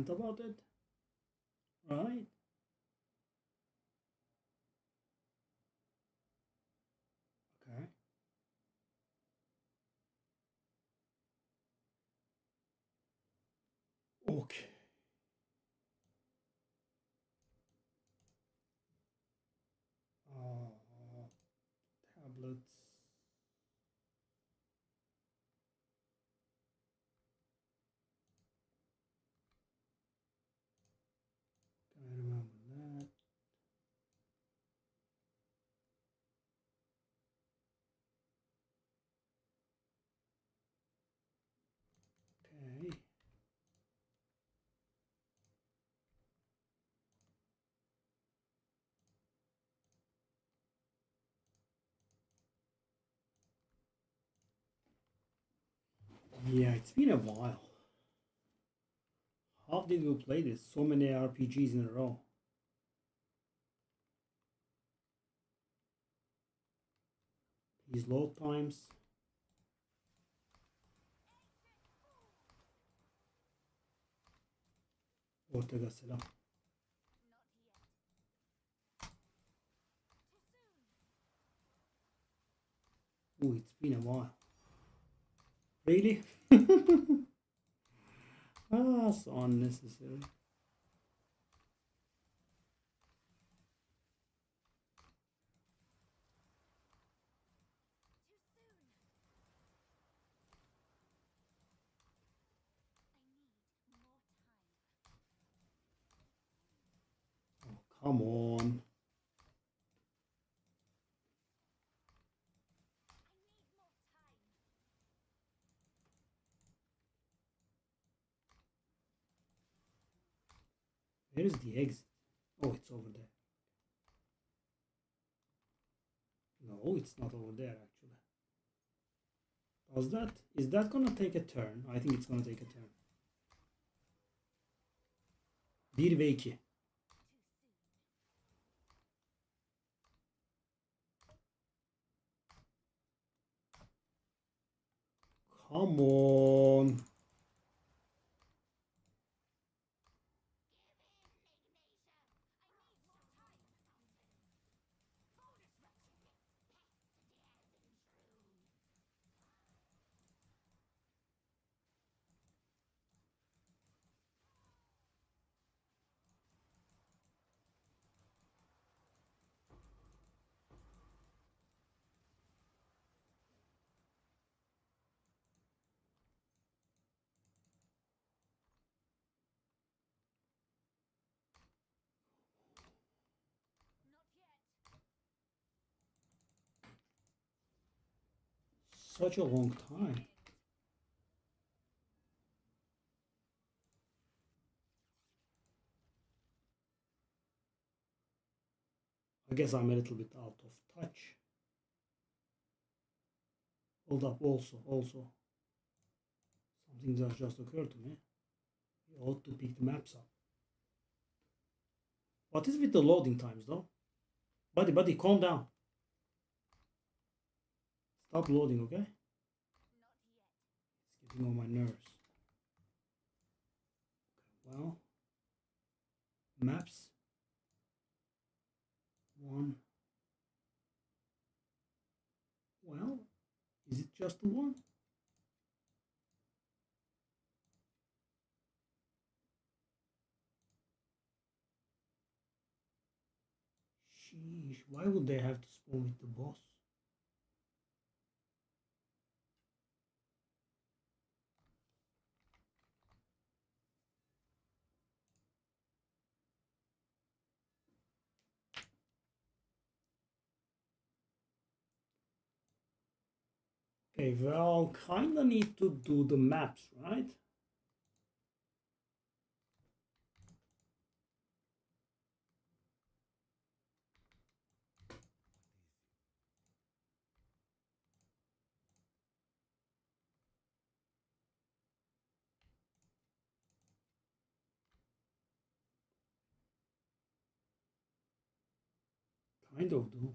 comment about it, right? Okay. Okay. Uh, tablets. Can I remember that? Okay. Yeah, it's been a while. How did we play this? So many RPGs in a row. These load times. Ortega selam. Ooh, it's been a while. Really? Ah, so unnecessary. Oh, come on. Where is the exit? Oh, it's over there. No, it's not over there actually. Is that gonna take a turn? I think it's gonna take a turn. 1 ve 2. Come on. Such a long time. I guess I'm a little bit out of touch. Hold up, also. Something that just occurred to me. You ought to pick the maps up. What is with the loading times though? Buddy, calm down. Stop loading, okay? It's getting on my nerves. Well, maps. 1. Well, is it just the one? Sheesh, why would they have to spawn with the boss? Okay, well, kinda need to do the maps, right? Kind of do.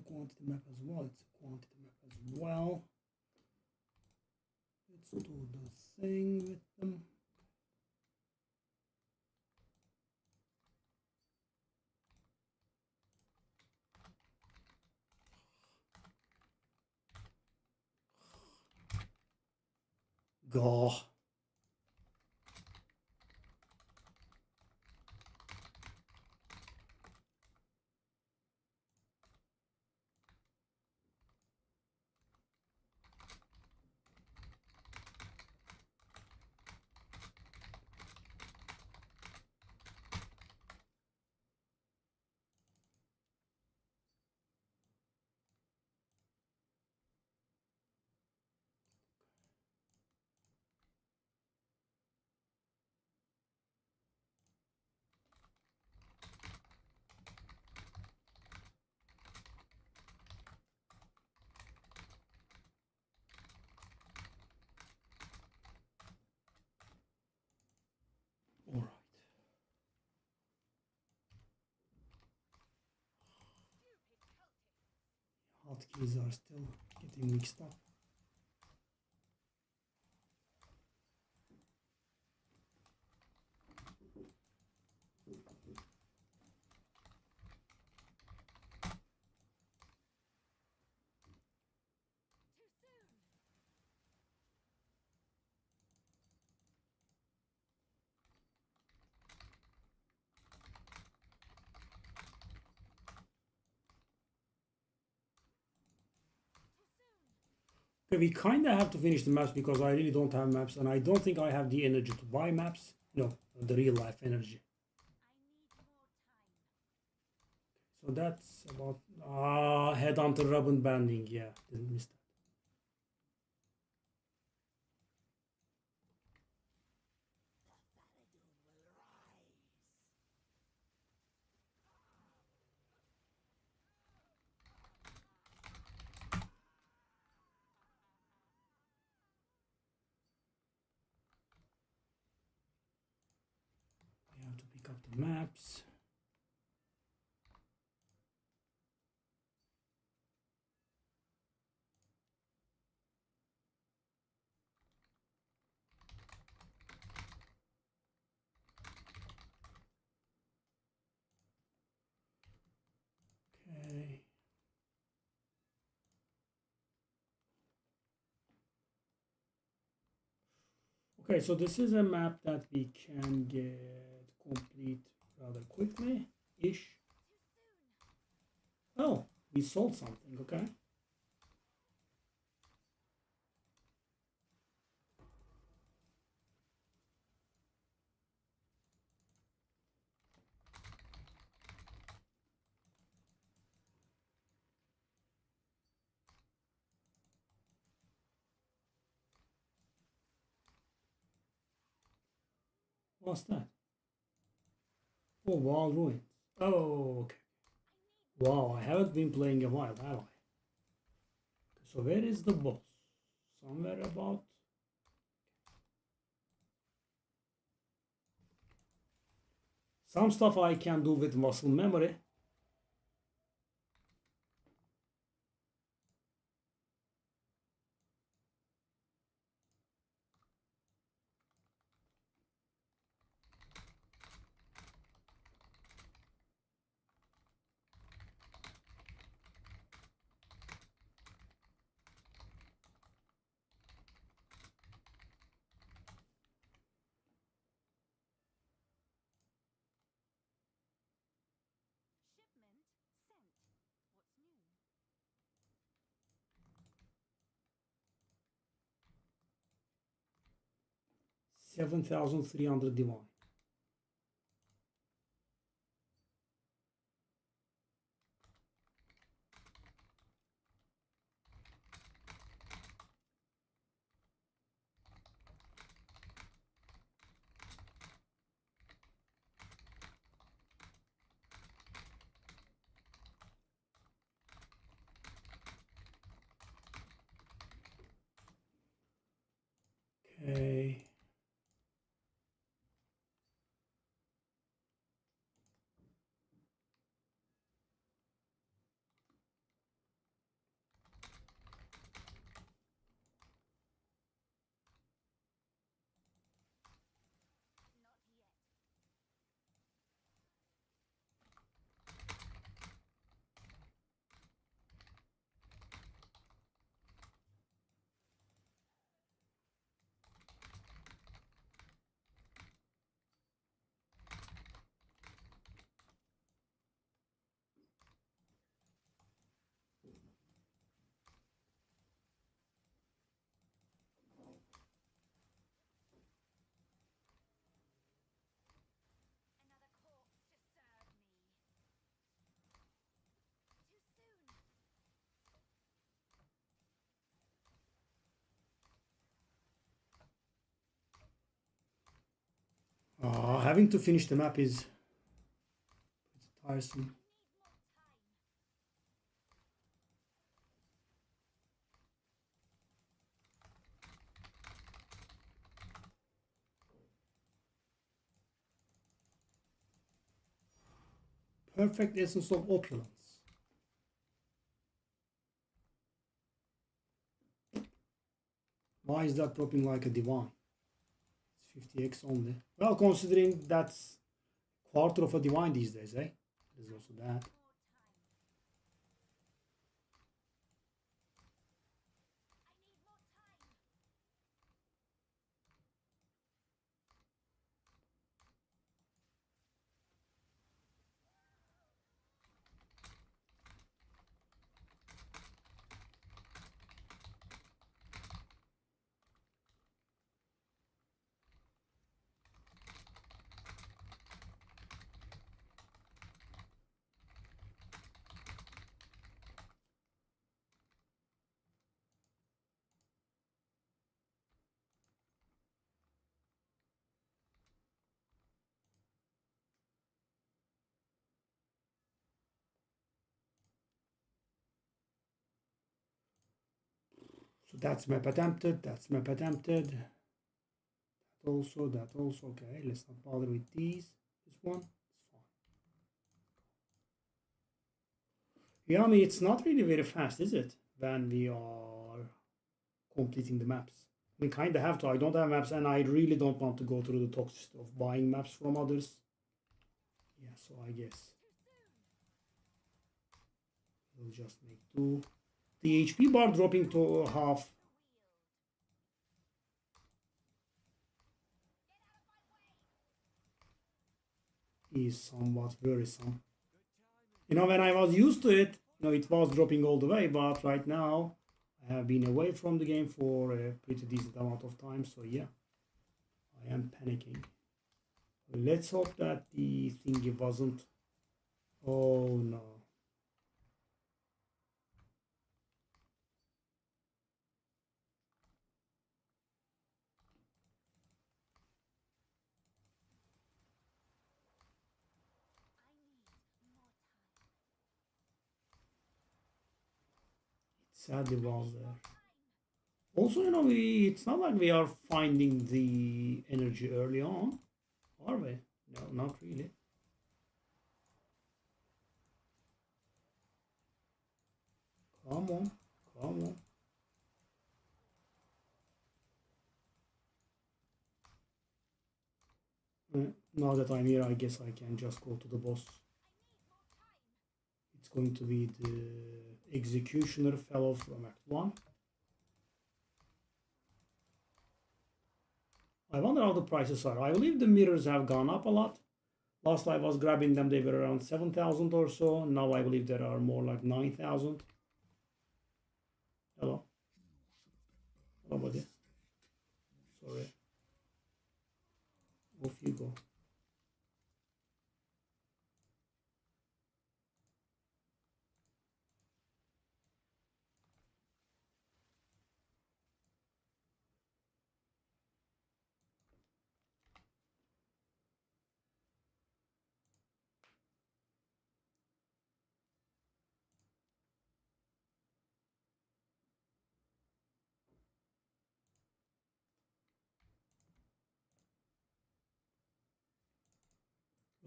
a quantity map as well. It's a quantity map as well. Let's do the thing with them. Go. All right. Hotkeys are still getting mixed up. Okay, we kind of have to finish the maps because I really don't have maps and I don't think I have the energy to buy maps. No, the real life energy. So that's about Headhunter ribbon banding. Yeah, didn't miss that. We have to pick up the maps. Okay. Okay, so this is a map that we can get complete rather quickly-ish. Oh, we sold something, okay. What's that? Oh, Wall Ruins. Oh, okay. Wow, I haven't been playing a while, have I? So where is the boss? Somewhere about... Some stuff I can do with muscle memory. Shipment sent. 7,300 divine. Okay. having to finish the map is tiresome. Perfect essence of opulence. Why is that dropping like a divine? It's 50x only. Well, considering that's quarter of a divine these days, eh? There's also that. So that's map attempted, that's map attempted. That also, okay, let's not bother with these. This one, it's fine. Yeah, I mean, it's not really very fast, is it? When we are completing the maps. We kind of have to. I don't have maps and I really don't want to go through the toxicity of buying maps from others. Yeah, so I guess we'll just make two. The HP bar dropping to half is somewhat worrisome. You know, when I was used to it, you know, it was dropping all the way, but right now I have been away from the game for a pretty decent amount of time, so yeah, I am panicking. Let's hope that the thingy wasn't. Oh no. It sadly was there. Also, you know, it's not like we are finding the energy early on, are we? No, not really. Come on, come on. Now that I'm here, I guess I can just go to the boss. It's going to be the executioner fellow from Act 1. I wonder how the prices are. I believe the mirrors have gone up a lot. Last I was grabbing them, they were around 7,000 or so. Now I believe there are more like 9,000. Hello. Hello, buddy. Sorry. Off you go.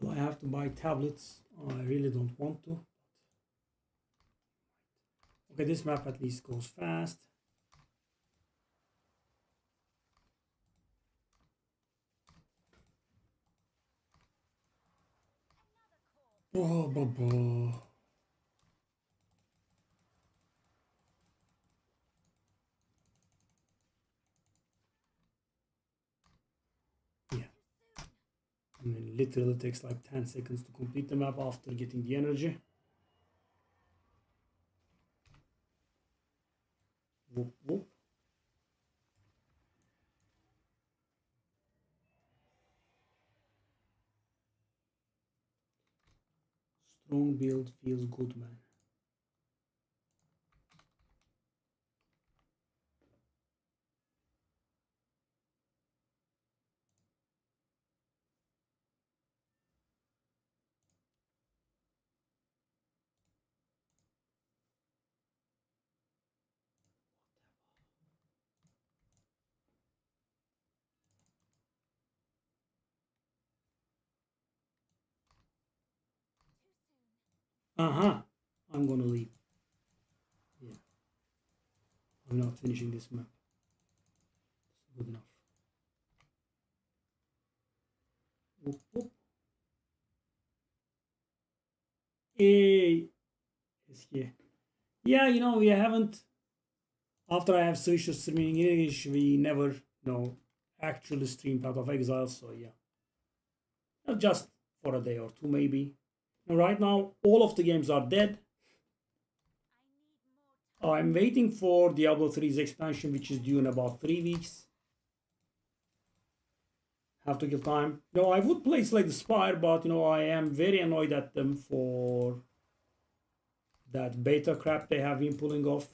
Well, I have to buy tablets. I really don't want to. Okay, this map at least goes fast. Oh, blah. Yeah. I mean, literally takes like 10 seconds to complete the map after getting the energy. Whoop, whoop. Strong build feels good, man. Uh-huh. I'm gonna leave. Yeah. I'm not finishing this map. It's good enough. Whoop, whoop. Hey. Yeah, you know, we haven't, after I have switched to streaming English, we never, actually stream Path of Exile, so yeah. Just for a day or two, maybe. Now, right now, all of the games are dead. I'm waiting for Diablo 3's expansion, which is due in about 3 weeks. Have to give time. No, I would play Slay the Spire, but I am very annoyed at them for that beta crap they have been pulling off.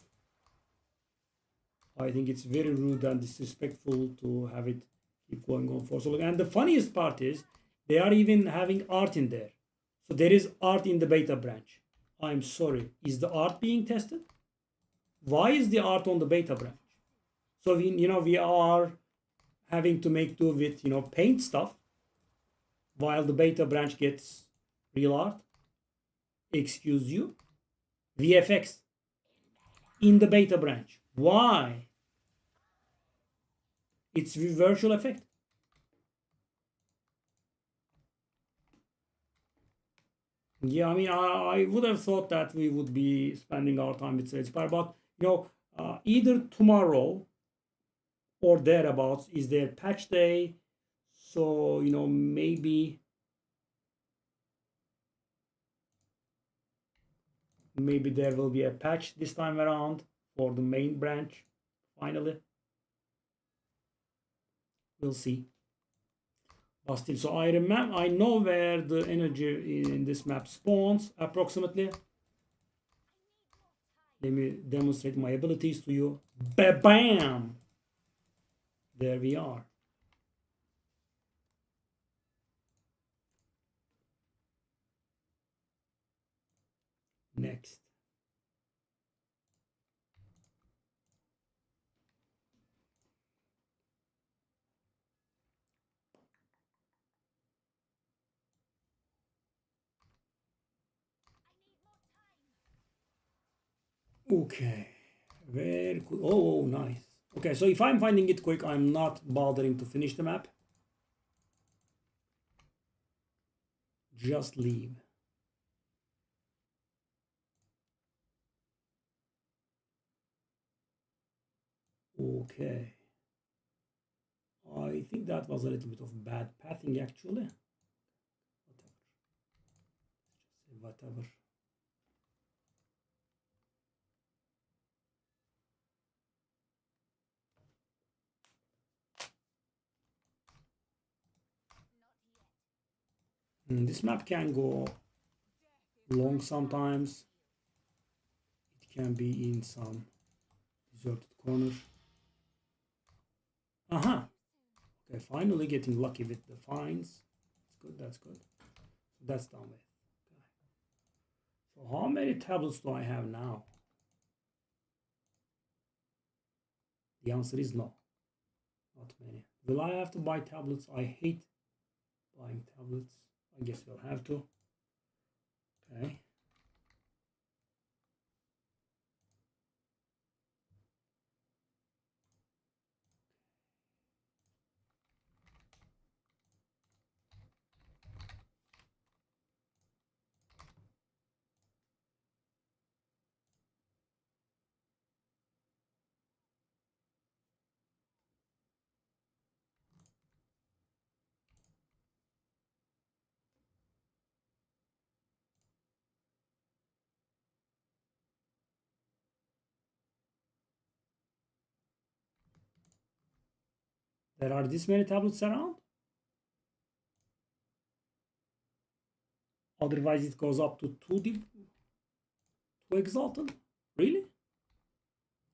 I think it's very rude and disrespectful to have it keep going on for so long. And the funniest part is they are even having art in there. So there is art in the beta branch. I'm sorry. Is the art being tested? Why is the art on the beta branch? So we are having to make do with paint stuff while the beta branch gets real art. Excuse you. VFX in the beta branch. Why? It's virtual effect. Yeah, I mean, I would have thought that we would be spending our time with Slade Spire, but either tomorrow or thereabouts is their patch day, so maybe there will be a patch this time around for the main branch. Finally, we'll see. But still, so I know where the energy in this map spawns approximately. Let me demonstrate my abilities to you. Bam! There we are. Next. Okay. Very cool. Oh, nice. Okay, so if I'm finding it quick, I'm not bothering to finish the map. Just leave. Okay. I think that was a little bit of bad pathing actually. Whatever. This map can go long sometimes. It can be in some deserted corner. Aha. Okay, finally getting lucky with the finds. That's good, that's good. So that's done with. Okay. So how many tablets do I have now? The answer is no. Not many. Will I have to buy tablets? I hate buying tablets. I guess we'll have to. Okay. There are this many tablets around. Otherwise it goes up to 2 exalted. Really?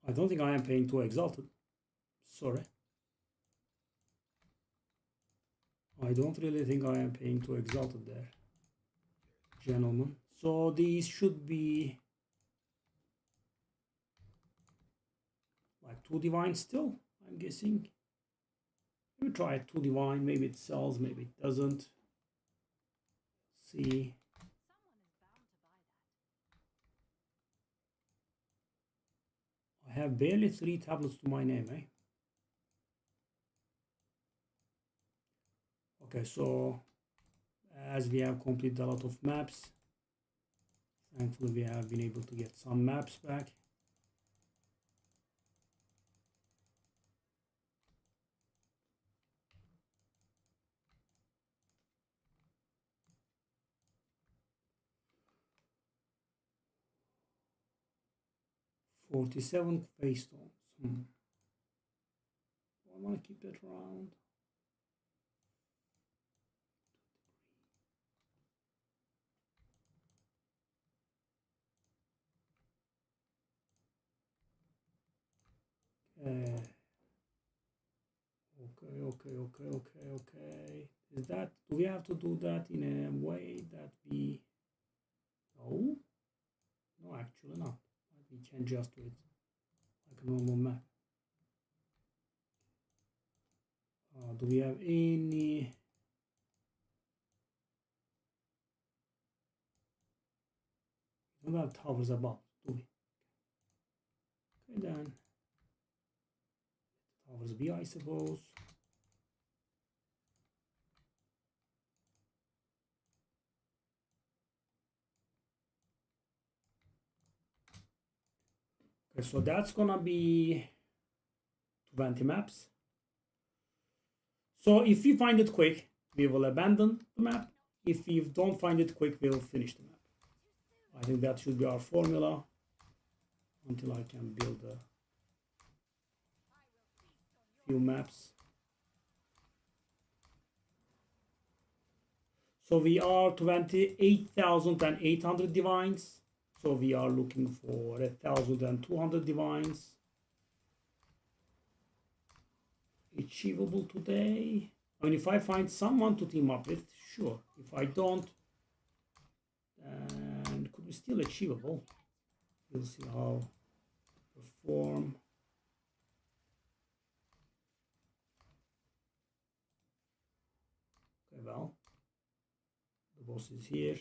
I don't think I am paying 2 exalted. Sorry. I don't really think I am paying 2 exalted there. Gentlemen. So these should be like 2 divine still, I'm guessing. Let me try 2 divine. Maybe it sells, maybe it doesn't. See. have barely 3 tablets to my name, eh? Okay, so as we have completed a lot of maps, thankfully we have been able to get some maps back. $47 face stones. I want to keep that round. Okay. Is that, do we have to do that in a way that we, no, actually not. We can just do it like a normal map. Do we have any? We don't have towers above, do we? Okay, then towers B, I suppose. Okay, so that's gonna be 20 maps. So if we find it quick, we will abandon the map. If we don't find it quick, we'll finish the map. I think that should be our formula until I can build a few maps. So we are 28,800 divines. So we are looking for 1,200 divines. Achievable today. I mean, if I find someone to team up with, sure. If I don't, then could be still achievable. We'll see how perform. Okay, well, the boss is here.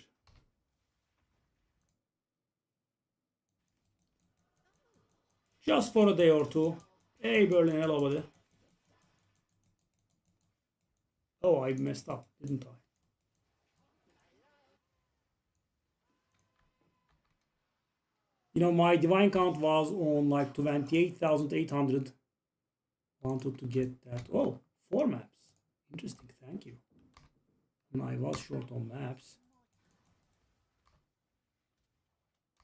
Just for a day or two. Hey, Berlin, hello, buddy. Oh, I messed up, didn't I? You know, my divine count was on like 28,800. Wanted to get that. Oh, 4 maps. Interesting, thank you. And I was short on maps.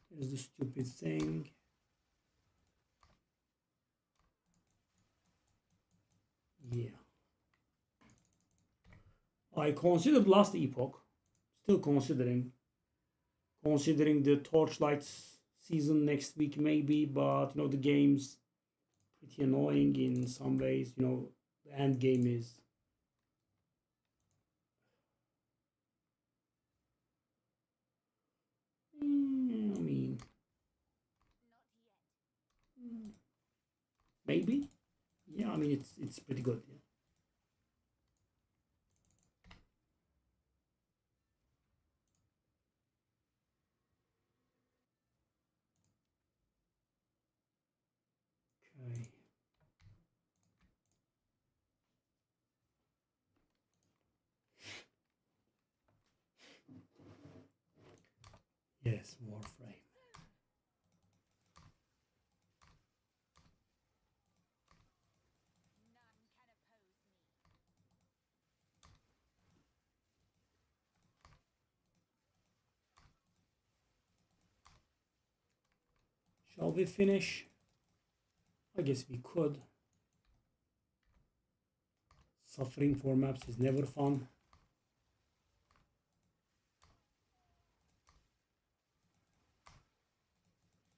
Here's the stupid thing. Yeah. I considered last epoch. Still considering the Torchlight season next week maybe, but you know the game's pretty annoying in some ways. You know, the end game is I mean, maybe. Yeah, I mean it's pretty good. Yeah. Okay. Yes, Warframe. Shall we finish? I guess we could. Suffering for maps is never fun.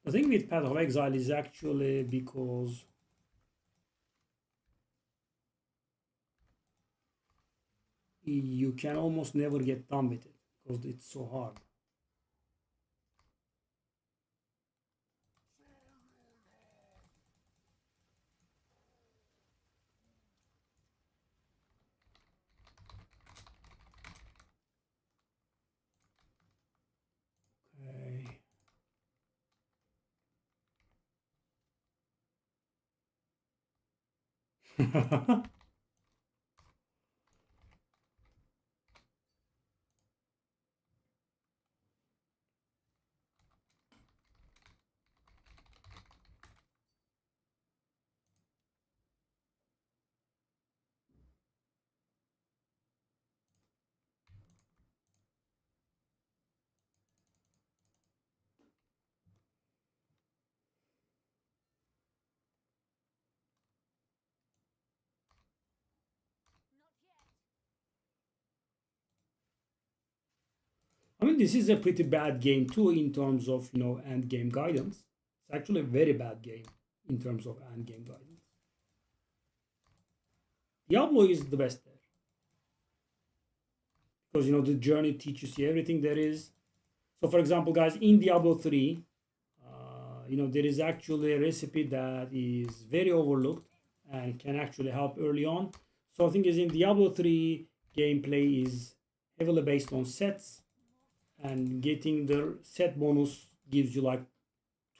The thing with Path of Exile is actually because you can almost never get done with it because it's so hard. Okay. I mean, this is a pretty bad game too in terms of, end game guidance. It's actually a very bad game in terms of end game guidance. Diablo is the best there because the journey teaches you everything there is. So, for example, guys, in Diablo 3, there is actually a recipe that is very overlooked and can actually help early on. So, I think is in Diablo 3, gameplay is heavily based on sets, and getting the set bonus gives you like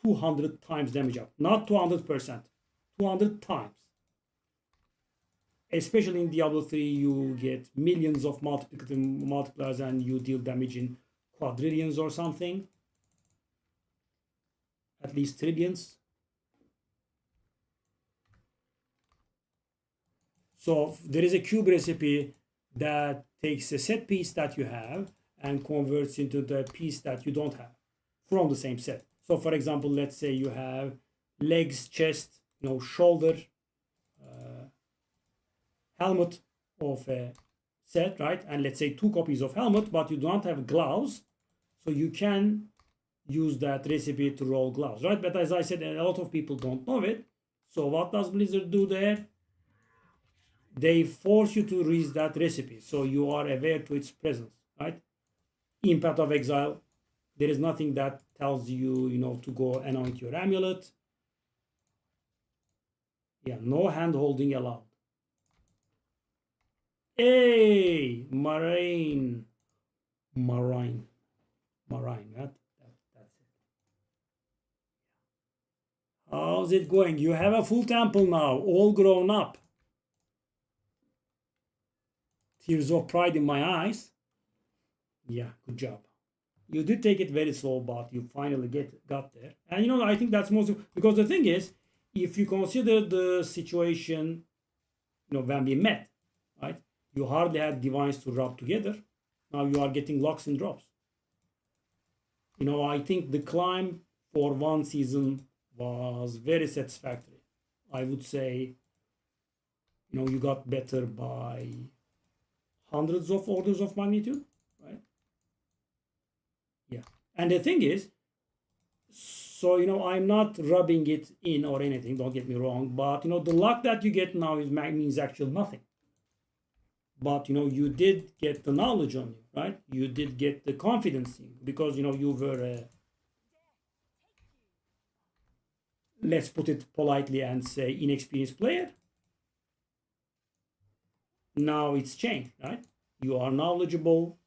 200 times damage up, not 200%, 200 times. Especially in Diablo 3, you get millions of multipliers and you deal damage in quadrillions or something, at least trillions. So there is a cube recipe that takes a set piece that you have and converts into the piece that you don't have from the same set. So for example, let's say you have legs, chest, shoulder, helmet of a set, right? And let's say 2 copies of helmet, but you don't have gloves. So you can use that recipe to roll gloves, right? But as I said, a lot of people don't know it. So what does Blizzard do there? They force you to read that recipe so you are aware to its presence, right? In Path of Exile, there is nothing that tells you, to go anoint your amulet. Yeah, no hand holding allowed. Hey, Marine. That's it. How's it going? You have a full temple now, all grown up. Tears of pride in my eyes. Yeah, good job. You did take it very slow, but you finally got there. And I think that's most, because the thing is, if you consider the situation, when we met, right? You hardly had divines to rub together. Now you are getting locks and drops. I think the climb for one season was very satisfactory. I would say, you got better by hundreds of orders of magnitude, right? Yeah. And the thing is, so I'm not rubbing it in or anything, don't get me wrong, but the luck that you get now means actually nothing. But you did get the knowledge on you, right? You did get the confidence in you because you were a, let's put it politely and say, inexperienced player. Now it's changed, right? You are knowledgeable.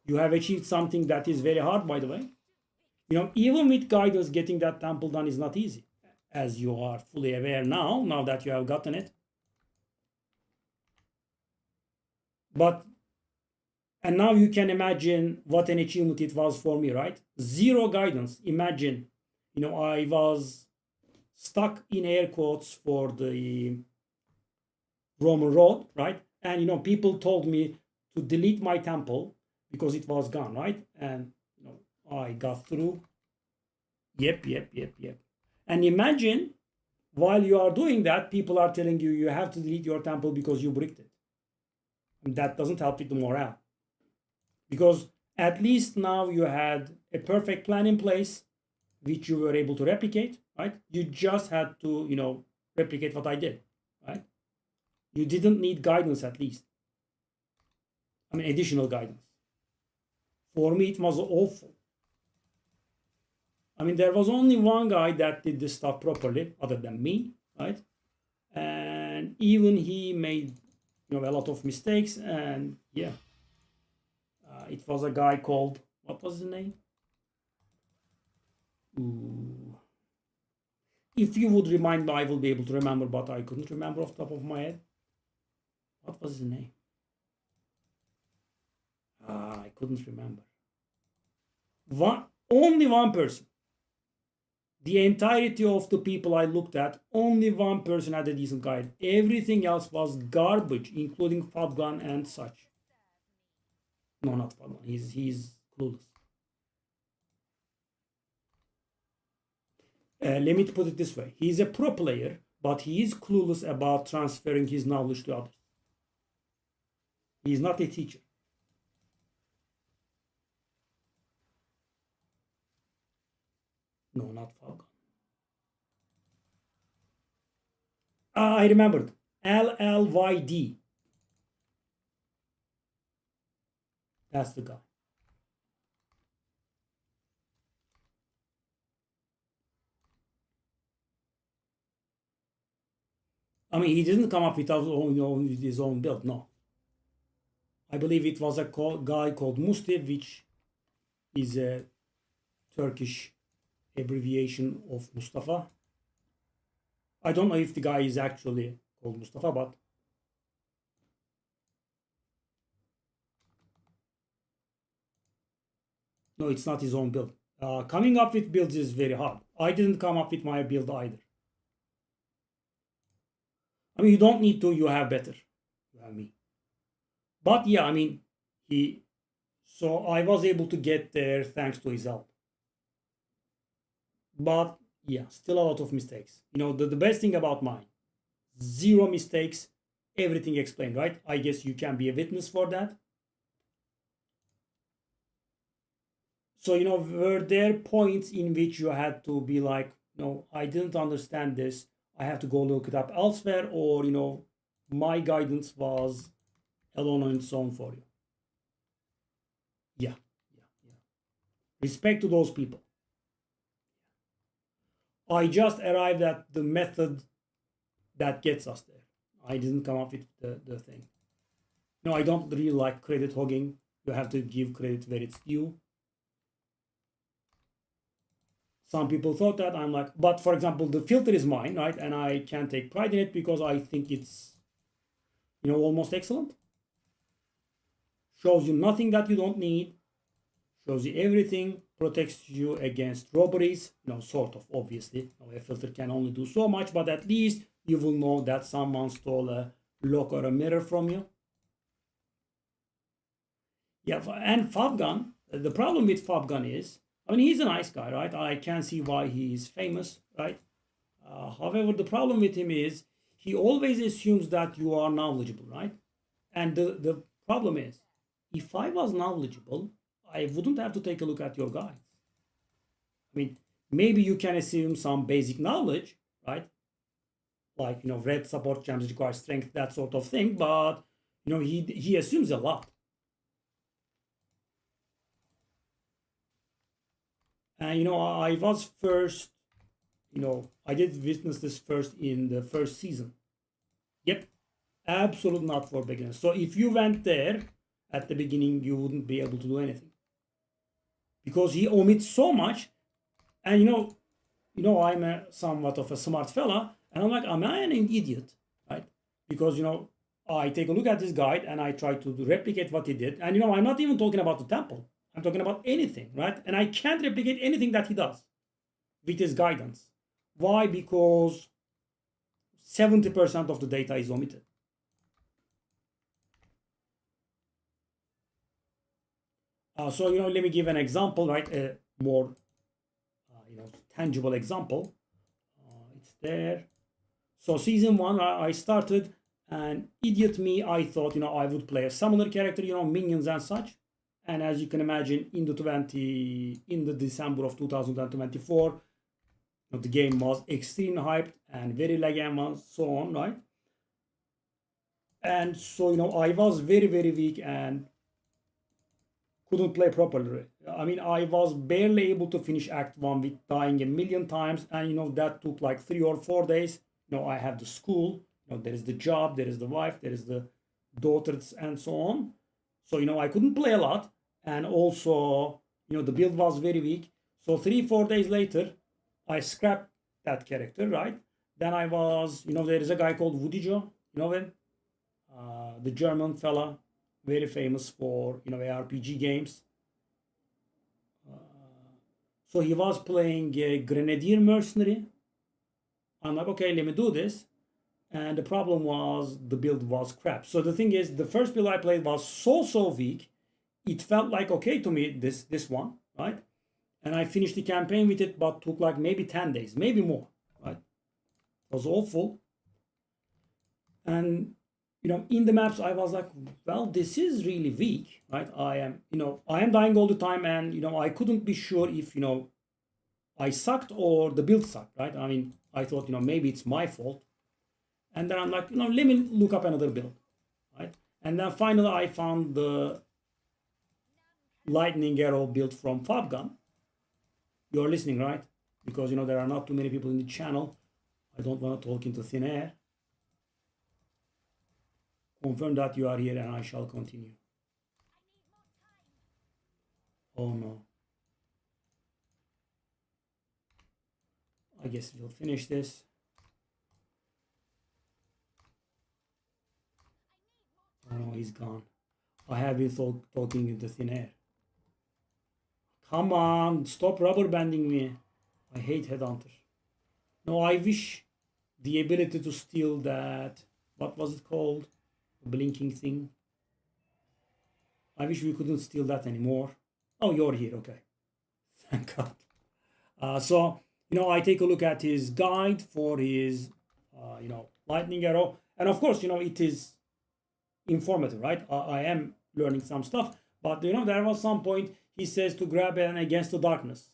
You have achieved something that is very hard, by the way. Even with guidance, getting that temple done is not easy, as you are fully aware now that you have gotten it. But, and now you can imagine what an achievement it was for me, right? Zero guidance. Imagine, I was stuck in air quotes for the Roman road, right? And people told me to delete my temple because it was gone, right? And I got through. Yep. And imagine while you are doing that, people are telling you you have to delete your temple because you bricked it. And that doesn't help with the morale. Because at least now you had a perfect plan in place, which you were able to replicate, right? You just had to, replicate what I did, right? You didn't need guidance at least. I mean, additional guidance. For me, it was awful. I mean, there was only one guy that did this stuff properly, other than me, right? And even he made, a lot of mistakes. And yeah, it was a guy called, what was his name? Ooh. If you would remind me, I will be able to remember, but I couldn't remember off the top of my head. What was his name? I couldn't remember. Only one person. The entirety of the people I looked at, only one person had a decent guide. Everything else was garbage, including FeelsGoodMan and such. No, not FeelsGoodMan. He's clueless. Let me put it this way. He's a pro player, but he is clueless about transferring his knowledge to others. He's not a teacher. No, not FeelsGoodMan. I remembered. LLYD. That's the guy. I mean, he didn't come up with his own build, no. I believe it was a guy called Musti, which is a Turkish abbreviation of Mustafa. I don't know if the guy is actually called Mustafa, but no, it's not his own build. Coming up with builds is very hard. I didn't come up with my build either. I mean, you don't need to, you have better. You have me. But yeah, I mean, so I was able to get there thanks to his help. But yeah, still a lot of mistakes. You know, the best thing about mine, zero mistakes, everything explained, right? I guess you can be a witness for that. So, you know, were there points in which you had to be like, no, I didn't understand this. I have to go look it up elsewhere, or, you know, my guidance was alone on its own for you. Yeah. Respect to those people. I just arrived at the method that gets us there. I didn't come up with the thing. No, I don't really like credit hogging. You have to give credit where it's due. Some people thought that. I'm like, but for example, the filter is mine, right? And I can take pride in it because I think it's, you know, almost excellent. Shows you nothing that you don't need. Shows you everything. Protects you against robberies. You know, sort of, obviously. A filter can only do so much, but at least you will know that someone stole a lock or a mirror from you. Yeah, and FeelsGoodMan, the problem with FeelsGoodMan is, I mean, he's a nice guy, right? I can see why he's famous, right? However, the problem with him is he always assumes that you are knowledgeable, right? And the problem is, if I was knowledgeable, I wouldn't have to take a look at your guides. I mean, maybe you can assume some basic knowledge, right? Like, you know, red support gems require strength, that sort of thing, but, you know, he assumes a lot. And, you know, I was first, you know, I did witness this first in the first season. Yep, absolute not for beginners. So if you went there at the beginning, you wouldn't be able to do anything. Because he omits so much. And, you know, I'm somewhat of a smart fella. And I'm like, am I an idiot? Right? Because, you know, I take a look at this guide and I try to replicate what he did. And, you know, I'm not even talking about the temple. I'm talking about anything, right? And I can't replicate anything that he does with his guidance. Why? Because 70% of the data is omitted. So, you know, let me give an example, right? A more, you know, tangible example. It's there. So season 1, I started, and idiot me, I thought, you know, I would play a summoner character, you know, minions and such. And as you can imagine, in the December of 2024, you know, the game was extremely hyped and very laggy and so on, right? And so, you know, I was very, very weak and couldn't play properly. I mean, I was barely able to finish Act 1 with dying a million times, and, you know, that took like 3 or 4 days. You know, I have the school, you know, there is the job, there is the wife, there is the daughters, and so on. So, you know, I couldn't play a lot, and also, you know, the build was very weak. So 3-4 days later, I scrapped that character, right? Then I was, there is a guy called Woody Joe, you know him? The German fella, very famous for, ARPG games. So he was playing a Grenadier Mercenary. I'm like, okay, let me do this. And the problem was the build was crap. So the thing is, the first build I played was so weak. It felt like okay to me, this one, right? And I finished the campaign with it, but took like maybe 10 days, maybe more, right? It was awful. And in the maps, I was like, well, this is really weak, right? I am dying all the time, and I couldn't be sure if I sucked or the build sucked, right? I mean, I thought maybe it's my fault, and then I'm like, let me look up another build, right? And then finally, I found the lightning arrow build from Fabgun. You're listening, right? Because there are not too many people in the channel. I don't want to talk into thin air. Confirm that you are here and I shall continue. Oh no. I guess we'll finish this. Oh no, he's gone. I have been talking into thin air. Come on, stop rubber banding me. I hate Headhunter. No, I wish the ability to steal that, what was it called? The blinking thing. I wish we couldn't steal that anymore. Oh, you're here, okay. Thank God. So, I take a look at his guide for his, lightning arrow. And of course, it is informative, right? I am learning some stuff. But, there was some point he says to grab an against the darkness.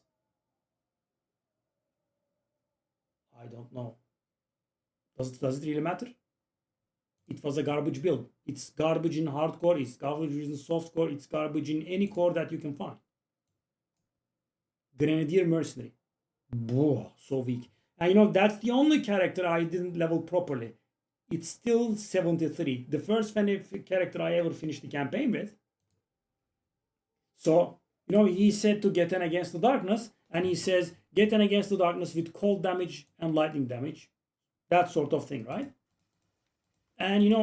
I don't know. Does it really matter? It was a garbage build. It's garbage in hardcore, it's garbage in softcore, it's garbage in any core that you can find. Grenadier Mercenary. Whoa, so weak. And that's the only character I didn't level properly. It's still 73. The first character I ever finished the campaign with. So, he said to get an against the darkness, and he says, get an against the darkness with cold damage and lightning damage. That sort of thing, right? And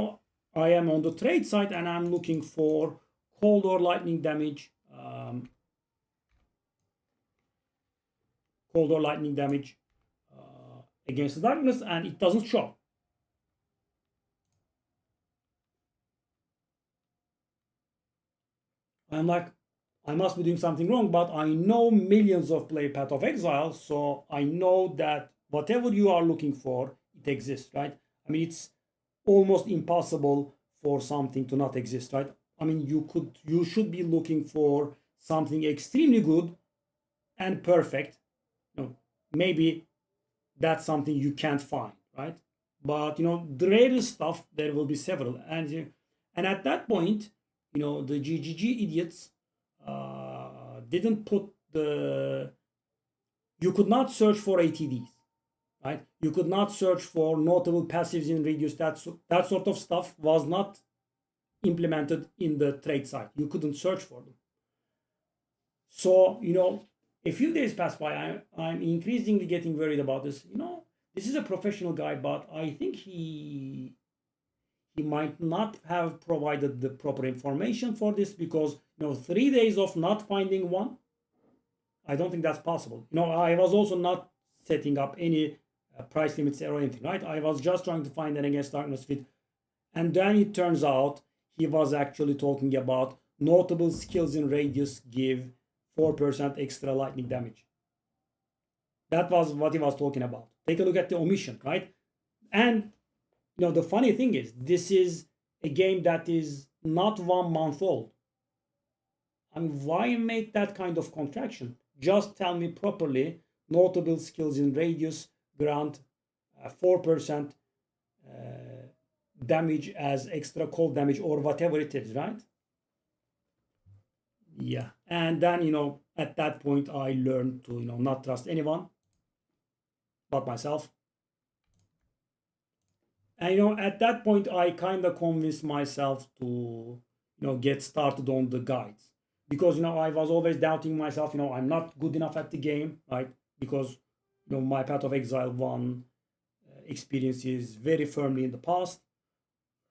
I am on the trade side and I'm looking for cold or lightning damage. Cold or lightning damage against the darkness, and it doesn't show. I'm like, I must be doing something wrong, but I know millions of play Path of Exile, so I know that whatever you are looking for, it exists, right? I mean, it's almost impossible for something to not exist, right? I mean, you should be looking for something extremely good and perfect. Maybe that's something you can't find, right? But the rarest stuff, there will be several, and at that point, the GGG idiots didn't put you could not search for ATDs, right? You could not search for notable passives in radius. That sort of stuff was not implemented in the trade site. You couldn't search for them. So, a few days pass by, I'm increasingly getting worried about this. This is a professional guy, but I think he might not have provided the proper information for this, because 3 days of not finding one, I don't think that's possible. I was also not setting up any price limits or anything, right? I was just trying to find an against darkness fit, and then it turns out he was actually talking about notable skills in radius give 4% extra lightning damage. That was what he was talking about. Take a look at the omission, right? And the funny thing is, this is a game that is not 1 month old. I mean, why make that kind of contraction? Just tell me properly, notable skills in radius grant 4% damage as extra cold damage or whatever it is, right? Yeah. And then, at that point, I learned to, not trust anyone but myself. And, at that point, I kind of convinced myself to, get started on the guides. Because, I was always doubting myself, I'm not good enough at the game, right? Because, my Path of Exile 1 experience is very firmly in the past,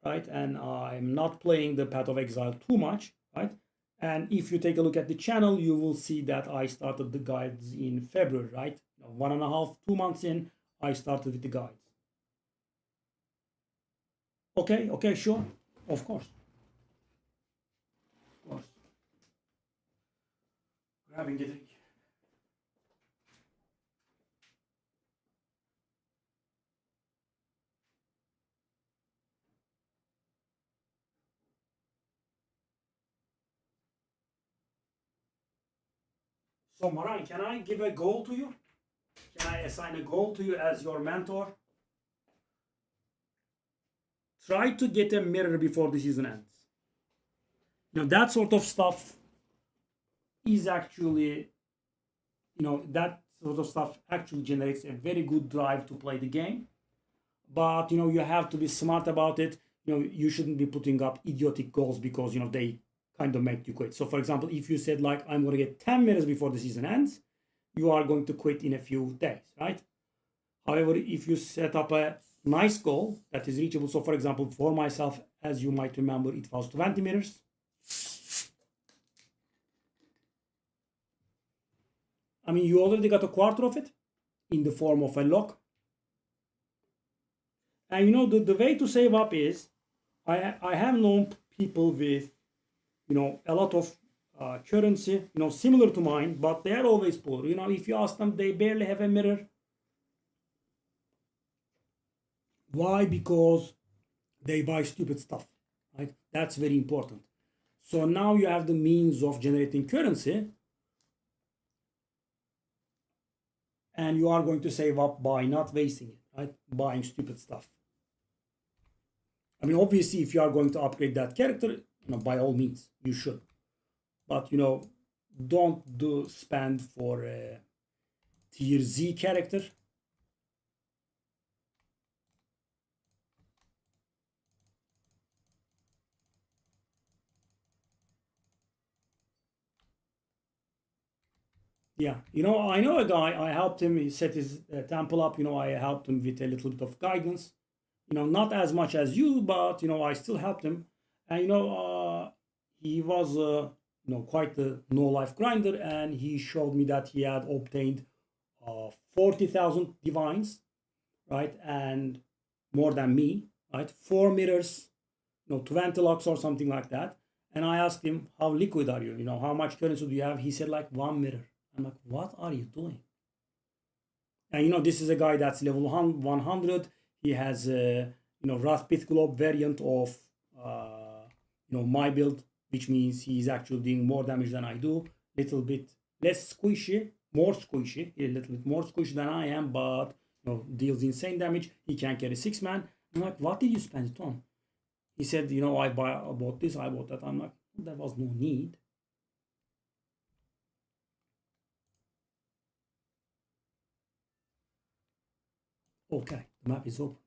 right? And I'm not playing the Path of Exile too much, right? And if you take a look at the channel, you will see that I started the guides in February, right? 1.5, 2 months in, I started with the guides. Okay, sure. Of course. Of course. Grabbing the drink. So Maran, can I give a goal to you? Can I assign a goal to you as your mentor? Try to get a mirror before the season ends. That sort of stuff is actually, that sort of stuff actually generates a very good drive to play the game. But, you have to be smart about it. You shouldn't be putting up idiotic goals because, they kind of make you quit. So, for example, if you said, like, I'm going to get 10 minutes before the season ends, you are going to quit in a few days, right? However, if you set up a nice goal that is reachable, so for example, for myself, as you might remember, it was 20 meters. I mean, you already got a quarter of it in the form of a lock. And the way to save up is, I have known people with, a lot of currency, similar to mine, but they are always poor. If you ask them, they barely have a mirror. Why? Because they buy stupid stuff, right? That's very important. So now you have the means of generating currency, and you are going to save up by not wasting it, right? Buying stupid stuff. I mean, obviously, if you are going to upgrade that character, by all means, you should. But, don't spend for a tier Z character. Yeah, I know a guy, I helped him, he set his temple up, I helped him with a little bit of guidance. Not as much as you, but, I still helped him. And, he was, quite the no-life grinder, and he showed me that he had obtained 40,000 divines, right? And more than me, right? 4 mirrors, 20 locks or something like that. And I asked him, how liquid are you? How much currency do you have? He said, like, 1 mirror. I'm like, what are you doing? And this is a guy that's level 100. He has a Wrath Pith Globe variant of my build, which means he's actually doing more damage than I do. Little bit less squishy, more squishy, a little bit more squishy than I am, but deals insane damage. He can carry 6-man. I'm like, what did you spend it on? He said, I bought this, I bought that. I'm like, there was no need. Okay, the map is open.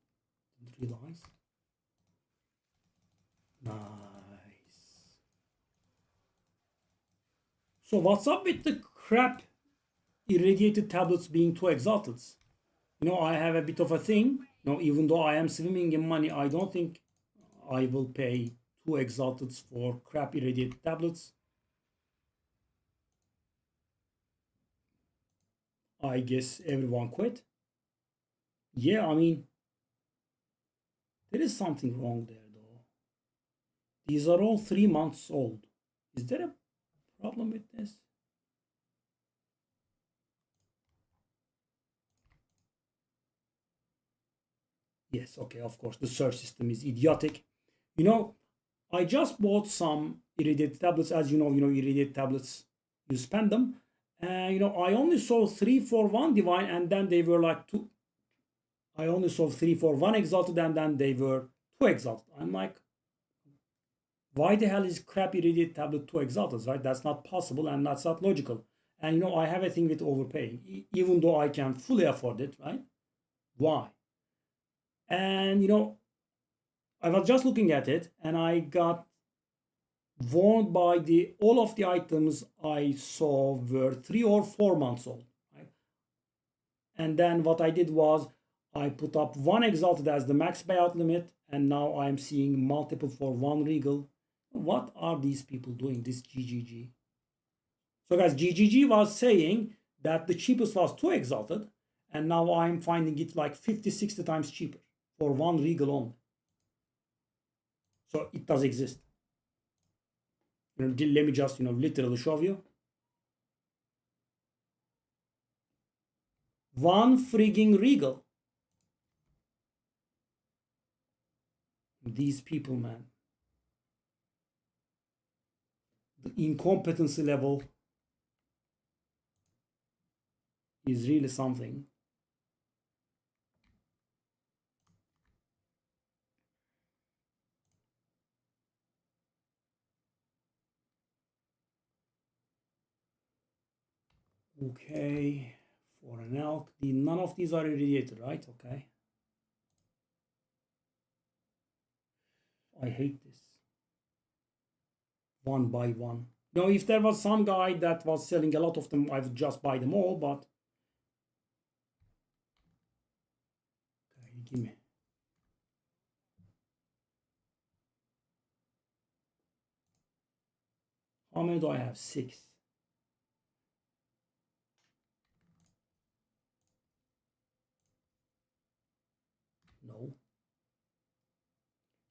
Didn't realize. Nice. So what's up with the crap irradiated tablets being too exalted? I have a bit of a thing. Even though I am swimming in money, I don't think I will pay 2 exalted for crap irradiated tablets. I guess everyone quit. Yeah, I mean, there is something wrong there though. These are all 3 months old. Is there a problem with this? Yes, okay, of course, the search system is idiotic. I just bought some irradiated tablets. As irradiated tablets, you spend them. And, I only saw 3 for 1 divine, and then they were like 2. I only saw 3 for 1 exalted, and then they were 2 exalted. I'm like, why the hell is crap irradiated tablet 2 exalted, right? That's not possible, and that's not logical. And, I have a thing with overpaying, even though I can fully afford it, right? Why? And, I was just looking at it, and I got warned by all of the items I saw were 3 or 4 months old. Right? And then what I did was I put up one exalted as the max payout limit, and now I'm seeing multiple for one regal. What are these people doing, this GGG? So guys, GGG was saying that the cheapest was 2 exalted, and now I'm finding it like 50, 60 times cheaper for one regal only. So it does exist. Let me just, literally show you. One frigging regal. These people, man. The incompetency level is really something. Okay, for an elk, none of these are irradiated, right? Okay. I hate this. One by one. Now, if there was some guy that was selling a lot of them, I would just buy them all, but... Okay, give me. How many do I have? 6. No.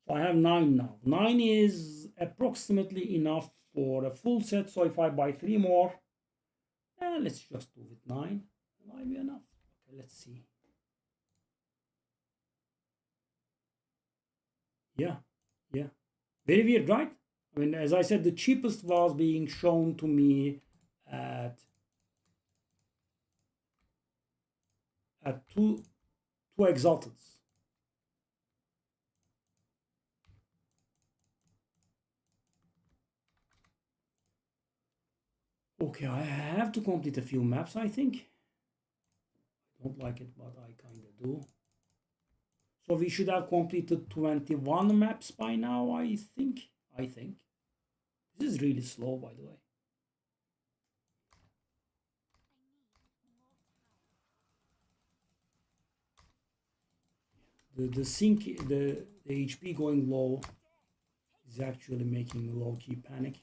So I have 9 now. 9 is approximately enough for a full set. So if I buy 3 more, let's just do with 9. It might be enough. Okay, let's see. Yeah. Very weird, right? I mean, as I said, the cheapest was being shown to me at 2 exalteds. Okay, I have to complete a few maps, I think. I don't like it, but I kind of do. So we should have completed 21 maps by now, I think. This is really slow, by the way. The sync, the HP going low is actually making me low-key panic.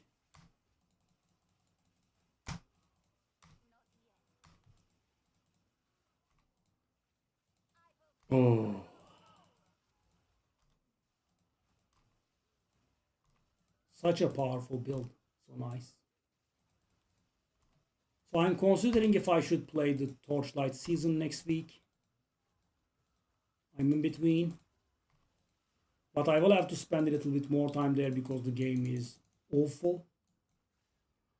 Oh. Such a powerful build. So nice. So I'm considering if I should play the Torchlight season next week. I'm in between. But I will have to spend a little bit more time there because the game is awful.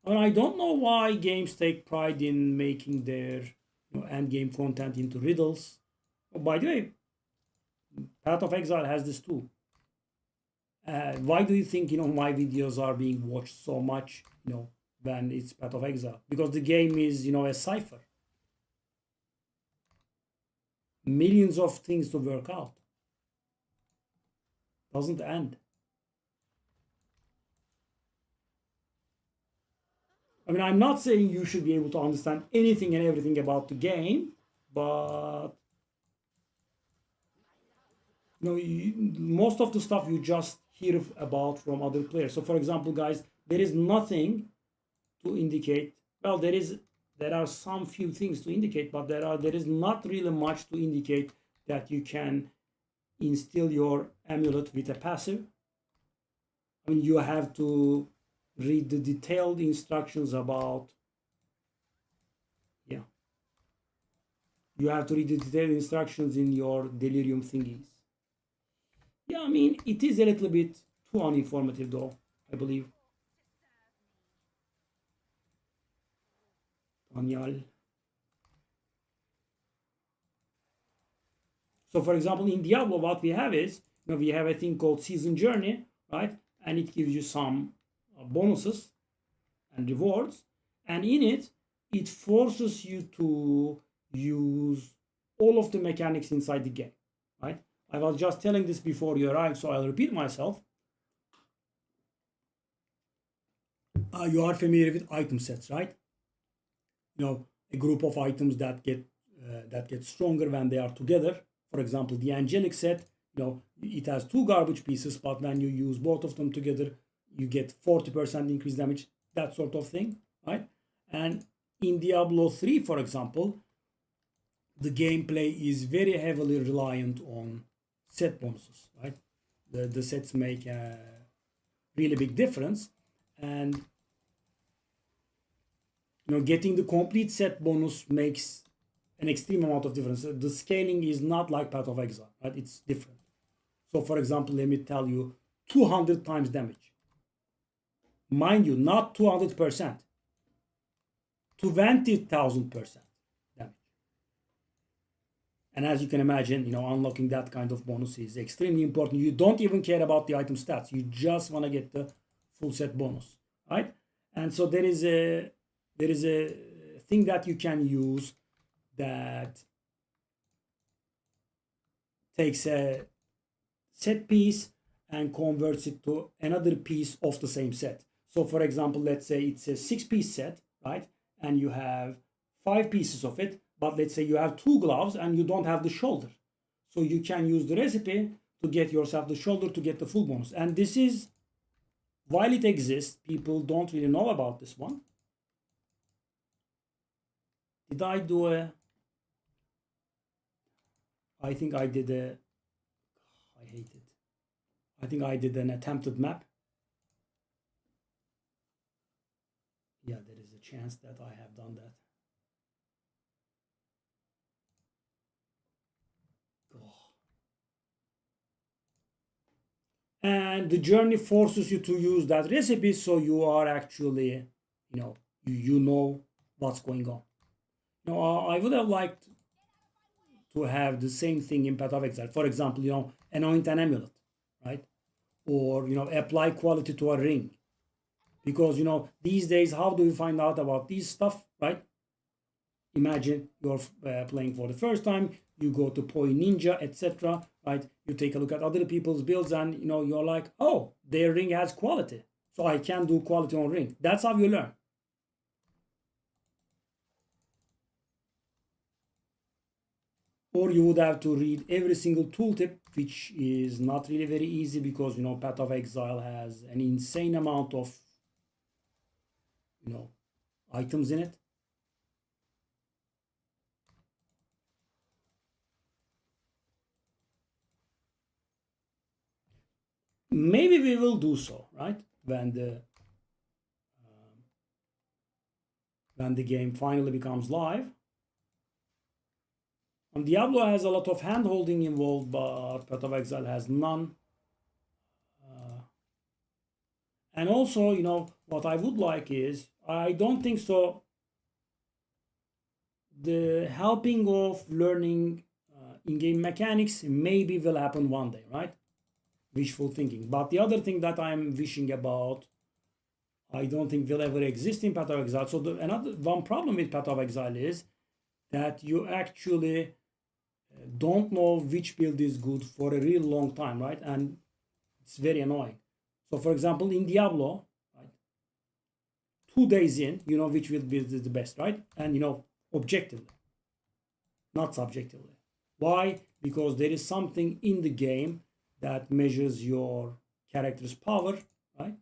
I mean, I don't know why games take pride in making their end game content into riddles. Oh, by the way, Path of Exile has this too. Why do you think my videos are being watched so much when it's Path of Exile? Because the game is a cipher. Millions of things to work out. Doesn't end. I mean, I'm not saying you should be able to understand anything and everything about the game, but most of the stuff you just hear about from other players. So, for example, guys, there is nothing to indicate. Well, there are some few things to indicate, but there is not really much to indicate that you can instill your amulet with a passive. I mean, you have to read the detailed instructions about. Yeah. You have to read the detailed instructions in your delirium thingies. Yeah, I mean, it is a little bit too uninformative, though, I believe. Daniel. So, for example, in Diablo, what we have is, we have a thing called Season Journey, right? And it gives you some bonuses and rewards. And in it, it forces you to use all of the mechanics inside the game, right? I was just telling this before you arrived, so I'll repeat myself. You are familiar with item sets, right? A group of items that get that get stronger when they are together. For example, the angelic set, it has two garbage pieces, but when you use both of them together, you get 40% increased damage, that sort of thing, right? And in Diablo 3, for example, the gameplay is very heavily reliant on set bonuses, right? The sets make a really big difference, and getting the complete set bonus makes an extreme amount of difference. The scaling is not like Path of Exile, right? It's different. So, for example, let me tell you, 200 times damage. Mind you, not 200%, 20,000% damage. And as you can imagine, unlocking that kind of bonus is extremely important. You don't even care about the item stats. You just want to get the full set bonus, right? And so there is a thing that you can use that takes a set piece and converts it to another piece of the same set. So for example, let's say it's a 6-piece set, right? And you have 5 pieces of it, but let's say you have 2 gloves and you don't have the shoulder. So you can use the recipe to get yourself the shoulder to get the full bonus. And this is, while it exists, people don't really know about this one. Did I do a... I think I did a... I hate it. I think I did an attempted map. Yeah, there is a chance that I have done that. And the journey forces you to use that recipe, so you are actually, you know what's going on. I would have liked to have the same thing in Path of Exile. For example, anoint an amulet, right? Or, apply quality to a ring. Because, these days, how do you find out about these stuff, right? Imagine you're playing for the first time, you go to Poi Ninja, etc., right? You take a look at other people's builds and, you're like, oh, their ring has quality, so I can do quality on ring. That's how you learn. Or you would have to read every single tooltip, which is not really very easy because, Path of Exile has an insane amount of, items in it. Maybe we will do so, right? When the game finally becomes live. And Diablo has a lot of hand-holding involved, but Path of Exile has none. And also, what I would like is, I don't think so, the helping of learning in-game mechanics maybe will happen one day, right? Wishful thinking. But the other thing that I'm wishing about, I don't think will ever exist in Path of Exile. So another one problem with Path of Exile is that you actually don't know which build is good for a real long time, right? And it's very annoying. So for example, in Diablo, right, 2 days in, you know which build is the best, right? And objectively, not subjectively. Why? Because there is something in the game that measures your character's power, right?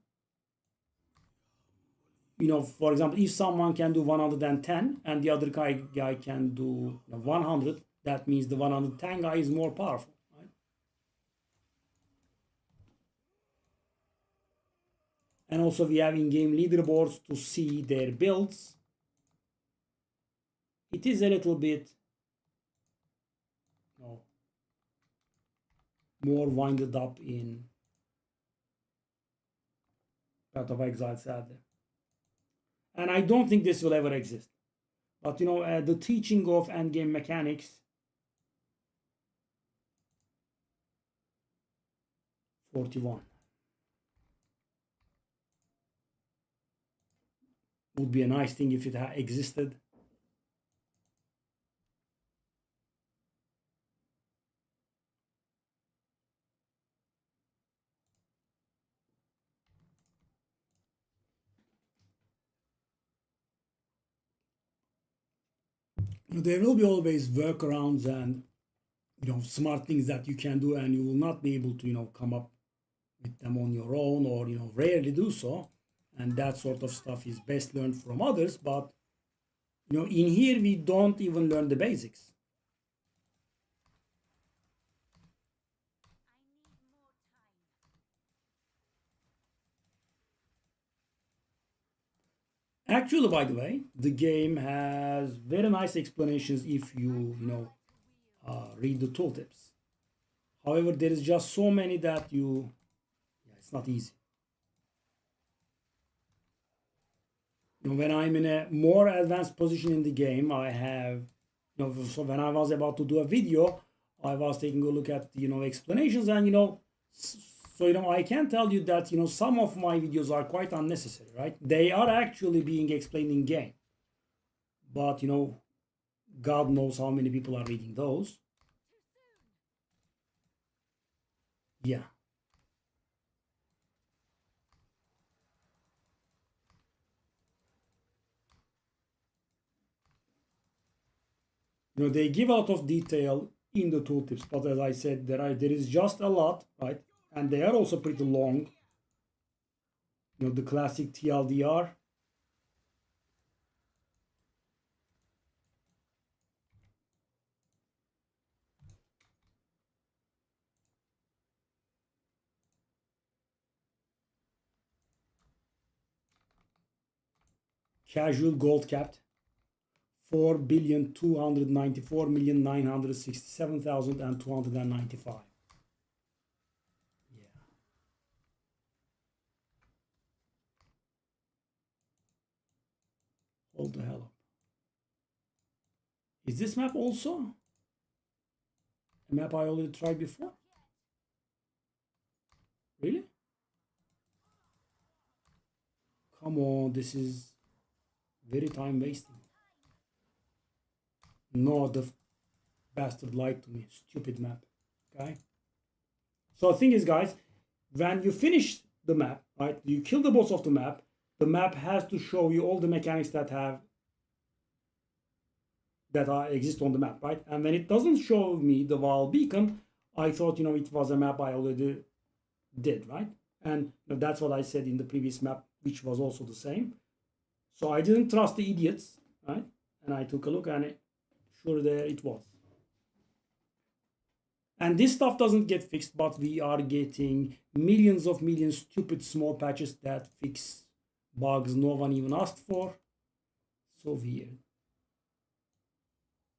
For example, if someone can do 110 and the other guy can do 100, that means the 110 guy is more powerful, right? And also we have in-game leaderboards to see their builds. It is a little bit more winded up in Path of Exile, sadly. And I don't think this will ever exist. But the teaching of endgame mechanics, 41, would be a nice thing if it existed. There will be always workarounds and smart things that you can do, and you will not be able to come up with them on your own, or rarely do so. And that sort of stuff is best learned from others. But in here we don't even learn the basics. Actually, by the way, the game has very nice explanations if you read the tooltips. However, there is just so many that it's not easy. When I'm in a more advanced position in the game, I have, so when I was about to do a video, I was taking a look at, explanations, and, so, I can tell you that, some of my videos are quite unnecessary, right? They are actually being explained in game. But, God knows how many people are reading those. Yeah. They give a lot of detail in the tooltips, but as I said, there is just a lot, right? And they are also pretty long. The classic TLDR. Casual gold capped 4,294,967,295. Yeah. Hold the hell up. Is this map also a map I already tried before? Really? Come on, this is very time wasting. No, the bastard lied to me. Stupid map. Okay. So the thing is, guys, when you finish the map, right, you kill the boss of the map has to show you all the mechanics that exist on the map, right? And when it doesn't show me the wall beacon, I thought it was a map I already did, right? And that's what I said in the previous map, which was also the same. So I didn't trust the idiots, right? And I took a look, and sure, there it was. And this stuff doesn't get fixed, but we are getting millions stupid small patches that fix bugs no one even asked for. So weird.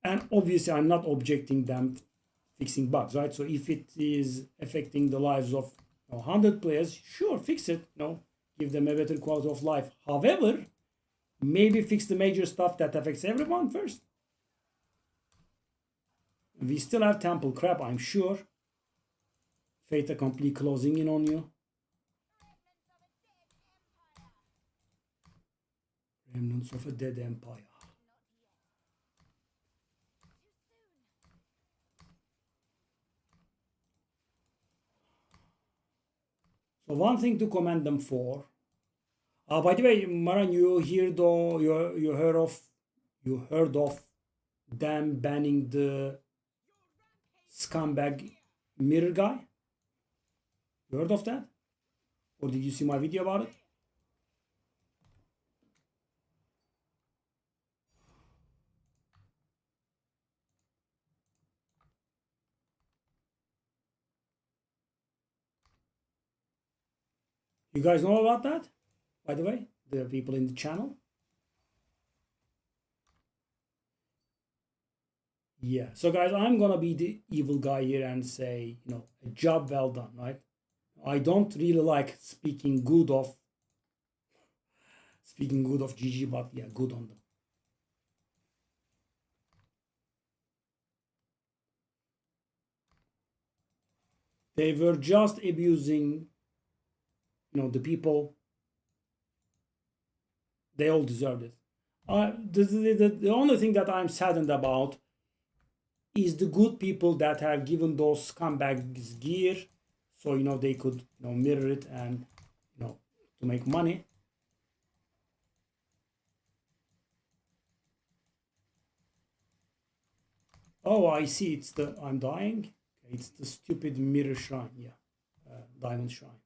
And obviously, I'm not objecting them fixing bugs, right? So if it is affecting the lives of 100 players, sure, fix it. Give them a better quality of life. However, maybe fix the major stuff that affects everyone first. We still have temple crap, I'm sure. Fait accompli closing in on you. Remnants of a dead empire. So one thing to commend them for. By the way, Maran, you heard of them banning the scumbag mirror guy? You heard of that? Or did you see my video about it? You guys know about that? By the way, the people in the channel? Yeah. So guys, I'm gonna be the evil guy here and say, a job well done, right? I don't really like speaking good of GG, but yeah, good on them. They were just abusing, the people. They all deserved it. The only thing that I'm saddened about is the good people that have given those scumbags gear, so they could mirror it and to make money. Oh, I see. It's the I'm dying. It's the stupid mirror shrine. Yeah, diamond shrine.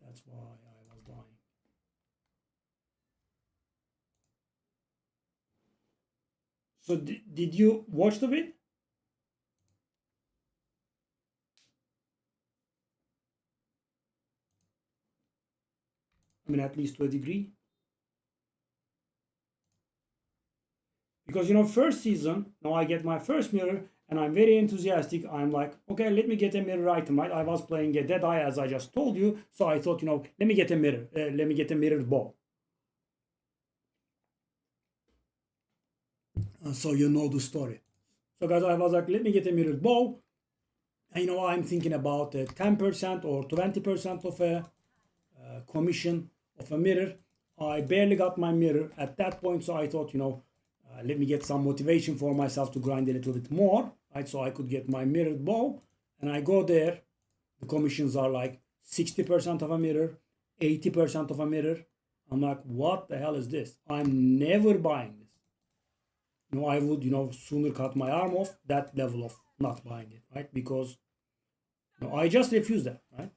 That's why I was dying. So did you watch the vid? I mean, at least to a degree. Because first season, now I get my first mirror and I'm very enthusiastic. I'm like, okay, let me get a mirror item. Right? I was playing a Deadeye as I just told you, so I thought, let me get a mirror. Let me get a mirrored bow. So you know the story. So guys, I was like, let me get a mirrored bow. And I'm thinking about 10% or 20% of a commission of a mirror. I barely got my mirror at that point, so I thought, let me get some motivation for myself to grind a little bit more, right? So I could get my mirrored bow, and I go there. The commissions are like 60% of a mirror, 80% of a mirror. I'm like, what the hell is this? I'm never buying this. I would, sooner cut my arm off that level of not buying it, right? Because I just refuse that, right?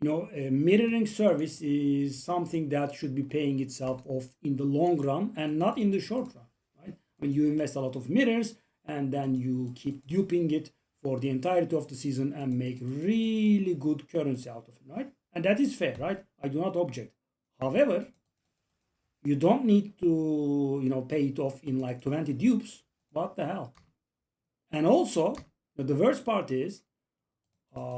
A mirroring service is something that should be paying itself off in the long run and not in the short run, right? When you invest a lot of mirrors and then you keep duping it for the entirety of the season and make really good currency out of it, right? And that is fair, right? I do not object. However, you don't need to, pay it off in like 20 dupes. What the hell? And also, the worst part is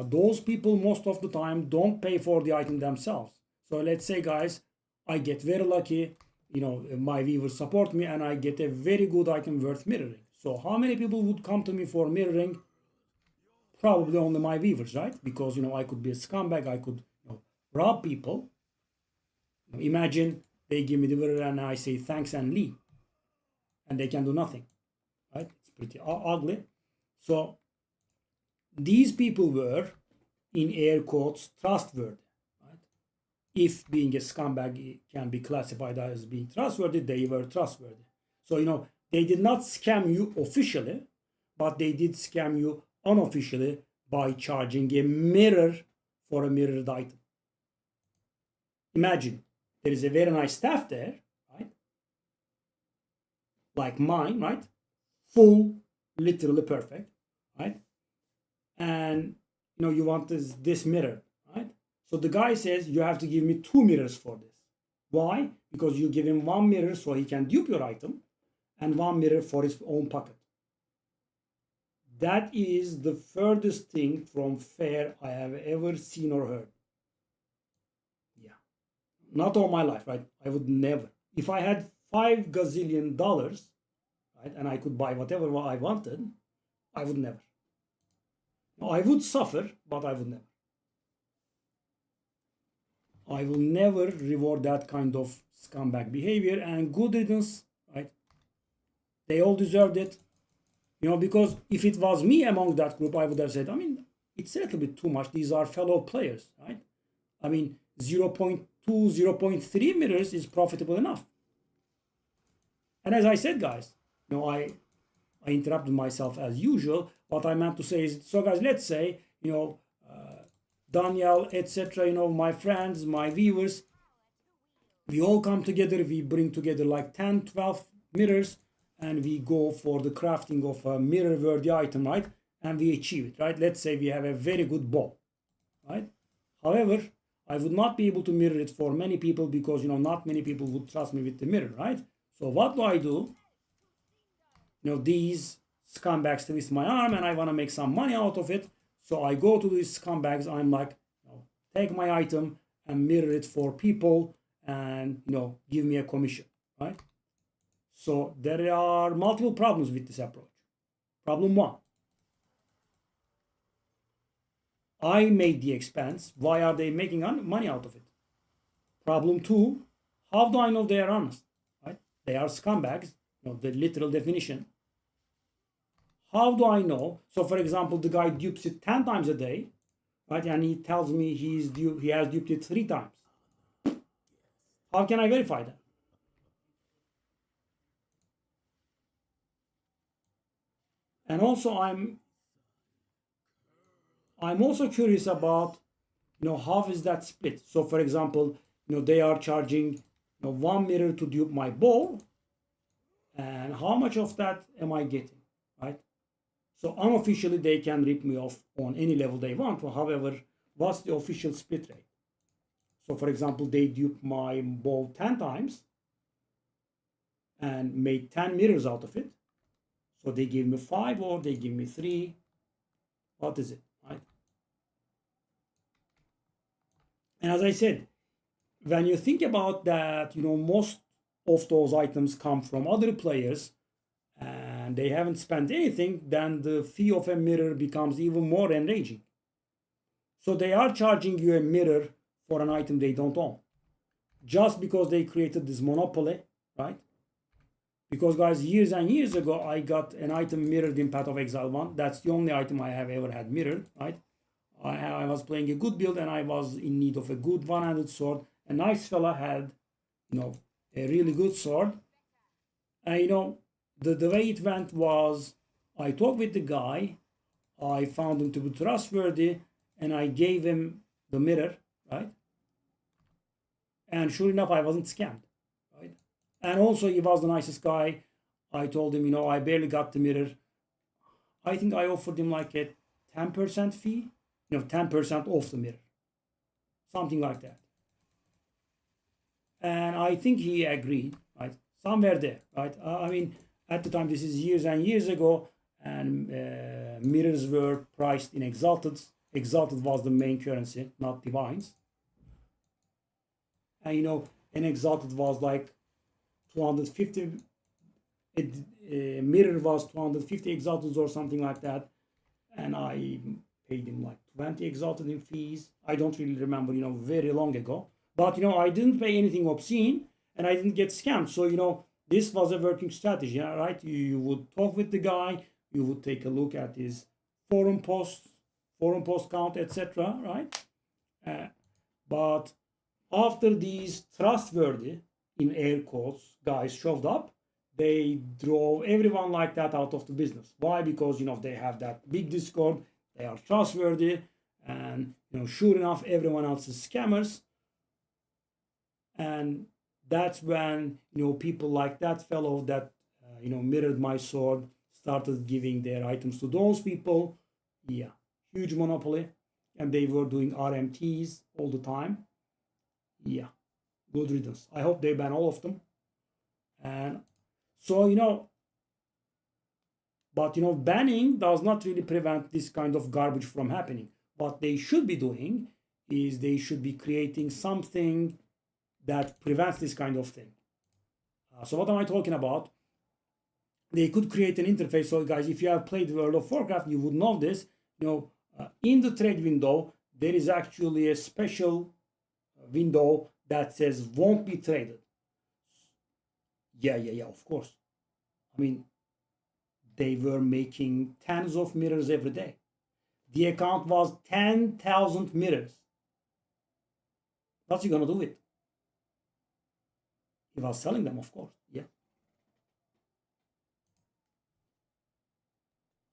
those people most of the time don't pay for the item themselves. So let's say, guys, I get very lucky, my viewers support me and I get a very good item worth mirroring. So how many people would come to me for mirroring? Probably only my viewers, right? Because I could be a scumbag, I could rob people. Imagine they give me the mirror and I say thanks and leave, and they can do nothing, right? It's pretty ugly. So these people were, in air quotes, trustworthy. Right? If being a scumbag can be classified as being trustworthy, they were trustworthy. So, they did not scam you officially, but they did scam you unofficially by charging a mirror for a mirrored item. Imagine there is a very nice staff there, right? Like mine, right? Full, literally perfect, right? And you want this mirror, right? So the guy says you have to give me 2 mirrors for this. Why? Because you give him 1 mirror so he can dupe your item and 1 mirror for his own pocket. That is the furthest thing from fair I have ever seen or heard. Yeah. Not all my life, right? I would never. If I had $5 gazillion, right, and I could buy whatever I wanted, I would never. I would suffer, but I would never. I will never reward that kind of scumbag behavior, and good riddance, right? They all deserved it. Because if it was me among that group, I would have said, it's a little bit too much. These are fellow players, right? 0.2, 0.3 mirrors is profitable enough. And as I said, guys, I interrupted myself as usual. What I meant to say is, so guys, let's say, Daniel, etc., my friends, my viewers, we all come together, we bring together like 10, 12 mirrors, and we go for the crafting of a mirror-worthy item, right? And we achieve it, right? Let's say we have a very good bow, right? However, I would not be able to mirror it for many people because, not many people would trust me with the mirror, right? So what do? These scumbags twist my arm and I want to make some money out of it. So I go to these scumbags. I'm like, take my item and mirror it for people and, give me a commission, right? So there are multiple problems with this approach. Problem 1. I made the expense. Why are they making money out of it? Problem 2. How do I know they are honest? Right? They are scumbags. The literal definition. How do I know? So, for example, the guy dupes it 10 times a day, right? And he tells me he has duped it 3 times. How can I verify that? And also I'm also curious about, how is that split? So for example, they are charging, one mirror to dupe my ball, and how much of that am I getting, right? So unofficially they can rip me off on any level they want. However, what's the official split rate? So for example, they dupe my ball 10 times and made 10 mirrors out of it. So they give me 5 or they give me 3. What is it, right? And as I said, when you think about that, most of those items come from other players and they haven't spent anything, then the fee of a mirror becomes even more enraging. So they are charging you a mirror for an item they don't own just because they created this monopoly, right? Because guys, years and years ago, I got an item mirrored in Path of Exile 1. That's the only item I have ever had mirrored, right? I was playing a good build and I was in need of a good one-handed sword. A nice fella had, a really good sword. And the way it went was I talked with the guy, I found him to be trustworthy, and I gave him the mirror, right? And sure enough, I wasn't scammed, right? And also, he was the nicest guy. I told him, I barely got the mirror. I think I offered him like a 10% fee, 10% off the mirror, something like that. And I think he agreed, right? Somewhere there, right? I mean, at the time, this is years and years ago, and mirrors were priced in exalted. Exalted was the main currency, not divines. And an exalted was like 250. Mirror was 250 exalted or something like that, and I paid him like 20 exalted in fees. I don't really remember, very long ago. But I didn't pay anything obscene, and I didn't get scammed. So this was a working strategy, right? You would talk with the guy, you would take a look at his forum posts, forum post count, etc. Right? But after these trustworthy, in air quotes, guys showed up, they drove everyone like that out of the business. Why? Because they have that big Discord, they are trustworthy, and sure enough, everyone else is scammers. And that's when people like that fellow that mirrored my sword started giving their items to those people. Yeah, huge monopoly, and they were doing RMTs all the time. Yeah, good riddance. I hope they ban all of them. And so but banning does not really prevent this kind of garbage from happening. What they should be doing is they should be creating something that prevents this kind of thing. So what am I talking about? They could create an interface. So guys, if you have played World of Warcraft, you would know this. In the trade window, there is actually a special window that says won't be traded. Yeah, of course. I mean, they were making tens of mirrors every day. The account was 10,000 mirrors. What's he gonna do with it? He was selling them, of course. Yeah.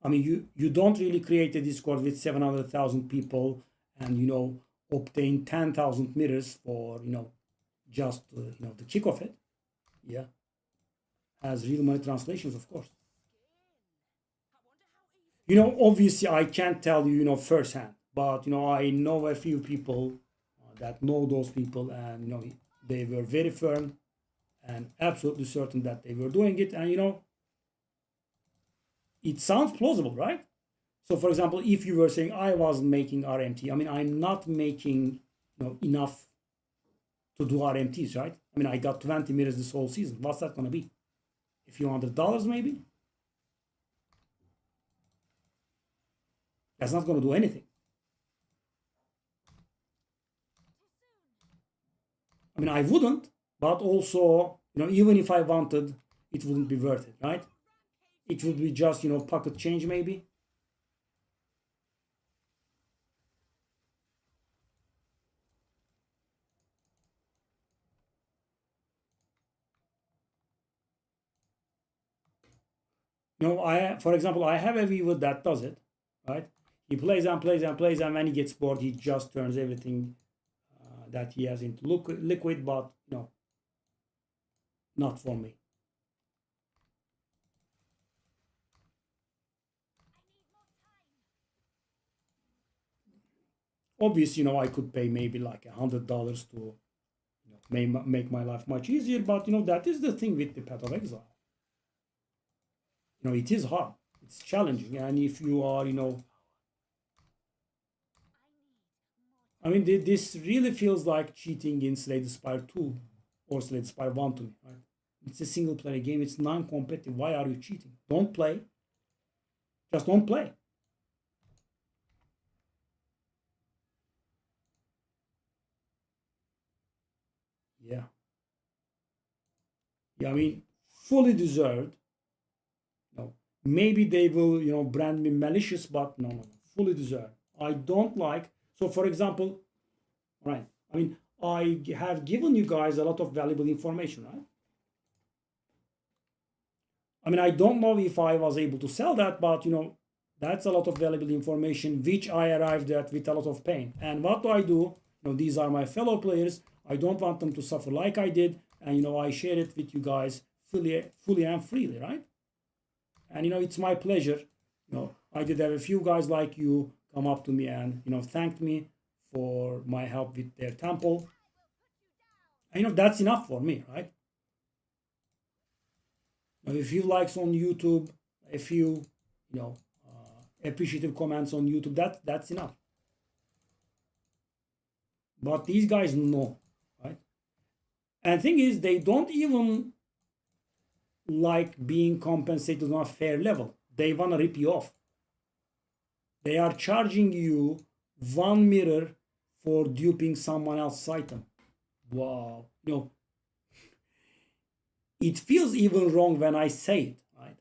I mean, you don't really create a Discord with 700,000 people and obtain 10,000 mirrors for just the kick of it. Yeah, as real money translations, of course. Obviously, I can't tell you firsthand, but I know a few people that know those people, and they were very firm and absolutely certain that they were doing it, and it sounds plausible, right? So, for example, if you were saying I wasn't making RMT, I mean, I'm not making enough to do RMTs, right? I mean, I got 20 mirrors this whole season. What's that gonna be? A few $100 maybe? That's not gonna do anything. I mean, I wouldn't, but also, even if I wanted, it wouldn't be worth it, right? It would be just, pocket change maybe. You know, for example, I have a viewer that does it, right? He plays and plays and plays, and when he gets bored, he just turns everything that he has into liquid, but no, not for me. Obviously, you know, I could pay maybe like $100 to, you know, make my life much easier, but you know, that is the thing with the Path of Exile. You know, it is hard, it's challenging, and if you are, you know, I mean, this really feels like cheating in Slay the Spire 2 or Slay the Spire 1 to me, right? It's a single player game, it's non competitive. Why are you cheating? Don't play. Just don't play. Yeah. Yeah, I mean, fully deserved. No. Maybe they will, you know, brand me malicious, but no, fully deserved. I don't like. So, for example, right? I mean, I have given you guys a lot of valuable information, right? I mean, I don't know if I was able to sell that, but you know, that's a lot of valuable information which I arrived at with a lot of pain. And what do I do? You know, these are my fellow players. I don't want them to suffer like I did, and you know, I share it with you guys fully and freely, right? And you know, it's my pleasure. You know, I did have a few guys like you come up to me and you know thanked me for my help with their temple. And you know, that's enough for me, right? Now, a few likes on YouTube, a few, you know, appreciative comments on YouTube, that's enough. But these guys know, right? And the thing is, they don't even like being compensated on a fair level. They want to rip you off. They are charging you one mirror for duping someone else's item. Wow. You know, it feels even wrong when I say it, right?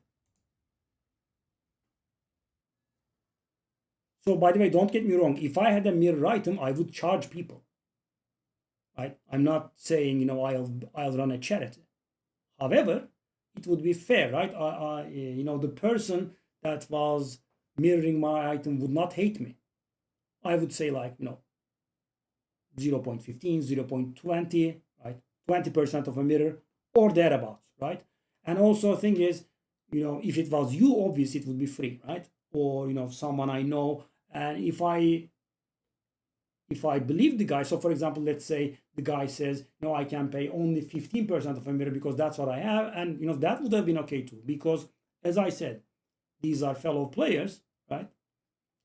So, by the way, don't get me wrong. If I had a mirror item, I would charge people. Right? I'm not saying, you know, I'll run a charity. However, it would be fair, right? You know, the person that was mirroring my item would not hate me. I would say like, you know, 0.15, 0.20, right? 20% of a mirror or thereabouts, right? And also the thing is, you know, if it was you, obviously it would be free, right? Or, you know, someone I know. And if I believe the guy, so for example, let's say the guy says, no, I can pay only 15% of a mirror because that's what I have. And, you know, that would have been okay too, because as I said, these are fellow players, right?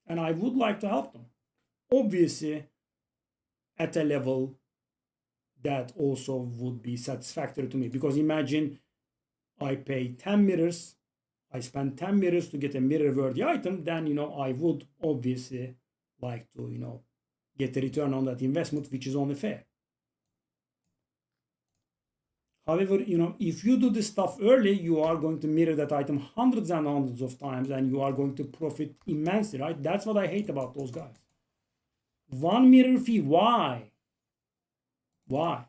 And I would like to help them. Obviously, at a level that also would be satisfactory to me, because imagine I pay 10 mirrors, I spend 10 mirrors to get a mirror worthy item, then, you know, I would obviously like to, you know, get a return on that investment, which is only fair. However, you know, if you do this stuff early, you are going to mirror that item hundreds and hundreds of times, and you are going to profit immensely, right? That's what I hate about those guys. One mirror fee, why? Why?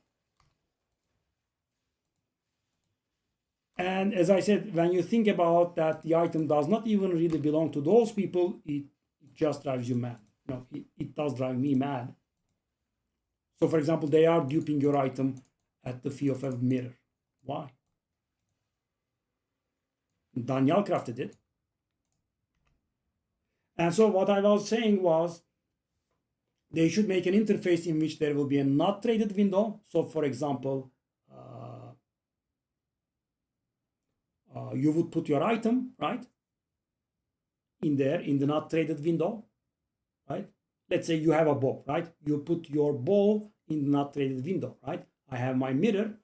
And as I said, when you think about that, the item does not even really belong to those people, it just drives you mad. No, it does drive me mad. So, for example, they are duping your item at the fee of a mirror. Why? Daniel crafted it. And so what I was saying was they should make an interface in which there will be a not traded window. So, for example, you would put your item, right, in there in the not traded window, right? Let's say you have a bow, right? You put your bow in the not traded window, right? I have my mirror.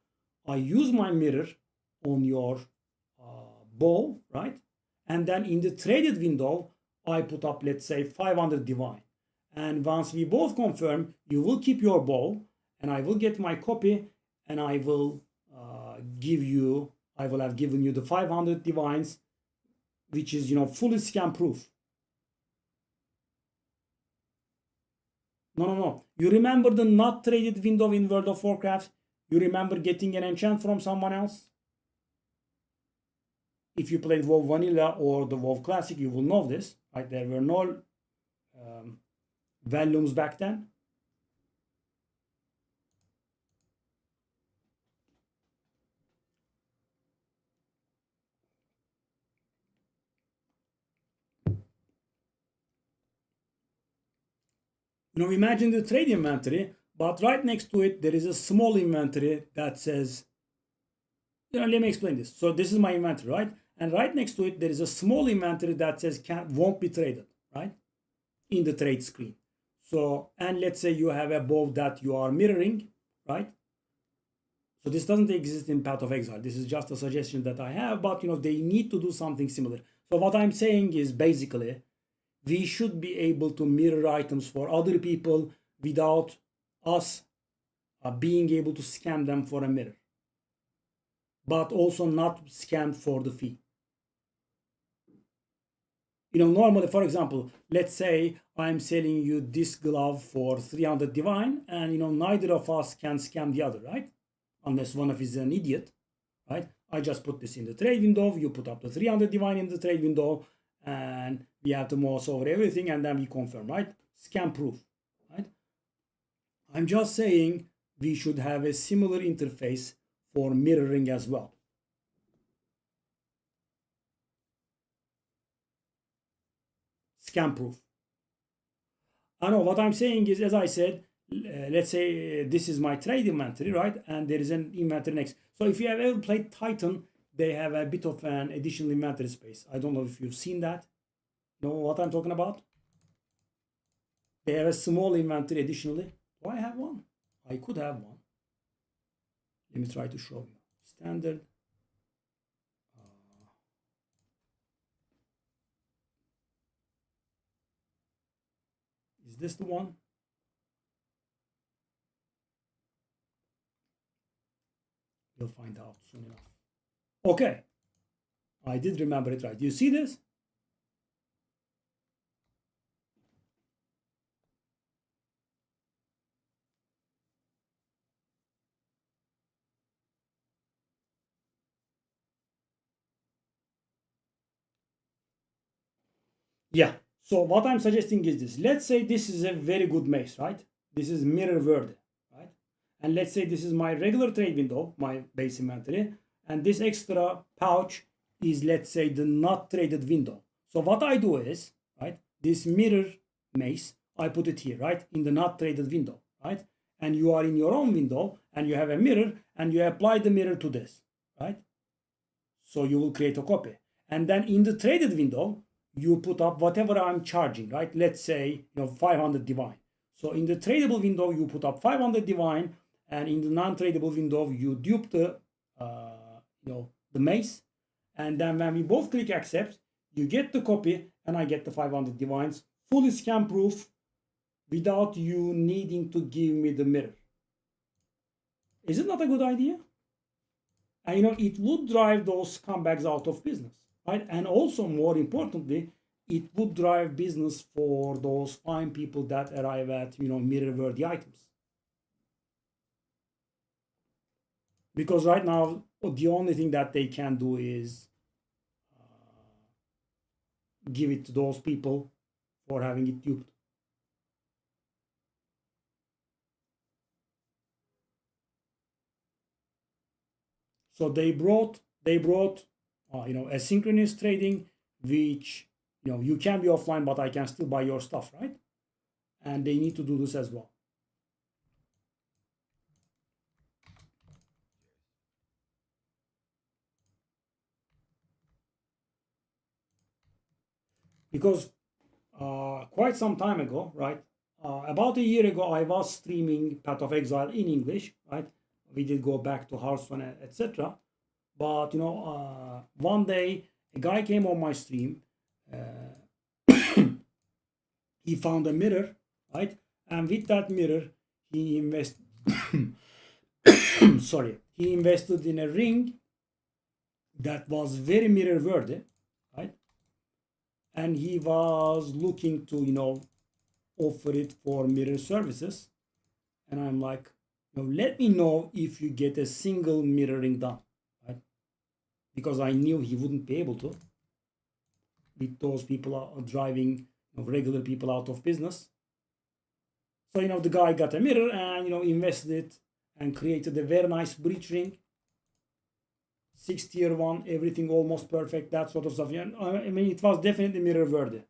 I use my mirror on your bow, right? And then in the traded window, I put up, let's say, 500 divine. And once we both confirm, you will keep your bow, and I will get my copy, and I will I will have given you the 500 divines, which is, you know, fully scam proof. No. You remember the not traded window in World of Warcraft? You remember getting an enchant from someone else? if you played WoW Vanilla or the WoW Classic, you will know this, right? There were no volumes back then. Imagine the trade inventory, but right next to it, there is a small inventory that says, let me explain this. So this is my inventory, right? And right next to it, there is a small inventory that says won't be traded, right? In the trade screen. So, and let's say you have above that you are mirroring, right? So this doesn't exist in Path of Exile. This is just a suggestion that I have, but they need to do something similar. So what I'm saying is basically, we should be able to mirror items for other people without us being able to scan them for a mirror, but also not scanned for the fee. Normally, for example, let's say I'm selling you this glove for 300 divine, and neither of us can scam the other, right? Unless one of us is an idiot, right? I just put this in the trade window, you put up the 300 divine in the trade window, and we have to mouse over everything, and then we confirm, right? Scam proof, right? I'm just saying we should have a similar interface for mirroring as well. Scam proof. I know what I'm saying is, as I said, let's say this is my trade inventory, right? And there is an inventory next. So if you have ever played Titan, they have a bit of an additional inventory space. I don't know if you've seen that. Know what I'm talking about? They have a small inventory additionally. Do I have one? I could have one. Let me try to show you. Standard. Is this the one? We'll find out soon enough. Okay. I did remember it right. Do you see this? Yeah. So what I'm suggesting is this. Let's say this is a very good mace, right? This is mirror worthy, right? And let's say this is my regular trade window, my base inventory, and this extra pouch is, let's say, the not traded window. So what I do is, right, this mirror mace, I put it here, right, in the not traded window, right? And you are in your own window and you have a mirror and you apply the mirror to this, right? So you will create a copy. And then in the traded window, you put up whatever I'm charging, right? Let's say 500 divine. So in the tradable window, you put up 500 divine, and in the non-tradable window, you dupe the the mace, and then when we both click accept, you get the copy, and I get the 500 divines, fully scam proof, without you needing to give me the mirror. Is it not a good idea? And it would drive those scumbags out of business, right? And also, more importantly, it would drive business for those fine people that arrive at mirror-worthy items. Because right now, the only thing that they can do is give it to those people for having it duped. So they brought asynchronous trading, which you can be offline, but I can still buy your stuff, right? And they need to do this as well. Because quite some time ago, right? About a year ago, I was streaming Path of Exile in English, right? We did go back to Hearthstone, etc. But one day a guy came on my stream. He found a mirror, right? And with that mirror, he invested. Sorry, he invested in a ring that was very mirror worthy, right? And he was looking to offer it for mirror services, and I'm like, let me know if you get a single mirroring done, right? because I knew he wouldn't be able to, with those people driving regular people out of business. So the guy got a mirror and invested it and created a very nice breach ring, 6 tier 1, everything almost perfect, that sort of stuff. I mean, it was definitely mirror worthy,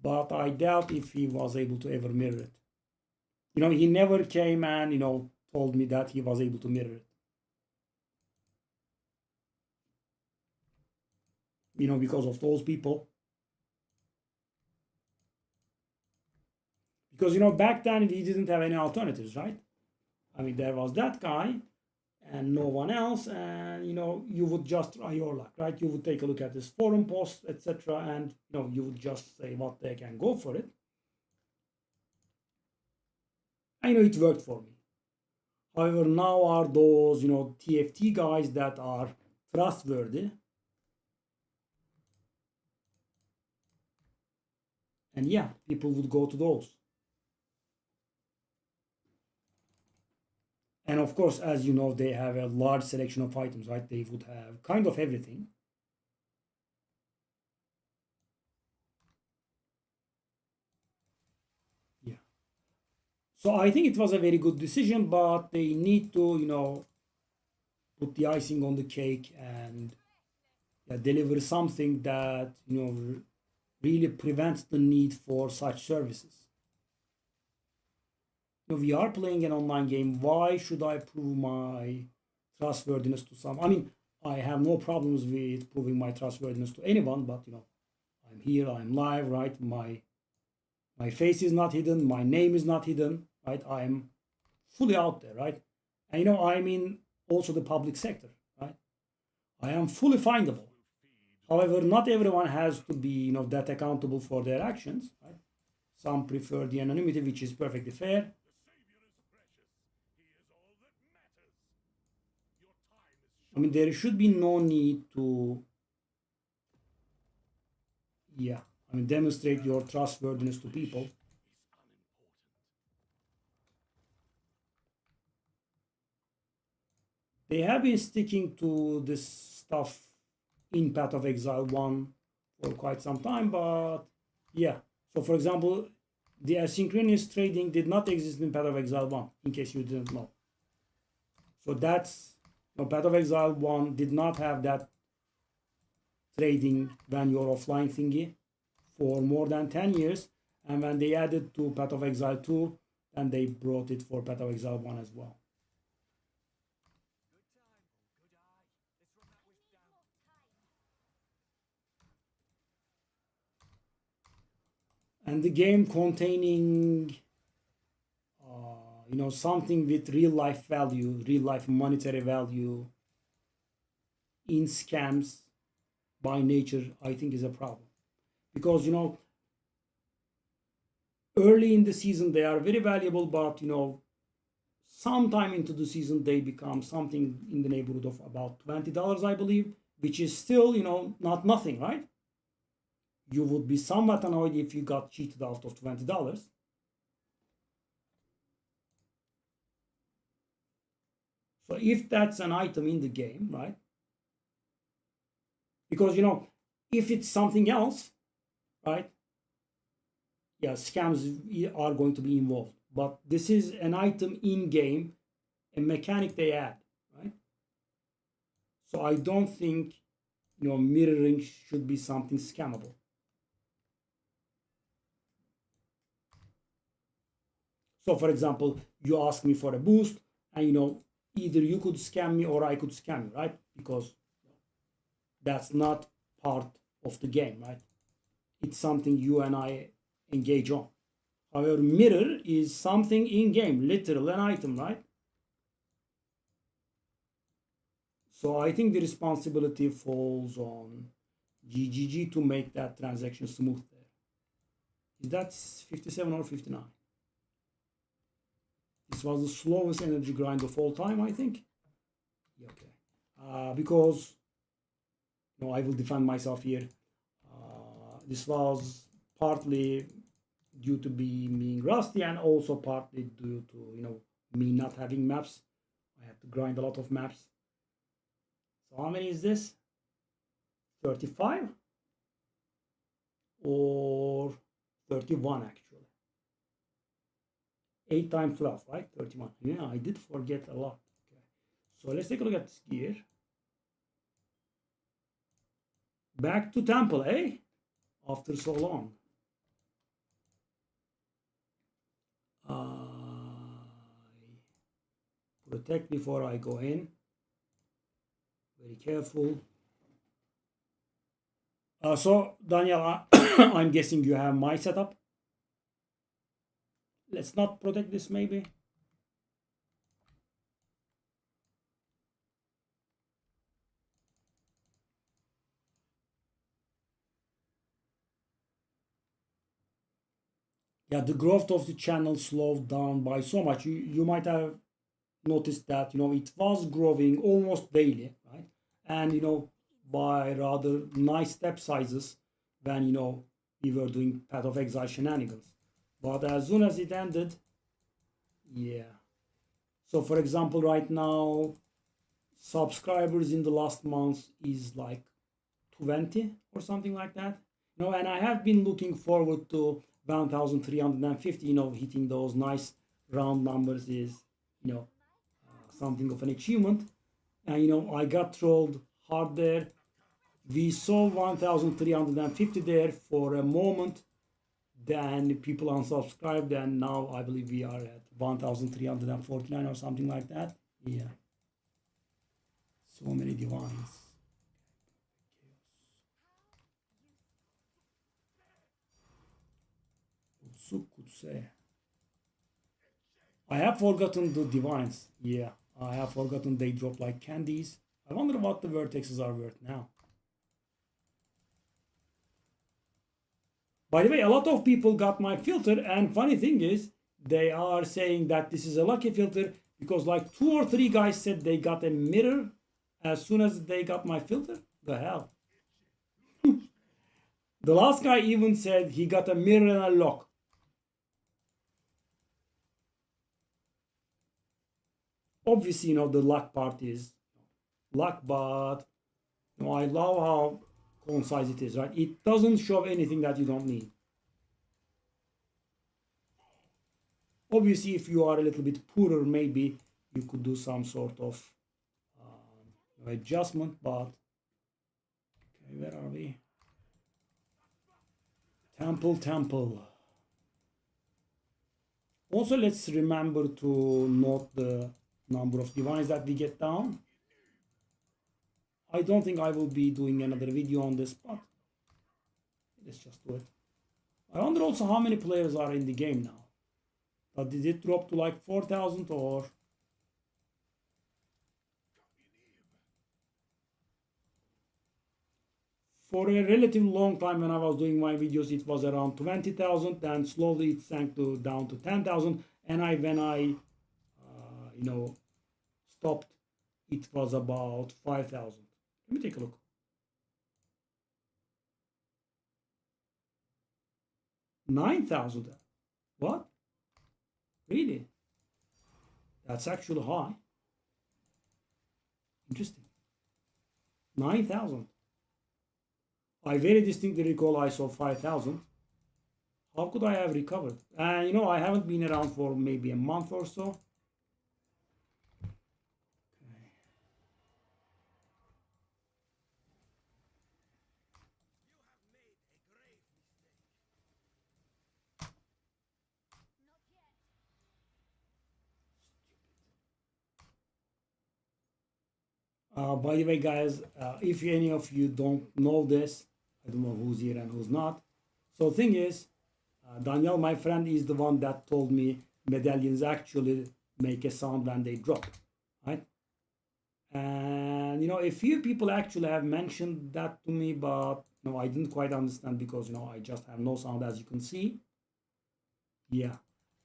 but I doubt if he was able to ever mirror it. He never came and told me that he was able to mirror it. Because of those people. Because back then he didn't have any alternatives, right? I mean, there was that guy and no one else, and you would just try your luck, right? You would take a look at this forum post, etc., and you would just say what they can go for it. I know it worked for me. However, now are those TFT guys that are trustworthy, and yeah, people would go to those. And of course, as you know, they have a large selection of items, right? They would have kind of everything. Yeah. So I think it was a very good decision, but they need to, put the icing on the cake and deliver something that, really prevents the need for such services. We are playing an online game. Why should I prove my trustworthiness to some? I mean, I have no problems with proving my trustworthiness to anyone, but I'm here, I'm live, right? My face is not hidden, my name is not hidden, right? I'm fully out there, right? And I'm in also the public sector, right? I am fully findable. However, not everyone has to be that accountable for their actions, right? Some prefer the anonymity, which is perfectly fair. I mean, there should be no need to, demonstrate your trustworthiness to people. They have been sticking to this stuff in Path of Exile 1 for quite some time, but yeah. So, for example, the asynchronous trading did not exist in Path of Exile 1, in case you didn't know. So that's, Path of Exile 1 did not have that trading when you're offline thingy for more than 10 years. And when they added to Path of Exile 2, then they brought it for Path of Exile 1 as well. And the game containing something with real life value, real life monetary value in scams by nature, I think is a problem. Because early in the season they are very valuable, but sometime into the season they become something in the neighborhood of about $20, I believe, which is still not nothing, right? You would be somewhat annoyed if you got cheated out of $20. So if that's an item in the game, right? Because if it's something else, right? Yeah, scams are going to be involved. But this is an item in game, a mechanic they add, right? So I don't think mirroring should be something scammable. So for example, you ask me for a boost, and either you could scam me or I could scam you, right? Because that's not part of the game, right? It's something you and I engage on. However, mirror is something in game, literal an item, right? So I think the responsibility falls on GGG to make that transaction smooth there. Is that 57 or 59? This was the slowest energy grind of all time, I think. Yeah, okay. Because I will defend myself here. This was partly due to being rusty, and also partly due to me not having maps. I had to grind a lot of maps. So how many is this? 35 or 31 actually. 8 times 12, right? 31. Yeah, I did forget a lot. Okay. So let's take a look at this gear. Back to temple, eh? After so long. Protect before I go in. Very careful. So Daniel, I'm guessing you have my setup. Let's not protect this maybe. Yeah, the growth of the channel slowed down by so much. You might have noticed that it was growing almost daily, right? And by rather nice step sizes when we were doing Path of Exile shenanigans. But as soon as it ended, yeah. So for example, right now, subscribers in the last month is like 20 or something like that. And I have been looking forward to 1,350. Hitting those nice round numbers is something of an achievement. And I got trolled hard there. We saw 1,350 there for a moment. Then people unsubscribed, and now I believe we are at 1,349 or something like that. Yeah. So many divines. I have forgotten the divines. Yeah, I have forgotten they drop like candies. I wonder what the vertexes are worth now. By the way, a lot of people got my filter, and funny thing is, they are saying that this is a lucky filter because like 2 or 3 guys said they got a mirror as soon as they got my filter. The hell. The last guy even said he got a mirror and a lock. Obviously, the luck part is luck, but I love how concise it is, right? It doesn't show anything that you don't need. Obviously, if you are a little bit poorer, maybe you could do some sort of adjustment, but okay, where are we? Temple. Also, let's remember to note the number of divines that we get down. I don't think I will be doing another video on this, but let's just do it. I wonder also how many players are in the game now. But did it drop to like 4,000 or? For a relatively long time when I was doing my videos, it was around 20,000, and slowly it sank down to 10,000. And when I stopped, it was about 5,000. Let me take a look. 9,000. What? Really? That's actually high. Interesting. 9,000. I very distinctly recall I saw 5,000. How could I have recovered? And I haven't been around for maybe a month or so. By the way, guys, if any of you don't know this, I don't know who's here and who's not. So the thing is, Daniel, my friend, is the one that told me medallions actually make a sound when they drop, right? And a few people actually have mentioned that to me, but I didn't quite understand because I just have no sound, as you can see. Yeah,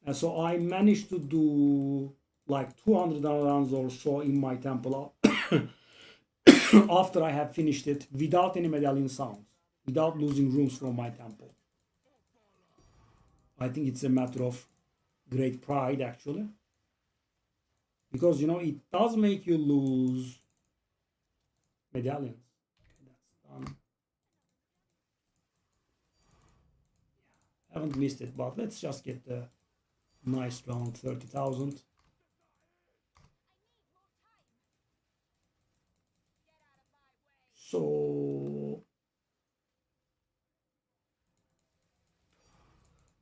and so I managed to do like 200 rounds or so in my temple after I have finished it without any medallion sounds, without losing rooms from my temple. I think it's a matter of great pride actually, because it does make you lose medallions. Okay, that's done. Haven't missed it, but let's just get the nice round 30,000. So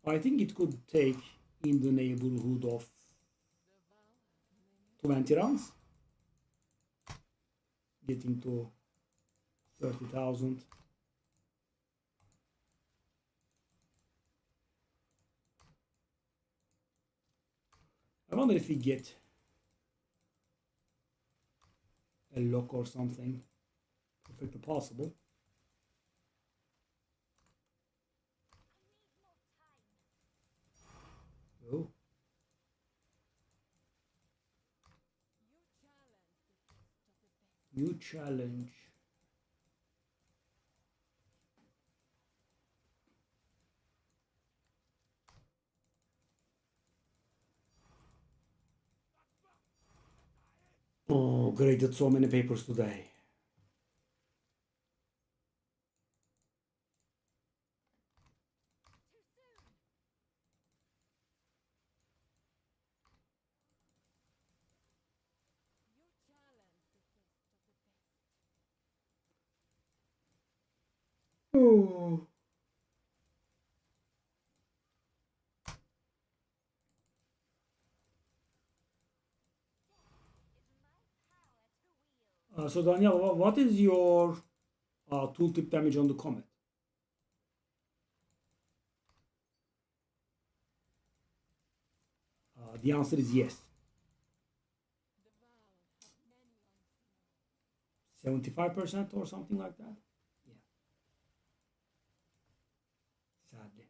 I think it could take in the neighborhood of 20 rounds, getting to 30,000. I wonder if we get a lock or something. Perfectly possible. Oh. New challenge. Oh, graded so many papers today. Oh. So Daniel, what is your tooltip damage on the comet? The answer is yes. 75% or something like that? Yeah. Sadly.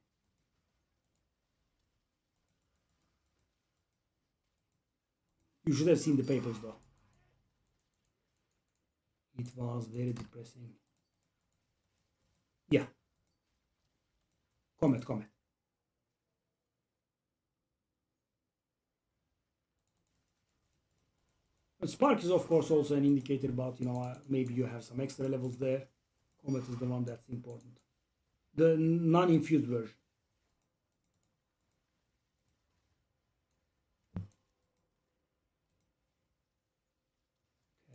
You should have seen the papers though. It was very depressing. Yeah. Comet. But Spark is of course also an indicator about, maybe you have some extra levels there. Comet is the one that's important. The non-infused version.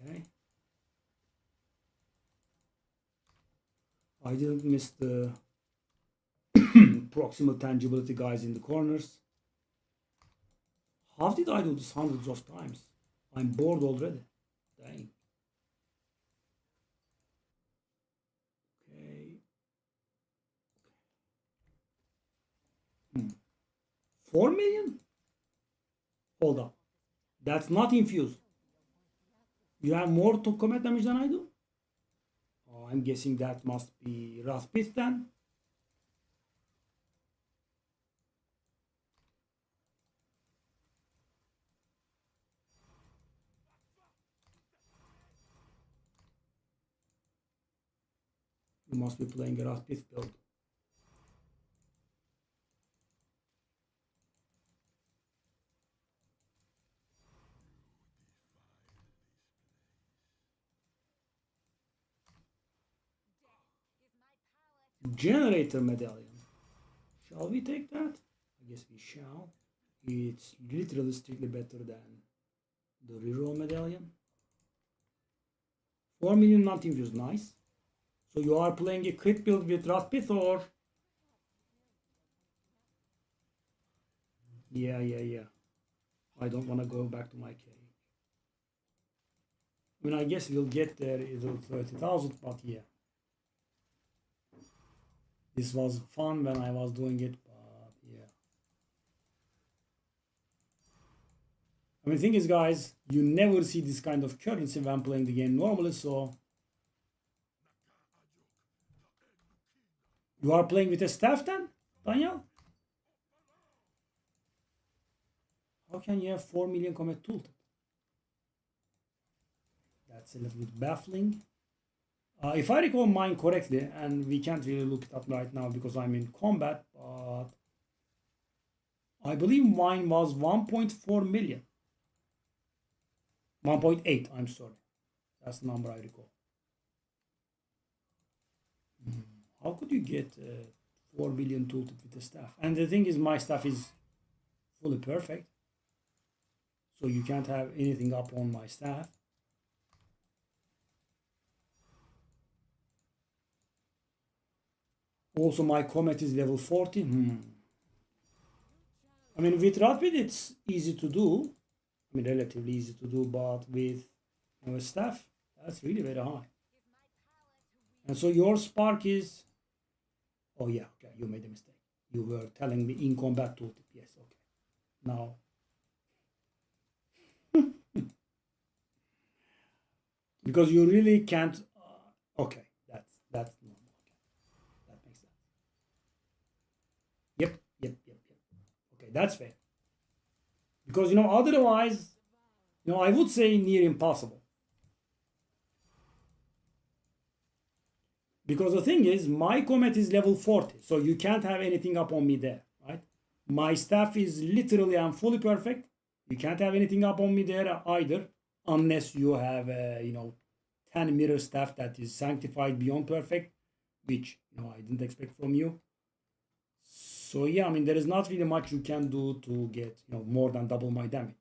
Okay. I didn't miss the proximal tangibility guys in the corners. How did I do this hundreds of times? I'm bored already. Dang. Okay. 4 million? Hold up. That's not infused. You have more to comet damage than I do? Oh, I'm guessing that must be Raspith then. You must be playing a Raspith build. Generator medallion. Shall we take that? I guess we shall. It's literally strictly better than the reroll medallion. 4 million not infused, nice. So you are playing a crit build with Raspith or? Yeah. I don't want to go back to my cage. I mean, I guess we'll get there in 30,000, but yeah. This was fun when I was doing it, but yeah. I mean, the thing is, guys, you never see this kind of currency when playing the game normally, so. You are playing with a staff then, Daniel? How can you have 4 million comet tooltip? That's a little bit baffling. If I recall mine correctly, and we can't really look it up right now because I'm in combat, but I believe mine was 1.4 million. 1.8, I'm sorry. That's the number I recall. how could you get 4 billion tooltip with the staff? And the thing is, my staff is fully perfect. So you can't have anything up on my staff. Also, my comet is level 40. I mean, with rapid, it's easy to do. I mean, relatively easy to do, but with staff, that's really very high. And so your spark is, oh yeah, okay, you made a mistake. You were telling me in combat tooltip. Yes, okay. Now, because you really can't. Okay, that's normal. Okay, that makes sense. Yep. Okay, that's fair. Because otherwise, I would say near impossible. Because the thing is, my comet is level 40, so you can't have anything up on me there, right? My staff is literally and fully perfect. You can't have anything up on me there either, unless you have a 10 mirror staff that is sanctified beyond perfect, which I didn't expect from you. So yeah, I mean, there is not really much you can do to get more than double my damage.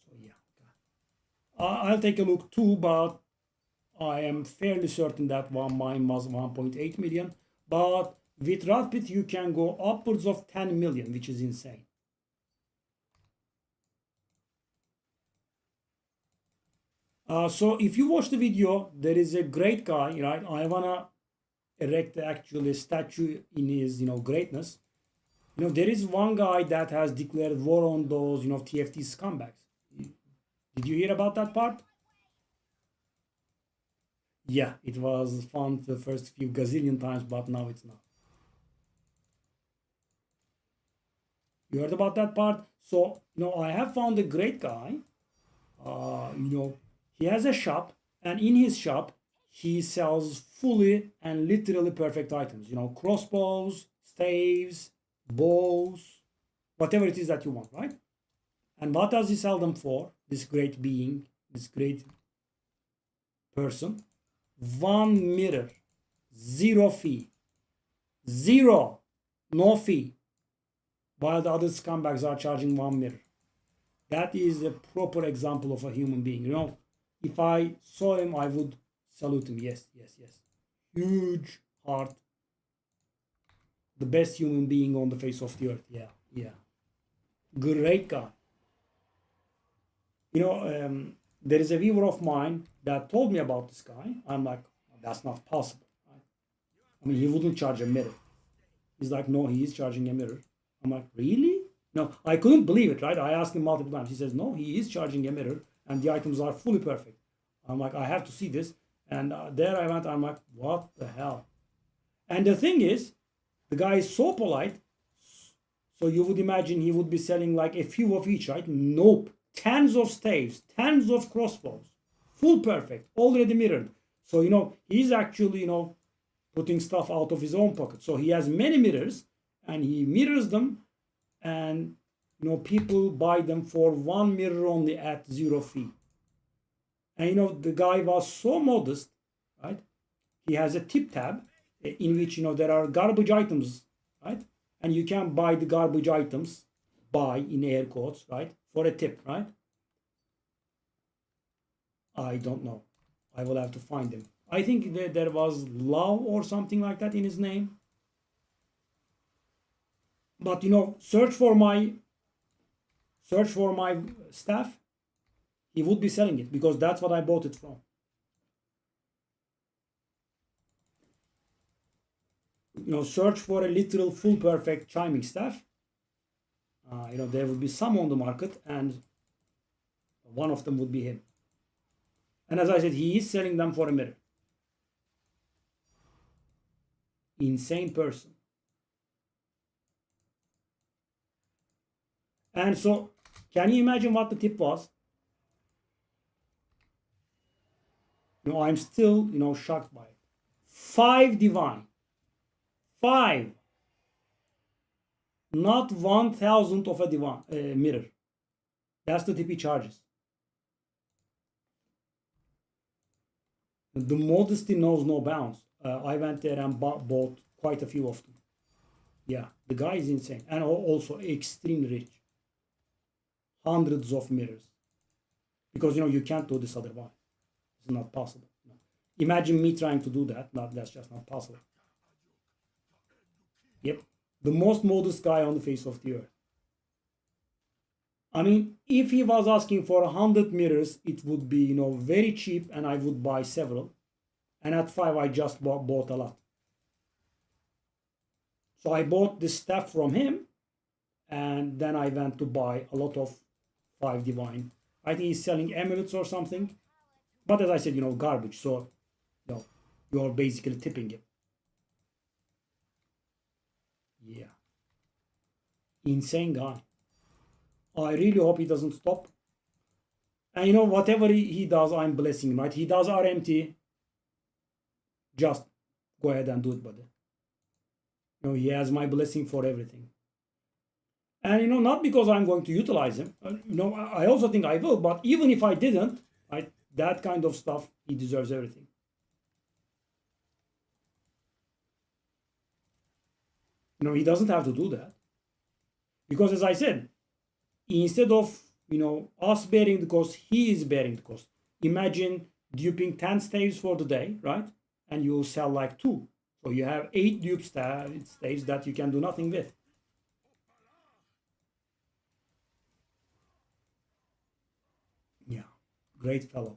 So yeah, I'll take a look too, but I am fairly certain that mine was 1.8 million. But with Rapid, you can go upwards of 10 million, which is insane. So if you watch the video, there is a great guy, right? I wanna erect actually a statue in his, greatness. There is one guy that has declared war on those, TFT scumbags. Did you hear about that part? Yeah, it was fun the first few gazillion times, but now it's not. You heard about that part? So, I have found a great guy. He has a shop, and in his shop, he sells fully and literally perfect items. Crossbows, staves, bows, whatever it is that you want, right? And what does he sell them for? This great being, this great person. 1 mirror, 0 fee, 0, no fee, while the other scumbags are charging 1 mirror. That is a proper example of a human being. If I saw him, I would salute him. Yes. Huge heart. The best human being on the face of the earth. Yeah. Great guy. There is a viewer of mine that told me about this guy. I'm like, that's not possible. Right? I mean, he wouldn't charge a mirror. He's like, no, he is charging a mirror. I'm like, really? No, I couldn't believe it, right? I asked him multiple times. He says, no, he is charging a mirror and the items are fully perfect. I'm like, I have to see this. And there I went, I'm like, what the hell? And the thing is, the guy is so polite. So you would imagine he would be selling like a few of each, right? Nope. Tens of staves, tens of crossbows, full perfect, already mirrored. So, he's actually, putting stuff out of his own pocket. So he has many mirrors and he mirrors them and, people buy them for 1 mirror only at 0 fee. And, the guy was so modest, right? He has a tip tab in which, there are garbage items, right? And you can buy the garbage items, buy in air quotes, right? For a tip, right? I don't know. I will have to find him. I think that there was love or something like that in his name. But search for my staff. He would be selling it because that's what I bought it from. Search for a literal full perfect chiming staff. There would be some on the market, and one of them would be him. And as I said, he is selling them for a mirror. Insane person. And so, can you imagine what the tip was? I'm still, shocked by it. 5 divine. 5. Not 1,000th of a divine mirror. That's the tip he charges. The modesty knows no bounds. I went there and bought quite a few of them. Yeah, the guy is insane. And also extremely rich. Hundreds of mirrors. Because, you can't do this otherwise. It's not possible. No. Imagine me trying to do that. That's just not possible. Yep. The most modest guy on the face of the earth. I mean, if he was asking for 100 mirrors, it would be, very cheap and I would buy several. And at 5, I just bought a lot. So I bought this stuff from him. And then I went to buy a lot of 5 divine. I think he's selling amulets or something. But as I said, garbage. So, you're basically tipping him. Yeah. Insane guy. I really hope he doesn't stop. And whatever he does, I'm blessing him, right? He does RMT. Just go ahead and do it, buddy. He has my blessing for everything. And not because I'm going to utilize him. I also think I will, but even if I didn't, that kind of stuff, he deserves everything. He doesn't have to do that. Because as I said, instead of, us bearing the cost, he is bearing the cost. Imagine duping 10 staves for the day, right? And you sell like 2. So you have 8 dupe staves that you can do nothing with. Yeah, great fellow.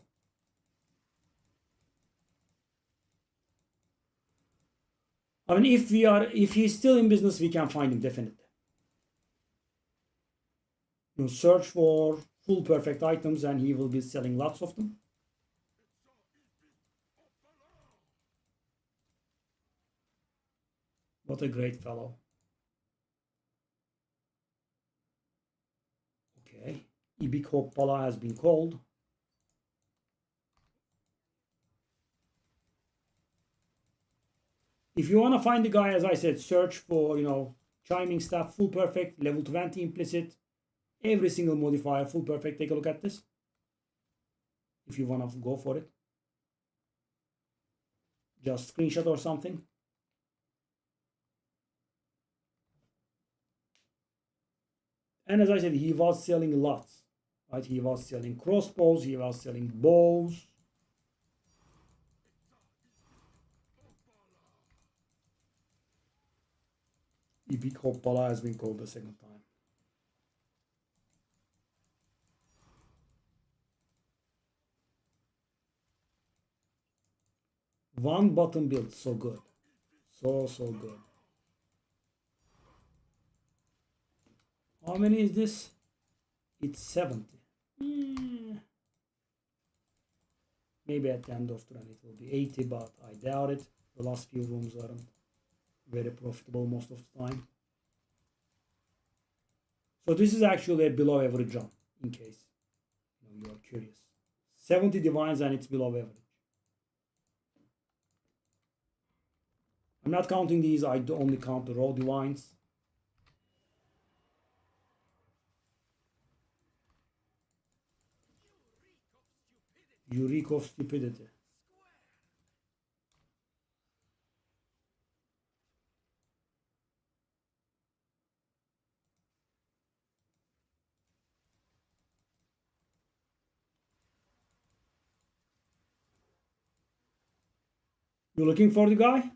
I mean, if he's still in business, we can find him definitely. Search for full perfect items and he will be selling lots of them. What a great fellow. Okay, Ibik Hoppala has been called. If you want to find the guy, as I said, search for, chiming staff, full perfect, level 20 implicit, every single modifier, full perfect. Take a look at this. If you want to go for it. Just screenshot or something. And as I said, he was selling lots. Right? He was selling crossbows, he was selling bows. Ibik Hoppala has been called the second time. One button build, so good. So good. How many is this? It's 70. Maybe at the end of the run it will be 80, but I doubt it. The last few rooms aren't very profitable most of the time. So this is actually a below average run, in case you are curious. 70 divines and it's below average. I'm not counting these, I only count the raw divines. You reek of stupidity. You looking for the guy?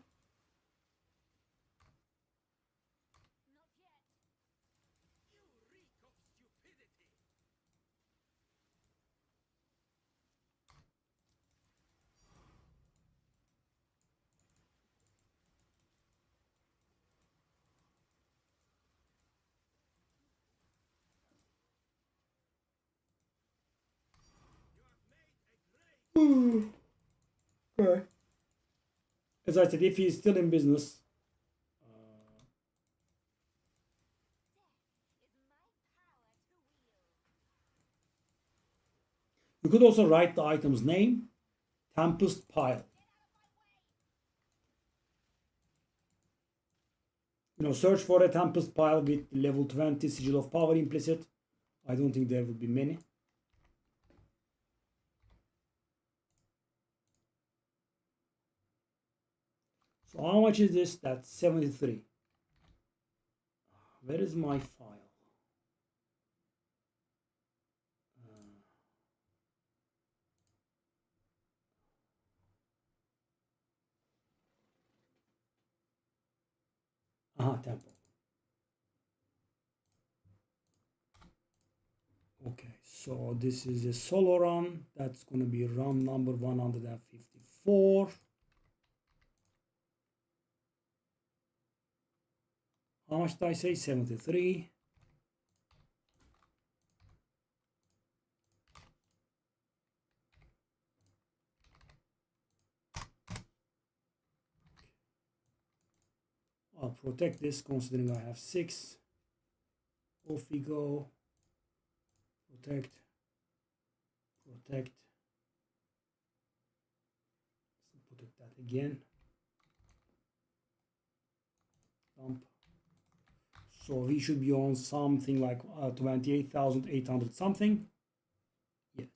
Okay. As I said, if he's still in business, you could also write the item's name, Tempest Pile. Search for a Tempest Pile with level 20 Sigil of Power implicit. I don't think there would be many. So how much is this? That's 73. Where is my file? Tempo. Okay, so this is a solo run. That's going to be run number 154. How much did I say? 73. I'll protect this considering I have 6. Off we go. Protect. Protect. So protect that again. Dump. So we should be on something like 28,800 something. Yes.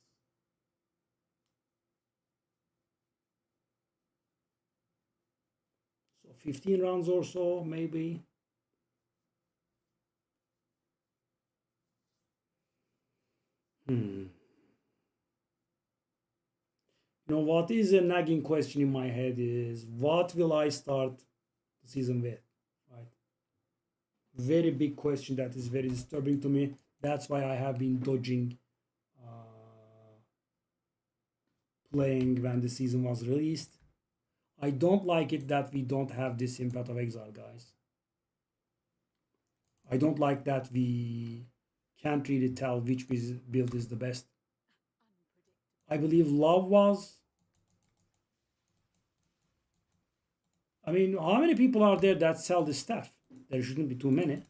So 15 rounds or so, maybe. You know, what is a nagging question in my head is, what will I start the season with? Right? Very big question that is very disturbing to me. That's why I have been dodging playing when the season was released. I don't like it that we don't have this Impact of Exile, guys. I don't like that we can't really tell which build is the best. I believe Love was. I mean, how many people are there that sell this stuff? There shouldn't be too many.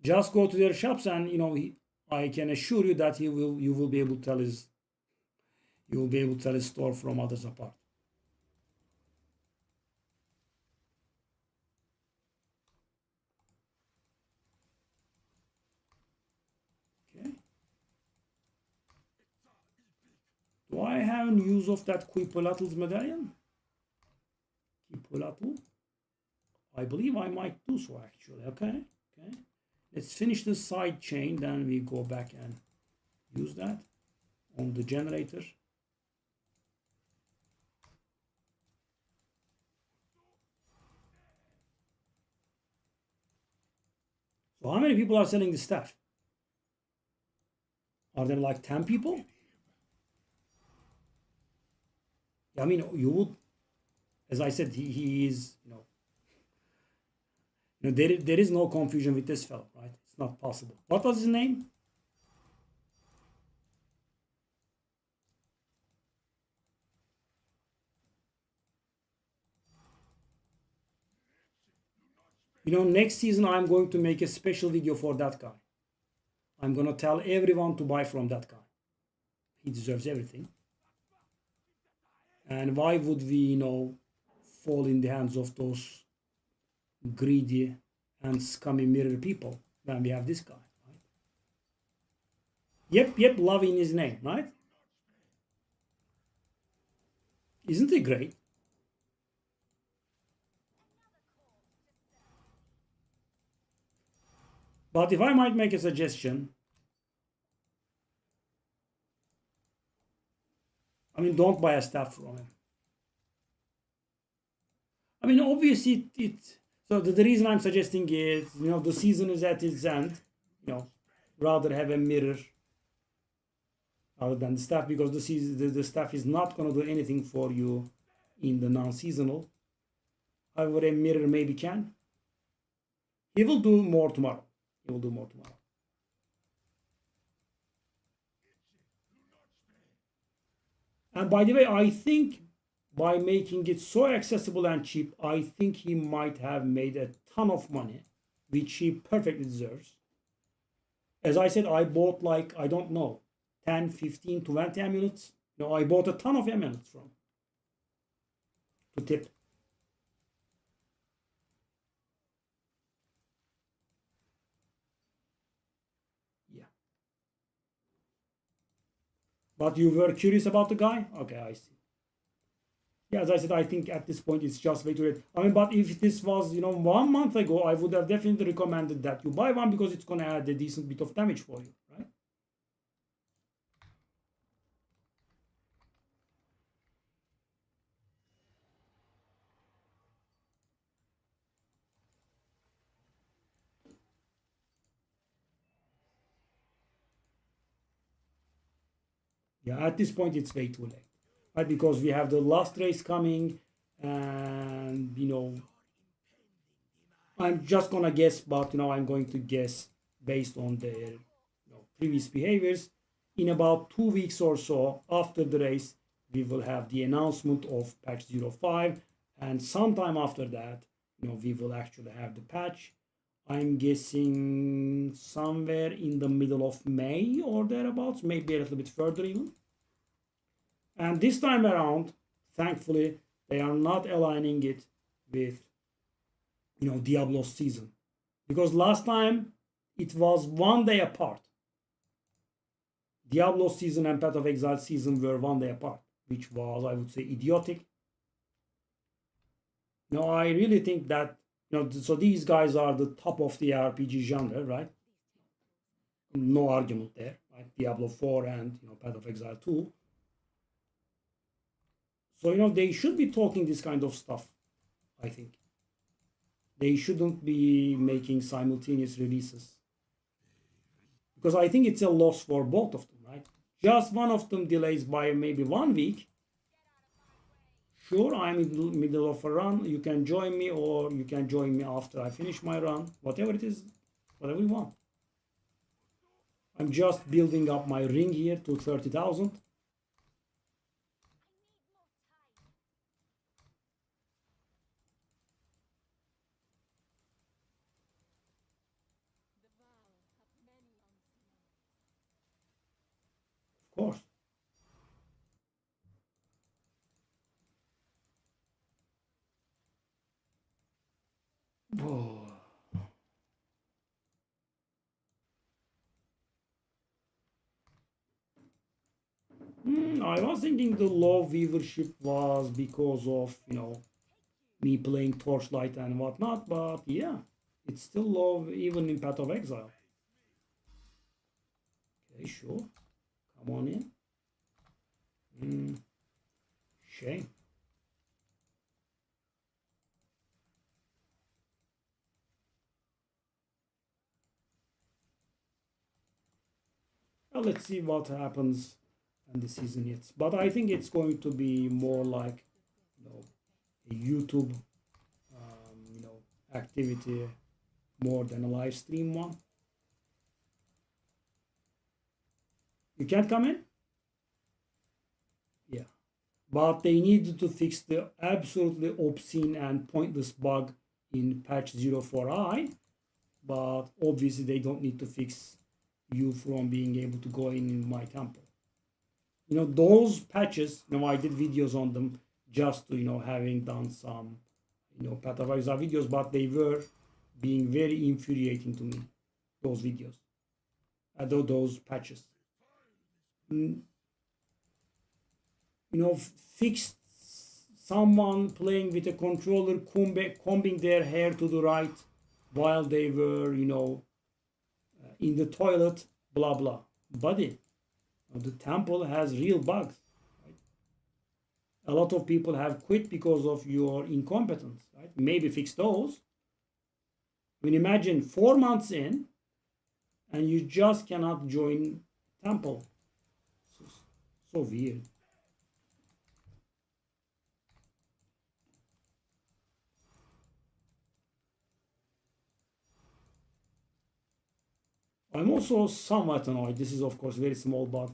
Just go to their shops, and you know, I can assure you that you will be able to tell his store from others apart. Okay. Do I have any use of that Quipulatul's medallion? Quipulatul? I believe I might do so actually. Okay. Okay. Let's finish the side chain, then we go back and use that on the generator. So how many people are selling this stuff? Are there like 10 people? I mean, you would, as I said, he is, there is no confusion with this fellow, right? It's not possible. What was his name? Next season I'm going to make a special video for that guy. I'm going to tell everyone to buy from that guy. He deserves everything. And why would we, fall in the hands of those greedy and scummy mirror people when we have this guy, right? Yep, love in his name, right? Isn't he great? But if I might make a suggestion, I mean, don't buy a staff from him. I mean, obviously, so the reason I'm suggesting is, the season is at its end, rather have a mirror other than the staff, because the staff is not going to do anything for you in the non-seasonal. However, a mirror maybe can. He will do more tomorrow. And by the way, I think by making it so accessible and cheap, I think he might have made a ton of money, which he perfectly deserves. As I said, I bought like, I don't know, 10, 15, 20 amulets. I bought a ton of amulets from to tip. Yeah. But you were curious about the guy? Okay, I see. Yeah, as I said, I think at this point it's just way too late. I mean, but if this was, 1 month ago, I would have definitely recommended that you buy one because it's gonna add a decent bit of damage for you, right? Yeah, at this point it's way too late, right? Because we have the last race coming, and I'm just gonna guess, but I'm going to guess based on their previous behaviors. In about 2 weeks or so after the race, we will have the announcement of patch 05, and sometime after that, we will actually have the patch. I'm guessing somewhere in the middle of May or thereabouts, maybe a little bit further even. And this time around, thankfully, they are not aligning it with Diablo's season, because last time it was 1 day apart. Diablo season and Path of Exile season were 1 day apart, which was, I would say, idiotic. I really think that so these guys are the top of the RPG genre, right? No argument there, right? Diablo 4 and Path of Exile 2. So they should be talking this kind of stuff. I think they shouldn't be making simultaneous releases, because I think it's a loss for both of them, right? Just one of them delays by maybe 1 week. Sure, I'm in the middle of a run. You can join me, or you can join me after I finish my run. Whatever it is, whatever you want. I'm just building up my ring here to 30,000. Of course. Oh. I was thinking the low viewership was because of me playing Torchlight and whatnot, but yeah, it's still low even in Path of Exile. Okay, sure. Come on in. Shame. Well, let's see what happens in the season hits. But I think it's going to be more like a YouTube activity more than a live stream one. You can't come in? Yeah. But they needed to fix the absolutely obscene and pointless bug in patch 04i. But obviously, they don't need to fix you from being able to go in my temple. Those patches, I did videos on them just to, having done some, Path of Exile videos, but they were being very infuriating to me, those videos, those patches. Mm, Fixed someone playing with a controller, combing their hair to the right while they were, in the toilet, blah blah. Buddy, the temple has real bugs. Right? A lot of people have quit because of your incompetence. Right? Maybe fix those. I mean, imagine 4 months in, and you just cannot join temple. So, so weird. I'm also somewhat annoyed. This is, of course, very small, but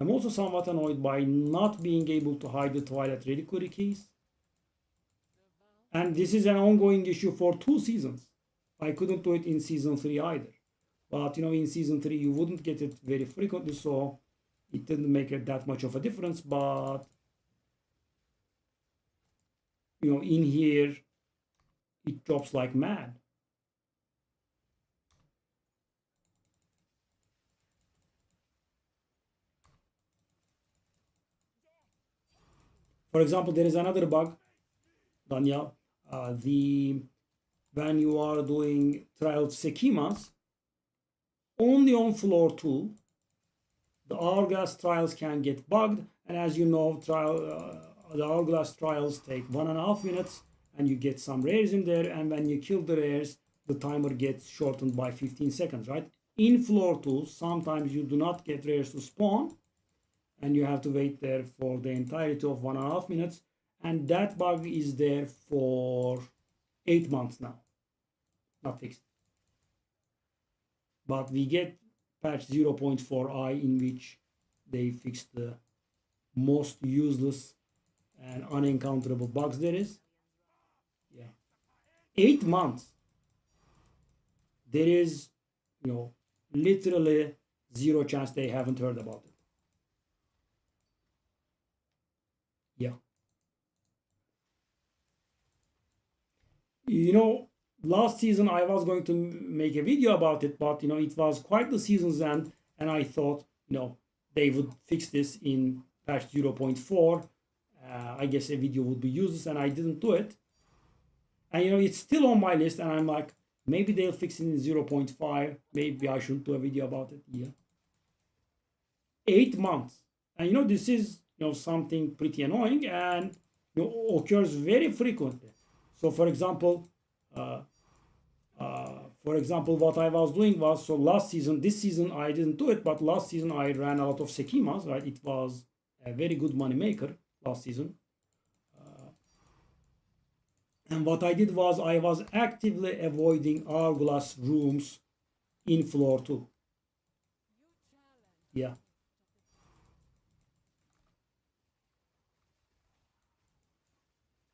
I'm also somewhat annoyed by not being able to hide the Twilight Reliquary keys. And this is an ongoing issue for 2 seasons. I couldn't do it in season 3 either. But in season 3, you wouldn't get it very frequently, so it didn't make it that much of a difference. But in here, it drops like mad. For example, there is another bug, Daniel. When you are doing trial schemas, only on floor 2, the hourglass trials can get bugged. And as you know, the hourglass trials take 1.5 minutes, and you get some rares in there. And when you kill the rares, the timer gets shortened by 15 seconds, right? In floor 2, sometimes you do not get rares to spawn, and you have to wait there for the entirety of 1.5 minutes. And that bug is there for 8 months now, not fixed. But we get patch 0.4i in which they fixed the most useless and unencounterable bugs there is. Yeah, 8 months. There is, literally zero chance they haven't heard about it. Yeah. Last season I was going to make a video about it, but it was quite the season's end, and I thought they would fix this in patch 0.4. I guess a video would be useless, and I didn't do it. And it's still on my list, and I'm like, maybe they'll fix it in 0.5. Maybe I should do a video about it. Yeah. 8 months, and this is something pretty annoying, and occurs very frequently. So for example, what I was doing was, so this season I didn't do it, but last season I ran a lot of schemas, right? It was a very good money maker last season. And what I did was I was actively avoiding hourglass rooms in floor 2. Yeah.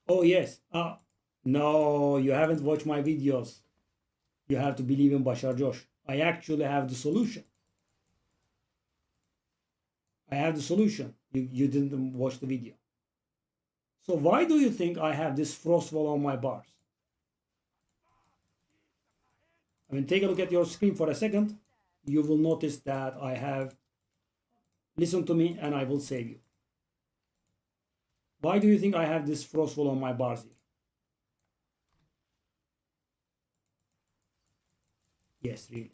Oh yes. No, you haven't watched my videos. You have to believe in Bashar Josh. I actually have the solution. I have the solution. You didn't watch the video. So why do you think I have this frost wall on my bars? I mean, take a look at your screen for a second. You will notice that I have, listen to me and I will save you. Why do you think I have this frost wall on my bars here? Yes, really.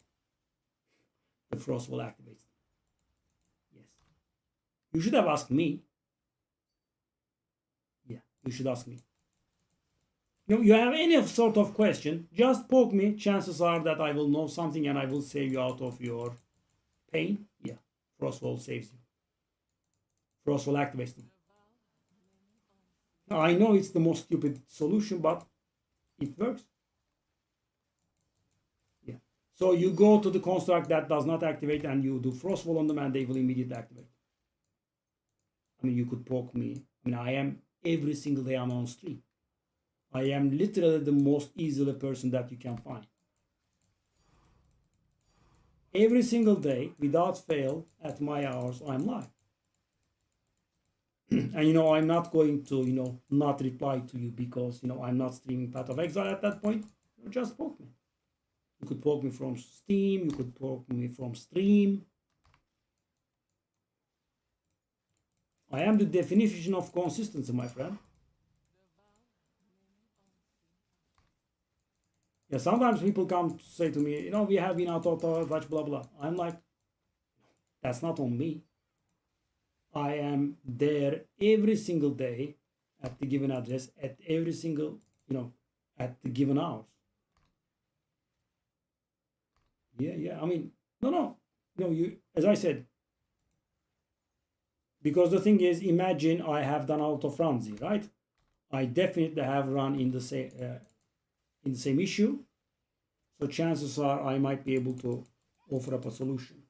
The frost wall activates. Yes. You should have asked me. Yeah, you should ask me. You have any sort of question, just poke me. Chances are that I will know something and I will save you out of your pain. Yeah, frost wall saves you. Frost wall activates them. Now, I know it's the most stupid solution, but it works. Yeah. So you go to the construct that does not activate and you do frost wall on them and they will immediately activate. I mean, you could poke me. I mean, I am every single day I'm on stream. I am literally the most easily person that you can find. Every single day, without fail, at my hours, I'm live. And I'm not going to not reply to you because I'm not streaming Path of Exile at that point. Just poke me. You could poke me from Steam, you could poke me from stream. I am the definition of consistency, my friend. Yeah, sometimes people come to say to me, we have been out of touch, blah blah. I'm like, that's not on me. I am there every single day at the given address, at every single, at the given hours. Yeah. I mean, no. As I said, because the thing is, imagine I have done out of Franzi, right? I definitely have run in the same issue. So chances are I might be able to offer up a solution.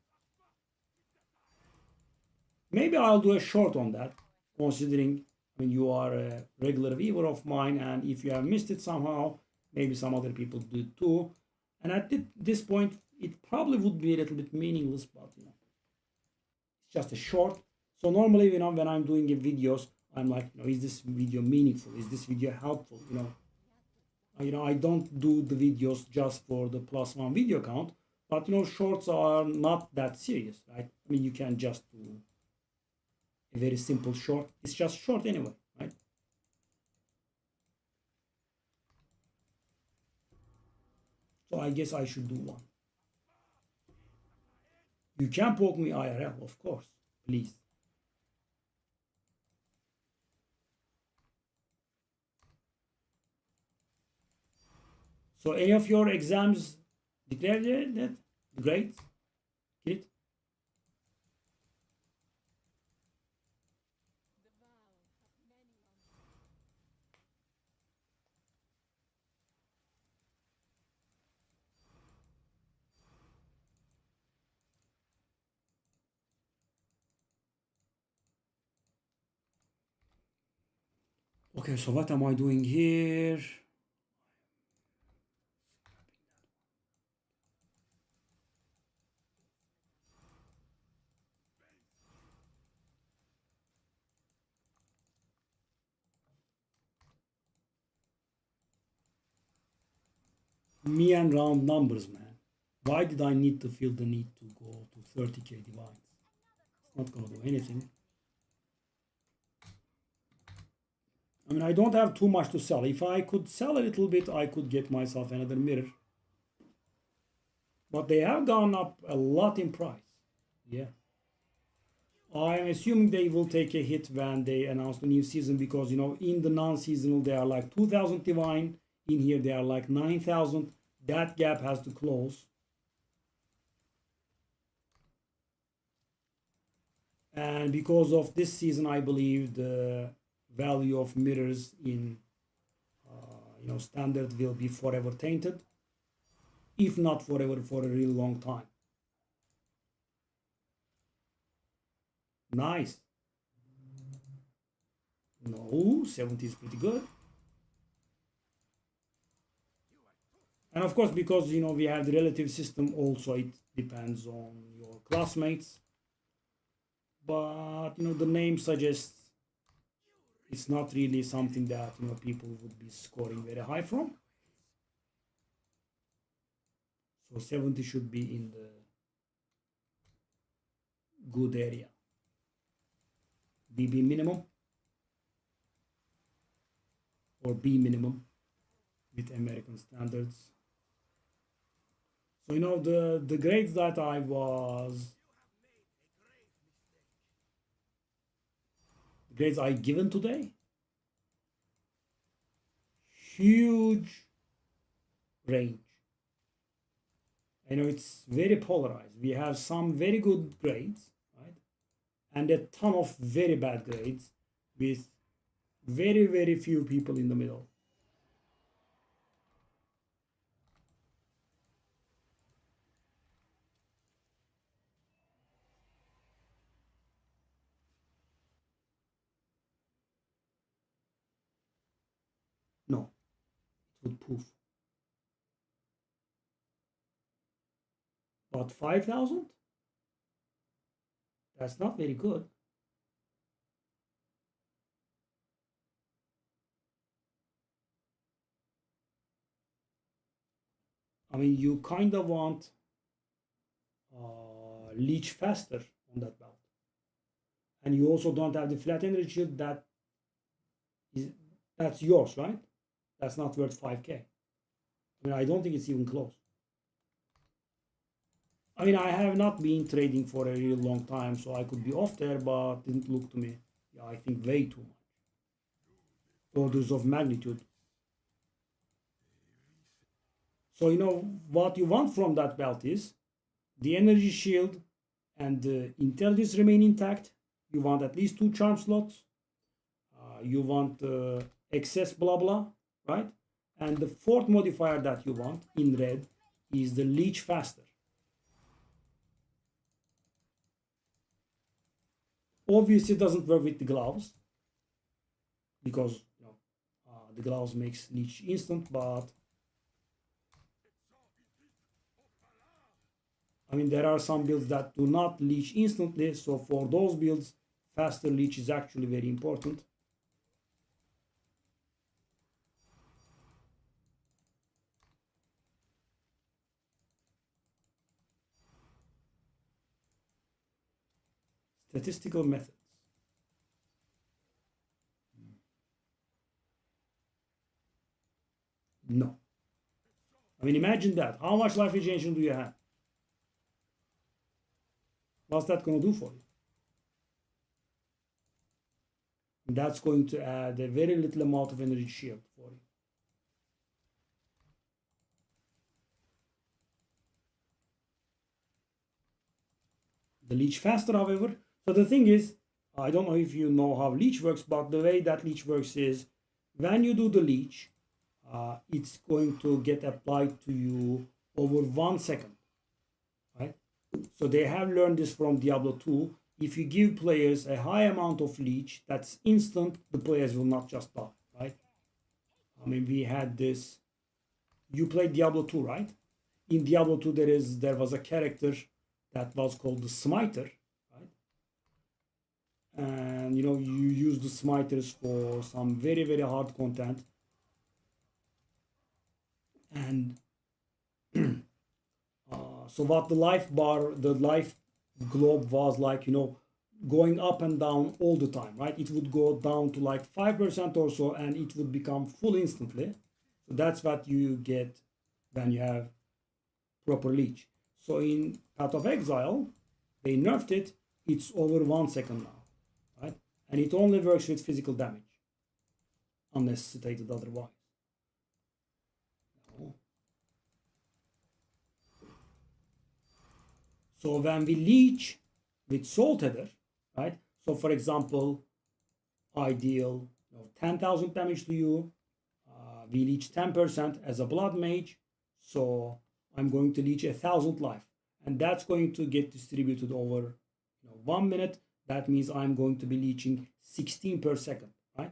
Maybe I'll do a short on that, considering you are a regular viewer of mine, and if you have missed it somehow, maybe some other people do too. And at this point, it probably would be a little bit meaningless, but it's just a short. So normally, when I'm doing videos, I'm like, is this video meaningful? Is this video helpful? I don't do the videos just for the +1 video count, but shorts are not that serious, right? I mean, you can just do a very simple short. It's just short anyway, right? So I guess I should do one. You can poke me IRL, of course, please. So any of your exams declared yet? That great, Kit? Okay, so what am I doing here? Me and round numbers, man. Why did I need to feel the need to go to 30k divines? It's not gonna do anything. I mean, I don't have too much to sell. If I could sell a little bit, I could get myself another mirror. But they have gone up a lot in price. Yeah. I am assuming they will take a hit when they announce the new season because, in the non-seasonal, they are like 2,000 divine. In here, they are like 9,000. That gap has to close. And because of this season, I believe the value of mirrors in standard will be forever tainted, if not forever, for a really long time. Nice. No, 70 is pretty good. And of course, because we have the relative system, also it depends on your classmates. But the name suggests it's not really something that people would be scoring very high from. So 70 should be in the good area. BB minimum or B minimum with American standards. So the grades that I was grades I given today, huge range. I know it's very polarized. We have some very good grades, right? And a ton of very bad grades with very, very few people in the middle. No, it would poof. But 5,000? That's not very good. I mean, you kind of want leech faster on that belt. And you also don't have the flat energy shield that's yours, right? That's not worth 5k. I mean, I don't think it's even close. I mean, I have not been trading for a really long time, so I could be off there, but didn't look to me. Yeah, I think way too much. Orders of magnitude. So what you want from that belt is the energy shield and the intelligence remain intact. You want at least 2 charm slots. You want excess blah blah, right? And the fourth modifier that you want in red is the leech faster. Obviously, it doesn't work with the gloves because the gloves makes leech instant, but I mean there are some builds that do not leech instantly, so for those builds, faster leech is actually very important. Statistical methods. No. I mean, imagine that. How much life regeneration do you have? What's that going to do for you? That's going to add a very little amount of energy shield for you. The leech faster, however. So the thing is, I don't know if you know how leech works, but the way that leech works is when you do the leech, it's going to get applied to you over 1 second, right? So they have learned this from Diablo 2. If you give players a high amount of leech, that's instant, the players will not just die, right? I mean, we had this. You played Diablo 2, right? In Diablo 2, there was a character that was called the Smiter, right? And you use the Smiters for some very, very hard content. And so what the life bar, the life globe was like, going up and down all the time, right? It would go down to like 5% or so, and it would become full instantly. So that's what you get when you have proper leech. So in Path of Exile, they nerfed it. It's over 1 second now, right? And it only works with physical damage, unless stated otherwise. No. So when we leech with Soul Tether, right? So for example, I deal 10,000 damage to you. We leech 10% as a blood mage. So I'm going to leech 1,000 life. And that's going to get distributed over 1 minute. That means I'm going to be leeching 16 per second, right?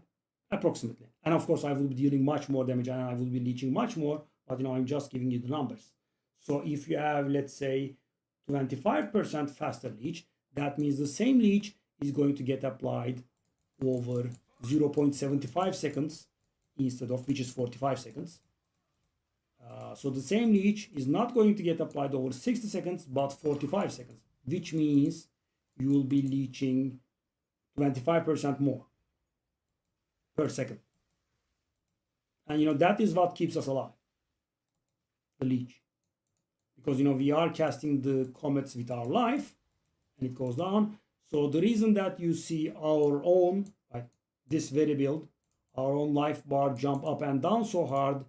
Approximately. And of course, I will be dealing much more damage and I will be leeching much more. But I'm just giving you the numbers. So if you have, let's say, 25% faster leech, that means the same leech is going to get applied over 0.75 seconds instead of, which is 45 seconds. So the same leech is not going to get applied over 60 seconds, but 45 seconds, which means you will be leeching 25% more per second. And that is what keeps us alive, the leech. Because we are casting the comets with our life, and it goes down. So the reason that you see our own, like this very build, our own life bar jump up and down so hard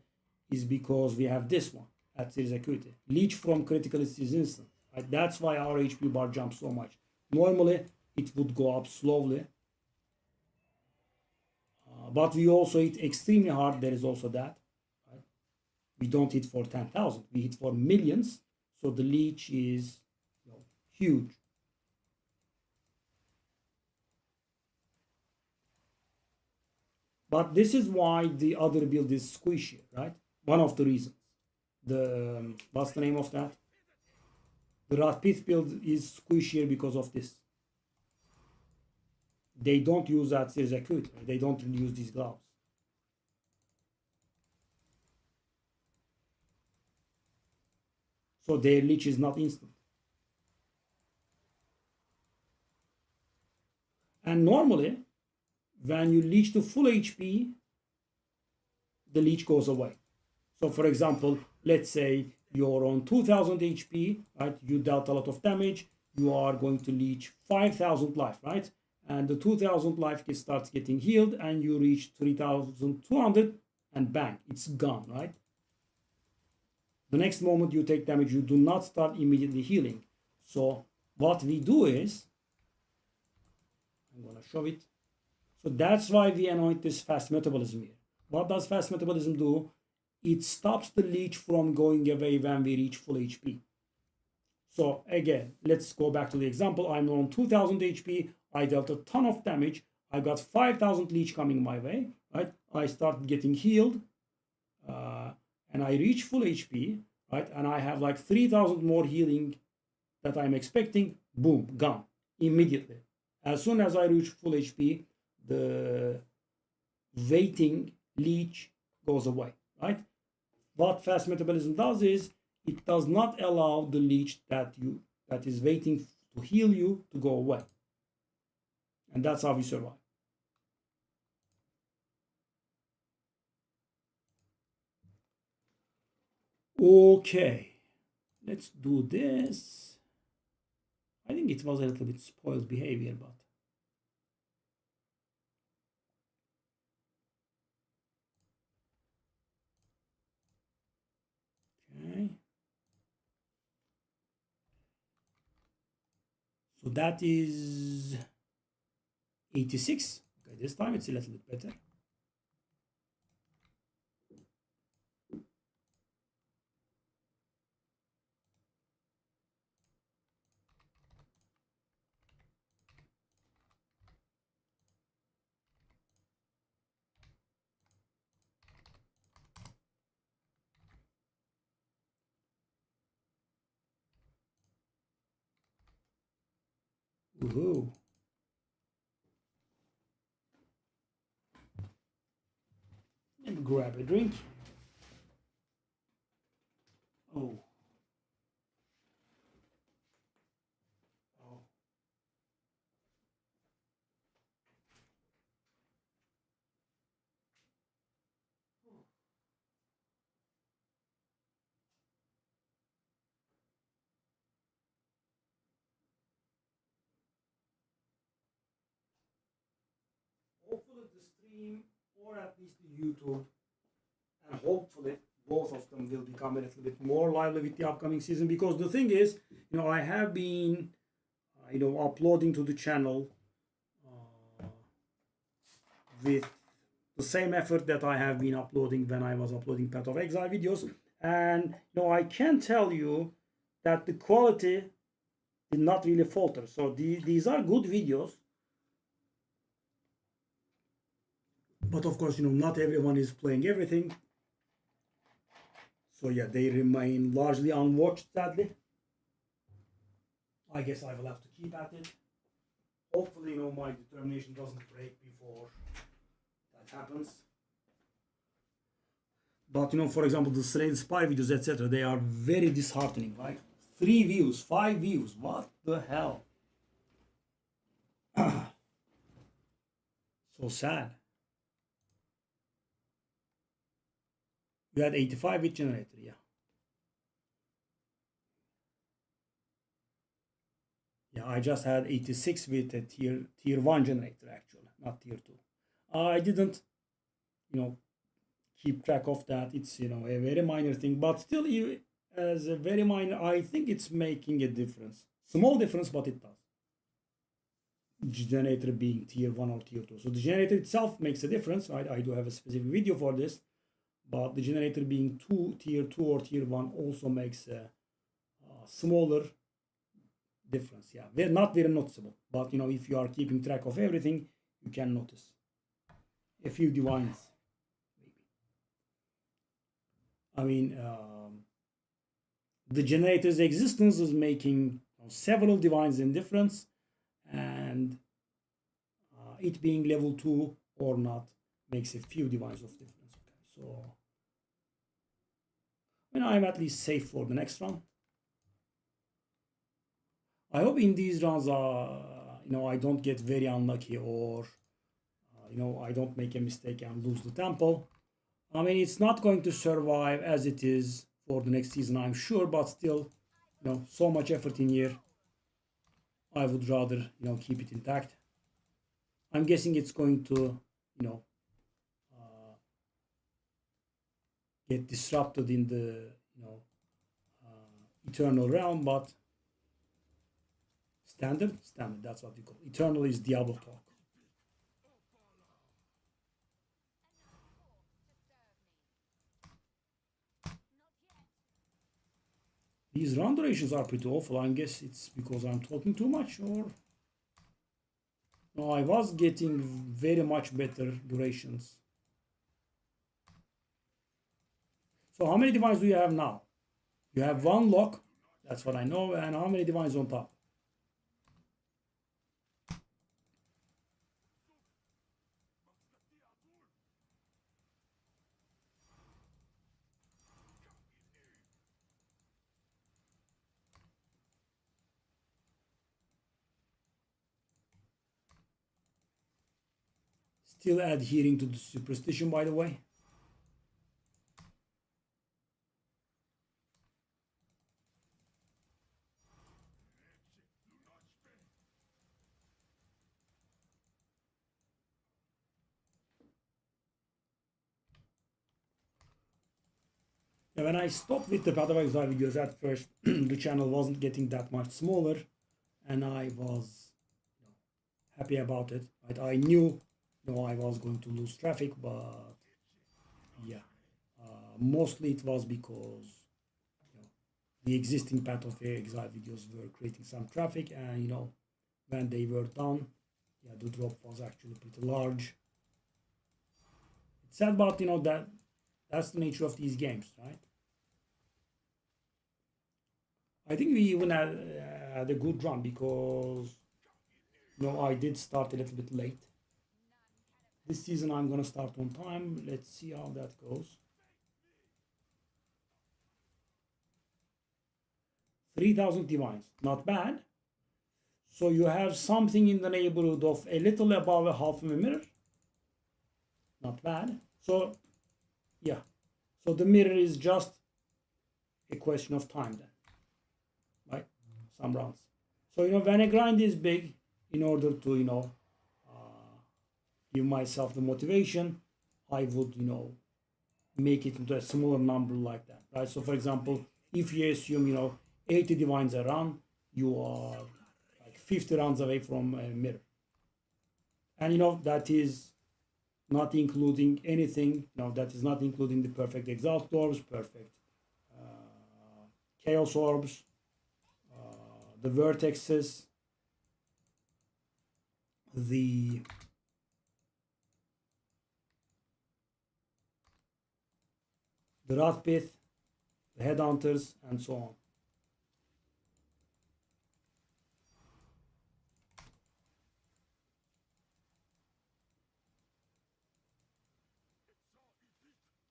is because we have this one at series acuity. Leech from critical is instant. Right? That's why our HP bar jumps so much. Normally, it would go up slowly. But we also hit extremely hard. There is also that. Right? We don't hit for 10,000. We hit for millions. So the leech is huge. But this is why the other build is squishy, right? One of the reasons. What's the name of that? The Wrathpith build is squishier because of this. They don't use that series acuity. They don't really use these gloves. So their leech is not instant. And normally, when you leech to full HP, the leech goes away. So for example, let's say you're on 2000 HP, right? You dealt a lot of damage. You are going to leech 5000 life, right? And the 2000 life starts getting healed and you reach 3200 and bang, it's gone, right? The next moment you take damage, you do not start immediately healing. So what we do is, I'm going to show it. So that's why we anoint this fast metabolism here. What does fast metabolism do? It stops the leech from going away when we reach full HP. So again, let's go back to the example. I'm on 2000 HP. I dealt a ton of damage. I got 5000 leech coming my way, right? I start getting healed and I reach full HP, right? And I have like 3000 more healing that I'm expecting. Boom, gone immediately. As soon as I reach full HP, the waiting leech goes away, right? What fast metabolism does is it does not allow the leech that is waiting to heal you to go away. And that's how we survive. Okay, let's do this. I think it was a little bit spoiled behavior, but okay. So that is 86. Okay, this time it's a little bit better. Woohoo. Let me grab a drink. Oh. Oh. Hopefully the stream or at least the YouTube, and hopefully both of them will become a little bit more lively with the upcoming season, because the thing is, I have been uploading to the channel with the same effort that I have been uploading when I was uploading Path of Exile videos, and I can tell you that the quality did not really falter. So these are good videos, but of course, not everyone is playing everything. So yeah, they remain largely unwatched, sadly. I guess I will have to keep at it. Hopefully, my determination doesn't break before that happens. But for example, the Slade Spy videos, etc., they are very disheartening. Like 3 views, 5 views. What the hell? So sad. You had 85 with generator, yeah. Yeah, I just had 86 with a tier 1 generator, actually, not tier 2. I didn't, keep track of that. It's, a very minor thing, but still, as a very minor, I think it's making a difference. Small difference, but it does. Generator being tier 1 or tier 2. So the generator itself makes a difference, right? I do have a specific video for this, but the generator being tier 2 or tier 1 also makes a smaller difference. Yeah, they're not very noticeable, but if you are keeping track of everything, you can notice a few divines. I mean, the generator's existence is making several divines in difference, and it being level 2 or not makes a few divines of difference. Okay, so I'm at least safe for the next round. I hope in these rounds, I don't get very unlucky, or I don't make a mistake and lose the temple. I mean, it's not going to survive as it is for the next season, I'm sure, but still, so much effort in here. I would rather, keep it intact. I'm guessing it's going to, get disrupted in the, eternal realm, but standard, that's what we call it. Eternal is Diablo talk. These round durations are pretty awful. I guess it's because I'm talking too much, or no, I was getting very much better durations. So how many divines do you have now? You have 1 lock, that's what I know, and how many divines on top? Still adhering to the superstition, by the way. Yeah, when I stopped with the Path of Exile videos at first, the channel wasn't getting that much smaller, and I was happy about it. Right? I knew I was going to lose traffic, but yeah, mostly it was because the existing Path of Exile videos were creating some traffic, and when they were done, yeah, the drop was actually pretty large. It's sad, but that's the nature of these games, right? I think we even had a good run because I did start a little bit late. This season I'm gonna start on time. Let's see how that goes. 3,000 divines, not bad. So you have something in the neighborhood of a little above a half of a mirror. Not bad. So yeah, so the mirror is just a question of time then, right? Some rounds. So when a grind is big, in order to give myself the motivation, I would make it into a smaller number like that, right? So for example, if you assume 80 divines a run, you are like 50 rounds away from a mirror, and that is not including anything. That is not including the perfect exalt orbs, perfect chaos orbs, the vertexes, the Wrath Pit, the Headhunters, and so on.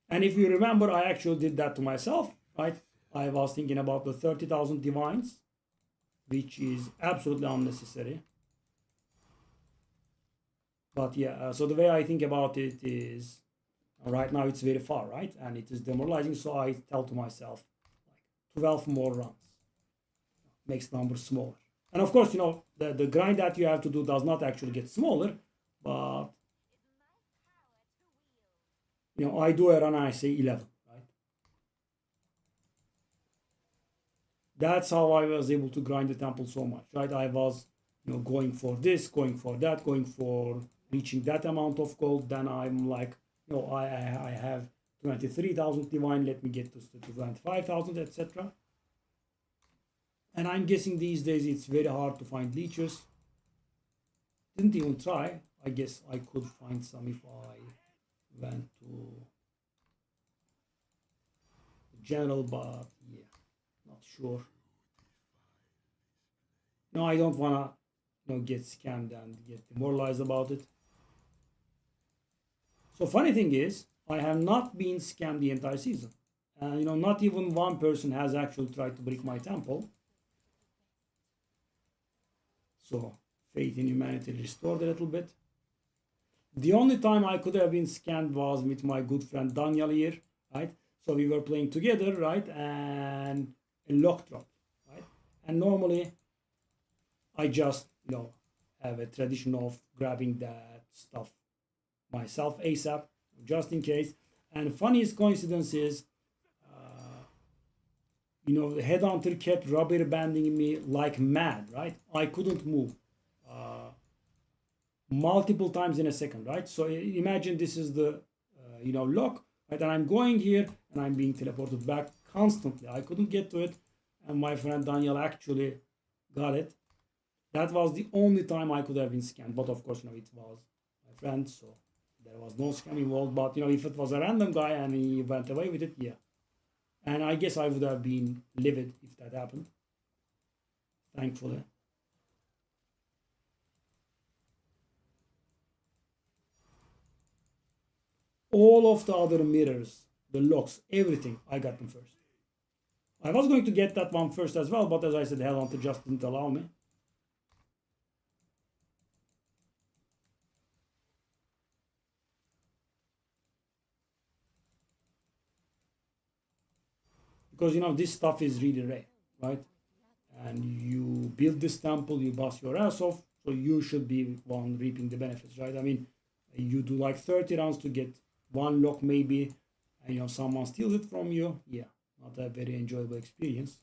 And if you remember, I actually did that to myself, right? I was thinking about the 30,000 divines, which is absolutely unnecessary. But yeah, so the way I think about it is right now it's very far, right? And it is demoralizing. So I tell to myself, like 12 more runs makes numbers smaller. And of course, the grind that you have to do does not actually get smaller, but I do a run and I say 11, right? That's how I was able to grind the temple so much, right? I was going for this, going for that, going for reaching that amount of gold. Then I'm like, I have 23,000 divine, let me get to 25,000, etc. And I'm guessing these days it's very hard to find leeches. Didn't even try. I guess I could find some if I went to general, but yeah, not sure. No, I don't wanna get scammed and get demoralized about it. So funny thing is, I have not been scammed the entire season. Not even one person has actually tried to break my temple. So faith in humanity restored a little bit. The only time I could have been scammed was with my good friend Daniel here, right? So we were playing together, right? And a lock drop, right? And normally I just, have a tradition of grabbing that stuff myself ASAP, just in case. And funniest coincidence is, the headhunter kept rubber banding me like mad, right? I couldn't move multiple times in a second, right? So imagine this is the, lock, right? And I'm going here and I'm being teleported back constantly. I couldn't get to it, and my friend Daniel actually got it. That was the only time I could have been scammed. But of course, it was my friend, so there was no scam involved. But if it was a random guy and he went away with it, yeah. And I guess I would have been livid if that happened. Thankfully. All of the other mirrors, the locks, everything, I got them first. I was going to get that one first as well, but as I said, Headhunter just didn't allow me. Because this stuff is really rare, right? And you build this temple, you bust your ass off, so you should be one reaping the benefits, right? I mean, you do like 30 rounds to get one lock maybe, and someone steals it from you, yeah, Not a very enjoyable experience.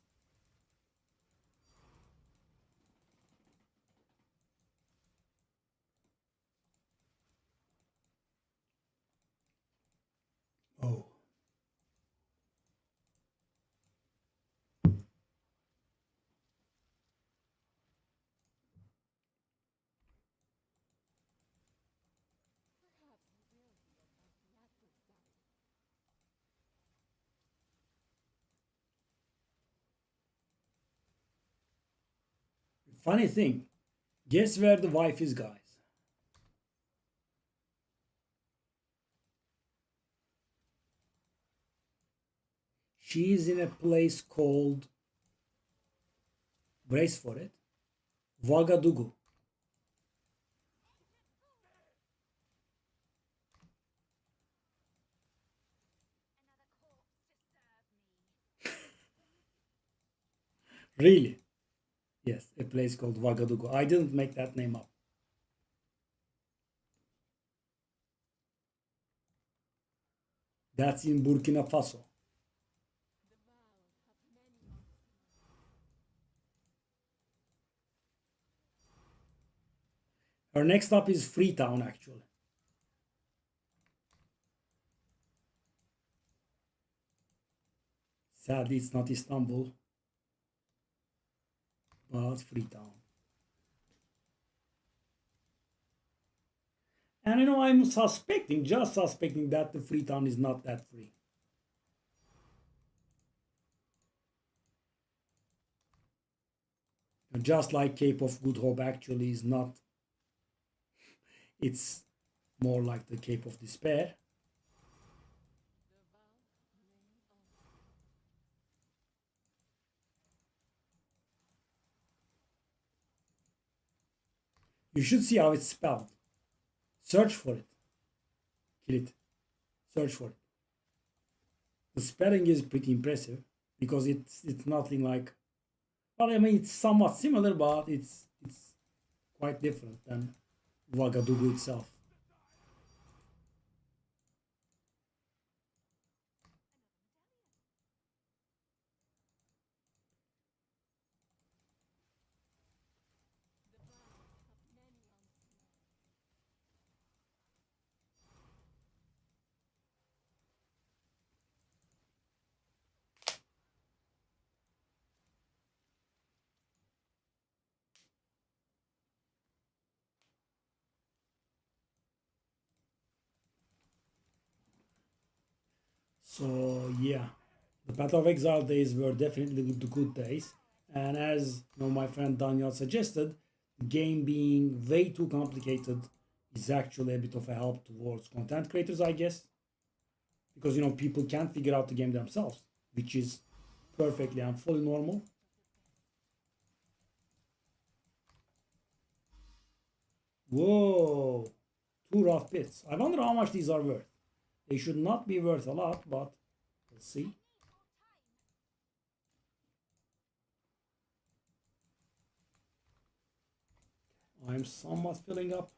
Oh. Funny thing, guess where the wife is, guys? She is in a place called, brace for it, Ouagadougou. Really? Yes, a place called Ouagadougou. I didn't make that name up. That's in Burkina Faso. Her next stop is Freetown, actually. Sadly, it's not Istanbul, but Freetown. And I'm suspecting, just suspecting, that the Freetown is not that free. Just like Cape of Good Hope actually is not, it's more like the Cape of Despair. You should see how it's spelled. Search for it. Kill it. Search for it. The spelling is pretty impressive because it's nothing like, well, I mean, it's somewhat similar, but it's quite different than Ouagadougou itself. So yeah, the Path of Exile days were definitely the good days. And as my friend Daniel suggested, the game being way too complicated is actually a bit of a help towards content creators, I guess, because people can't figure out the game themselves, which is perfectly and fully normal. Whoa, two rough bits. I wonder how much these are worth. They should not be worth a lot, but we'll see. I'm somewhat filling up.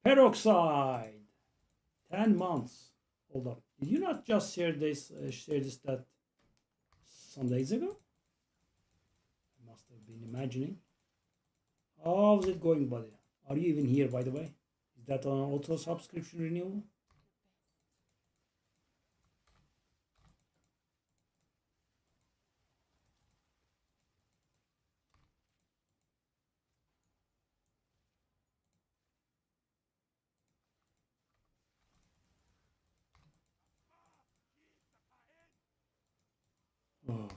Peroxide. 10 months. Hold up. Did you not just share this that some days ago? I must have been imagining. How's it going, buddy? Are you even here, by the way? Is that an auto subscription renewal? Oh.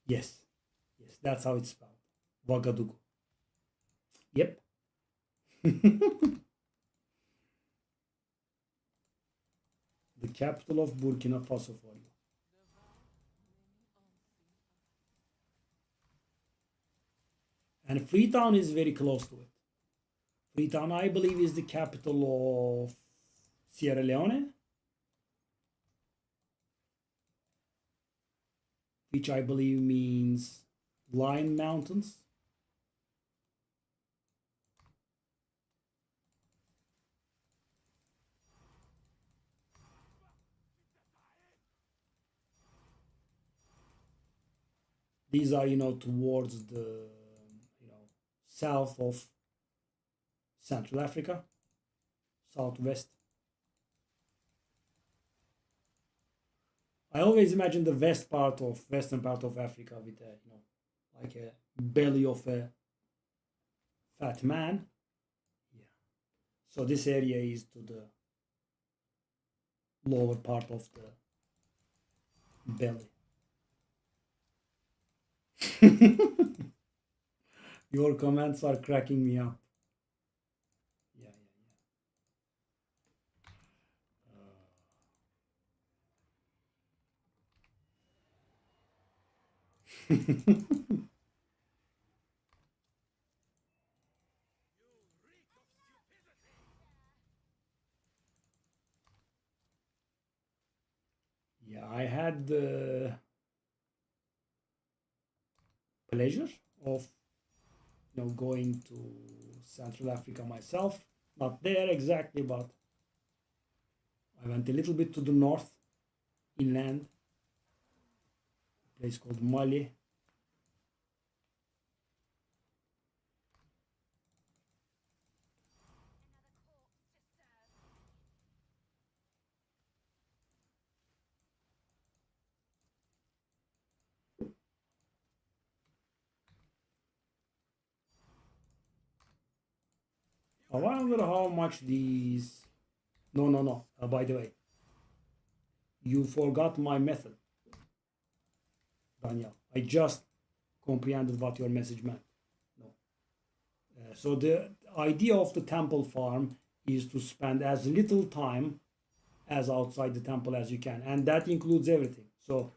Yes. Yes, that's how it's spelled. Ouagadougou. Yep. The capital of Burkina Faso for you. And Freetown is very close to it. Freetown, I believe, is the capital of Sierra Leone, which I believe means Lion Mountains. These are, towards the, south of Central Africa, southwest. I always imagine the western part of Africa with a, like a belly of a fat man. Yeah. So this area is to the lower part of the belly. Your comments are cracking me up. Yeah, yeah, yeah. Yeah, I had the pleasure of, going to Central Africa myself. Not there exactly, but I went a little bit to the north, inland, a place called Mali. I wonder how much these. No, no, no. By the way, you forgot my method, Daniel. I just comprehended what your message meant. No. So the idea of the temple farm is to spend as little time as outside the temple as you can, and that includes everything. So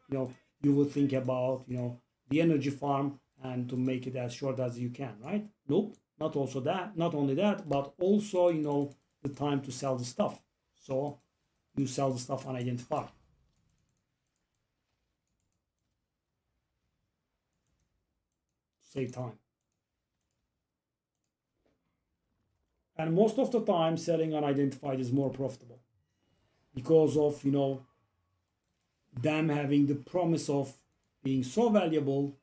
you would think about the energy farm and to make it as short as you can, right? Nope, not also that, not only that, but also the time to sell the stuff. So you sell the stuff unidentified. Save time. And most of the time selling unidentified is more profitable because of them having the promise of being so valuable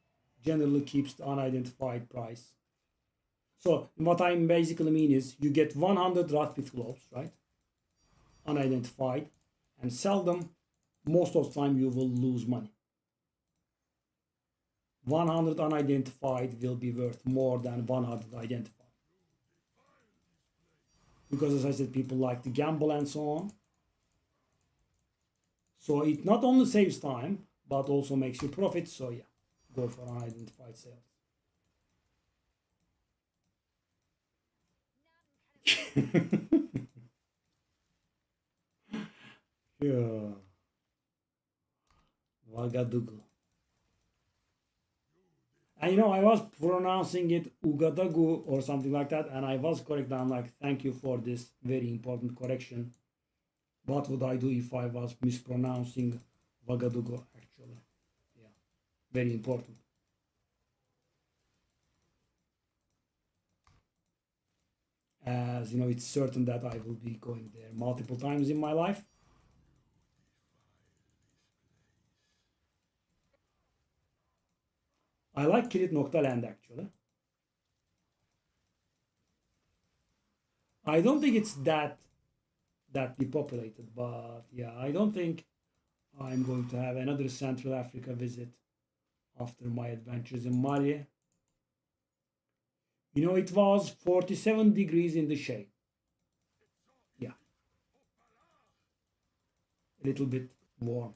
generally keeps the unidentified price. So what I basically mean is you get 100 Ratbit globes, right? Unidentified, and sell them. Most of the time you will lose money. 100 unidentified will be worth more than 100 identified. Because as I said, people like to gamble and so on. So it not only saves time, but also makes you profit. So yeah, go for unidentified sales. Yeah. Wagadugu. And I was pronouncing it Ugadagu or something like that, and I was correct. I'm like, thank you for this very important correction. What would I do if I was mispronouncing Wagadugu actually? Yeah, very important. As it's certain that I will be going there multiple times in my life. I like Kilit Nokta Land actually. I don't think it's that depopulated, but yeah, I don't think I'm going to have another Central Africa visit after my adventures in Mali. It was 47 degrees in the shade. Yeah, a little bit warm.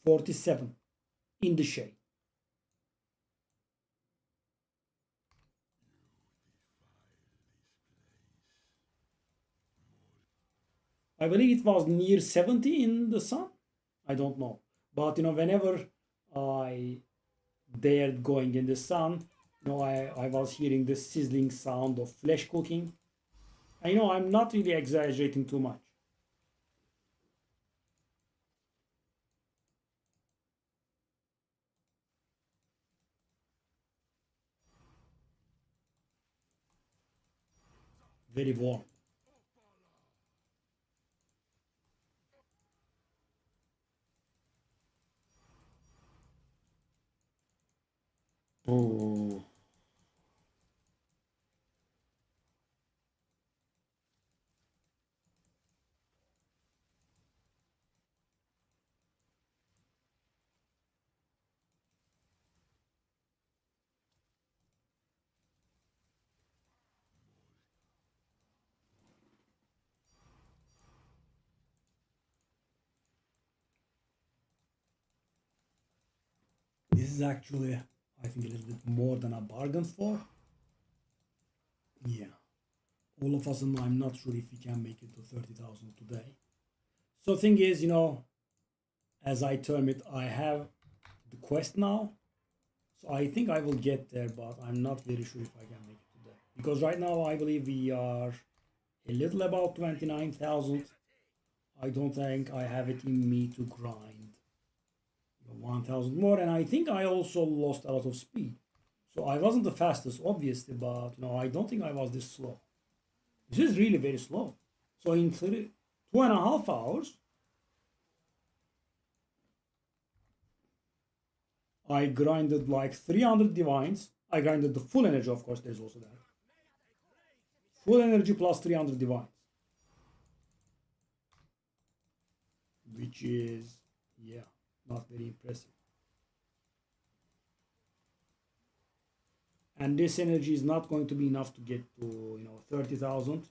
47 in the shade. I believe it was near 70 in the sun. I don't know. But whenever I dared going in the sun, I was hearing the sizzling sound of flesh cooking. I know I'm not really exaggerating too much. Very warm. Oh. This is actually, I think, a little bit more than I bargained for. Yeah. All of a sudden, I'm not sure if we can make it to 30,000 today. So thing is, as I term it, I have the quest now. So I think I will get there, but I'm not very sure if I can make it today. Because right now, I believe we are a little about 29,000. I don't think I have it in me to grind 1,000 more. And I think I also lost a lot of speed. So I wasn't the fastest, obviously, but I don't think I was this slow. This is really very slow. So in 2.5 hours, I grinded like 300 divines. I grinded the full energy, of course, there's also that. Full energy plus 300 divines. Which is, yeah, not very impressive. And this energy is not going to be enough to get to 30,000.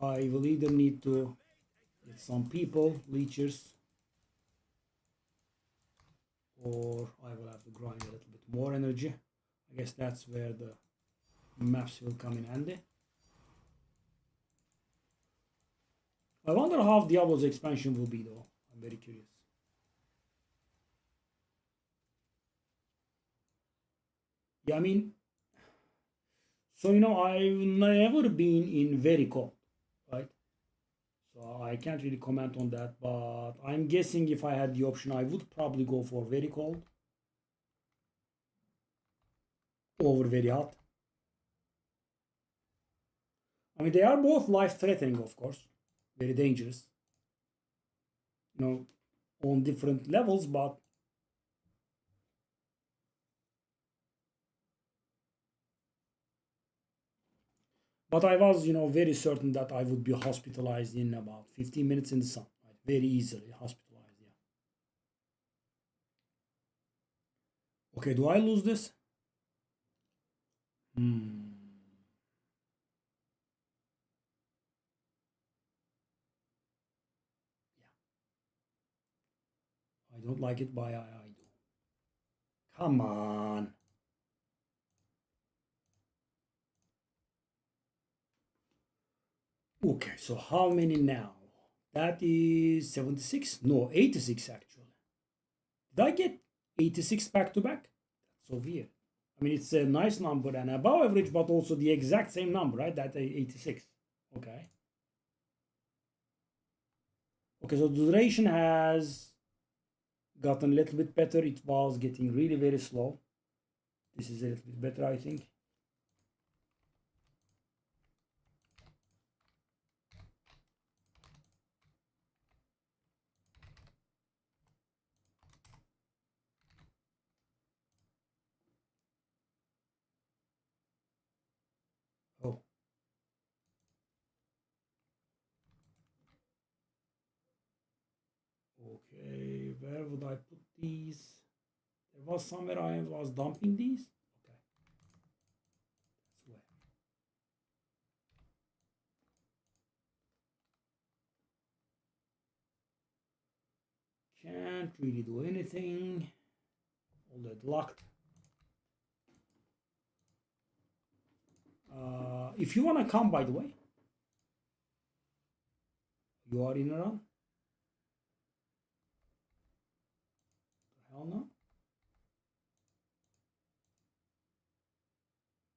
I will either need to get some people, leechers, or I will have to grind a little bit more energy. I guess that's where the maps will come in handy. I wonder how Diablo's expansion will be though. I'm very curious. Yeah, I mean, so I've never been in very cold, right? So I can't really comment on that, but I'm guessing if I had the option, I would probably go for very cold over very hot. I mean, they are both life-threatening, of course, very dangerous, you know, on different levels, but I was, very certain that I would be hospitalized in about 15 minutes in the sun, right? Very easily hospitalized, yeah. Okay, do I lose this? Hmm. I don't like it, but I do. Come on. Okay, so how many now? That is 76? No, 86 actually. Did I get 86 back to back? That's so weird. I mean, it's a nice number and above average, but also the exact same number, right? That 86. Okay. Okay, so the duration has gotten a little bit better. It was getting really very slow. This is a little bit better, I think. Oh, okay. Where would I put these? There was somewhere I was dumping these. Okay, that's where. Can't really do anything. All that locked. If you want to come, by the way, you are in a run. Hell no.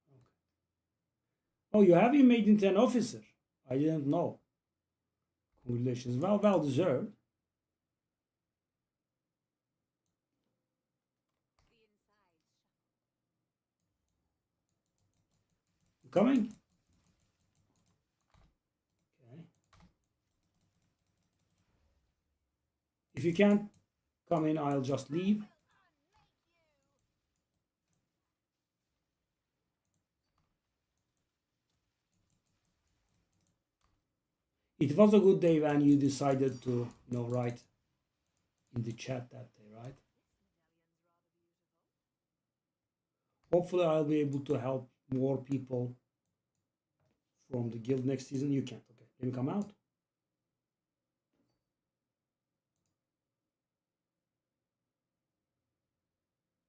Okay. Oh, you have been made into an officer. I didn't know. Congratulations. Well deserved. You coming? If you can't come in, I'll just leave. It was a good day when you decided to, write in the chat that day, right? Hopefully, I'll be able to help more people from the guild next season. You can't. Okay, let me come out.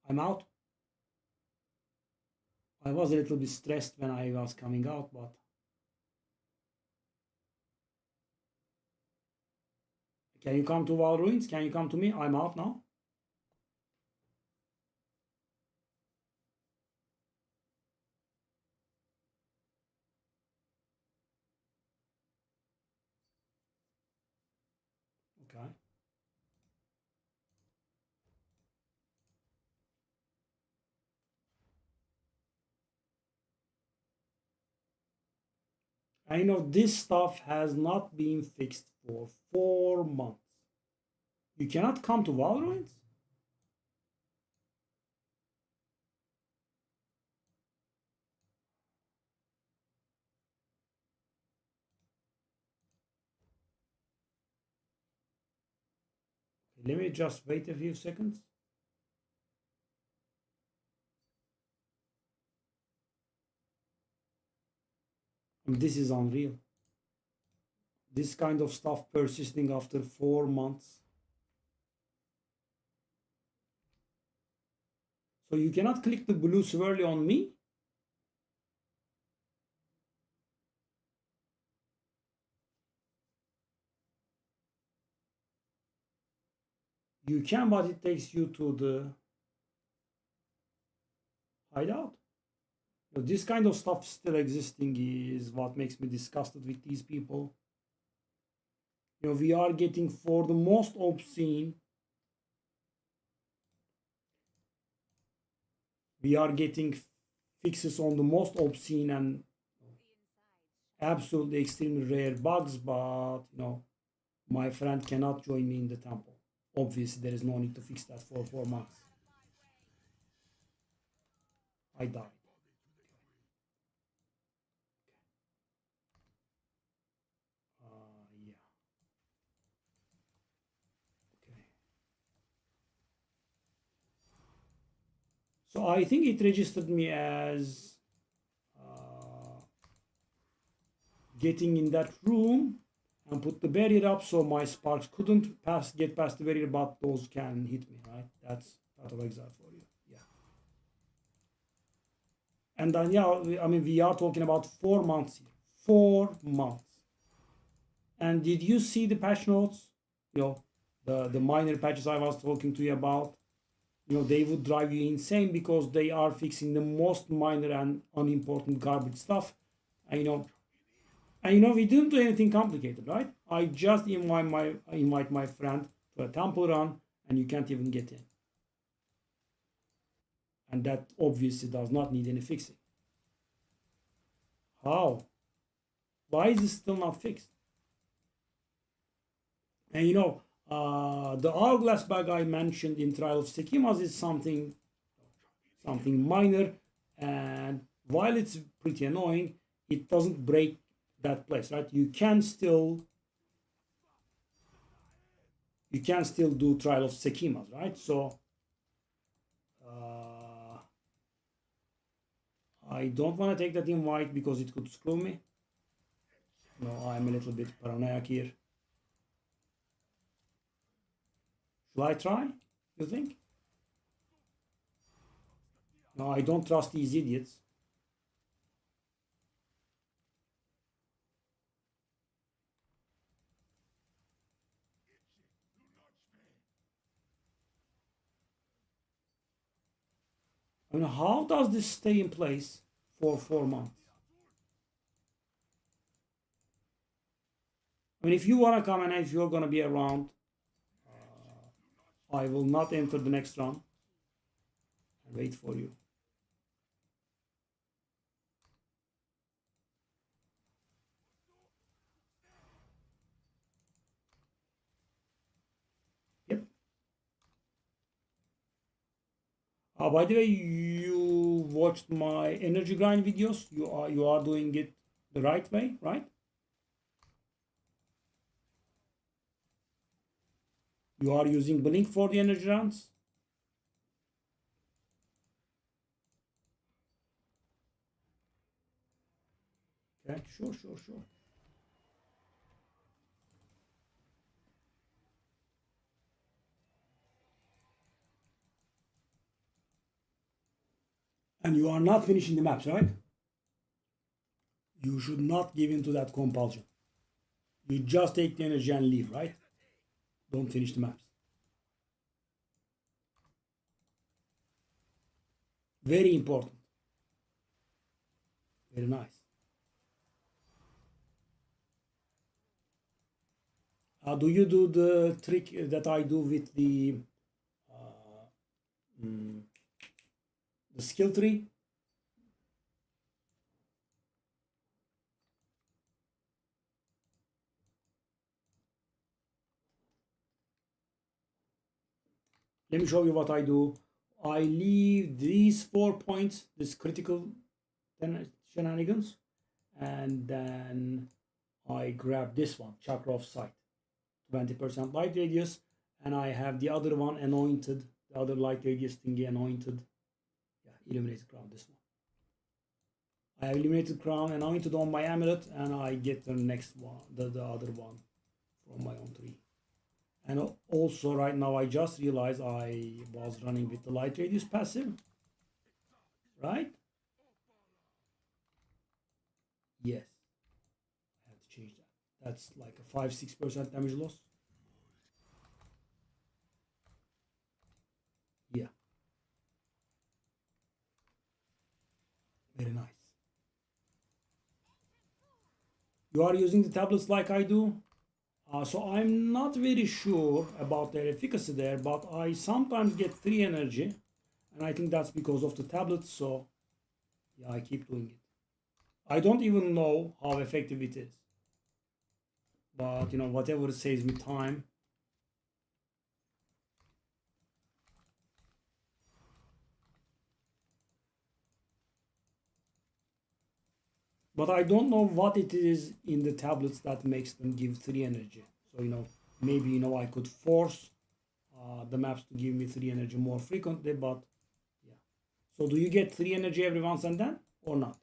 I'm out. I was a little bit stressed when I was coming out, but can you come to Val Ruins? Can you come to me? I'm out now. Okay. I know this stuff has not been fixed for 4 months. You cannot come to Val Ruins? Let me just wait a few seconds. This is unreal. This kind of stuff persisting after 4 months. So you cannot click the blue swirly on me? You can, but it takes you to the hideout. This kind of stuff still existing is what makes me disgusted with these people. We are getting for the most obscene. We are getting fixes on the most obscene and absolutely extremely rare bugs, but my friend cannot join me in the temple. Obviously, there is no need to fix that for 4 months. I died. Yeah. Okay. So I think it registered me as getting in that room and put the barrier up so my sparks couldn't get past the barrier, but those can hit me, right? That's part of exile for you. Yeah. And then, yeah, I mean, we are talking about 4 months here. 4 months. And did you see the patch notes? The minor patches I was talking to you about. They would drive you insane because they are fixing the most minor and unimportant garbage stuff. And we didn't do anything complicated, right? I just invite my friend to a temple run, and you can't even get in. And that obviously does not need any fixing. How? Why is it still not fixed? And the hourglass bag I mentioned in Trial of Sekimas is something minor, and while it's pretty annoying, it doesn't break that place, right? You can still do Trial of Sekimas, right? So I don't want to take that invite because it could screw me. No, I'm a little bit paranoid here. Should I try? You think? No, I don't trust these idiots. I mean, how does this stay in place for 4 months? I mean, if you want to come and if you're going to be around, I will not enter the next round and wait for you. By the way, you watched my energy grind videos. You are doing it the right way, right? You are using Blink for the energy rounds. Okay, sure. And you are not finishing the maps, right? You should not give in to that compulsion. You just take the energy and leave, right? Don't finish the maps. Very important. Very nice. Do you do the trick that I do with uh, mm, the skill tree? Let me show you what I do. I leave these 4 points, this critical shenanigans, and then I grab this one, Chakra of Sight, 20% light radius, and I have the other one anointed, the other light radius thingy anointed. Yeah, illuminated crown, this one. I have illuminated crown anointed on my amulet, and I get the next one, the other one from my own tree. And also right now I just realized I was running with the light radius passive, right? Yes, I have to change that. That's like a 5-6% damage loss. Yeah, very nice. You are using the tablets like I do. So I'm not very sure about their efficacy there, but I sometimes get 3 energy, and I think that's because of the tablets. So yeah, I keep doing it. I don't even know how effective it is, but whatever saves me time. But I don't know what it is in the tablets that makes them give 3 energy. So maybe I could force the maps to give me 3 energy more frequently, but yeah. So do you get 3 energy every once and then or not?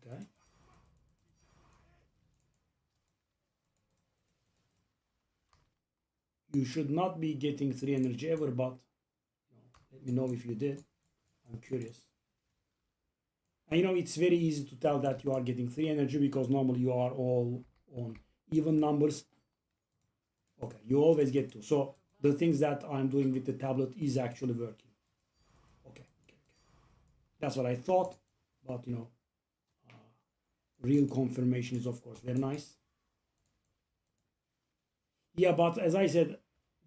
Okay. You should not be getting 3 energy ever, but let me know if you did. I'm curious. And it's very easy to tell that you are getting 3 energy because normally you are all on even numbers. Okay, you always get 2. So the things that I'm doing with the tablet is actually working. Okay. That's what I thought, but real confirmation is of course very nice. Yeah, but as I said,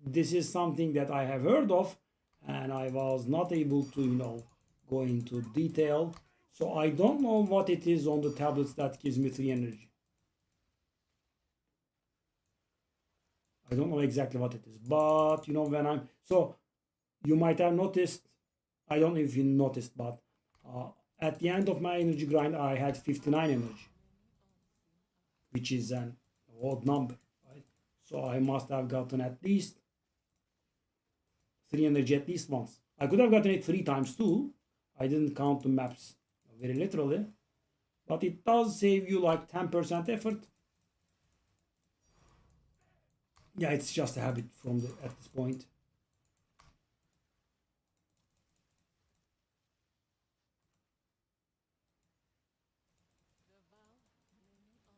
this is something that I have heard of, and I was not able to go into detail. So I don't know what it is on the tablets that gives me 3 energy. I don't know exactly what it is, but when I'm so you might have noticed. I don't know if you noticed, but at the end of my energy grind, I had 59 energy, which is an odd number, right? So I must have gotten at least 3 energy at least once. I could have gotten it 3 times too. I didn't count the maps very literally, but it does save you like 10% effort. Yeah, it's just a habit from at this point.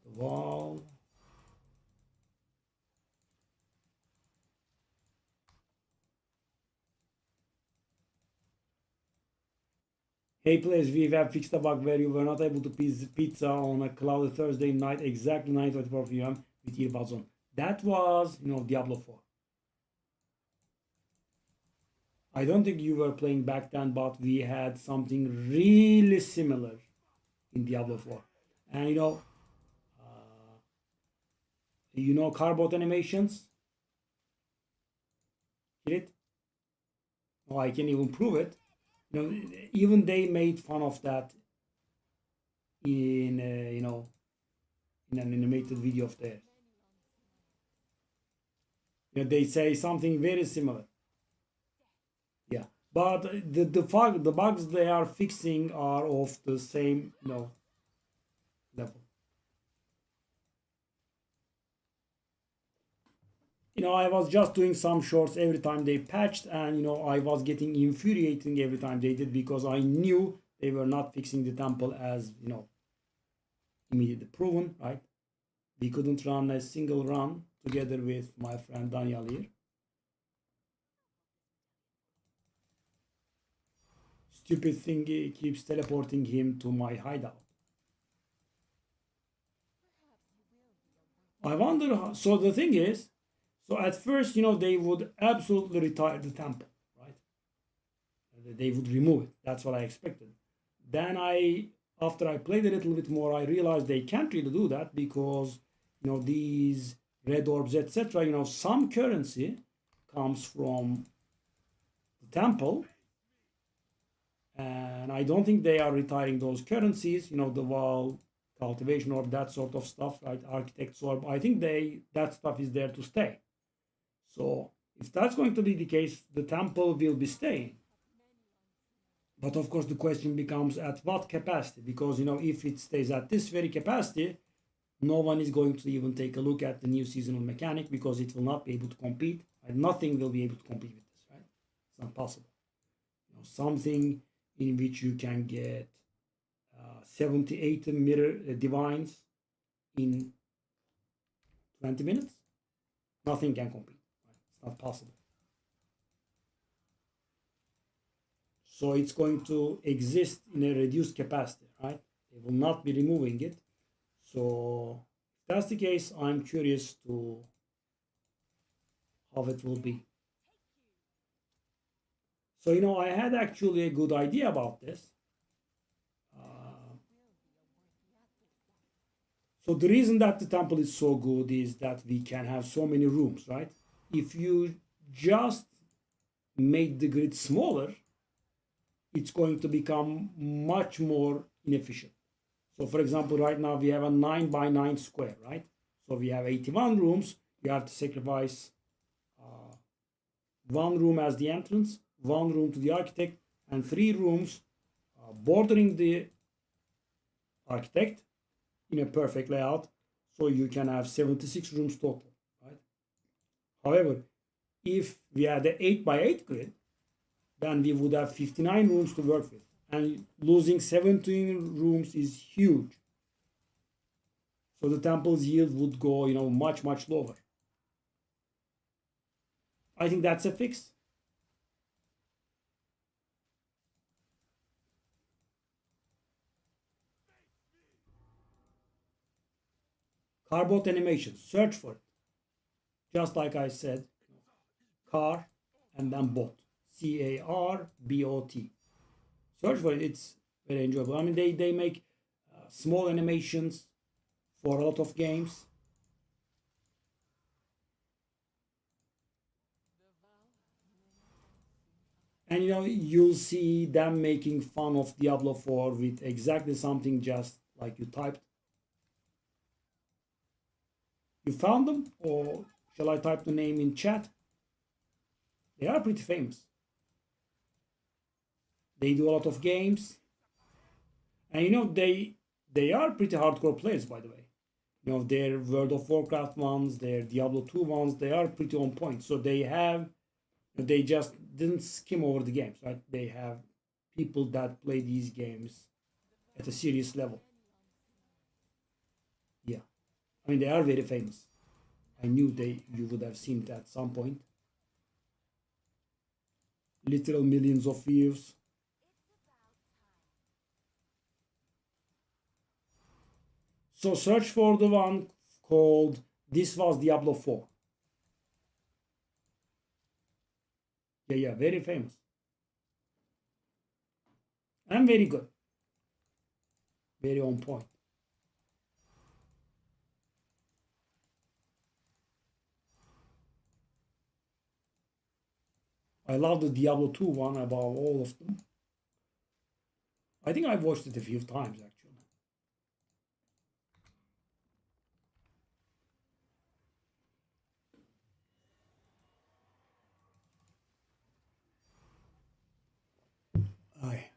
The wall. Hey players, we have fixed a bug where you were not able to pizza on a cloudy Thursday night, exactly 9:24 p.m. with earbuds on. That was, Diablo 4. I don't think you were playing back then, but we had something really similar in Diablo 4. And carbot animations. Get it? Oh, I can even prove it. Even they made fun of that in in an animated video of theirs. They say something very similar. Yeah, but the bugs they are fixing are of the same level. I was just doing some shorts every time they patched, and I was getting infuriating every time they did because I knew they were not fixing the temple as immediately proven, right? We couldn't run a single run together with my friend Daniel here. Stupid thing keeps teleporting him to my hideout. I wonder how, so the thing is, so at first, they would absolutely retire the temple, right? They would remove it. That's what I expected. Then after I played a little bit more, I realized they can't really do that because, these red orbs, etc. Some currency comes from the temple, and I don't think they are retiring those currencies. The wall cultivation orb, that sort of stuff, right? Architect's orb. I think that stuff is there to stay. So if that's going to be the case, the temple will be staying. But of course, the question becomes at what capacity? Because if it stays at this very capacity, no one is going to even take a look at the new seasonal mechanic because it will not be able to compete. And nothing will be able to compete with this, right? It's not possible. Something in which you can get 78 mirror divines in 20 minutes, nothing can compete. Right? It's not possible. So it's going to exist in a reduced capacity, right? They will not be removing it. So if that's the case, I'm curious to how it will be. So I had actually a good idea about this. So the reason that the temple is so good is that we can have so many rooms, right? If you just make the grid smaller, it's going to become much more inefficient. So for example, right now we have a 9 by 9 square, right? So we have 81 rooms. You have to sacrifice one room as the entrance, one room to the architect, and 3 rooms bordering the architect in a perfect layout. So you can have 76 rooms total, right? However, if we had the 8 by 8 grid, then we would have 59 rooms to work with. And losing 17 rooms is huge. So the temple's yield would go, much, much lower. I think that's a fix. Carbot animation, search for it. Just like I said, car and then bot. CARBOT. Search for it, it's very enjoyable. I mean, they make small animations for a lot of games. And you'll see them making fun of Diablo 4 with exactly something just like you typed. You found them, or shall I type the name in chat? They are pretty famous. They do a lot of games, and they are pretty hardcore players, by the way. Their World of Warcraft ones, their Diablo 2 ones, they are pretty on point. So they just didn't skim over the games, right? They have people that play these games at a serious level. Yeah, I mean they are very famous. I knew you would have seen it at some point. Literal millions of views. So search for the one called This Was Diablo 4. Yeah, very famous. And very good. Very on point. I love the Diablo 2 one above all of them. I think I've watched it a few times actually. Aye.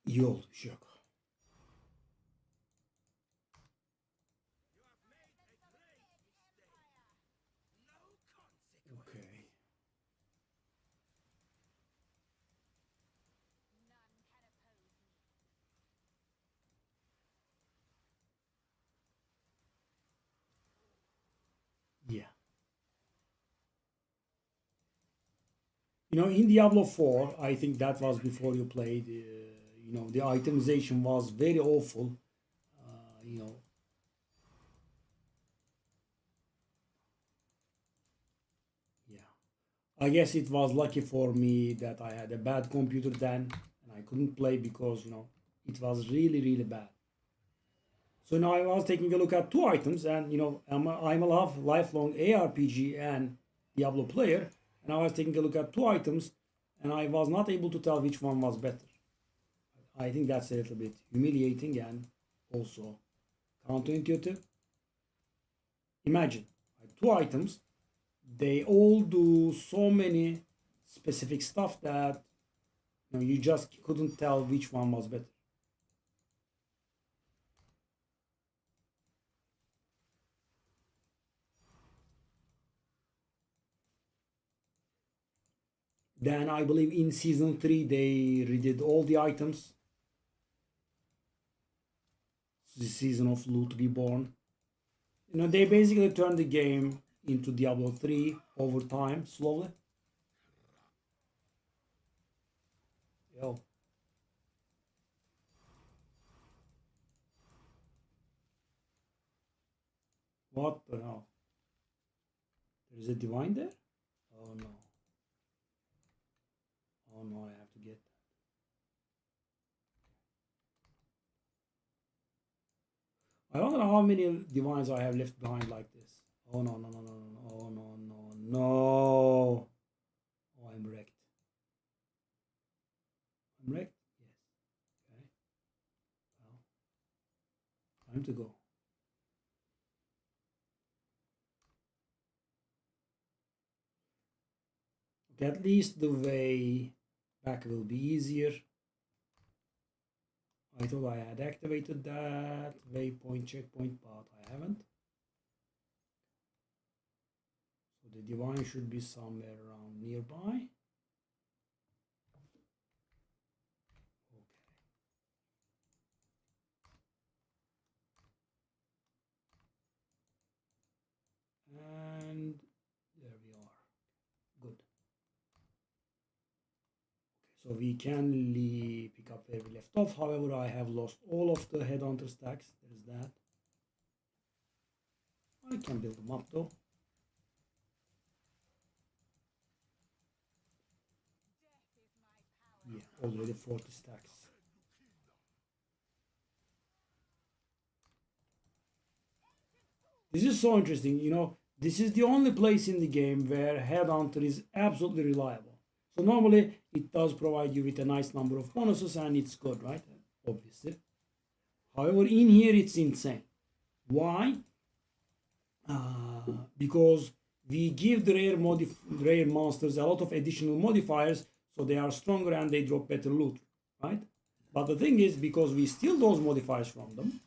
İyi oldu, bir şey yok. Okay. Yeah. You know, in Diablo 4, I think that was before you played, you know, the itemization was very awful. You know, yeah. I guess it was lucky for me that I had a bad computer then and I couldn't play because, you know, it was really, really bad. So now I was taking a look at two items, and you know, I'm a lifelong ARPG and Diablo player, and I was taking a look at two items, and I was not able to tell which one was better. I think that's a little bit humiliating and also counterintuitive. Imagine two items, they all do so many specific stuff that you know you just couldn't tell which one was better. Then I believe in season 3 they redid all the items. The season of Loot Reborn. You know, they basically turned the game into Diablo 3 over time, slowly. Yo. What the hell? There's a divine there? Oh no. Oh no, I have to get that. I wonder how many divines I have left behind like this. Oh no, no, no, no, no, no. Oh no, no, no. Oh, I'm wrecked. I'm wrecked? Yes. Okay. Well, time to go. Okay, at least the way back will be easier. I thought I had activated that waypoint checkpoint, but I haven't. So the divine should be somewhere around nearby. Okay. And there we are. Good. Okay, so we can pick up where we left off. However, I have lost all of the headhunter stacks. There's that. I can build them up though. Yeah, already 40 stacks. This is so interesting. You know, this is the only place in the game where headhunter is absolutely reliable. So normally it does provide you with a nice number of bonuses and it's good, right? Obviously. However, in here it's insane. Why? Because we give the rare monsters a lot of additional modifiers, so they are stronger and they drop better loot, right? But the thing is, because we steal those modifiers from them,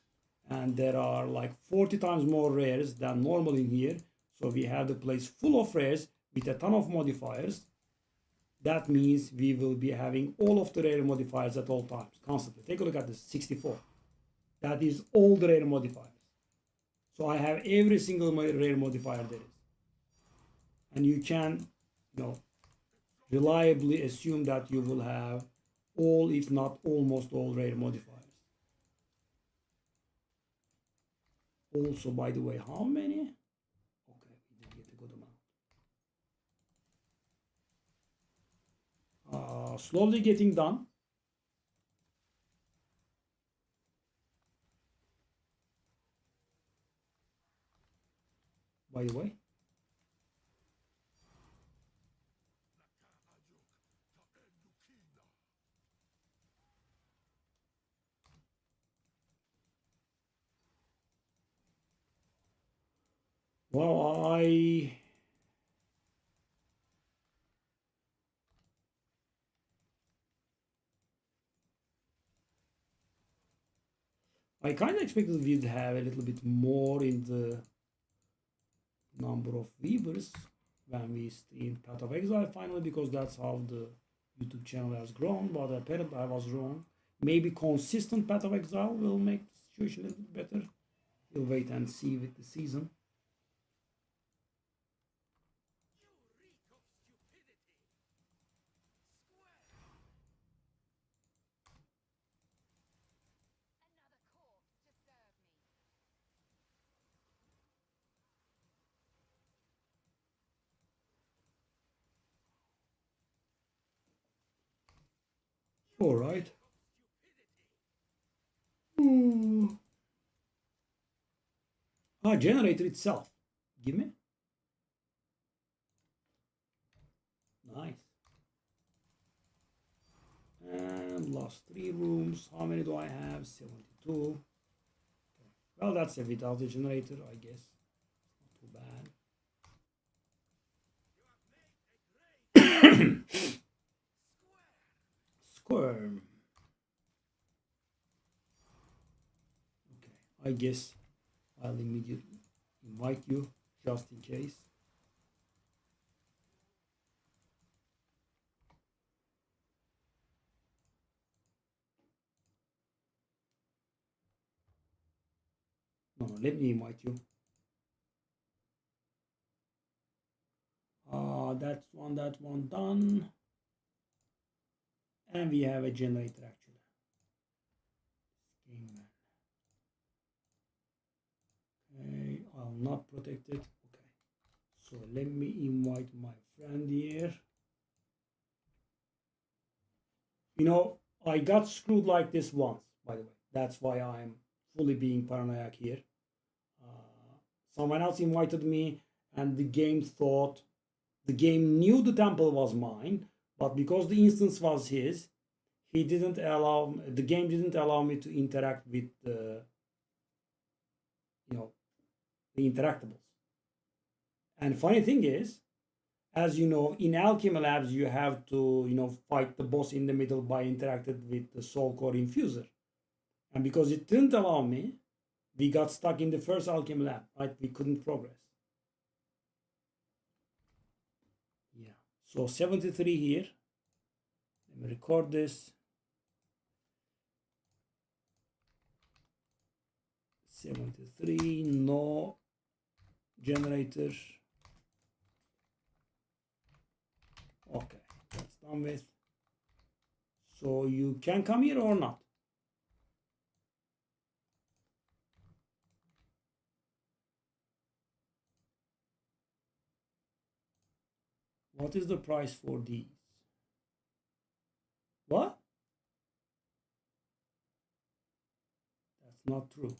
and there are like 40 times more rares than normal in here, so we have the place full of rares with a ton of modifiers. That means we will be having all of the rare modifiers at all times, constantly. Take a look at this, 64. That is all the rare modifiers. So I have every single rare modifier there is. and you can, you know, reliably assume that you will have all, if not almost all, rare modifiers. Also, by the way, how many? Okay, we did get a good amount. Slowly getting done. By the way. Well, I kind of expected we'd have a little bit more in the number of viewers when we streamed Path of Exile finally, because that's how the YouTube channel has grown. But apparently I was wrong. Maybe consistent Path of Exile will make the situation a little bit better. We'll wait and see with the season. All right. Generator itself. Give me. Nice. And last 3 rooms. How many do I have? 72. Okay. Well, that's a without the generator, I guess. Not too bad. Squirm. Okay, I guess I'll immediately invite you just in case. No, let me invite you. That one done. And we have a generator actually. Okay, I'll not protect it. Okay, so let me invite my friend here. You know, I got screwed like this once, by the way. That's why I'm fully being paranoid here. Someone else invited me, and the game knew the temple was mine, but because the instance was his, the game didn't allow me to interact with the interactables. And funny thing is, as you know, in Alchemy Labs, you have to, fight the boss in the middle by interacting with the Soul Core Infuser. And because it didn't allow me, we got stuck in the first Alchemy Lab, right? We couldn't progress. Yeah. So 73 here. Let me record this. 73, no generator. Okay, that's done with. So you can come here or not. What is the price for these? What? That's not true.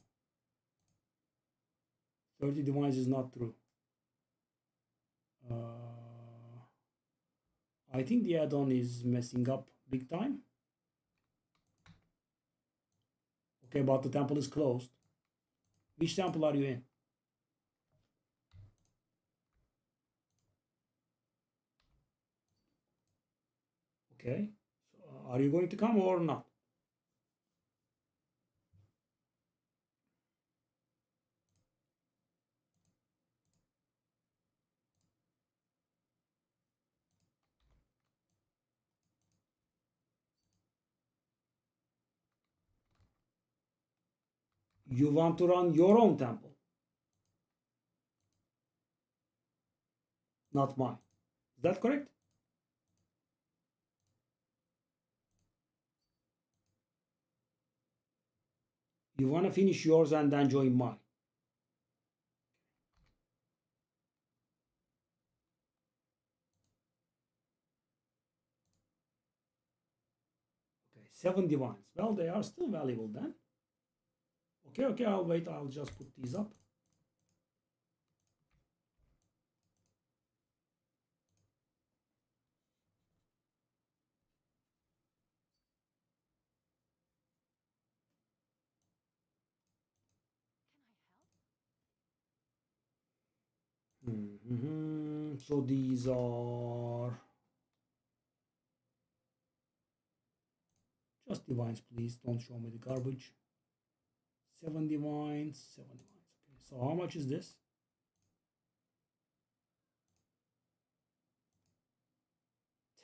30 divines is not true. I think the add-on is messing up big time. Okay, but the temple is closed. Which temple are you in? Okay, so are you going to come or not? You want to run your own temple. not mine. Is that correct? You want to finish yours and then join mine. Okay, 7 divines. Well, they are still valuable then. Okay, okay, I'll wait. I'll just put these up. So these are just divines, please. Don't show me the garbage. 7 divines, 7 divines. Okay, so how much is this?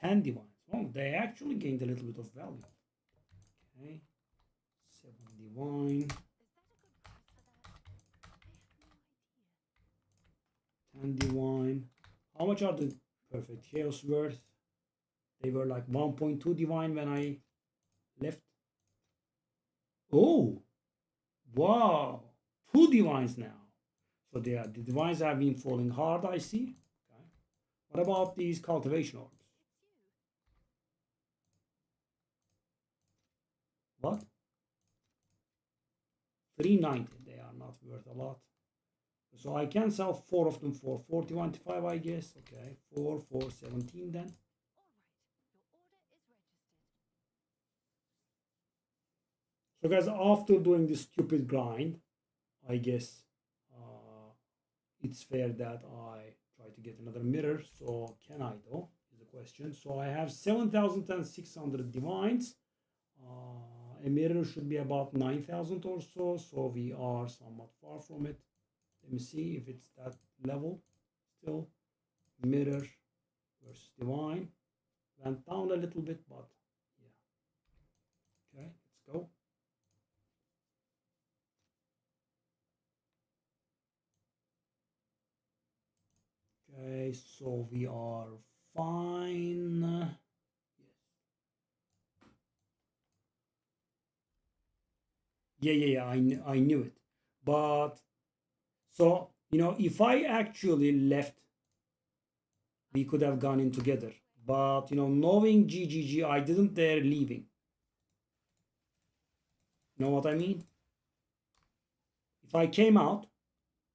10 divines. Oh, they actually gained a little bit of value. Okay, 7 divine. 10 divine. How much are the perfect chaos worth? They were like 1.2 divine when I left. Oh, wow. 2 divines now. So the divines have been falling hard, I see. Okay. What about these cultivation orbs? What? 390. They are not worth a lot. So I can sell 4 of them for 41.5, I guess. Okay, 4 for 17 then. So guys, after doing this stupid grind, I guess it's fair that I try to get another mirror. So can I though, is the question. So I have 7,600 divines. A mirror should be about 9,000 or so. So we are somewhat far from it. Let me see if it's that level still. Mirror versus divine. Went down a little bit, but yeah. Okay, let's go. Okay, so we are fine. Yeah. I knew it. But so, if I actually left, we could have gone in together. But, knowing GGG, I didn't dare leaving. You know what I mean? If I came out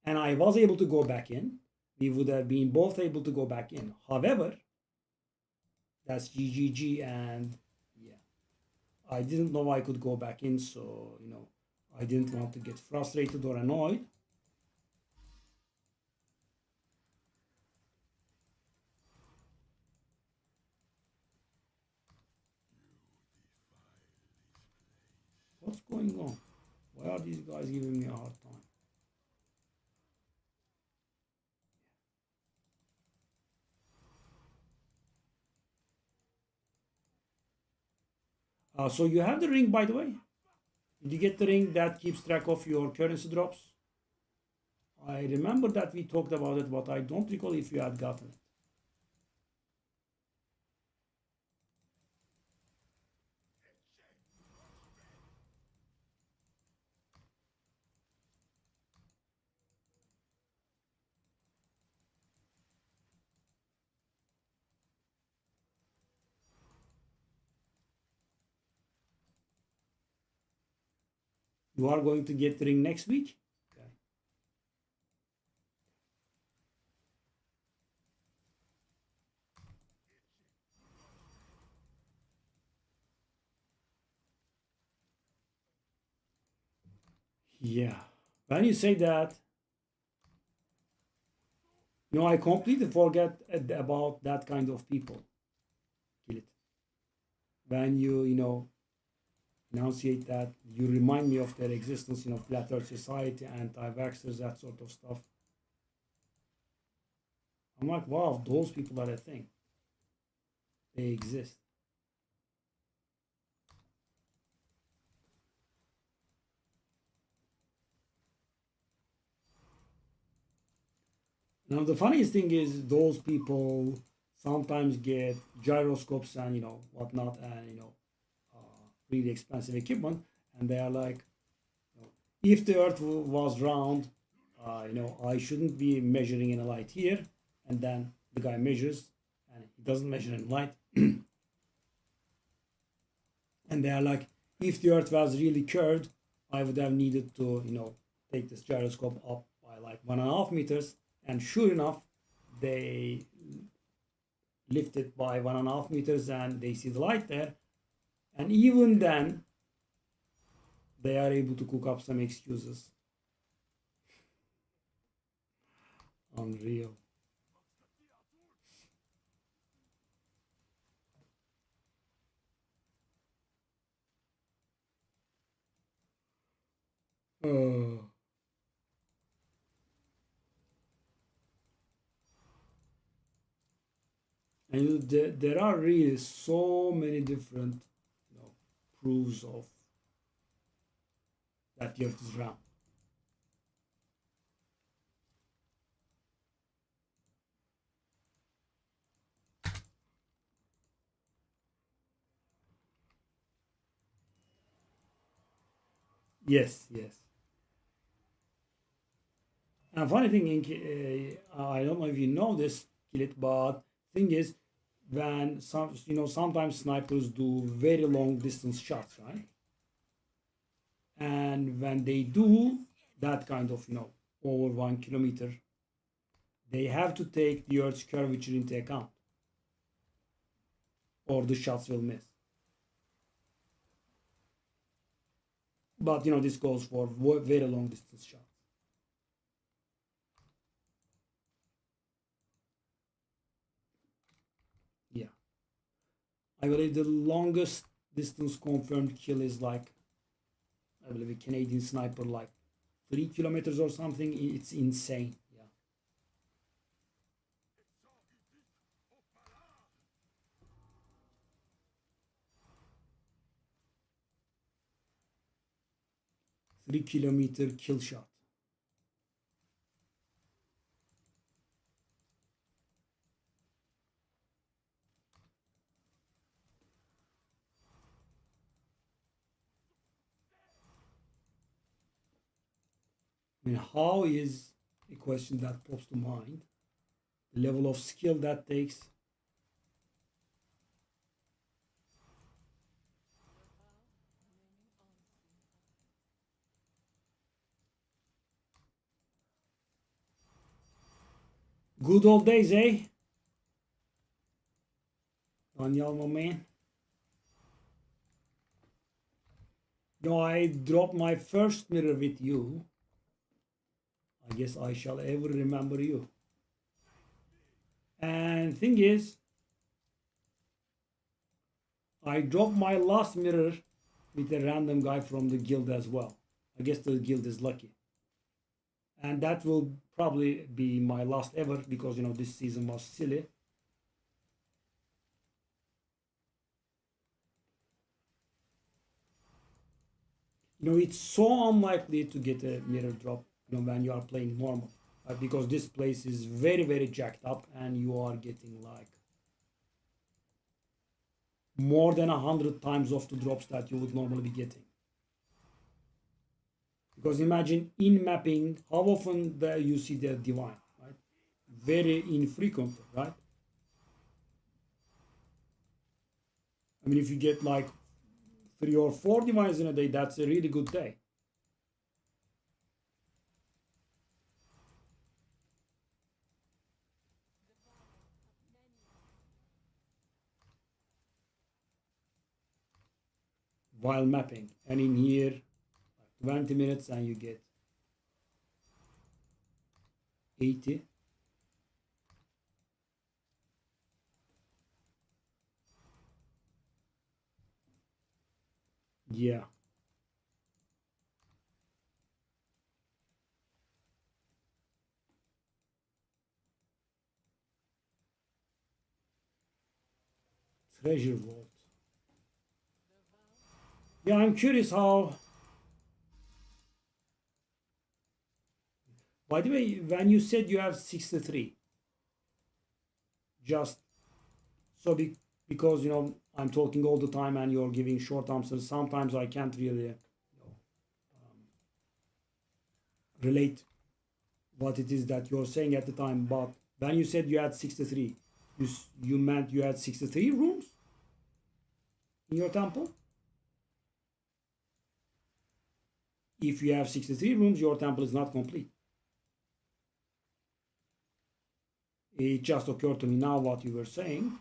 and I was able to go back in, we would have been both able to go back in. However, that's GGG, and yeah, I didn't know I could go back in, so, I didn't want to get frustrated or annoyed. What's going on? Why are these guys giving me a hard time? So you have the ring, by the way. Did you get the ring that keeps track of your currency drops? I remember that we talked about it, but I don't recall if you had gotten it. You are going to get the ring next week? Okay. Yeah. When you say that, I completely forget about that kind of people. Kill it. When you enunciate that, you remind me of their existence, Flat Earth Society, anti-vaxxers, that sort of stuff. I'm like, wow, those people are a thing. They exist. Now the funniest thing is those people sometimes get gyroscopes and whatnot, and really expensive equipment, and they are like, if the Earth was round, I shouldn't be measuring in a light here, and then the guy measures, and he doesn't measure in light, and they are like, if the Earth was really curved, I would have needed to take this gyroscope up by like 1.5 meters, and sure enough, they lift it by 1.5 meters, and they see the light there, and even then, they are able to cook up some excuses. Unreal. Uh, and there are really so many different proofs of that the Earth is round. Yes, yes. And funny thing, I don't know if you know this, Kilit, but thing is, when sometimes snipers do very long distance shots, right? And when they do that kind of over 1 kilometer, they have to take the Earth's curvature into account, or the shots will miss. But this goes for very long distance shots. Yeah, I believe the longest distance confirmed kill is like, I believe, a Canadian sniper, like 3 kilometers or something. It's insane. Yeah. 3 kilometer kill shot. I mean, how is a question that pops to mind? The level of skill that takes. Good old days, eh? Daniel, my man. I dropped my first mirror with you. I guess I shall ever remember you. And thing is, I dropped my last mirror with a random guy from the guild as well. I guess the guild is lucky. And that will probably be my last ever, because this season was silly. It's so unlikely to get a mirror drop when you are playing normal, because this place is very, very jacked up, and you are getting like more than 100 times of the drops that you would normally be getting. Because imagine in mapping, how often you see the divine, right? Very infrequent, right? I mean, if you get like 3 or 4 divines in a day, that's a really good day. While mapping, and in here, like 20 minutes, and you get 80. Yeah, treasure vault. Yeah, I'm curious how. By the way, when you said you have 63, just so because I'm talking all the time and you're giving short answers, sometimes I can't really relate what it is that you're saying at the time. But when you said you had 63, you meant you had 63 rooms in your temple? If you have 63 rooms, your temple is not complete. It just occurred to me now what you were saying.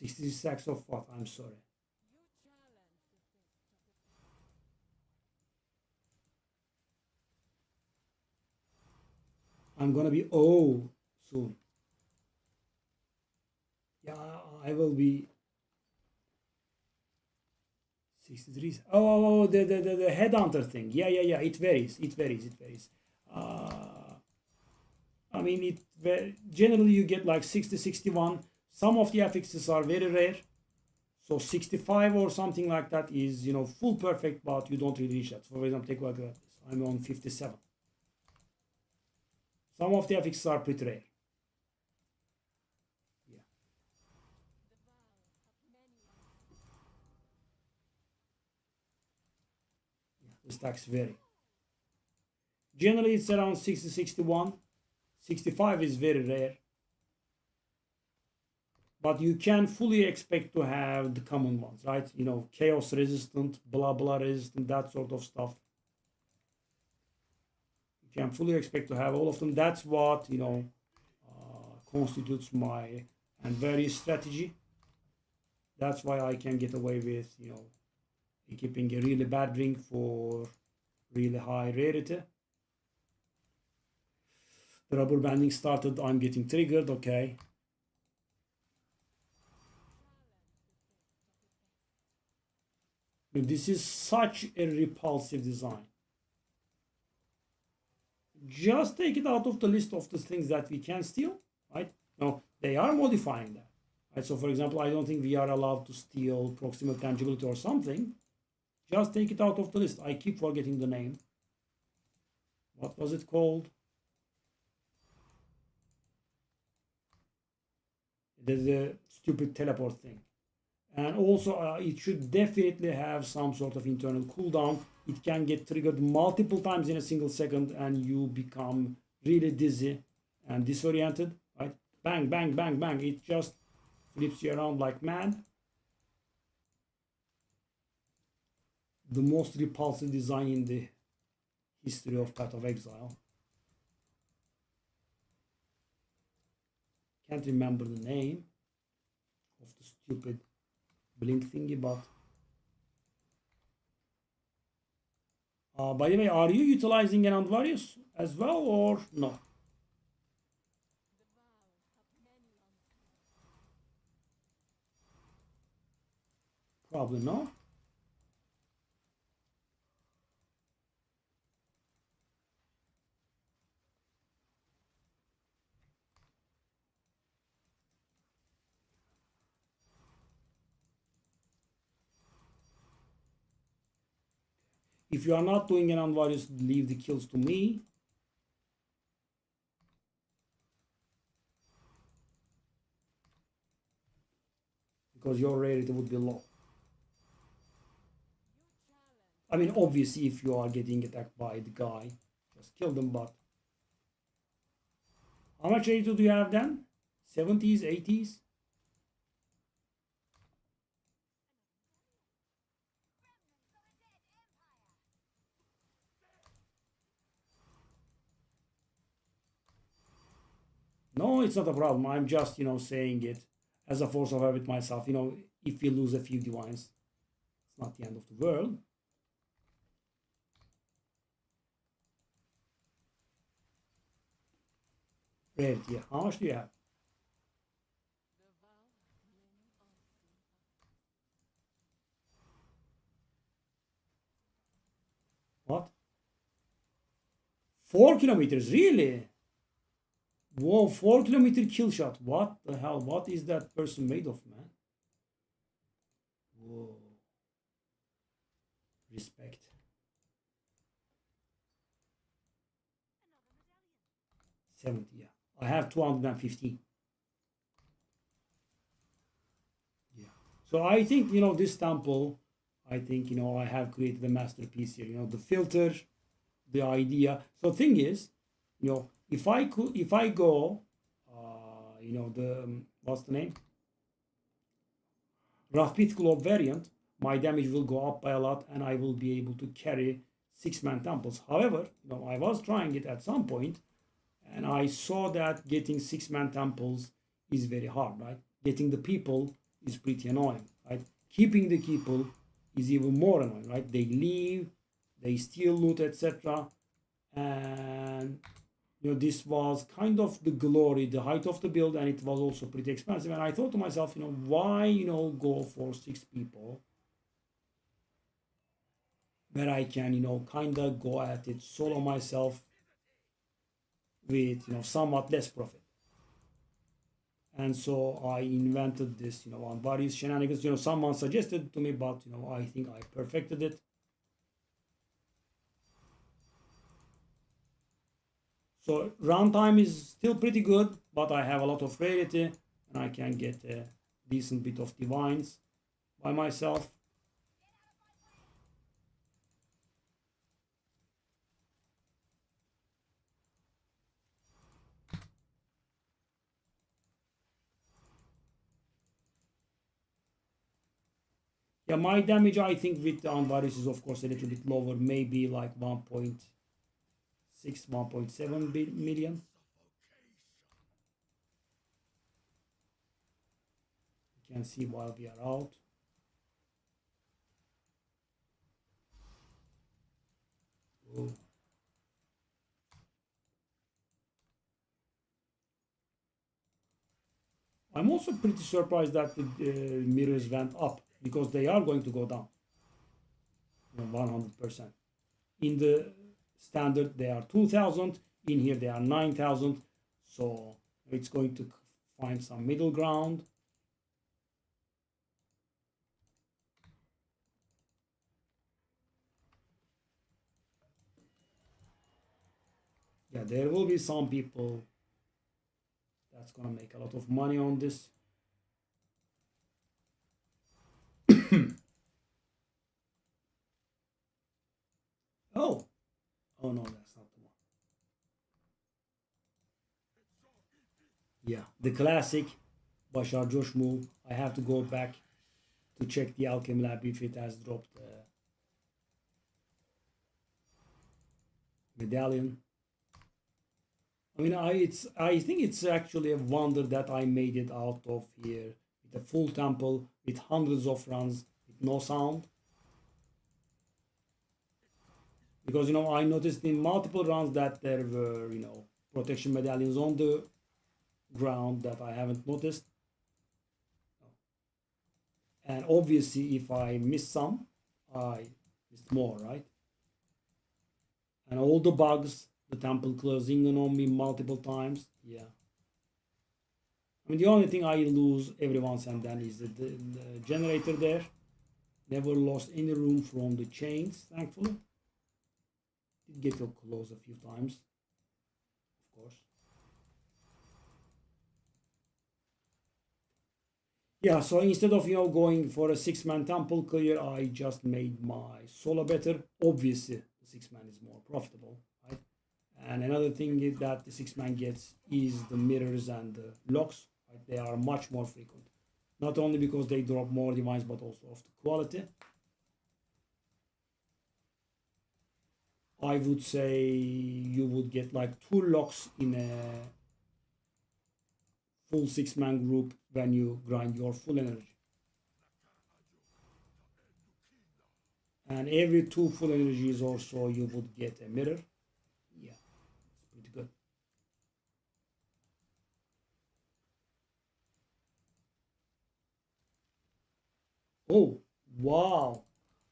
$60 of what? I'm sorry. I'm gonna be soon. Yeah, I will be 63. Oh, the headhunter thing. Yeah. It varies. It varies. I mean, generally you get like 60, 61. Some of the affixes are very rare. So 65 or something like that is, full perfect, but you don't really reach that. For example, take a look at this. I'm on 57. Some of the affixes are pretty rare. Yeah. The stacks vary. Generally, it's around 60, 61. 65 is very rare. But you can fully expect to have the common ones, right? Chaos resistant, blah blah resistant, that sort of stuff. You can fully expect to have all of them. That's what constitutes my and various strategy. That's why I can get away with equipping a really bad ring for really high rarity. The rubber banding started. I'm getting triggered. Okay. This is such a repulsive design. Just take it out of the list of the things that we can steal, right? No, they are modifying that. Right? So for example, I don't think we are allowed to steal proximal tangibility or something. Just take it out of the list. I keep forgetting the name. What was it called? The stupid teleport thing. And also it should definitely have some sort of internal cooldown. It can get triggered multiple times in a single second and you become really dizzy and disoriented, right? Bang, bang, bang, bang. It just flips you around like mad. The most repulsive design in the history of Path of Exile. Can't remember the name of the stupid blink thingy, but by the way, are you utilizing an Anvarius as well or no? Probably no. If you are not doing an Anvarius, leave the kills to me. Because your rarity would be low. I mean, obviously, if you are getting attacked by the guy, just kill them, but... How much rarity do you have then? 70s, 80s? No, it's not a problem. I'm just, saying it as a force of habit myself. If we lose a few divines, it's not the end of the world. Rarity, yeah. How much do you have? What? 4 kilometers, really? Whoa, 4 kilometer kill shot. What the hell? What is that person made of, man? Whoa. Respect. 70, yeah. I have 215. Yeah. So I think, this temple, I think, I have created a masterpiece here. The filter, the idea. So thing is, if I go, the, what's the name? Rapid Globe variant, my damage will go up by a lot and I will be able to carry 6-man temples. However, I was trying it at some point and I saw that getting 6-man temples is very hard, right? Getting the people is pretty annoying, right? Keeping the people is even more annoying, right? They leave, they steal loot, etc. And this was kind of the glory, the height of the build, and it was also pretty expensive. And I thought to myself, why, go for 6 people where I can, kind of go at it solo myself with, somewhat less profit. And so I invented this, on various shenanigans. Someone suggested to me, but, I think I perfected it. So runtime is still pretty good, but I have a lot of rarity and I can get a decent bit of divines by myself. Yeah, my damage I think with the Anvaris is of course a little bit lower, maybe like 1.6, 1.7 million. You can see while we are out. Oh. I'm also pretty surprised that the mirrors went up because they are going to go down 100%. In the standard they are 2000, in here they are 9000, so it's going to find some middle ground. Yeah, there will be some people that's gonna make a lot of money on this. Oh, oh no, that's not the one. Yeah, the classic Bashar Josh move. I have to go back to check the alchemy lab if it has dropped medallion. I think it's actually a wonder that I made it out of here with a full temple with hundreds of runs with no sound. Because I noticed in multiple runs that there were protection medallions on the ground that I haven't noticed. And obviously if I miss some, I missed more, right? And all the bugs, the temple closing in on me multiple times. Yeah. The only thing I lose every once and then is the generator there. Never lost any room from the chains, thankfully. Did get to close a few times, of course. Yeah, so instead of going for a 6-man temple clear, I just made my solo better. Obviously, the 6-man is more profitable, right? And another thing is that the 6-man gets is the mirrors and the locks. Right? They are much more frequent, not only because they drop more divines, but also of the quality. I would say you would get like 2 locks in a full 6-man group when you grind your full energy. And every 2 full energies or so you would get a mirror. Yeah, it's pretty good. Oh, wow.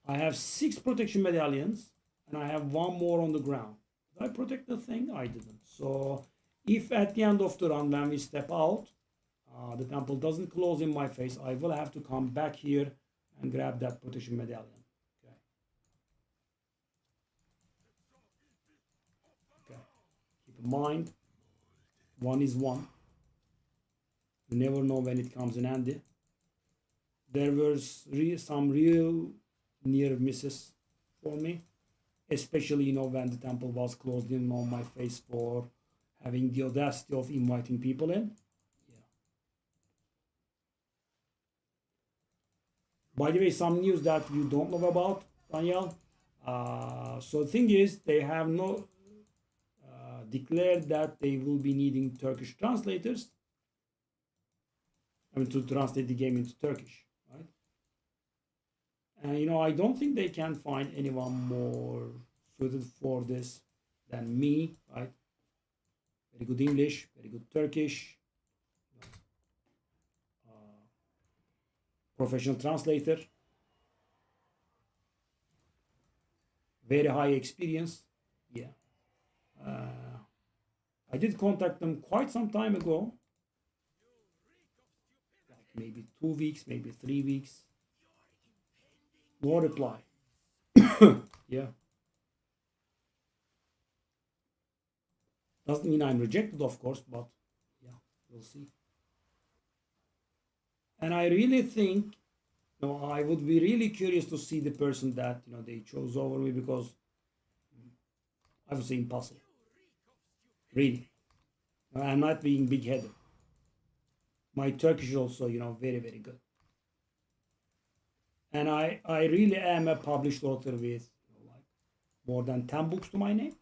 I have 6 protection medallions and I have 1 more on the ground. Did I protect the thing? I didn't. So if at the end of the run when we step out, the temple doesn't close in my face, I will have to come back here and grab that protection medallion. Okay. in mind, one is one. You never know when it comes in handy. There was some real near misses for me, especially when the temple was closed in on my face for having the audacity of inviting people in. Yeah. By the way, some news that you don't know about, Daniel. So the thing is, they have no declared that they will be needing Turkish translators. I mean, to translate the game into Turkish, right? And I don't think they can find anyone more suited for this than me, right? Very good English, very good Turkish, uh, professional translator, very high experience. Yeah. I did contact them quite some time ago, like maybe 2 weeks, maybe 3 weeks. No reply. Yeah. Doesn't mean I'm rejected, of course, but yeah, we'll see. And I really think, I would be really curious to see the person that they chose over me, because I would say impossible. Really, I'm not being big-headed. My Turkish is also, very very good, and I really am a published author with like more than 10 books to my name,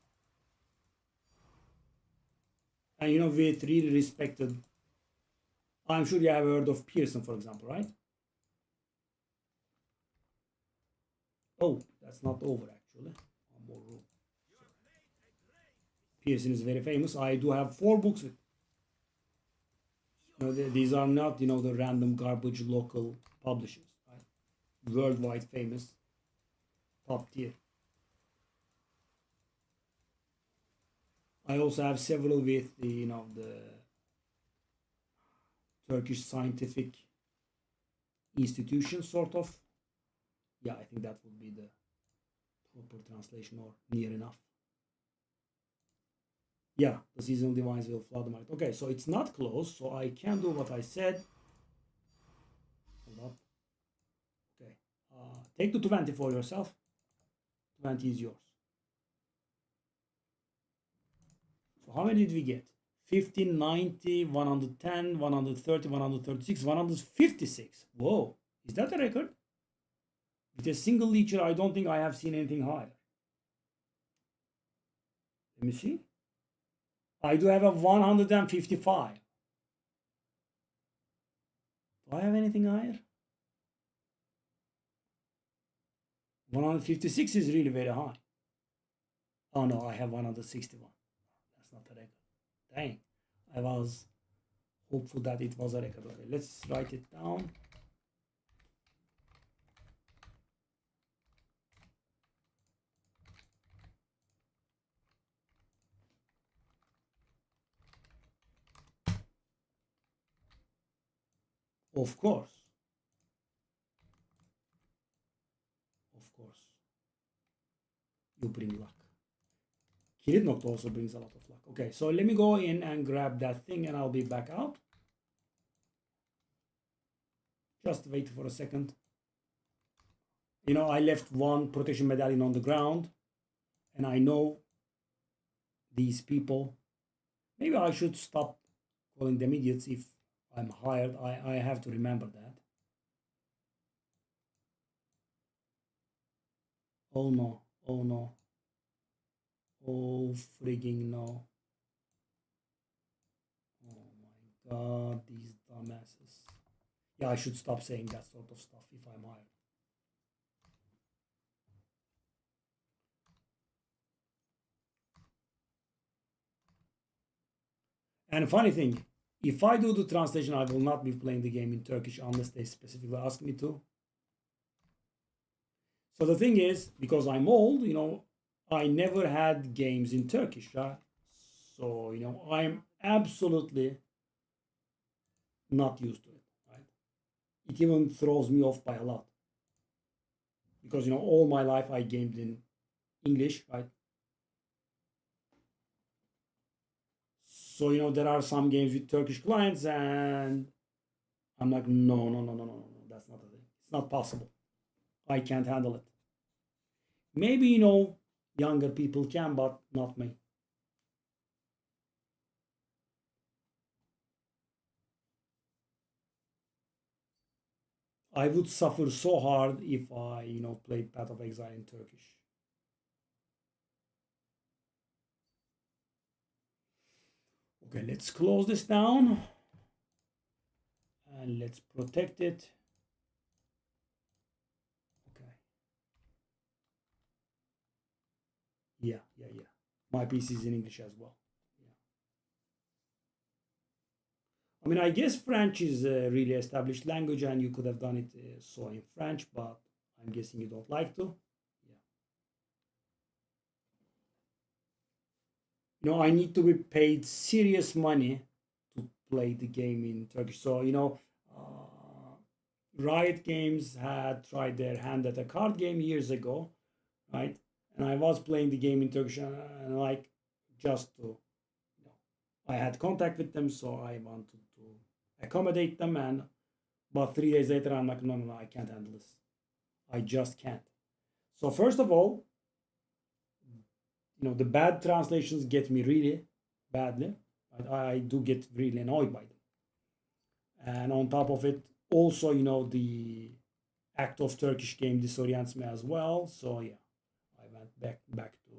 and with really respected. I'm sure you have heard of Pearson, for example, right? Oh, that's not over actually. One more room. Pearson is very famous. I do have 4 books with. These are not the random garbage local publishers, right? Worldwide famous, top tier. I also have several with the Turkish scientific institution, sort of. Yeah, I think that would be the proper translation, or near enough. Yeah, the seasonal divines will flood the market. Okay, so it's not closed, so I can do what I said. Hold up. Okay, take the 20 for yourself. 20 is yours. So how many did we get? 15, 90, 110, 130, 136, 156. Whoa, is that a record? With a single leecher, I don't think I have seen anything higher. Let me see. I do have a 155. Do I have anything higher? 156 is really very high. Oh no, I have 161. That's not a record. Dang. I was hopeful that it was a record. Okay, let's write it down. Of course. Of course. You bring luck. Kilit Nokta also brings a lot of luck. Okay, so let me go in and grab that thing, and I'll be back out. Just wait for a second. I left one protection medallion on the ground, and I know these people. Maybe I should stop calling them idiots if I'm hired. I have to remember that. Oh no, oh no. Oh frigging no. Oh my god, these dumbasses. Yeah, I should stop saying that sort of stuff if I'm hired. And funny thing, if I do the translation, I will not be playing the game in Turkish unless they specifically ask me to. So the thing is, because I'm old, I never had games in Turkish, right? So, I'm absolutely not used to it, right? It even throws me off by a lot. Because, all my life I gamed in English, right? So, there are some games with Turkish clients, and I'm like, no, no, no, no, no, no, no, that's not a thing. It's not possible. I can't handle it. Maybe, younger people can, but not me. I would suffer so hard if I, played Path of Exile in Turkish. Okay, let's close this down. And let's protect it. Okay. Yeah. My PC is in English as well. Yeah. I mean, I guess French is a really established language, and you could have done it so in French, but I'm guessing you don't like to. Yeah. I need to be paid serious money to play the game in Turkish. So, Riot Games had tried their hand at a card game years ago, right? And I was playing the game in Turkish, and like, just to, I had contact with them, so I wanted to accommodate them. And but 3 days later, I'm like, no, no, no, I can't handle this. I just can't. So first of all, the bad translations get me really badly. I do get really annoyed by them. And on top of it, also, the act of Turkish game disorients me as well. So yeah, I went back to.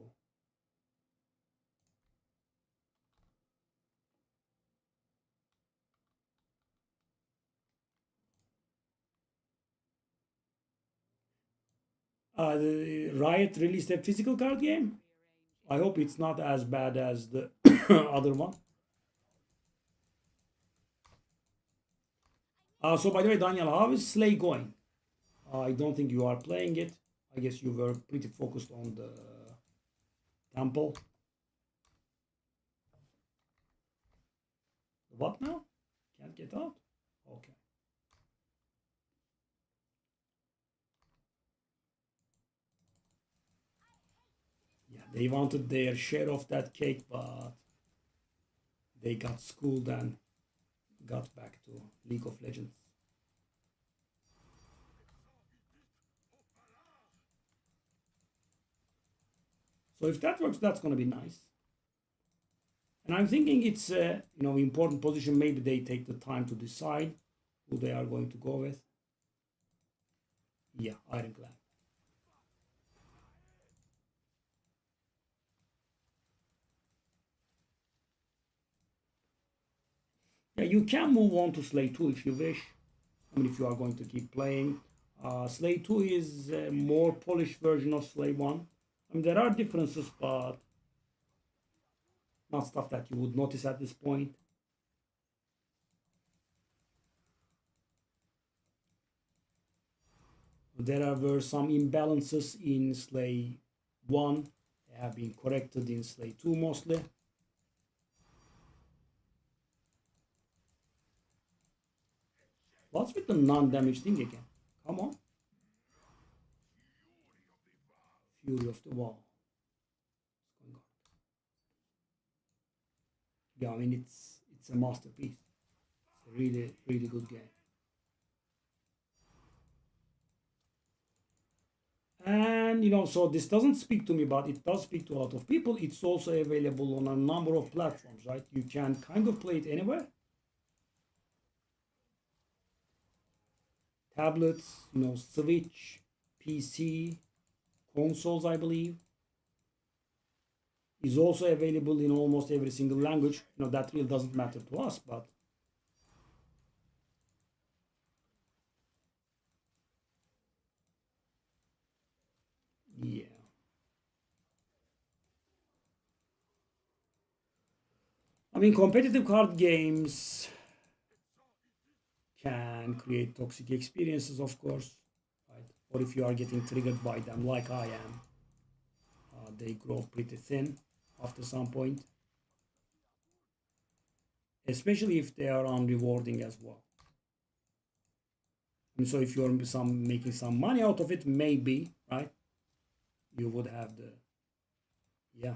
The Riot released a physical card game. I hope it's not as bad as the other one. So by the way, Daniel, how is Slay going? I don't think you are playing it. I guess you were pretty focused on the temple. What now? Can't get out? Okay. Yeah, they wanted their share of that cake, but they got schooled and got back to League of Legends. So if that works, that's going to be nice. And I'm thinking it's a important position. Maybe they take the time to decide who they are going to go with. Yeah, Ironclad. Yeah, you can move on to Slay 2 if you wish. I mean, if you are going to keep playing. Slay 2 is a more polished version of Slay 1. I mean, there are differences, but not stuff that you would notice at this point. Were some imbalances in Slay 1. They have been corrected in Slay 2 mostly. What's with the non-damage thing again? Come on. Fury of the Wall. Yeah, I mean, it's a masterpiece. It's a really, really good game. And so this doesn't speak to me, but it does speak to a lot of people. It's also available on a number of platforms, right? You can kind of play it anywhere. Tablets, Switch, PC, consoles, I believe. Is also available in almost every single language. That really doesn't matter to us, but yeah. I mean, competitive card games can create toxic experiences, of course, right? Or if you are getting triggered by them, like I am, they grow pretty thin after some point, especially if they are unrewarding as well. And so, if you're making some money out of it, maybe, right, you would have the, yeah.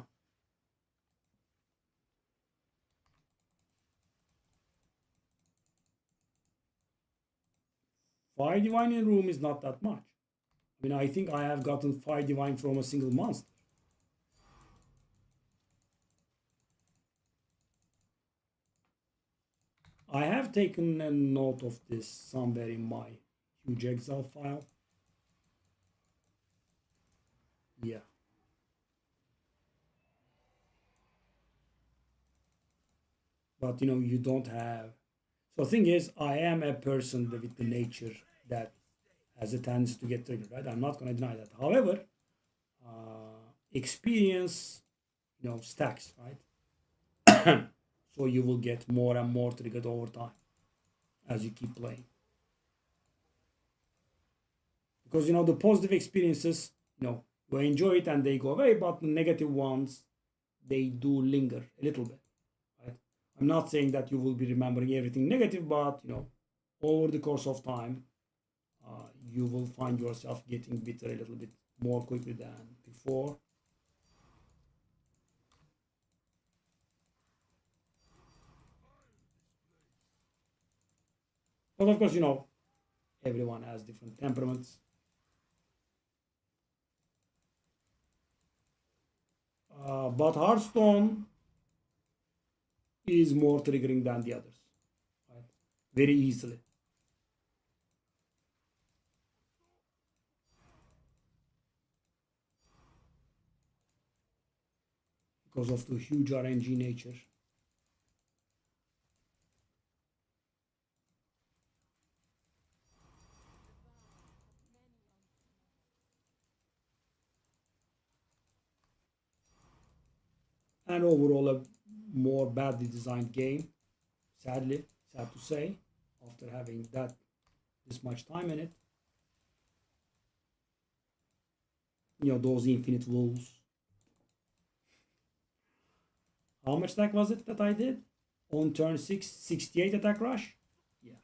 Fire Divine in room is not that much. I mean, I think I have gotten Fire Divine from a single monster. I have taken a note of this somewhere in my huge Excel file. Yeah. But you don't have. So the thing is, I am a person with the nature that has a tendency to get triggered, right? I'm not going to deny that. However, experience, stacks, right? So you will get more and more triggered over time as you keep playing. Because the positive experiences, you enjoy it and they go away, but the negative ones, they do linger a little bit, right? I'm not saying that you will be remembering everything negative, but over the course of time, you will find yourself getting bitter a little bit more quickly than before. But of course, everyone has different temperaments. But Hearthstone is more triggering than the others, right? Very easily. Because of the huge RNG nature. And overall a more badly designed game, sadly, sad to say, after having this much time in it. Those infinite wolves. How much attack was it that I did? On turn 6, 68 attack rush? Yeah.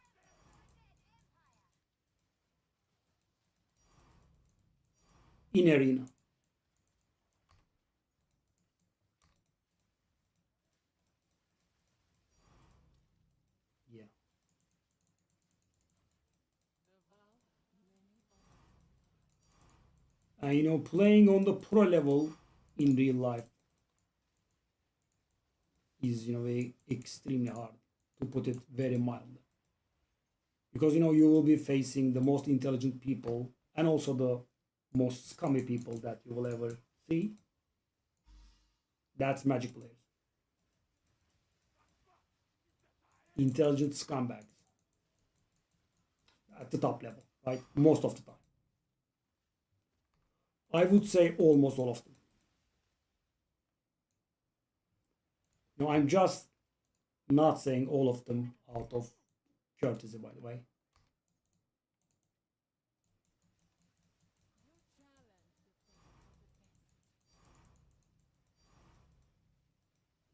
In arena. Yeah. And playing on the pro level in real life is, extremely hard, to put it very mildly. Because, you will be facing the most intelligent people and also the most scummy people that you will ever see. That's Magic players. Intelligent scumbags at the top level, right? Most of the time. I would say almost all of them. I'm just not saying all of them out of courtesy, by the way.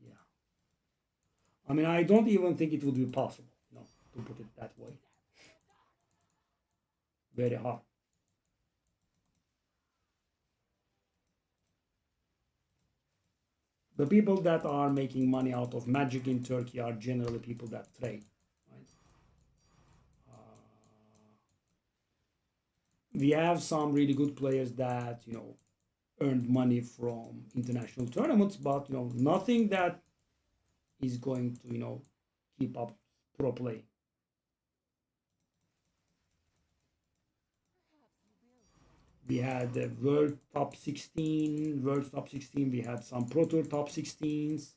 Yeah. I mean, I don't even think it would be possible, to put it that way. Very hard. The people that are making money out of Magic in Turkey are generally people that trade, right? We have some really good players that earned money from international tournaments, but nothing that is going to keep up pro play. We had the World Top 16, World Top 16. We had some Pro Tour Top 16s.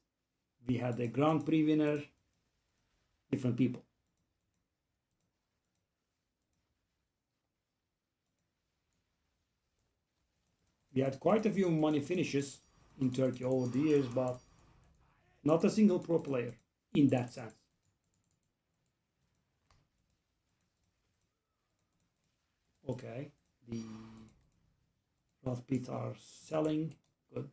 We had the Grand Prix winner. Different people. We had quite a few money finishes in Turkey over the years, but not a single pro player in that sense. Okay, the Roth pits are selling. Good.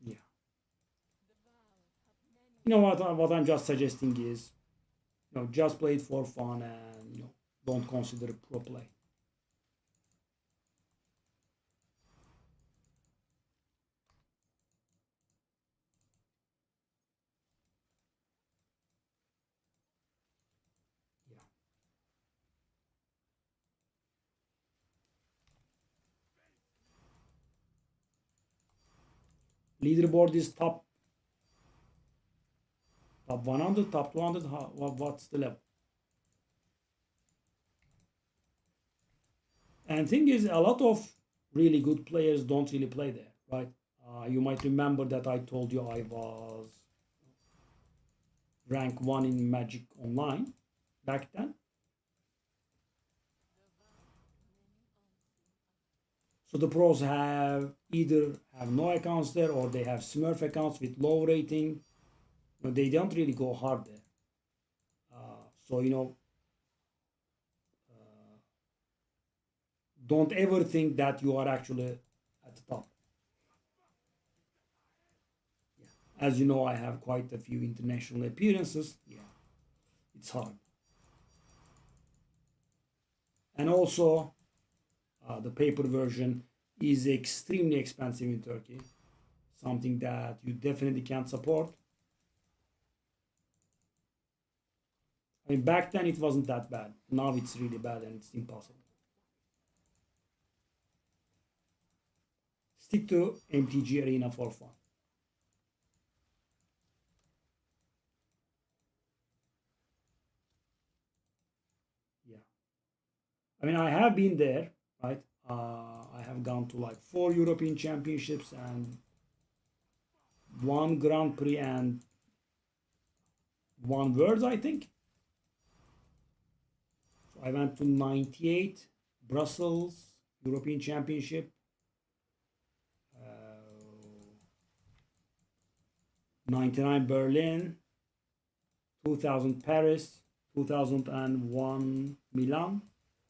Yeah. What I'm just suggesting is, just play it for fun and don't consider it pro play. leaderboard is top 100, top 200. What's the level? And thing is, a lot of really good players don't really play there, right? You might remember that I told you I was rank 1 in Magic Online back then. So the pros have either have no accounts there or they have Smurf accounts with low rating. They don't really go hard there. So don't ever think that you are actually at the top. Yeah. As you know, I have quite a few international appearances. Yeah, it's hard. And also, the paper version is extremely expensive in Turkey. Something that you definitely can't support. I mean, back then it wasn't that bad. Now it's really bad and it's impossible. Stick to MTG Arena for fun. Yeah. I mean, I have been there, right? I have gone to like 4 European Championships and 1 Grand Prix and 1 Worlds, I think. So I went to 98 Brussels European Championship, 99 Berlin, 2000 Paris, 2001 Milan.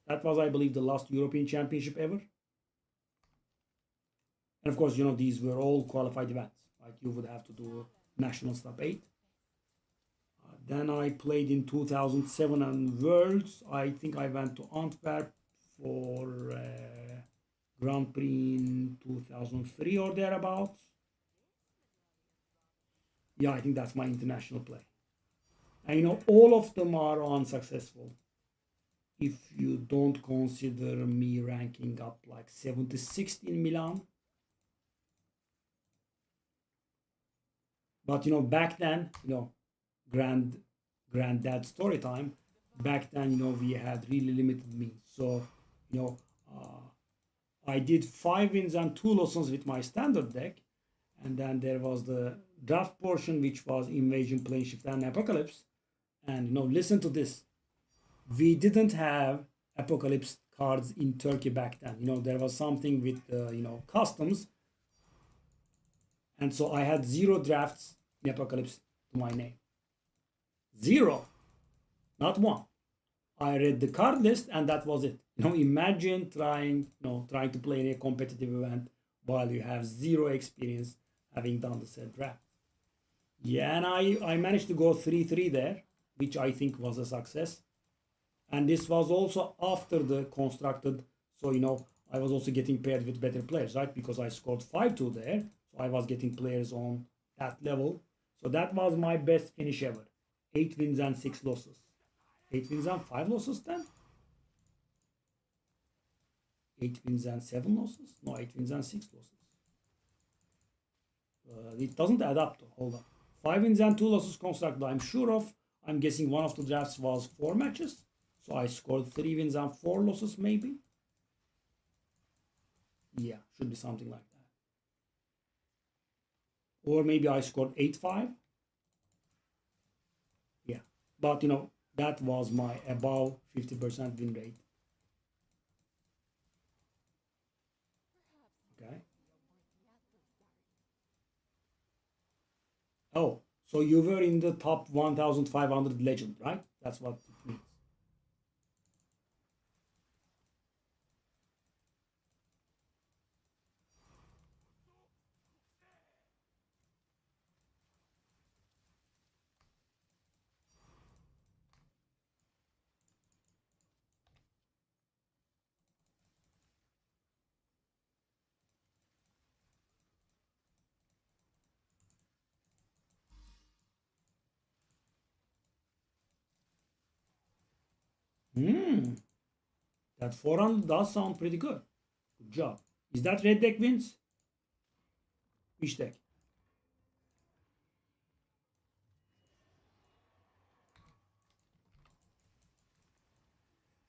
That was, I believe, the last European Championship ever. And of course, these were all qualified events. Like you would have to do Nationals top 8. Then I played in 2007 and Worlds. I think I went to Antwerp for Grand Prix in 2003 or thereabouts. Yeah, I think that's my international play. And all of them are unsuccessful if you don't consider me ranking up like 76th in Milan. But back then, granddad story time. Back then, we had really limited means. So, you know, I did 5 wins and 2 losses with my standard deck, and then there was the draft portion, which was Invasion, Plane Shift, and Apocalypse. And listen to this: we didn't have Apocalypse cards in Turkey back then. There was something with customs, and so I had 0 drafts in Apocalypse to my name. 0, not 1. I read the card list and that was it. Imagine trying to play in a competitive event while you have 0 experience having done the said draft. Yeah, and I managed to go 3-3 there, which I think was a success. And this was also after the constructed, so I was also getting paired with better players, right? Because I scored 5-2 there, so I was getting players on that level. So that was my best finish ever. 8 wins and 6 losses. 8 wins and 5 losses then? 8 wins and 7 losses? No, 8 wins and 6 losses. It doesn't add up though. Hold on. 5 wins and 2 losses constructed, I'm sure of. I'm guessing one of the drafts was 4 matches. So I scored 3 wins and 4 losses maybe. Yeah, should be something like that. Or maybe I scored 8-5. Yeah, but that was my above 50% win rate. Okay. Oh, so you were in the top 1,500 legend, right? That's what it means. Hmm. That 400 does sound pretty good. Good job. Is that red deck wins? Which deck?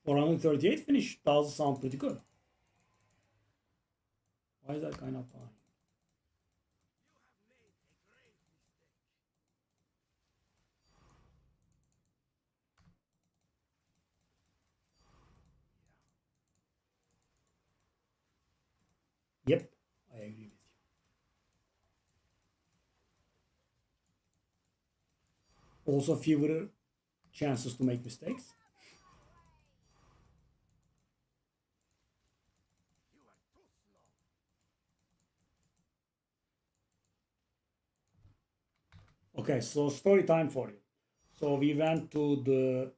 438 finish does sound pretty good. Why is that guy not dying? Yep, I agree with you. Also fewer chances to make mistakes. Okay, so story time for you. So we went to the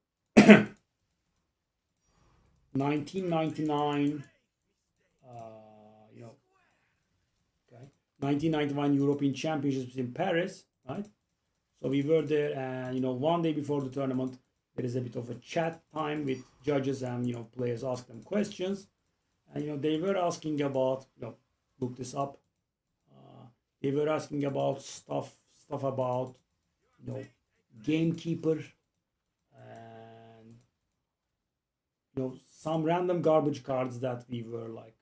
1999, you know, okay, 1991 European Championships in Paris, right? So we were there, and one day before the tournament, there is a bit of a chat time with judges, and players ask them questions, and they were asking about, look this up. They were asking about stuff about, gamekeeper, and some random garbage cards that we were like,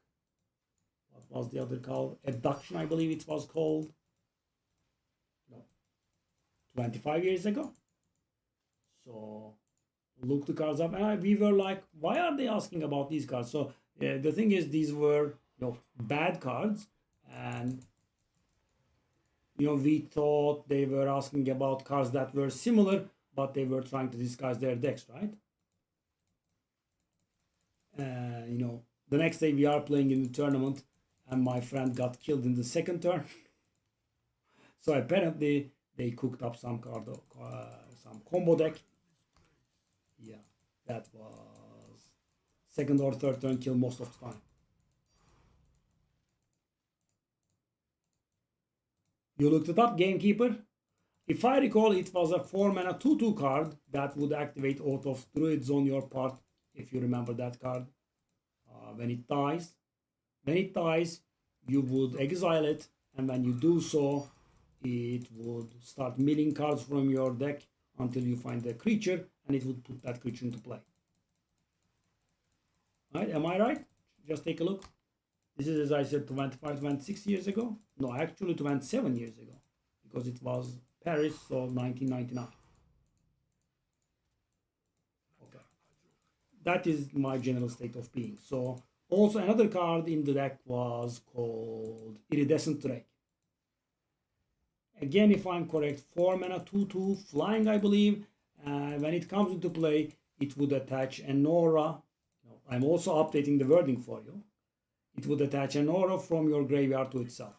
what was the other called? Abduction, I believe it was called. 25 years ago. So look the cards up, and we were like, why are they asking about these cards? So the thing is, these were bad cards, and we thought they were asking about cards that were similar, but they were trying to disguise their decks, right? The next day we are playing in the tournament, and my friend got killed in the second turn. So apparently they cooked up some some combo deck. Yeah, that was second or third turn kill most of the time. You looked it up, Gamekeeper? If I recall, it was a 4-mana 2/2 card that would activate Oath of Druids on your part, if you remember that card. When it dies, you would exile it, and when you do so, it would start milling cards from your deck until you find a creature, and it would put that creature into play. Right? Am I right? Just take a look. This is, as I said, 25, 26 years ago. No, actually 27 years ago, because it was Paris, so 1999. Okay. That is my general state of being. So also another card in the deck was called Iridescent Drake. Again, if I'm correct, 4-mana 2/2 flying, I believe. When it comes into play, it would attach an aura. I'm also updating the wording for you. It would attach an aura from your graveyard to itself.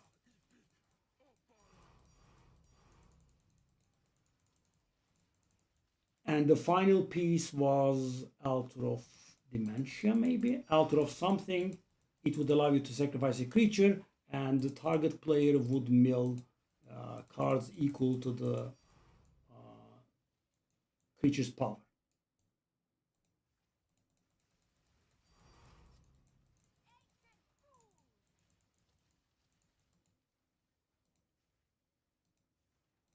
And the final piece was Altar of Dementia, maybe? Altar of something. It would allow you to sacrifice a creature, and the target player would mill cards equal to the creature's power.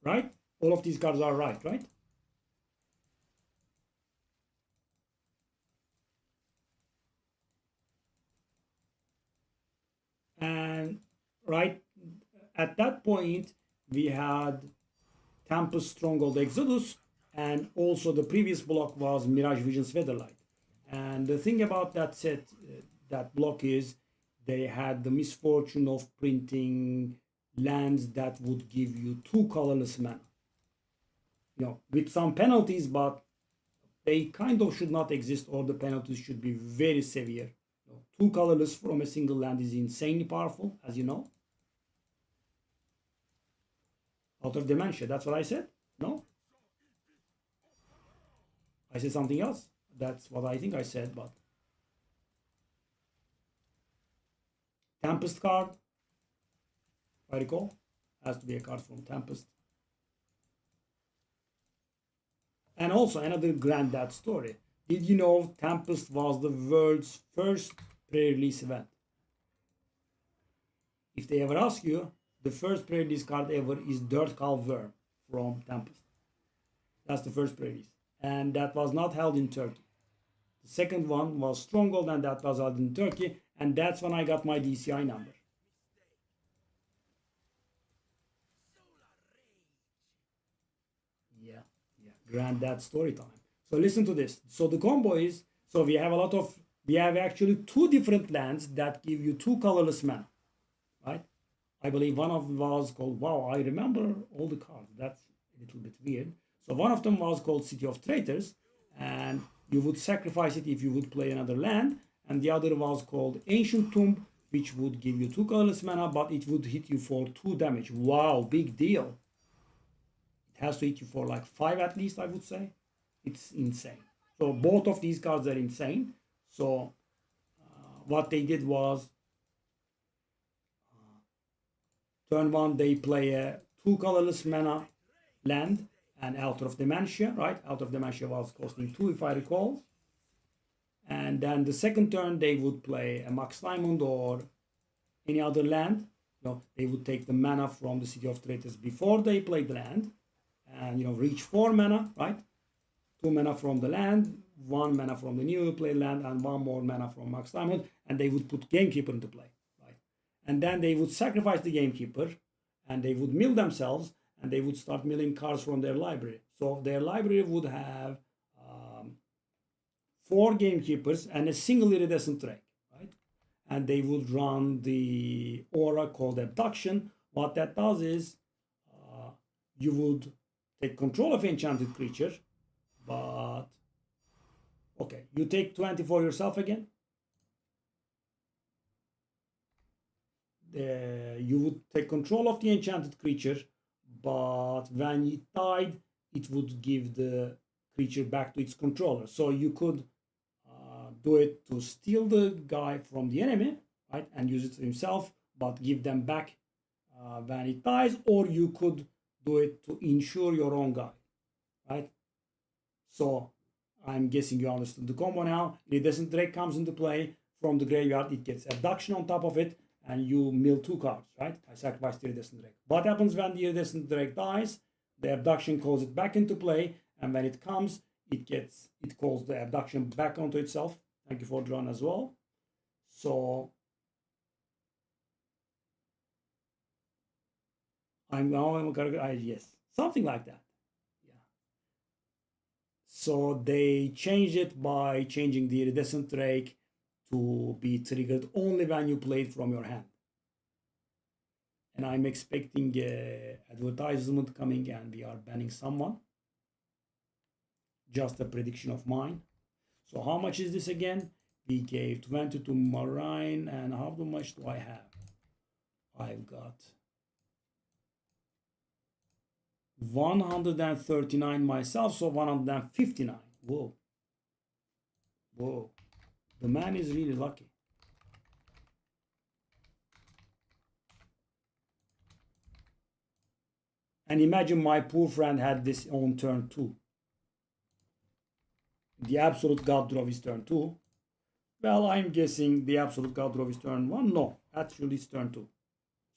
Right? All of these cards are right? And right at that point, we had Tempest Stronghold Exodus, and also the previous block was Mirage Visions Featherlight. And the thing about that set, that block is they had the misfortune of printing lands that would give you 2 colorless mana. With some penalties, but they kind of should not exist, or the penalties should be very severe. 2 colorless from a single land is insanely powerful, as you know. Out of Dementia, that's what I said? No? I said something else. That's what I think I said, but Tempest card, if I recall, has to be a card from Tempest. And also another granddad story. Did you know Tempest was the world's first pre-release event? If they ever ask you, the first pre-release card ever is Dirt Calf Worm from Tempest. That's the first pre-release. And that was not held in Turkey. The second one was Stronghold, and that was held in Turkey, and that's when I got my DCI number. Yeah, yeah, granddad story time. So listen to this. So the combo is, so we have actually two different lands that give you two colorless mana, right? I believe one of them was called, wow, I remember all the cards. That's a little bit weird. So one of them was called City of Traitors, and you would sacrifice it if you would play another land. And the other was called Ancient Tomb, which would give you two colorless mana, but it would hit you for 2 damage. Wow, big deal. It has to hit you for like 5 at least, I would say. It's insane. So both of these cards are insane. So what they did was, turn 1 they play a 2 colorless mana land and Altar of Dementia, right? Altar of Dementia was costing 2 if I recall. And then the second turn they would play a Max Diamond or any other land. They would take the mana from the City of Traitors before they play the land, and reach 4 mana, right? 2 mana from the land, 1 mana from the newly played land, and 1 more mana from Max Diamond, and they would put Gamekeeper into play, right? And then they would sacrifice the Gamekeeper, and they would mill themselves, and they would start milling cards from their library. So their library would have 4 Gamekeepers and a single iridescent drake, right? And they would run the aura called Abduction. What that does is you would take control of enchanted creature, but okay, you take 20 for yourself again. You would take control of the enchanted creature, but when it died, it would give the creature back to its controller. So you could do it to steal the guy from the enemy, right, and use it himself, but give them back when it dies, or you could do it to ensure your own guy, right? So I'm guessing you understood the combo now. Iridescent Drake comes into play from the graveyard. It gets Abduction on top of it, and you mill 2 cards, right? I sacrificed the Iridescent Drake. What happens when the Iridescent Drake dies? The Abduction calls it back into play, and when it comes, it calls the Abduction back onto itself. Thank you for the run as well. So yes, something like that. Yeah. So they changed it by changing the Iridescent Drake to be triggered only when you play it from your hand. And I'm expecting advertisement coming, and we are banning someone. Just a prediction of mine. So how much is this again? We gave 20 to Marine, and how much do I have? I've got 139 myself, so 159. Whoa. Whoa. The man is really lucky. And imagine my poor friend had this on turn 2. The Absolute God draw is turn 2. Well, I'm guessing the Absolute God draw is turn 1. No, actually it's turn 2.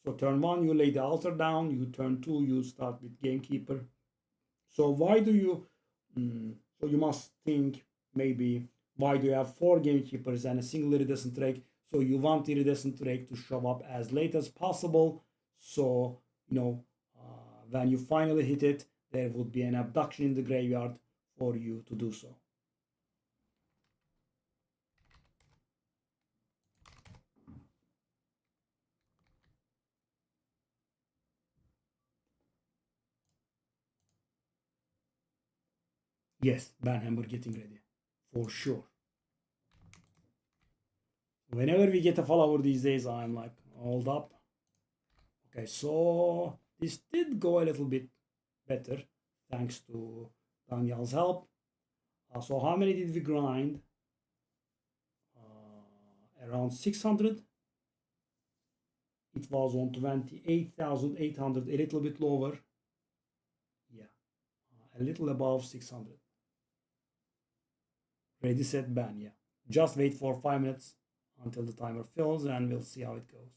So turn 1, you lay the altar down. You turn 2, you start with Gamekeeper. So why do you... so you must think, maybe, why do you have 4 Gamekeepers and a single Iridescent Drake? So you want Iridescent Drake to show up as late as possible. So, when you finally hit it, there would be an Abduction in the graveyard for you to do so. Yes, Banhammer getting ready, for sure. Whenever we get a follower these days, I'm like, hold up. Okay, so this did go a little bit better, thanks to Daniel's help. So how many did we grind? Around 600. It was on 28,800, a little bit lower. Yeah, a little above 600. Ready, set, ban. Yeah, just wait for 5 minutes until the timer fills, and we'll see how it goes.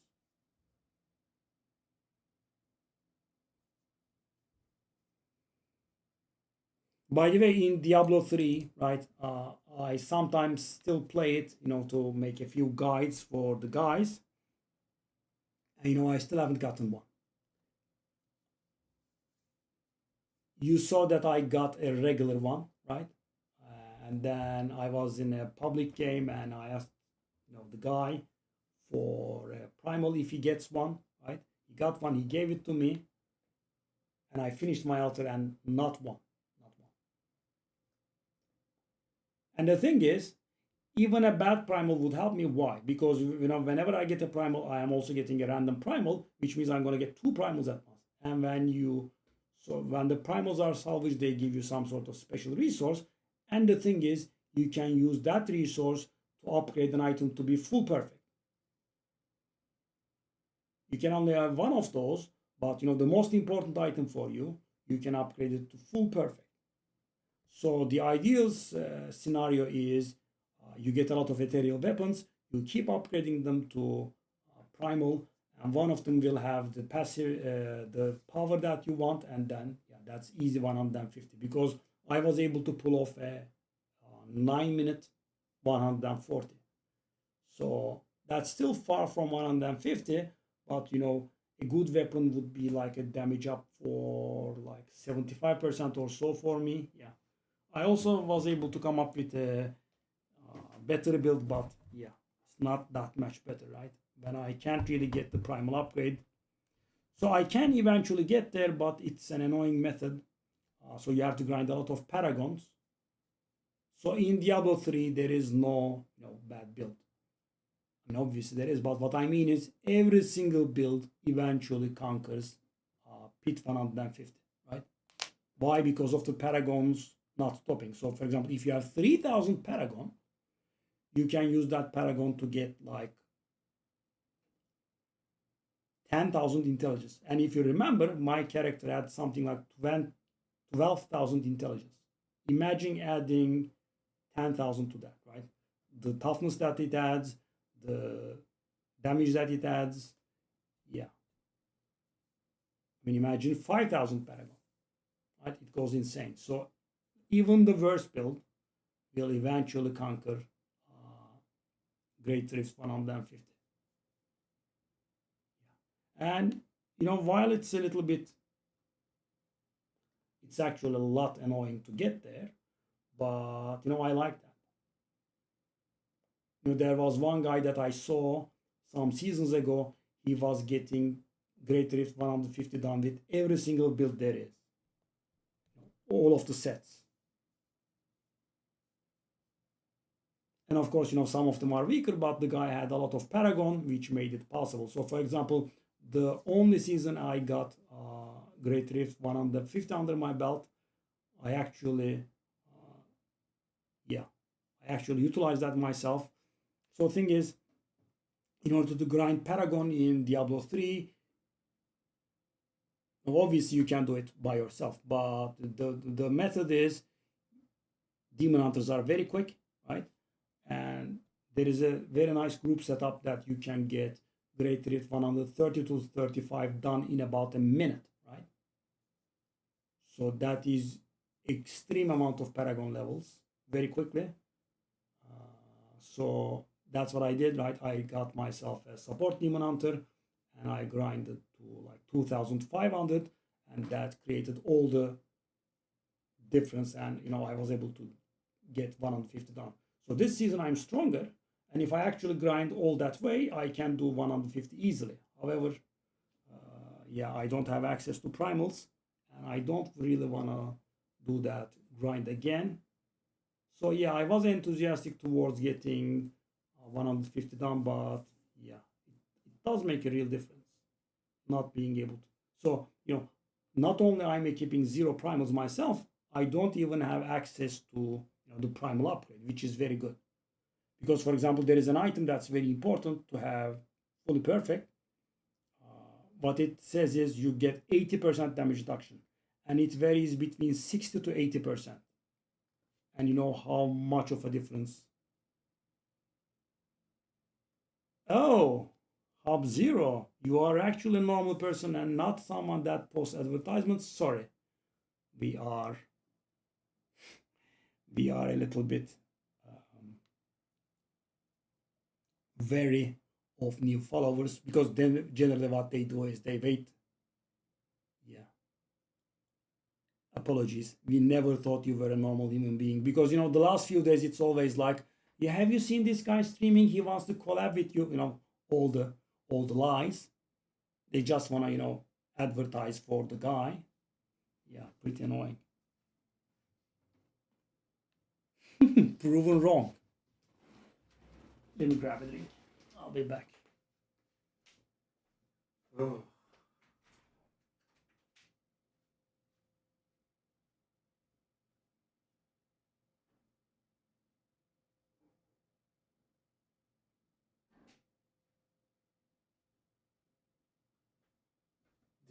By the way, in Diablo 3, right, I sometimes still play it, to make a few guides for the guys. And I still haven't gotten one. You saw that I got a regular one, right? And then I was in a public game and I asked, the guy for a primal if he gets one, right? He got one, he gave it to me, and I finished my altar and not one, not one. And the thing is, even a bad primal would help me. Why? Because whenever I get a primal, I am also getting a random primal, which means I'm going to get two primals at once. And when the primals are salvaged, they give you some sort of special resource. And the thing is, you can use that resource to upgrade an item to be full perfect. You can only have one of those, but the most important item for you, you can upgrade it to full perfect. So the ideal scenario is you get a lot of ethereal weapons, you keep upgrading them to primal, and one of them will have the passive, the power that you want, and then that's easy 150. Because I was able to pull off a 9-minute 140. So that's still far from 150, but a good weapon would be like a damage up for like 75% or so for me. Yeah, I also was able to come up with a better build, but yeah, it's not that much better, right? When I can't really get the primal upgrade. So I can eventually get there, but it's an annoying method. So you have to grind a lot of paragons. So in Diablo 3, there is no bad build. I mean, obviously there is, but what I mean is every single build eventually conquers Pit 150, right? Why? Because of the paragons not stopping. So for example, if you have 3,000 paragon, you can use that paragon to get like 10,000 intelligence. And if you remember, my character had something like 12,000 intelligence. Imagine adding 10,000 to that, right? The toughness that it adds, the damage that it adds, yeah. I mean, imagine 5,000 paragon, right? It goes insane. So even the worst build will eventually conquer Great Rift 150. Yeah. And while it's a little bit, it's actually a lot annoying to get there, but I like that. There was one guy that I saw some seasons ago. He was getting Great Rift 150 done with every single build there is, all of the sets. And of course, some of them are weaker, but the guy had a lot of paragon, which made it possible. So for example, the only season I got Great Rift 150 under my belt, I actually utilized that myself. So the thing is, in order to grind paragon in Diablo 3, obviously you can do it by yourself, but the method is demon hunters are very quick, right? And there is a very nice group setup that you can get Great Rift 130 to 35 done in about a minute, right? So that is extreme amount of paragon levels very quickly. So that's what I did, right? I got myself a support demon hunter and I grinded to like 2,500, and that created all the difference. And I was able to get 150 done. So this season I'm stronger, and if I actually grind all that way, I can do 150 easily. However, I don't have access to primals, and I don't really want to do that grind again. So yeah, I was enthusiastic towards getting 150 done, but yeah, it does make a real difference not being able to. So not only I'm equipping 0 primals myself, I don't even have access to the primal upgrade, which is very good. Because for example, there is an item that's very important to have fully perfect. What it says is you get 80% damage reduction, and it varies between 60 to 80%. And you know how much of a difference. Oh, Hub Zero, you are actually a normal person and not someone that posts advertisements. Sorry, we are a little bit very of new followers, because then generally what they do is they wait. Yeah, apologies, we never thought you were a normal human being, because the last few days it's always like, yeah, have you seen this guy streaming, he wants to collab with you, all the lies. They just want to advertise for the guy. Yeah, pretty annoying. Proven wrong. Let me grab a drink. I'll be back. Oh.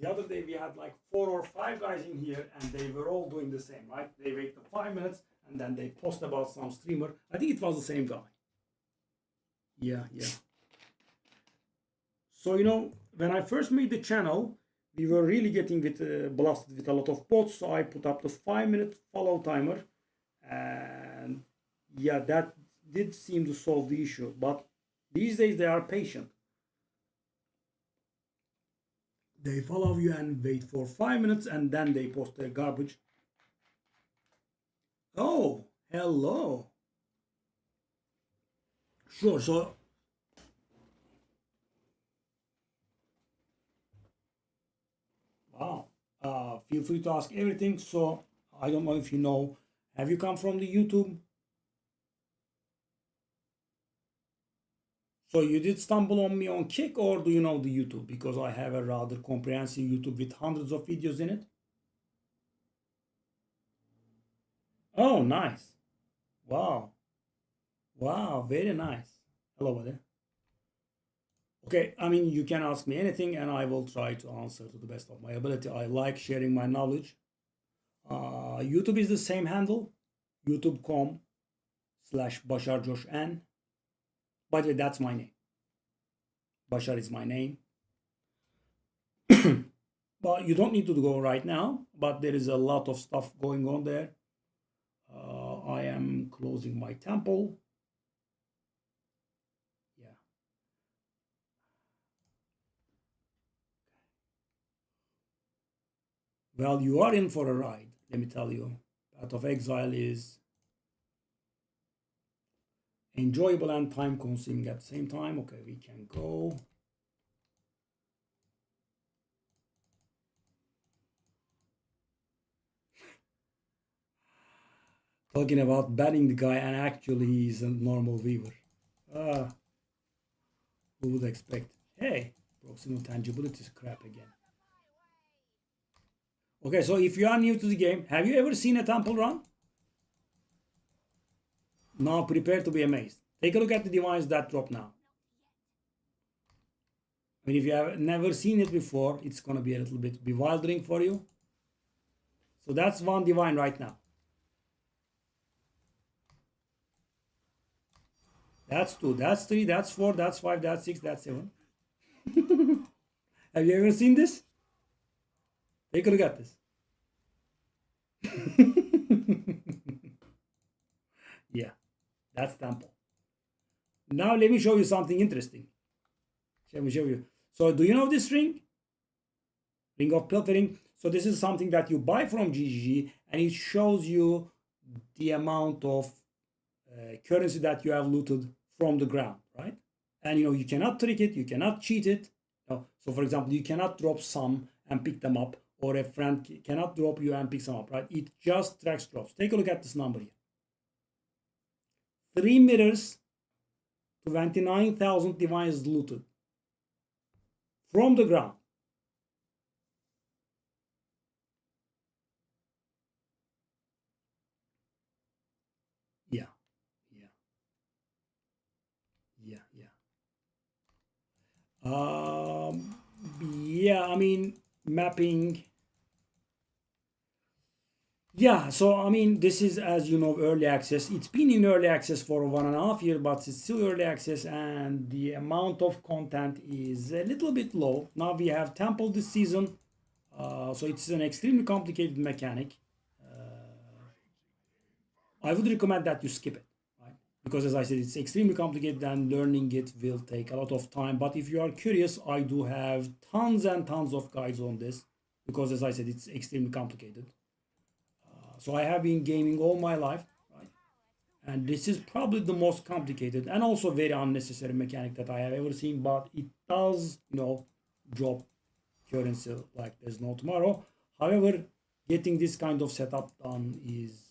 The other day we had like 4 or 5 guys in here and they were all doing the same, right? They wait the 5 minutes and then they post about some streamer. I think it was the same guy. Yeah. So, when I first made the channel, we were really getting blasted with a lot of bots. So I put up the 5-minute follow timer. And yeah, that did seem to solve the issue. But these days they are patient. They follow you and wait for 5 minutes and then they post their garbage. Oh, hello. Sure, so wow. Feel free to ask everything. So I don't know if you know, have you come from the YouTube? So you did stumble on me on Kick, or do you know the YouTube? Because I have a rather comprehensive YouTube with hundreds of videos in it. Oh, nice. Wow. Wow, very nice. Hello, buddy. Okay, I mean, you can ask me anything and I will try to answer to the best of my ability. I like sharing my knowledge. YouTube is the same handle, youtube.com/BasharJoshN. By the way, that's my name. Bashar is my name. But you don't need to go right now, but there is a lot of stuff going on there. I am closing my temple. Yeah. Well, you are in for a ride, let me tell you. Path of Exile is enjoyable and time consuming at the same time. Okay, we can go. Talking about banning the guy and actually he's a normal viewer. Who would expect? Hey, proximal tangibility is crap again. Okay, so if you are new to the game, have you ever seen a temple run? Now prepare to be amazed. Take a look at the divines that drop now. I mean, if you have never seen it before, it's going to be a little bit bewildering for you. So that's one divine right now. That's 2, that's 3, that's 4, that's 5, that's 6, that's 7. Have you ever seen this? Take a look at this. Yeah, that's temple. Now let me show you something interesting. Let me show you. So do you know this ring? Ring of pilfering. So this is something that you buy from GGG and it shows you the amount of currency that you have looted from the ground, right? And you cannot trick it, you cannot cheat it. So for example, you cannot drop some and pick them up, or a friend cannot drop you and pick some up, right? It just tracks drops. Take a look at this number here. 3 mirrors, 29,000 divines looted from the ground. Yeah. Yeah, I mean, mapping. Yeah, so I mean, this is, as you know, early access. It's been in early access for 1.5 years, but it's still early access, and the amount of content is a little bit low. Now we have Temple this season, so it's an extremely complicated mechanic. I would recommend that you skip it, right? because as I said, it's extremely complicated and learning it will take a lot of time. But if you are curious, I do have tons and tons of guides on this, because as I said, it's extremely complicated. So I have been gaming all my life, right? And this is probably the most complicated and also very unnecessary mechanic that I have ever seen, but it does, drop currency like there's no tomorrow. However, getting this kind of setup done is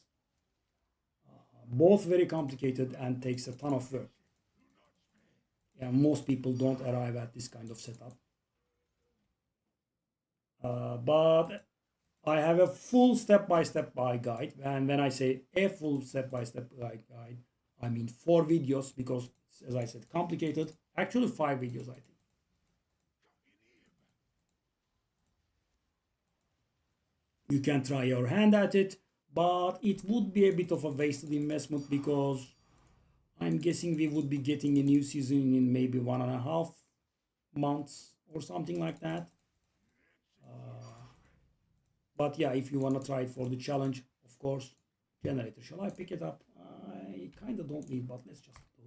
both very complicated and takes a ton of work. Yeah, most people don't arrive at this kind of setup. But I have a full step-by-step guide, and when I say a full step-by-step guide, I mean 4 videos, because as I said, complicated. Actually 5 videos, I think. You can try your hand at it, but it would be a bit of a wasted investment, because I'm guessing we would be getting a new season in maybe 1.5 months or something like that. But yeah, if you want to try it for the challenge, of course, generator. Shall I pick it up? I kind of don't need, but let's just do.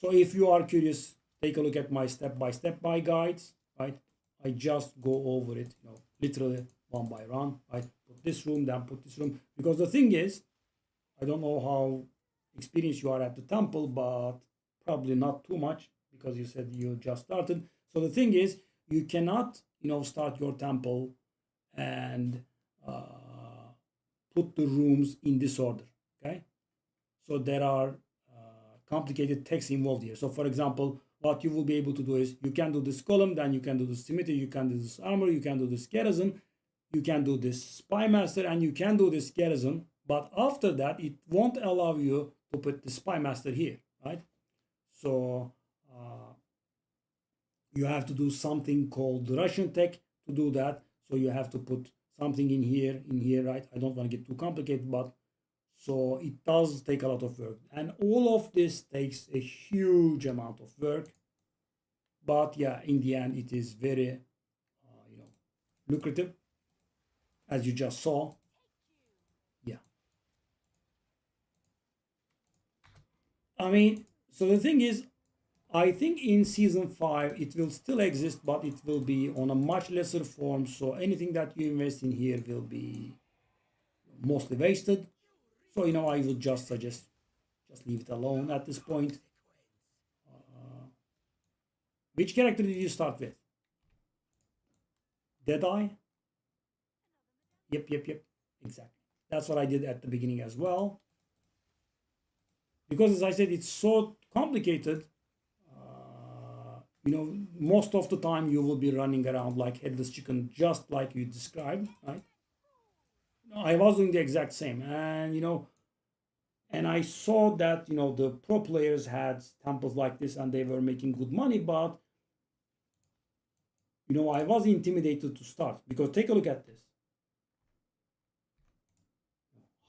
So if you are curious, take a look at my step-by-step guides, right? I just go over it, literally one by one. I put this room, then put this room. Because the thing is, I don't know how experienced you are at the temple, but probably not too much, because you said you just started. So the thing is, you cannot, start your temple and put the rooms in this order, okay? So there are complicated text involved here. So for example, what you will be able to do is you can do this column, then you can do this symmetry, you can do this armor, you can do this garrison, you can do this spy master, and you can do this garrison. But after that, it won't allow you to put the spy master here, right? So you have to do something called Russian tech to do that. So you have to put something in here, right? I don't want to get too complicated, but so it does take a lot of work. And all of this takes a huge amount of work. But yeah, in the end, it is very, lucrative, as you just saw. Yeah. I mean, so the thing is, I think in season 5 it will still exist, but it will be on a much lesser form. So anything that you invest in here will be mostly wasted. So I would just suggest just leave it alone at this point. Which character did you start with? Deadeye? Yep. Exactly. That's what I did at the beginning as well. Because as I said, it's so complicated. Most of the time you will be running around like headless chicken, just like you described, right? I was doing the exact same, and I saw that the pro players had temples like this and they were making good money, but I was intimidated to start, because take a look at this.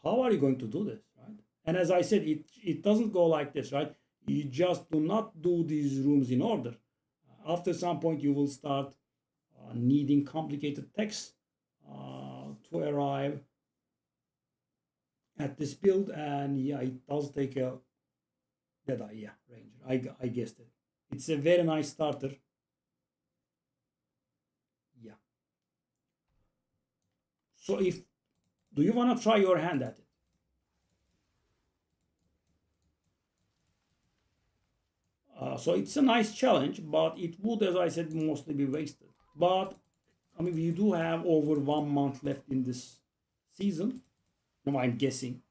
How are you going to do this, right? And as I said, it doesn't go like this, right? You just do not do these rooms in order. After some point, you will start needing complicated text to arrive at this build, and yeah, it does take a Deadeye, yeah, Ranger. I guessed it. It's a very nice starter. Yeah. So do you want to try your hand at it? So it's a nice challenge, but it would, as I said, mostly be wasted. But I mean, we do have over 1 month left in this season. No, I'm guessing,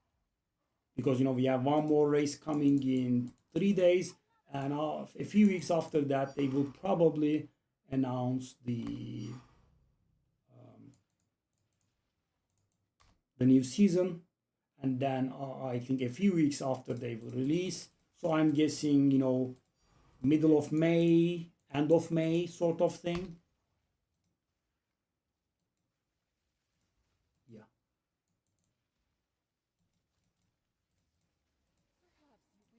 because we have one more race coming in 3 days, and a few weeks after that, they will probably announce the new season, and then I think a few weeks after they will release. So I'm guessing middle of May, end of May, sort of thing. Yeah.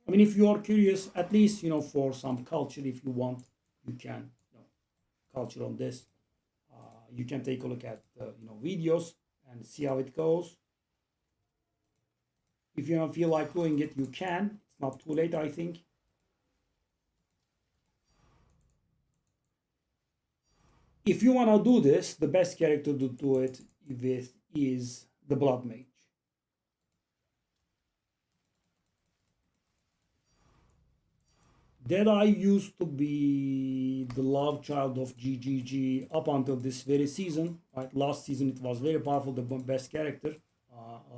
I mean, if you are curious, at least for some culture, if you want, you can culture on this. You can take a look at videos, and see how it goes. If you don't feel like doing it, you can. It's not too late, I think. If you want to do this, the best character to do it with is the Blood Mage. Deadeye used to be the love child of GGG up until this very season. Right? Last season it was very powerful, the best character.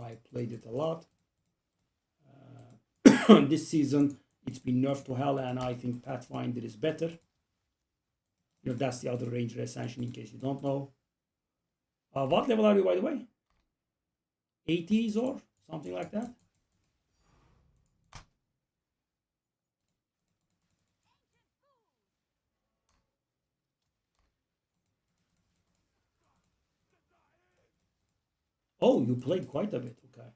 I played it a lot. This season it's been nerfed to hell, and I think Pathfinder is better. You know, that's the other ranger ascension, in case you don't know. What level are you, by the way? 80s or something like that? Oh, you played quite a bit. Okay.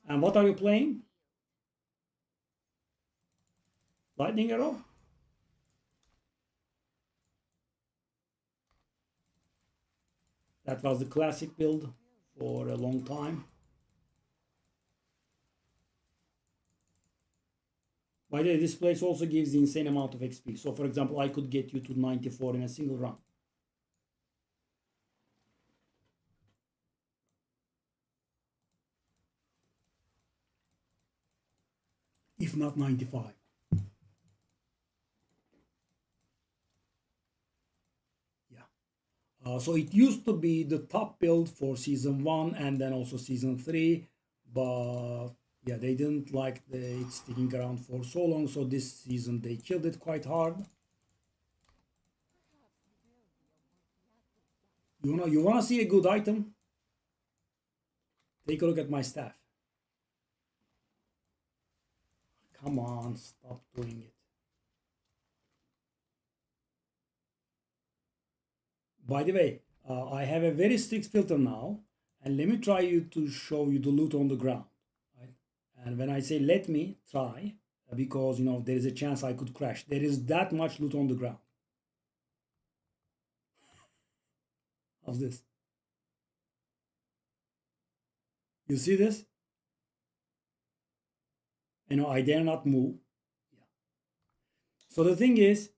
And what are you playing? Lightning arrow? That was the classic build for a long time. By the way, this place also gives the insane amount of XP. So for example, I could get you to 94 in a single run. If not 95. So it used to be the top build for season 1 and then also season 3, but yeah, they didn't like it sticking around for so long, so this season they killed it quite hard. You wanna see a good item? Take a look at my staff. Come on, stop doing it. By the way, I have a very strict filter now, and let me try to show you the loot on the ground. Right? And when I say let me try, because you know there is a chance I could crash. There is that much loot on the ground. How's this? You see this? You know, I dare not move. Yeah. So the thing is,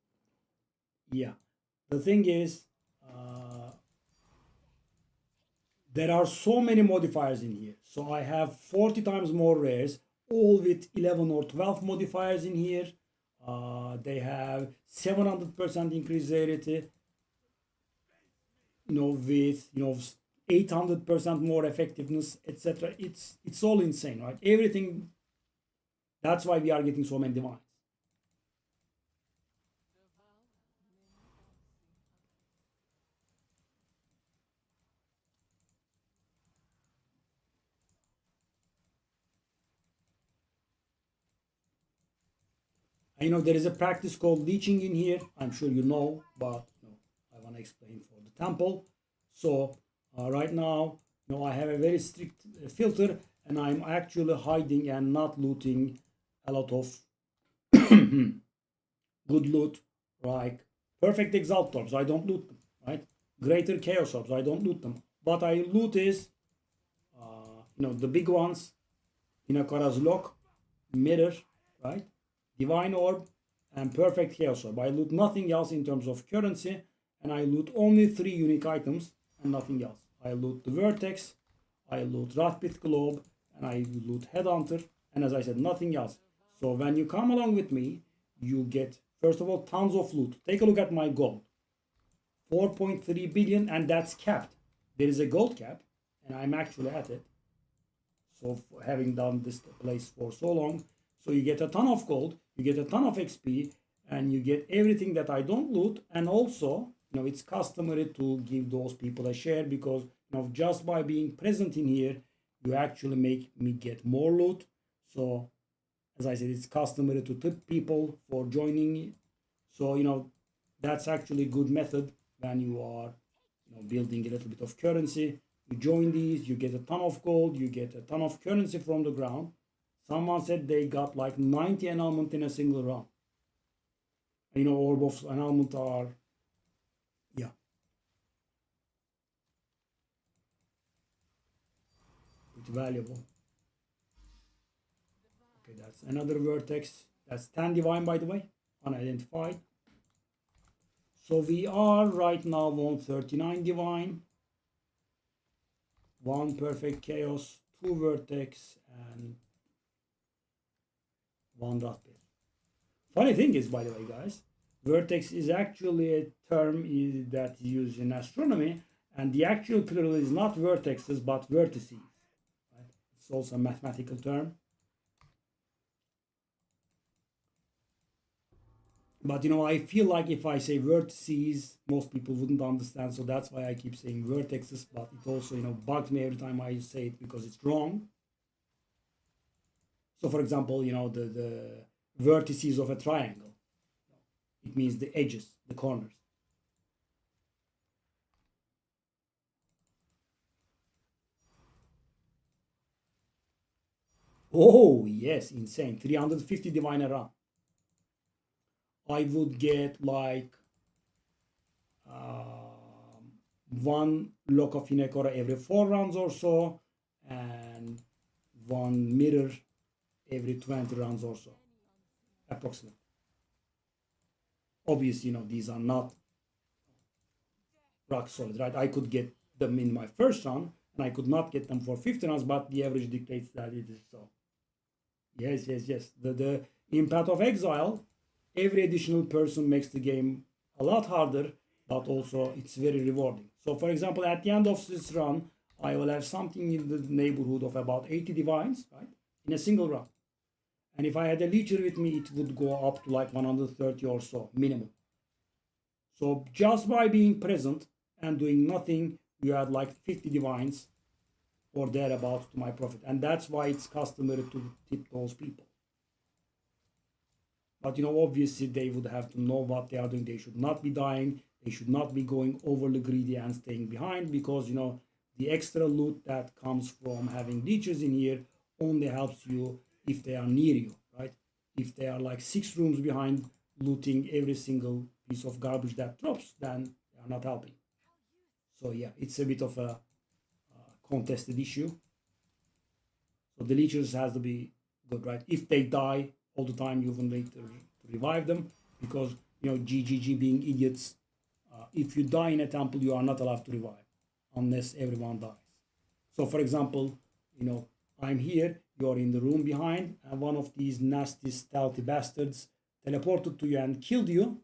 there are so many modifiers in here. So I have 40 times more rares, all with 11 or 12 modifiers in here. They have 700% increased rarity, you know, with 800% more effectiveness, etc. It's all insane, right? Everything. That's why we are getting so many divines. I know there is a practice called leeching in here. I'm sure you know, but I want to explain for the temple. So right now, I have a very strict filter, and I'm actually hiding and not looting a lot of good loot, like perfect exalt orbs. I don't loot them, right? Greater chaos orbs. I don't loot them. What I loot is, the big ones, Inakara's lock, mirror, right? Divine orb, and perfect chaos orb. I loot nothing else in terms of currency, and I loot only 3 unique items and nothing else. I loot the vertex, I loot Wrathpith Globe, and I loot Headhunter, and as I said, nothing else. So when you come along with me, you get, first of all, tons of loot. Take a look at my gold. 4.3 billion, and that's capped. There is a gold cap, and I'm actually at it. So having done this place for so long, so you get a ton of gold, you get a ton of XP, and you get everything that I don't loot. And also, it's customary to give those people a share, because just by being present in here, you actually make me get more loot. So as I said, it's customary to tip people for joining. So that's actually a good method when you are building a little bit of currency. You join these, you get a ton of gold, you get a ton of currency from the ground. Someone said they got like 90 annulment in a single run. Orb of annulment are it valuable. Okay, that's another vertex. That's 10 divine, by the way, unidentified. So we are right now on 39 divine, 1 perfect chaos, 2 vertex, and 1 rot pit. Funny thing is, by the way, guys, vertex is actually a term that is used in astronomy, and the actual plural is not vertexes but vertices. Right? It's also a mathematical term. But I feel like if I say vertices, most people wouldn't understand. So that's why I keep saying vertexes. But it also, bugs me every time I say it because it's wrong. So for example, the vertices of a triangle. It means the edges, the corners. Oh, yes, insane. 350 divine a run. I would get like 1 lock of Hinekora every 4 rounds or so, and 1 mirror every 20 rounds or so, approximately. Obviously, these are not rock solid, right? I could get them in my first round, and I could not get them for 50 rounds, but the average dictates that it is so. Yes, yes, yes. The in Path of Exile, every additional person makes the game a lot harder, but also it's very rewarding. So, for example, at the end of this run, I will have something in the neighborhood of about 80 divines, right, in a single run. And if I had a leecher with me, it would go up to like 130 or so, minimum. So just by being present and doing nothing, you had like 50 divines or thereabouts to my profit. And that's why it's customary to tip those people. But obviously they would have to know what they are doing. They should not be dying. They should not be going overly greedy and staying behind, because the extra loot that comes from having leeches in here only helps you if they are near you, right? If they are like 6 rooms behind looting every single piece of garbage that drops, then they are not helping. So yeah, it's a bit of a contested issue. So the leeches has to be good, right? If they die all the time, you will need to revive them, because GGG being idiots. If you die in a temple, you are not allowed to revive unless everyone dies. So, for example, I'm here, you're in the room behind, and one of these nasty, stealthy bastards teleported to you and killed you.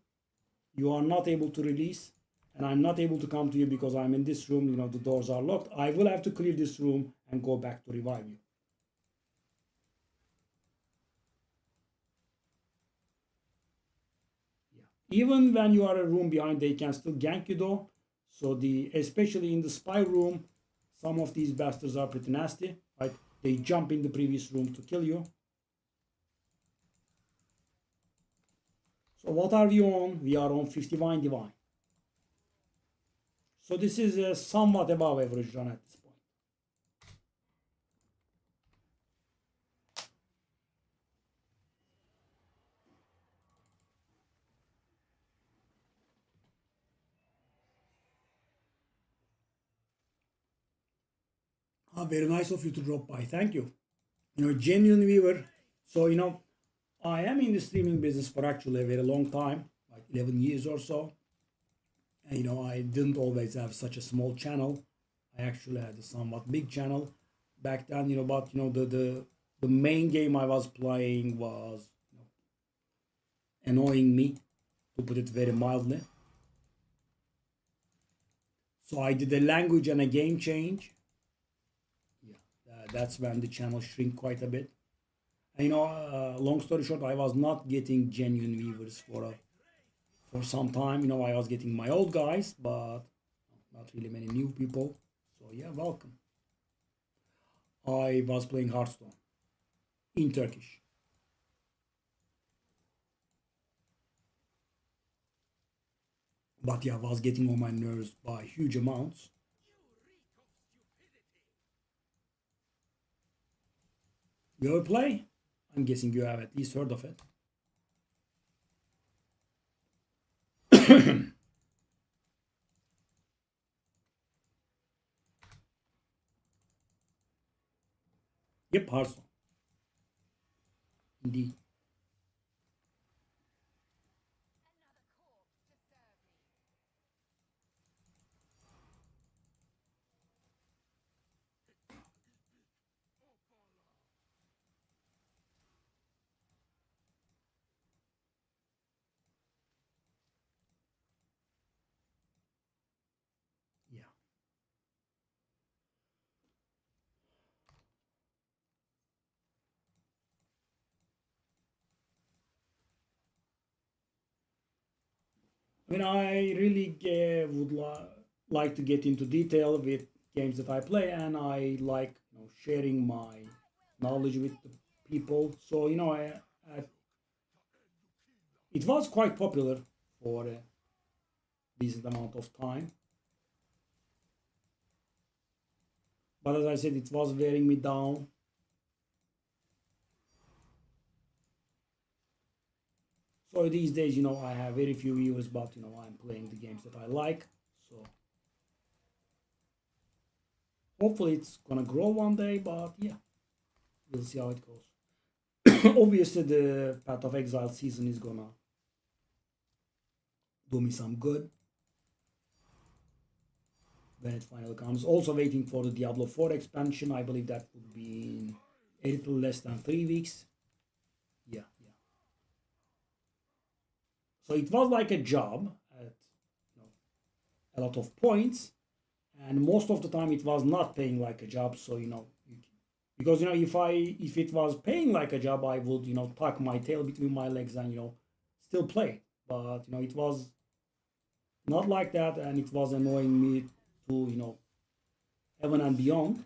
You are not able to release, and I'm not able to come to you because I'm in this room. The doors are locked. I will have to clear this room and go back to revive you. Even when you are a room behind, they can still gank you though. So especially in the spy room, some of these bastards are pretty nasty, right? They jump in the previous room to kill you. So what are we on? We are on 51 divine. So this is a somewhat above average run at this point. Very nice of you to drop by. Thank you. Genuine viewer. So, I am in the streaming business for actually a very long time, like 11 years or so. And, I didn't always have such a small channel. I actually had a somewhat big channel back then, but, the main game I was playing was annoying me, to put it very mildly. So I did a language and a game change. Yeah, that's when the channel shrink quite a bit. And, long story short, I was not getting genuine viewers for some time. I was getting my old guys, but not really many new people. So yeah, welcome. I was playing Hearthstone in Turkish. But yeah, I was getting on my nerves by huge amounts. You ever play? I'm guessing you have at least heard of it. Yep, Hearthstone. Indeed. Yeah. I mean, I really would like to get into detail with games that I play, and I like sharing my knowledge with the people. So I it was quite popular for a decent amount of time, but as I said, it was wearing me down. So these days, I have very few viewers, but I'm playing the games that I like. So hopefully, it's gonna grow one day. But yeah, we'll see how it goes. Obviously, the Path of Exile season is gonna do me some good when it finally comes. Also waiting for the Diablo 4 expansion. I believe that would be in a little less than 3 weeks. Yeah, yeah. So it was like a job at a lot of points, and most of the time it was not paying like a job. So because if it was paying like a job, I would tuck my tail between my legs and still play. But it was not like that, and it was annoying me to heaven and beyond.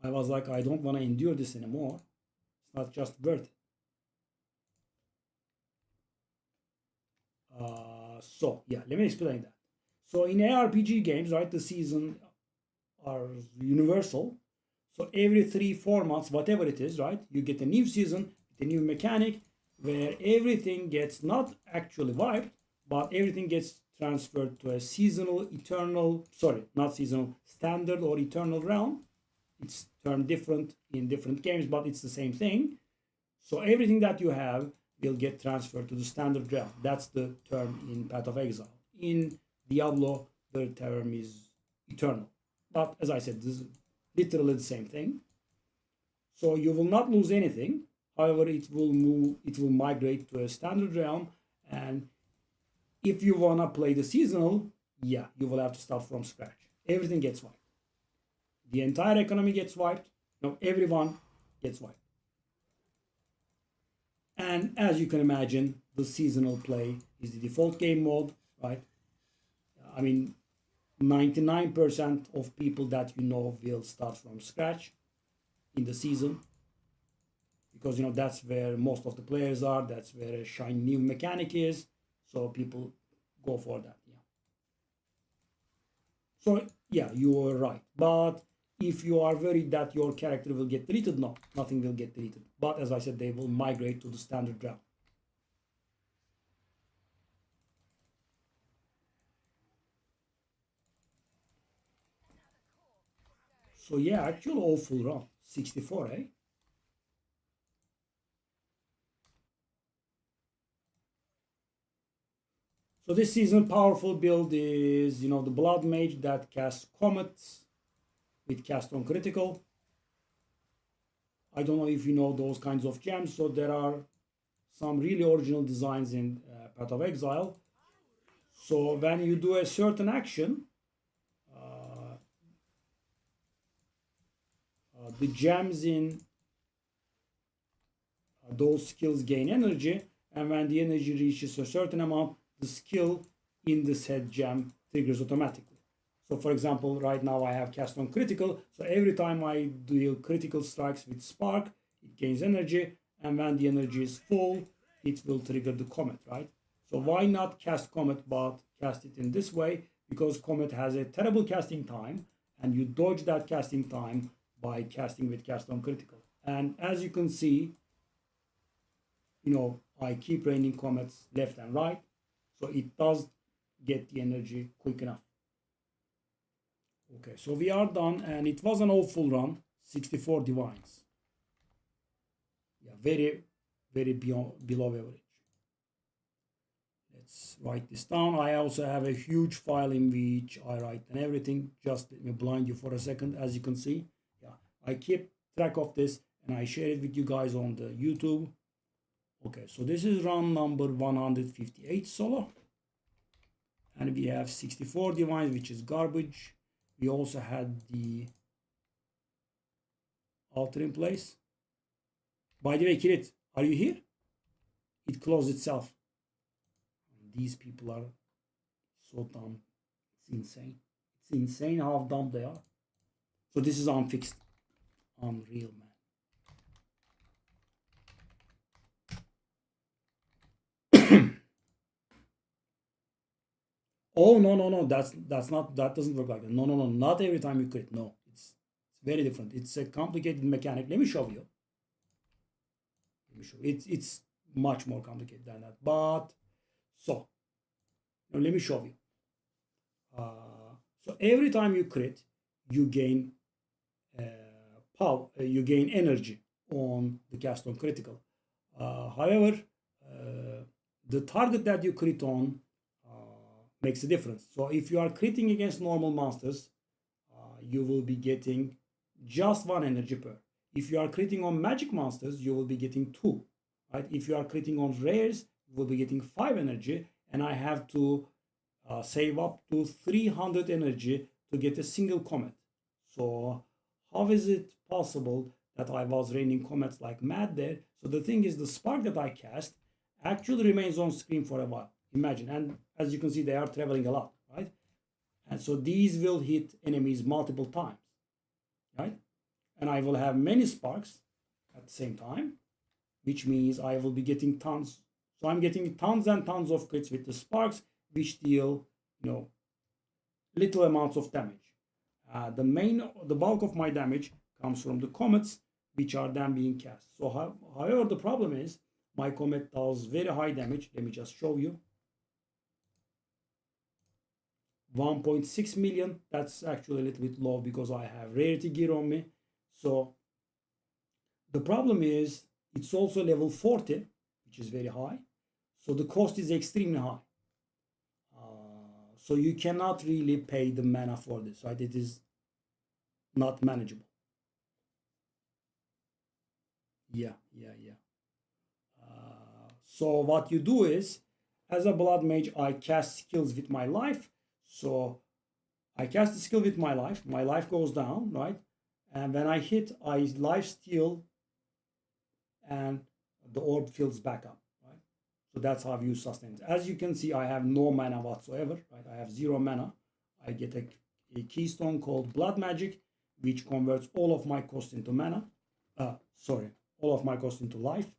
I was like, I don't want to endure this anymore. It's not just worth it. So yeah, let me explain that. So in ARPG games, right, the season are universal. So every 3 4 months, whatever it is, right, you get a new season, a new mechanic, where everything gets not actually wiped, but everything gets transferred to a seasonal, eternal, sorry, not seasonal, standard or eternal realm. It's termed different in different games, but it's the same thing. So everything that you have will get transferred to the standard realm. That's the term in Path of Exile. In Diablo, the term is eternal. But as I said, this is literally the same thing. So you will not lose anything. However, it will migrate to a standard realm. And if you wanna play the seasonal, yeah, you will have to start from scratch. Everything gets wiped. The entire economy gets wiped. No, everyone gets wiped. And as you can imagine, the seasonal play is the default game mode, right? I mean, 99% of people that will start from scratch in the season because that's where most of the players are. That's where a shiny new mechanic is. So people go for that. Yeah. So yeah, you are right. But if you are worried that your character will get deleted, no, nothing will get deleted. But as I said, they will migrate to the standard realm. So yeah, actual awful run. 64, eh? So this season powerful build is the Blood Mage that casts Comets with cast on critical. I don't know if you know those kinds of gems. So there are some really original designs in Path of Exile. So when you do a certain action, uh, the gems in those skills gain energy, and when the energy reaches a certain amount, the skill in the said gem triggers automatically. So for example, right now I have cast on critical, so every time I deal critical strikes with spark, it gains energy, and when the energy is full, it will trigger the comet, right? So why not cast comet but cast it in this way? Because comet has a terrible casting time, and you dodge that casting time by casting with cast on critical. And as you can see, I keep raining comets left and right, so it does get the energy quick enough. Okay, so we are done, and it was an awful run. 64 divines. Yeah, very below average. Let's write this down. I also have a huge file in which I write and everything. Just let me blind you for a second. As you can see, yeah, I keep track of this and I share it with you guys on the YouTube. Okay, so this is run number 158 solo. And we have 64 divines, which is garbage. We also had the altar in place. By the way, Kirit, are you here? It closed itself. These people are so dumb. It's insane. It's insane how dumb they are. So this is unfixed. Unreal, man. Oh, no. That's not, that doesn't work like that. No. Not every time you crit. No, it's very different. It's a complicated mechanic. Let me show you. It's much more complicated than that. But so now let me show you. So every time you crit, you gain power. You gain energy on the cast on critical. However, the target that you crit on makes a difference. So if you are critting against normal monsters, you will be getting just 1 energy per. If you are critting on magic monsters, you will be getting 2. Right? If you are critting on rares, you will be getting 5 energy, and I have to save up to 300 energy to get a single comet. So how is it possible that I was raining comets like mad there? So the thing is, the spark that I cast actually remains on screen for a while. Imagine, and as you can see, they are traveling a lot, right? And so these will hit enemies multiple times, right? And I will have many sparks at the same time, which means I will be getting tons. So I'm getting tons and tons of crits with the sparks, which deal, little amounts of damage. The bulk of my damage comes from the comets, which are then being cast. So, however, the problem is my comet does very high damage. Let me just show you. 1.6 million. That's actually a little bit low because I have rarity gear on me. So the problem is it's also level 40, which is very high. So the cost is extremely high. So you cannot really pay the mana for this, right? It is not manageable. Yeah. So what you do is, as a blood mage, I cast skills with my life. So I cast the skill with my life goes down, right? And when I hit, I life steal and the orb fills back up, right? So that's how you sustain it. As you can see, I have no mana whatsoever, right? I have 0 mana. I get a keystone called Blood Magic, which converts all of my cost into mana. All of my cost into life.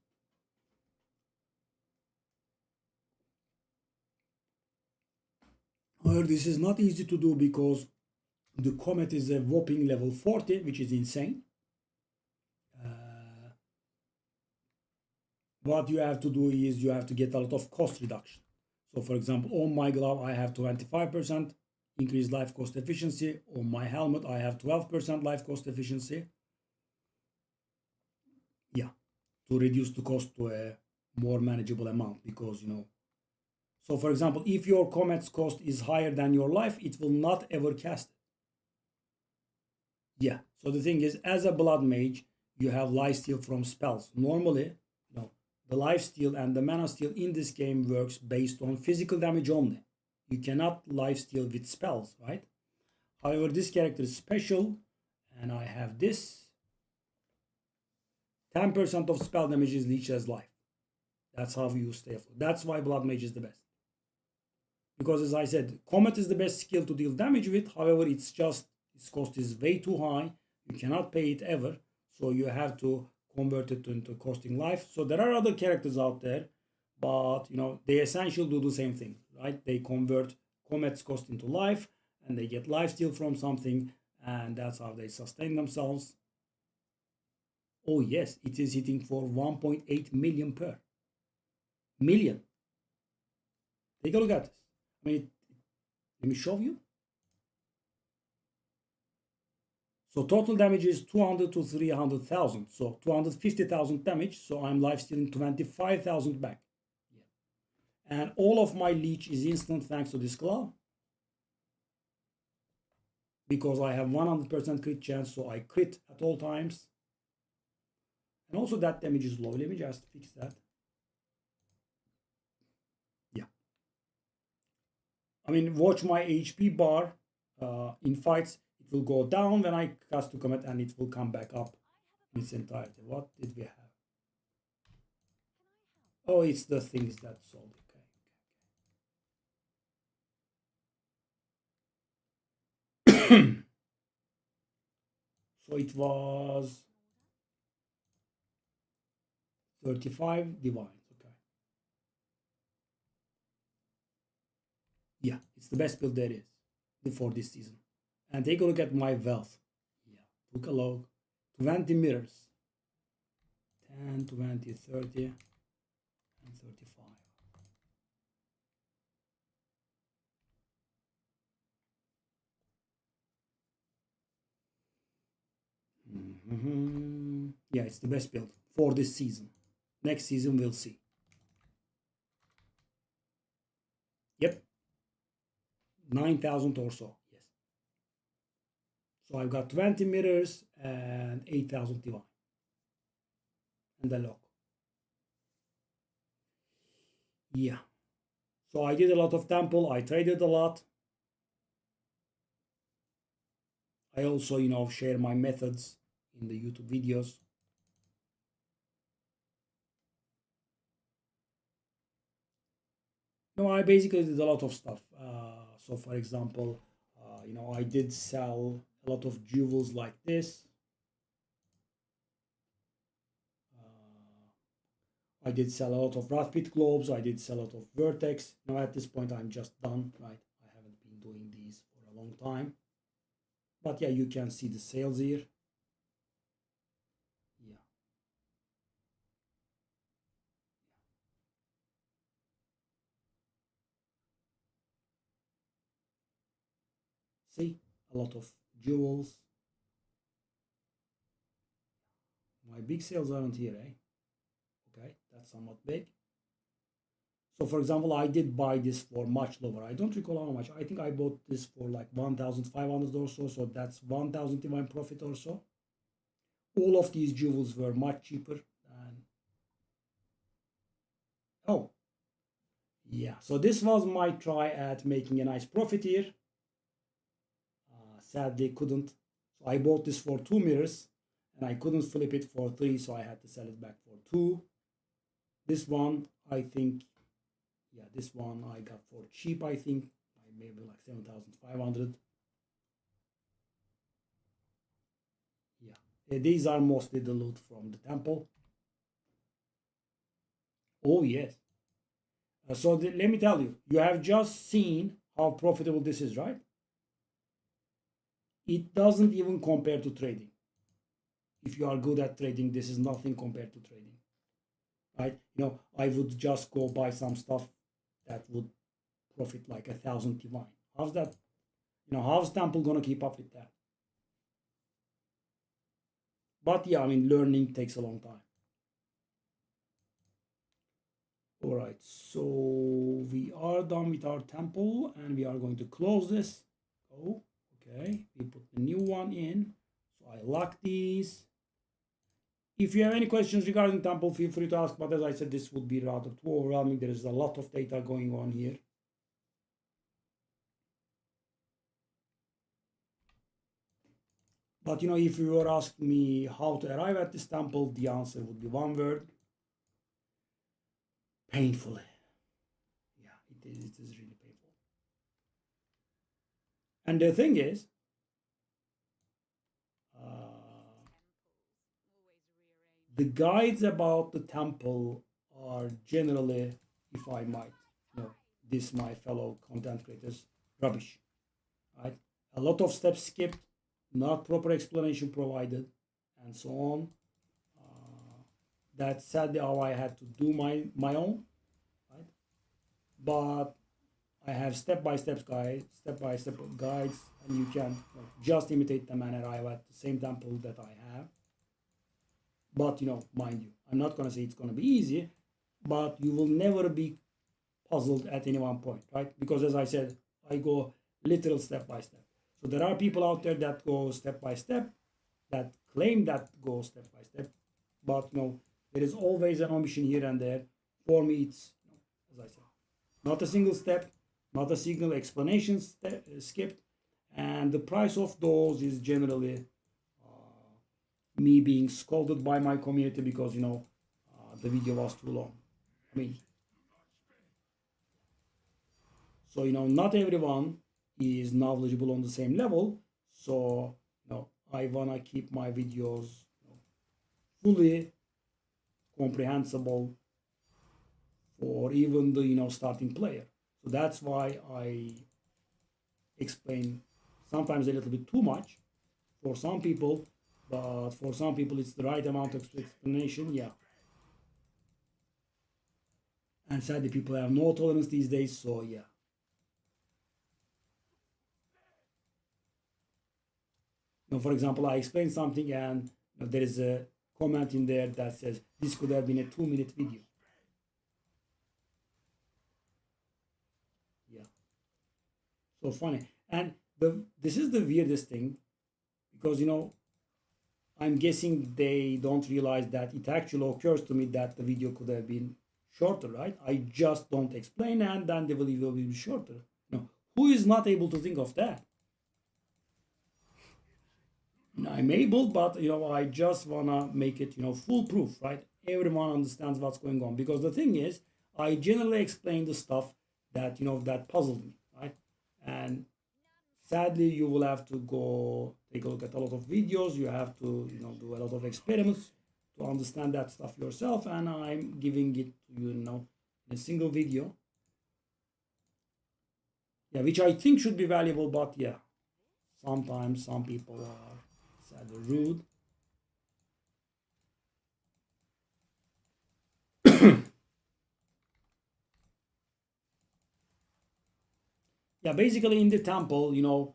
However, this is not easy to do because the comet is a whopping level 40, which is insane. What you have to do is you have to get a lot of cost reduction. So for example, on my glove, I have 25% increased life cost efficiency. On my helmet, I have 12% life cost efficiency. Yeah, to reduce the cost to a more manageable amount because, So for example, if your comet's cost is higher than your life, it will not ever cast it. Yeah, so the thing is, as a blood mage, you have lifesteal from spells. Normally, the lifesteal and the mana steal in this game works based on physical damage only. You cannot lifesteal with spells, right? However, this character is special, and I have this. 10% of spell damage is leached as life. That's how you stay afloat. That's why blood mage is the best. Because as I said, comet is the best skill to deal damage with. However, its cost is way too high. You cannot pay it ever. So you have to convert it into costing life. So there are other characters out there, but they essentially do the same thing, right? They convert comet's cost into life, and they get life steal from something, and that's how they sustain themselves. Oh yes, it is hitting for 1.8 million per million. Take a look at this. Let me show you. So total damage is 200 to 300,000. So 250,000 damage. So I'm life stealing 25,000 back. Yeah. And all of my leech is instant thanks to this claw. Because I have 100% crit chance, so I crit at all times. And also that damage is low. Let me just fix that. Yeah. I mean, watch my HP bar in fights. It will go down when I cast to commit, and it will come back up in its entirety. What did we have? Oh, it's the things that sold. Okay. So it was 35 divines. Okay. Yeah, it's the best build there is for this season. And take a look at my wealth. Yeah, look a look. 20 mirrors. 10, 20, 30, and 35. Yeah, it's the best build for this season. Next season, we'll see. Yep. 9,000 or so. Yes. So I've got 20 mirrors and 8,000 divine. And the lock. Yeah. So I did a lot of temple. I traded a lot. I also, share my methods in the YouTube videos. No, I basically did a lot of stuff. So, for example, I did sell a lot of jewels like this. I did sell a lot of Wrath Pit globes. I did sell a lot of Vertex. Now, at this point, I'm just done, right? I haven't been doing these for a long time. But yeah, you can see the sales here. Yeah. See, a lot of jewels. My big sales aren't here, eh? Okay, that's somewhat big. So for example, I did buy this for much lower. I don't recall how much. I think I bought this for like 1,500 or so. So that's 1,000 divine profit or so. All of these jewels were much cheaper than... Oh, yeah. So this was my try at making a nice profit here. Sadly, couldn't. So I bought this for 2 mirrors and I couldn't flip it for 3. So I had to sell it back for 2. This one, I think... Yeah, this one I got for cheap, I think. Maybe like 7,500. Yeah. These are mostly the loot from the temple. Oh, yes. So let me tell you, you have just seen how profitable this is, right? It doesn't even compare to trading. If you are good at trading, this is nothing compared to trading, right? I would just go buy some stuff that would profit like 1,000 divine. How's that? How's Temple gonna keep up with that? But yeah, I mean, learning takes a long time. All right, so we are done with our temple and we are going to close this. Oh, okay, we put the new one in. So I lock these. If you have any questions regarding temple, feel free to ask, but as I said, this would be rather too overwhelming. There is a lot of data going on here. But if you were asking me how to arrive at this temple, the answer would be one word: painfully. Yeah, it is really painful. And the thing is, the guides about the temple are generally, if I might, this my fellow content creators, rubbish. Right? A lot of steps skipped, not proper explanation provided, and so on. That's sadly how I had to do my own, right? But I have step-by-step guides, and you can just imitate them and arrive at the same temple that I have. But mind you, I'm not gonna say it's gonna be easy, but you will never be puzzled at any one point, right? Because as I said, I go literal step by step. So there are people out there that go step by step, that claim that go step by step, but there is always an omission here and there. For me, it's as I said, not a single step, not a single explanation skipped, and the price of those is generally me being scolded by my community because the video was too long. I mean, so not everyone is knowledgeable on the same level. So I wanna keep my videos fully comprehensible for even the starting player. So that's why I explain sometimes a little bit too much for some people, but for some people it's the right amount of explanation. Yeah. And sadly, people have no tolerance these days. So yeah. For example, I explained something and there is a comment in there that says this could have been a 2-minute video. Yeah. So funny. And this is the weirdest thing because I'm guessing they don't realize that it actually occurs to me that the video could have been shorter, right? I just don't explain and then the video will be shorter. Who is not able to think of that? I'm able, but I just wanna make it foolproof, right? Everyone understands what's going on because the thing is, I generally explain the stuff that that puzzled me, right? And sadly, you will have to go take a look at a lot of videos. You have to do a lot of experiments to understand that stuff yourself. And I'm giving it to you in a single video. Yeah, which I think should be valuable, but yeah, sometimes some people are sadly rude. Yeah, basically in the temple, you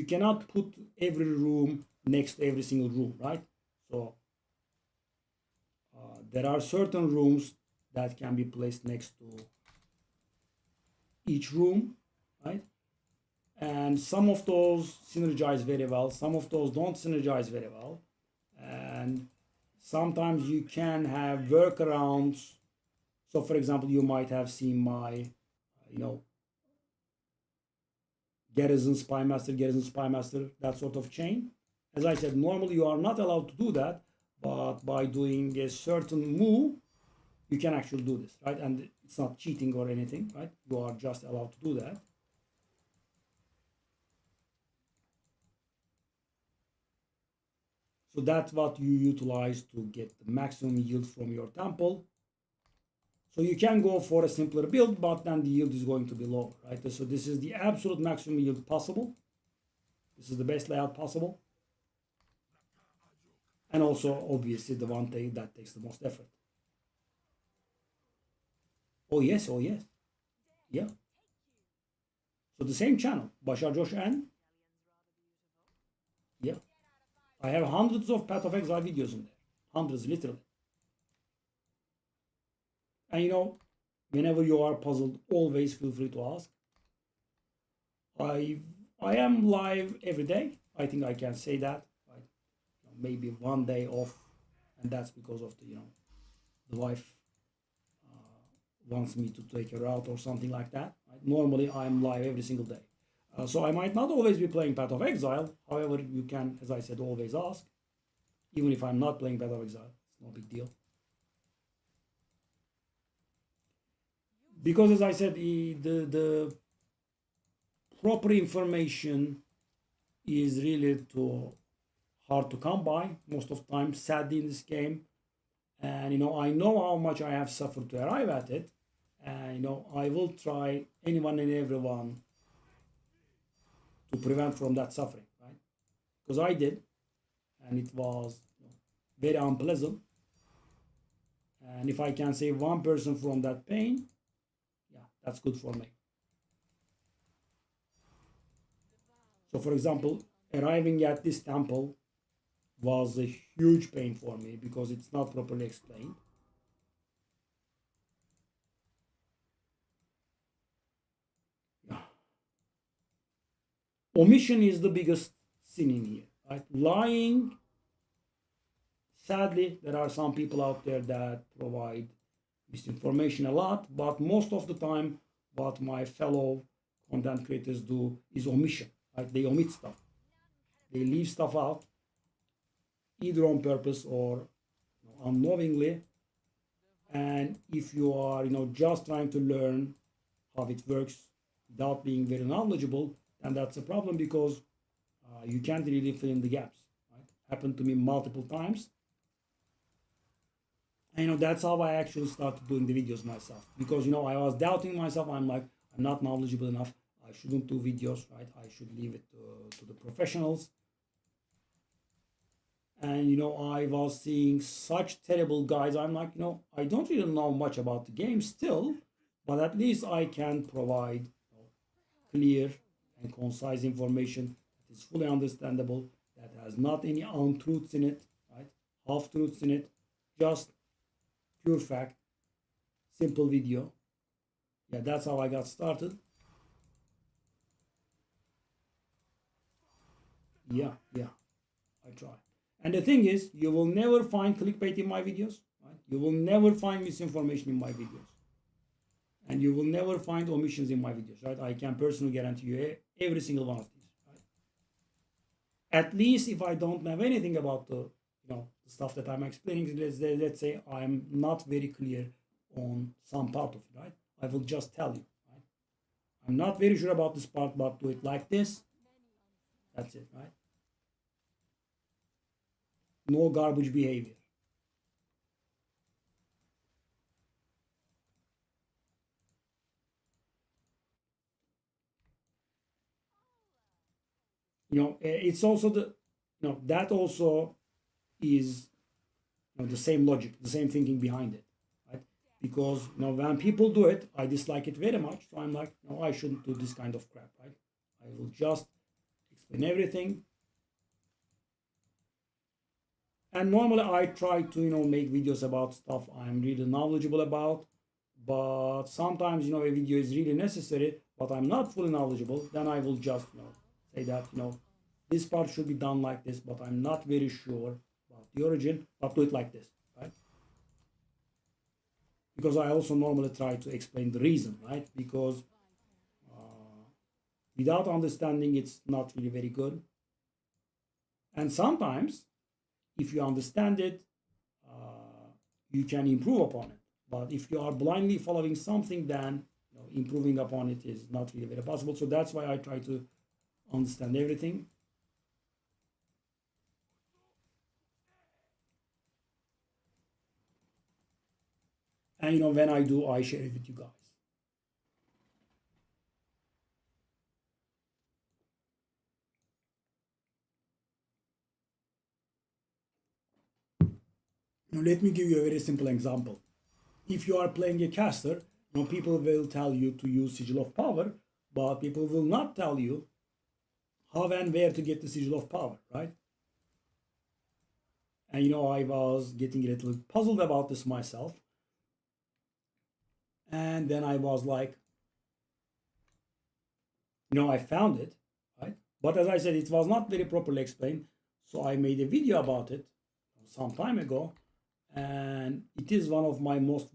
cannot put every room next to every single room, right? So there are certain rooms that can be placed next to each room, right? And some of those synergize very well, some of those don't synergize very well, and sometimes you can have workarounds. So for example, you might have seen my garrison spy master, that sort of chain. As I said, normally you are not allowed to do that, but by doing a certain move you can actually do this, right? And it's not cheating or anything, right? You are just allowed to do that. So that's what you utilize to get the maximum yield from your temple. So you can go for a simpler build, but then the yield is going to be lower, right? So this is the absolute maximum yield possible. This is the best layout possible. And also, obviously, the one thing that takes the most effort. Oh yes, oh yes. Yeah. So the same channel, Bashar Josh and yeah. I have hundreds of Path of Exile videos in there. Hundreds, literally. And whenever you are puzzled, always feel free to ask. I am live every day. I think I can say that. Right? Maybe one day off, and that's because of the wife wants me to take her out or something like that. Right? Normally, I'm live every single day. So I might not always be playing Path of Exile. However, you can, as I said, always ask. Even if I'm not playing Path of Exile, it's no big deal. Because as I said, the proper information is really too hard to come by most of the time, sadly, in this game. And I know how much I have suffered to arrive at it. And I will try anyone and everyone to prevent from that suffering, right? Because I did, and it was very unpleasant. And if I can save one person from that pain, yeah, That's good for me. So for example, arriving at this temple was a huge pain for me because it's not properly explained. Yeah. Omission is the biggest sin in here, right? Lying. Sadly, there are some people out there that provide misinformation a lot, but most of the time, what my fellow content creators do is omission. Right? They omit stuff. They leave stuff out, either on purpose or unknowingly. And if you are, just trying to learn how it works without being very knowledgeable, then that's a problem because you can't really fill in the gaps. Right? Happened to me multiple times. And that's how I actually started doing the videos myself because I was doubting myself. I'm like, I'm not knowledgeable enough. I shouldn't do videos, right? I should leave it to the professionals. And I was seeing such terrible guys. I'm like, I don't really know much about the game still, but at least I can provide clear and concise information that is fully understandable, that has not any untruths in it, right? Half truths in it, just pure fact, simple video. Yeah, that's how I got started. Yeah, I try. And the thing is, you will never find clickbait in my videos, right? You will never find misinformation in my videos. And you will never find omissions in my videos, right? I can personally guarantee you every single one of these, right? At least if I don't know anything about the stuff that I'm explaining, let's say I'm not very clear on some part of it, right? I will just tell you, right? I'm not very sure about this part, but do it like this. That's it, right? No garbage behavior. It's also that also is the same logic, the same thinking behind it, right? Because when people do it, I dislike it very much. So I'm like, no, I shouldn't do this kind of crap, right? I will just explain everything. And normally I try to make videos about stuff I'm really knowledgeable about. But sometimes a video is really necessary, but I'm not fully knowledgeable. Then I will just say that this part should be done like this, but I'm not very sure about the origin, but do it like this, right? Because I also normally try to explain the reason, right? Because without understanding, it's not really very good. And sometimes, if you understand it, you can improve upon it. But if you are blindly following something, then improving upon it is not really very possible. So that's why I try to understand everything. And when I do, I share it with you guys. Now, let me give you a very simple example. If you are playing a caster, people will tell you to use Sigil of Power, but people will not tell you how and where to get the Sigil of Power, right? And I was getting a little puzzled about this myself. And then I was like, I found it, right? But as I said, it was not very properly explained. So I made a video about it some time ago. And it is one of my most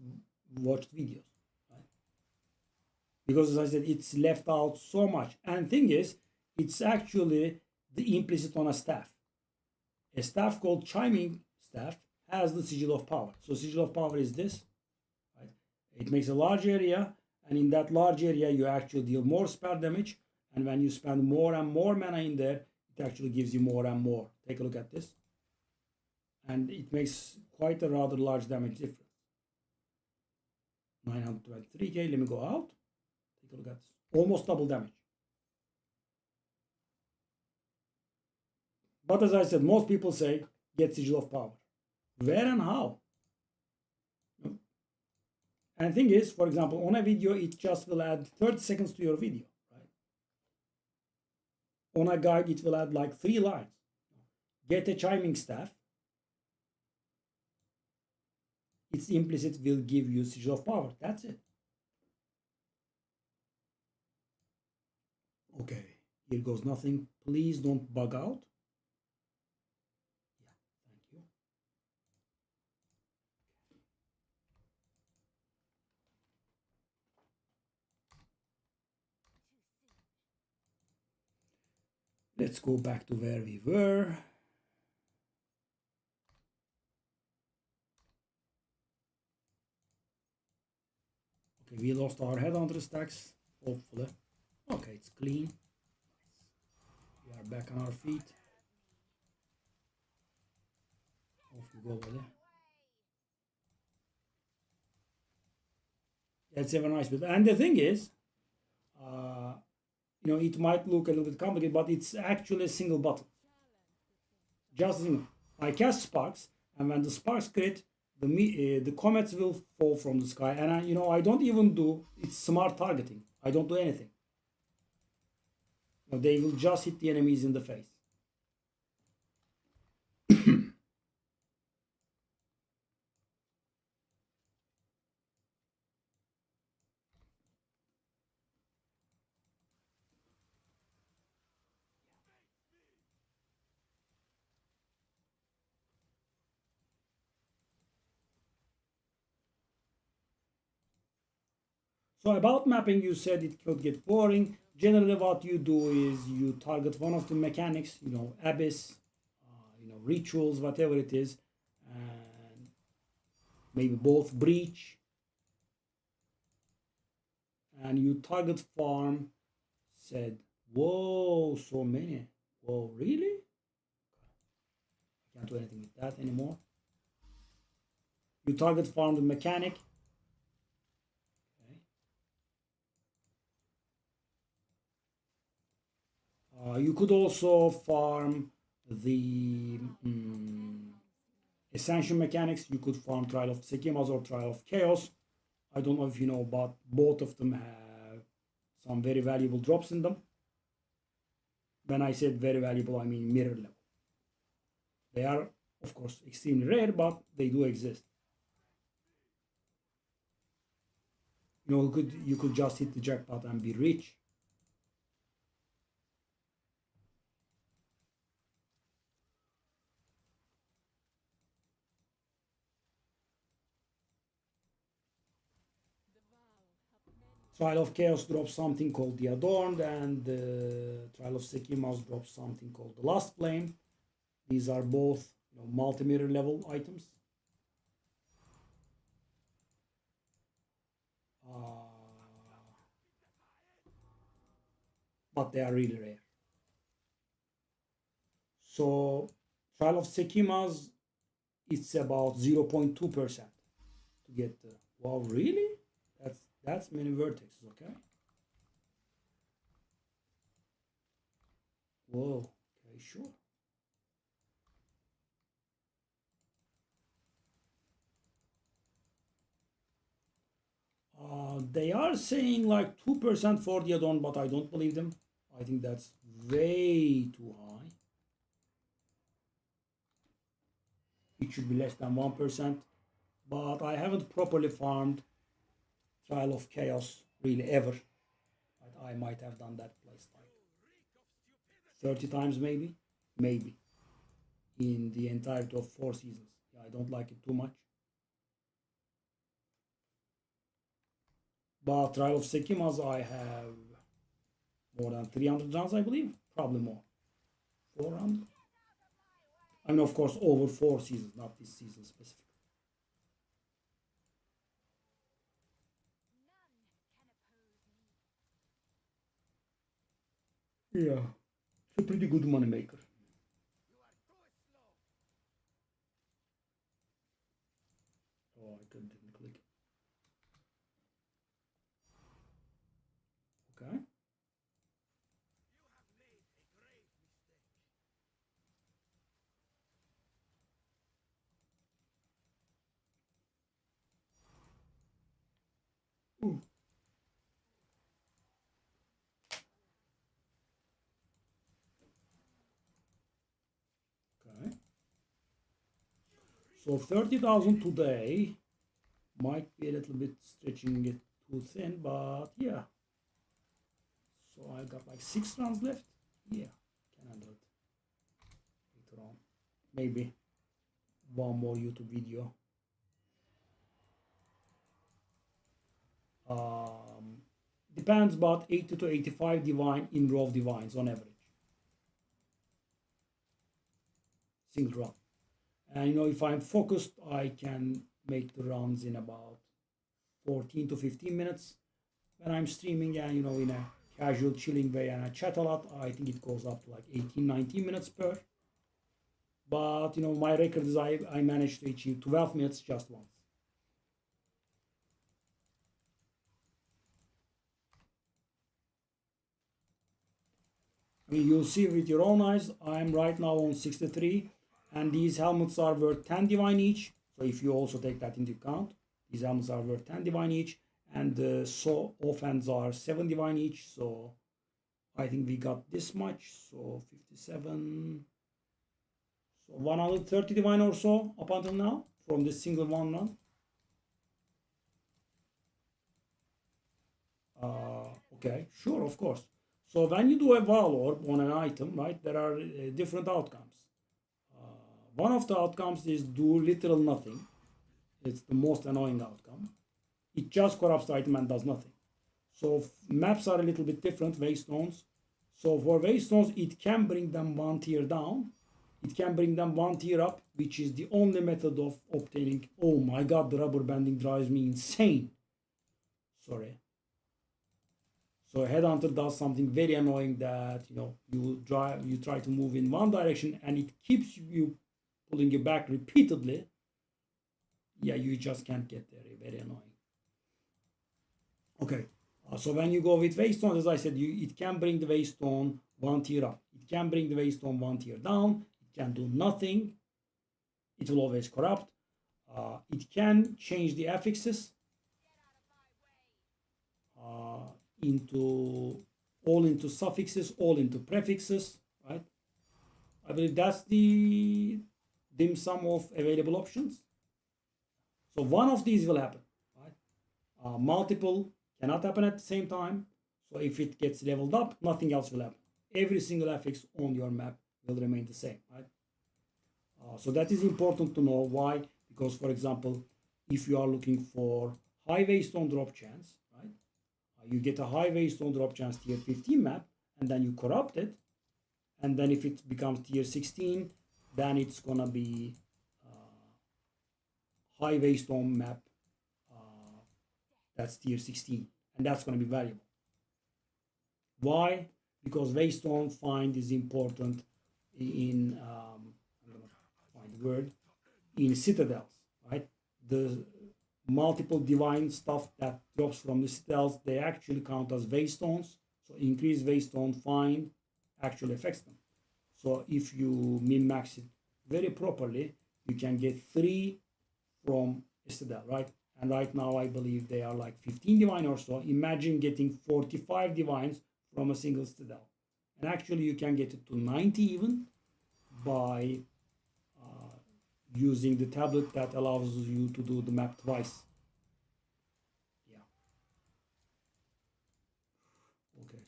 watched videos, right? Because as I said, it's left out so much. And thing is, it's actually the implicit on a staff. A staff called Chiming Staff has the Sigil of Power. So Sigil of Power is this, right? It makes a large area, and in that large area, you actually deal more spell damage. And when you spend more and more mana in there, it actually gives you more and more. Take a look at this. And it makes quite a rather large damage difference. 923k, let me go out. Take a look at this. Almost double damage. But as I said, most people say, get Sigil of Power. Where and how? And the thing is, for example, on a video, it just will add 30 seconds to your video, right? On a guide, it will add like 3 lines. Get a chiming staff. Its implicit will give you Sigil of Power. That's it. Okay, here goes nothing. Please don't bug out. Yeah, thank you. Let's go back to where we were. Okay, we lost our headhunter stacks, hopefully. Okay, it's clean. We are back on our feet. Off you go, buddy. That's a very nice bit. And the thing is, you know, it might look a little bit complicated, but it's actually a single button. Just single. I cast sparks, and when the sparks crit, the comets will fall from the sky. And you know, I don't even do it's smart targeting. I don't do anything. You know, they will just hit the enemies in the face. So about mapping, you said it could get boring. Generally, what you do is you target one of the mechanics, you know, abyss, you know, rituals, whatever it is, and maybe both breach, and you target farm. Said, whoa, so many. Whoa, really? I can't do anything with that anymore. You target farm the mechanic. You could also farm the essential mechanics. You could farm Trial of Sekimas or Trial of Chaos. I don't know if you know, but both of them have some very valuable drops in them. When I said very valuable, I mean mirror level. They are, of course, extremely rare, but they do exist. You know, you could just hit the jackpot and be rich. Trial of Chaos drops something called the Adorned, and the Trial of Sekimas drops something called the Last Flame. These are both, you know, multi-mirror level items. But they are really rare. So Trial of Sekimas, it's about 0.2% to get the, wow, really? That's many vertexes, okay? Whoa, okay, sure. They are saying like 2% for the add-on, but I don't believe them. I think that's way too high. It should be less than 1%. But I haven't properly farmed Trial of Chaos really ever. But I might have done that place like 30 times maybe. Maybe. In the entirety of 4 seasons. Yeah, I don't like it too much. But Trial of Sekimas, I have more than 300 runs, I believe. Probably more. 400? I mean, of course, over 4 seasons, not this season specifically. Yeah, it's a pretty good money maker. Oh, I didn't click it. Okay. Ooh. Okay. So 30,000 today might be a little bit stretching it too thin, but yeah. So I got like 6 rounds left. Yeah, can handle it later on. Maybe one more YouTube video. Um, Depends, about 80 to 85 divine in row of divines on average. Single run. And if I'm focused, I can make the runs in about 14 to 15 minutes. When I'm streaming and in a casual chilling way and I chat a lot, I think it goes up to like 18, 19 minutes per. But my record is I managed to achieve 12 minutes just once. I mean, you'll see with your own eyes, I'm right now on 63, and these helmets are worth 10 divine each. So if you also take that into account, these helmets are worth 10 divine each, and the so offense are 7 divine each. So I think we got this much. So 57, so 130 divine or so up until now from this single one run. Okay, sure, of course. So when you do a wall orb on an item, right, there are different outcomes. One of the outcomes is do literal nothing. It's the most annoying outcome. It just corrupts the item and does nothing. So maps are a little bit different, waystones. So for waystones, it can bring them one tier down. It can bring them one tier up, which is the only method of obtaining. Oh my god, the rubber banding drives me insane. Sorry. So Headhunter does something very annoying that you try to move in one direction and it keeps you pulling you back repeatedly. Yeah, you just can't get there. Very annoying. Okay, so when you go with Waystone, as I said, it can bring the Waystone one tier up. It can bring the Waystone one tier down. It can do nothing. It will always corrupt. It can change the affixes into all into suffixes, all into prefixes, right? I believe that's the dim sum of available options. So one of these will happen, right? Multiple cannot happen at the same time. So if it gets leveled up, nothing else will happen. Every single affix on your map will remain the same, right? So that is important to know. Why? Because, for example, if you are looking for high waystone drop chance, right? You get a high waystone drop chance tier 15 map, and then you corrupt it, and then if it becomes tier 16, then it's gonna be high waystone map that's tier 16, and that's gonna be valuable. Why? Because waystone find is important in I'm gonna find the word, in citadels, right? The multiple divine stuff that drops from the citadels, they actually count as waystones. So increased waystone find actually affects them. So if you min-max it very properly, you can get 3 from a citadel, right? And right now I believe they are like 15 divine or so. Imagine getting 45 divines from a single citadel. And actually you can get it to 90 even by using the tablet that allows you to do the map twice. Yeah. Okay,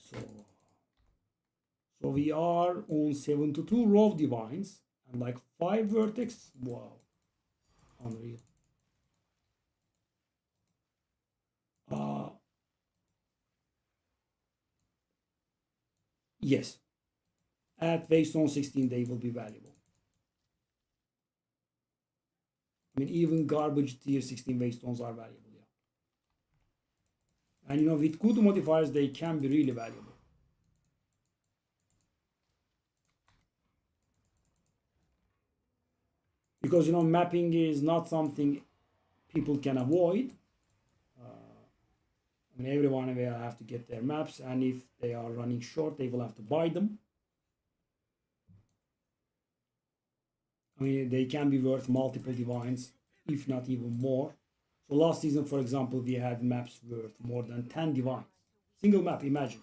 so we are on 72 row of divines and like 5 vertex. Wow, unreal. Yes, at Waystone 16 they will be valuable. I mean, even garbage tier 16 Waystones are valuable, yeah. And with good modifiers, they can be really valuable. Because mapping is not something people can avoid. I mean, everyone will have to get their maps, and if they are running short, they will have to buy them. I mean, they can be worth multiple divines, if not even more. So last season, for example, we had maps worth more than 10 divines. Single map, imagine.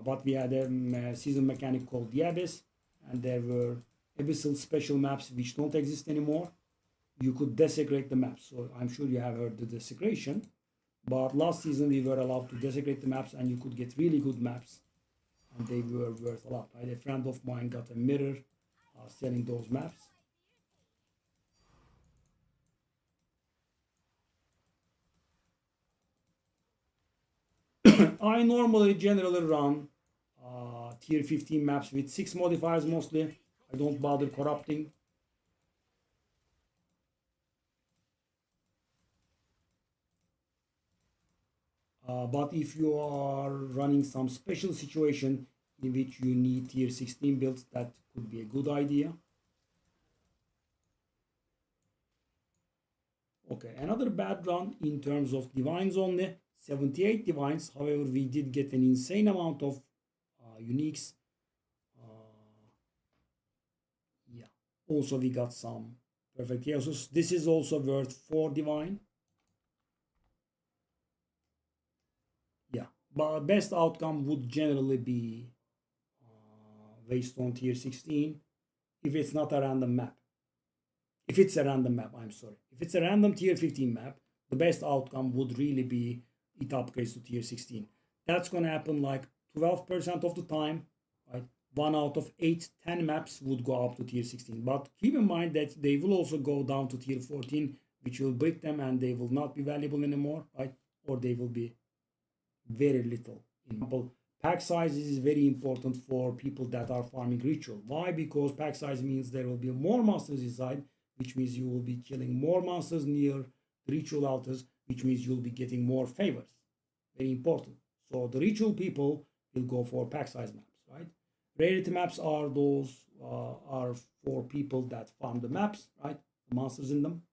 But we had a season mechanic called the Abyss, and there were abyssal special maps which don't exist anymore. You could desecrate the maps. So I'm sure you have heard the desecration. But last season we were allowed to desecrate the maps, and you could get really good maps, and they were worth a lot. Right? A friend of mine got a mirror selling those maps. I normally generally run tier 15 maps with 6 modifiers mostly. I don't bother corrupting. But if you are running some special situation in which you need tier 16 builds, that could be a good idea. Okay, another bad run in terms of divines only, 78 divines. However, we did get an insane amount of uniques. Yeah, also we got some perfect chaoses. This is also worth 4 divine. Yeah, but best outcome would generally be Waystone tier 16 if it's not a random map. If it's a random map, I'm sorry. If it's a random tier 15 map, the best outcome would really be it upgrades to tier 16. That's going to happen like 12% of the time, right? 1 out of 8, 10 maps would go up to tier 16. But keep in mind that they will also go down to tier 14, which will break them and they will not be valuable anymore, right? Or they will be very little. For example, pack size is very important for people that are farming ritual. Why? Because pack size means there will be more monsters inside, which means you will be killing more monsters near ritual altars, which means you'll be getting more favors. Very important. So the ritual people will go for pack size maps, right? Rarity maps are those are for people that farm the maps, right? The monsters in them.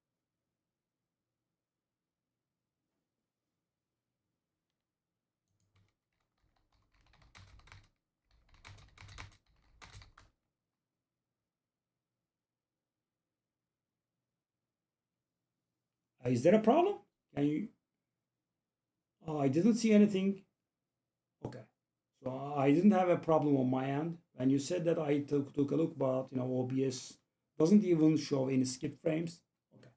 Is there a problem? Can you? I didn't see anything. Okay. So I didn't have a problem on my end. And you said that I took a look, but OBS doesn't even show any skip frames. Okay.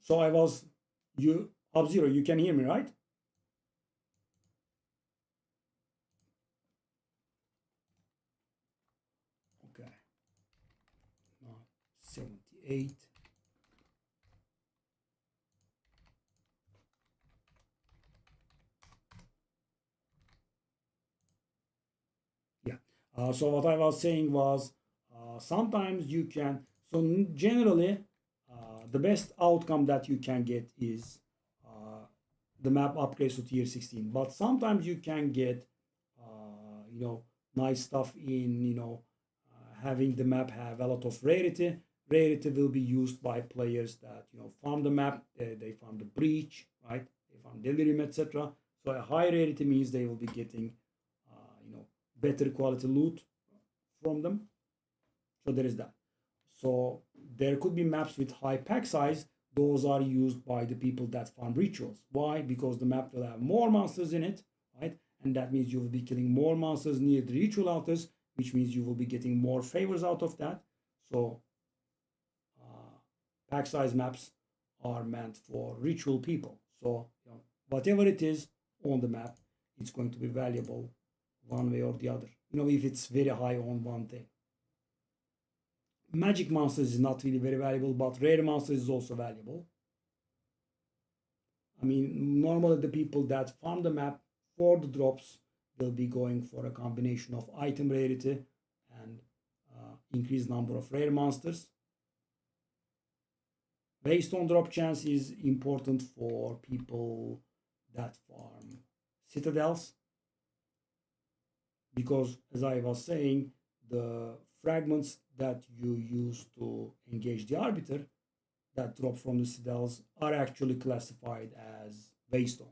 So I was you up zero. You can hear me, right? Okay. Now 78. Yeah. So what I was saying was sometimes you can. So generally, the best outcome that you can get is the map upgrades to tier 16. But sometimes you can get, nice stuff in, having the map have a lot of rarity. Rarity will be used by players that, farm the map, they farm the breach, right? They farm delirium, etc. So a high rarity means they will be getting, better quality loot from them. So there is that. So there could be maps with high pack size. Those are used by the people that farm rituals. Why? Because the map will have more monsters in it, right? And that means you will be killing more monsters near the ritual altars, which means you will be getting more favors out of that. So pack size maps are meant for ritual people. So whatever it is on the map, it's going to be valuable one way or the other. If it's very high on one thing. Magic monsters is not really very valuable, but rare monsters is also valuable. I mean, normally the people that farm the map for the drops will be going for a combination of item rarity and increased number of rare monsters. Based on drop chance is important for people that farm citadels, because as I was saying, the fragments that you use to engage the arbiter that drop from the citadels are actually classified as waystone.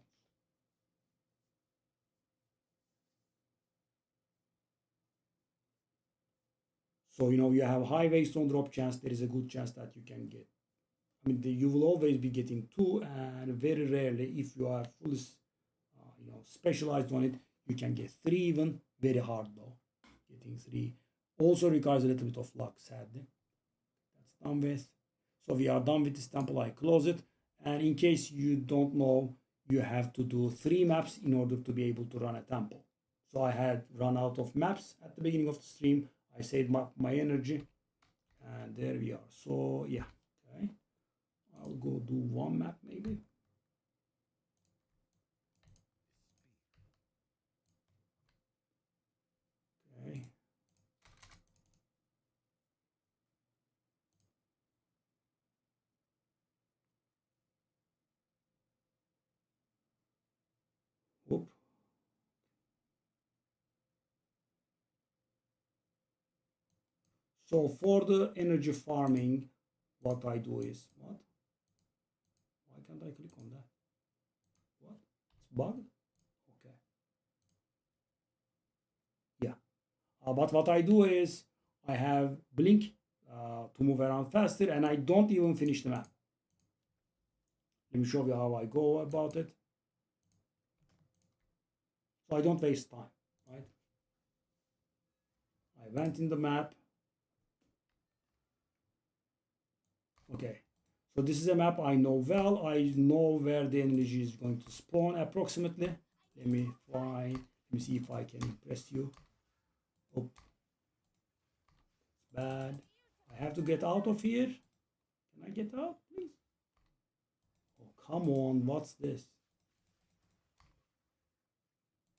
So, you have high waystone drop chance. There is a good chance that you can get. I mean, you will always be getting 2, and very rarely, if you are fully, specialized on it, you can get 3 even. Very hard though. Getting 3 also requires a little bit of luck, sadly. That's done with. So we are done with this temple. I close it. And in case you don't know, you have to do 3 maps in order to be able to run a temple. So I had run out of maps at the beginning of the stream. I saved my energy. And there we are. So yeah. Okay. I'll go do 1 map maybe. Okay. Whoop. So for the energy farming, what I do is what? Why can't I click on that? What? It's bugged? Okay. Yeah. But what I do is I have blink to move around faster, and I don't even finish the map. Let me show you how I go about it. So I don't waste time, right? I went in the map. Okay. So this is a map I know well. I know where the energy is going to spawn approximately. Let me see if I can impress you. Oh, it's bad. I have to get out of here. Can I get out, please? Oh, come on. What's this?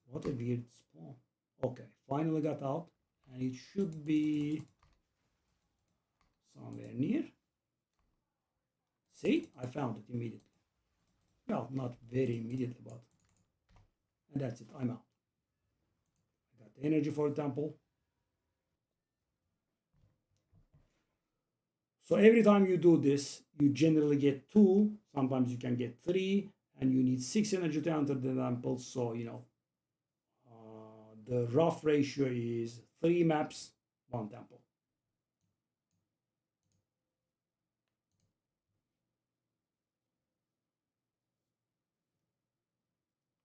What a weird spawn. Okay, finally got out. And it should be somewhere near. See, I found it immediately. Well, not very immediately, but... And that's it, I'm out. I got the energy for the temple. So every time you do this, you generally get 2. Sometimes you can get 3. And you need 6 energy to enter the temple. So, the rough ratio is 3 maps, 1 temple.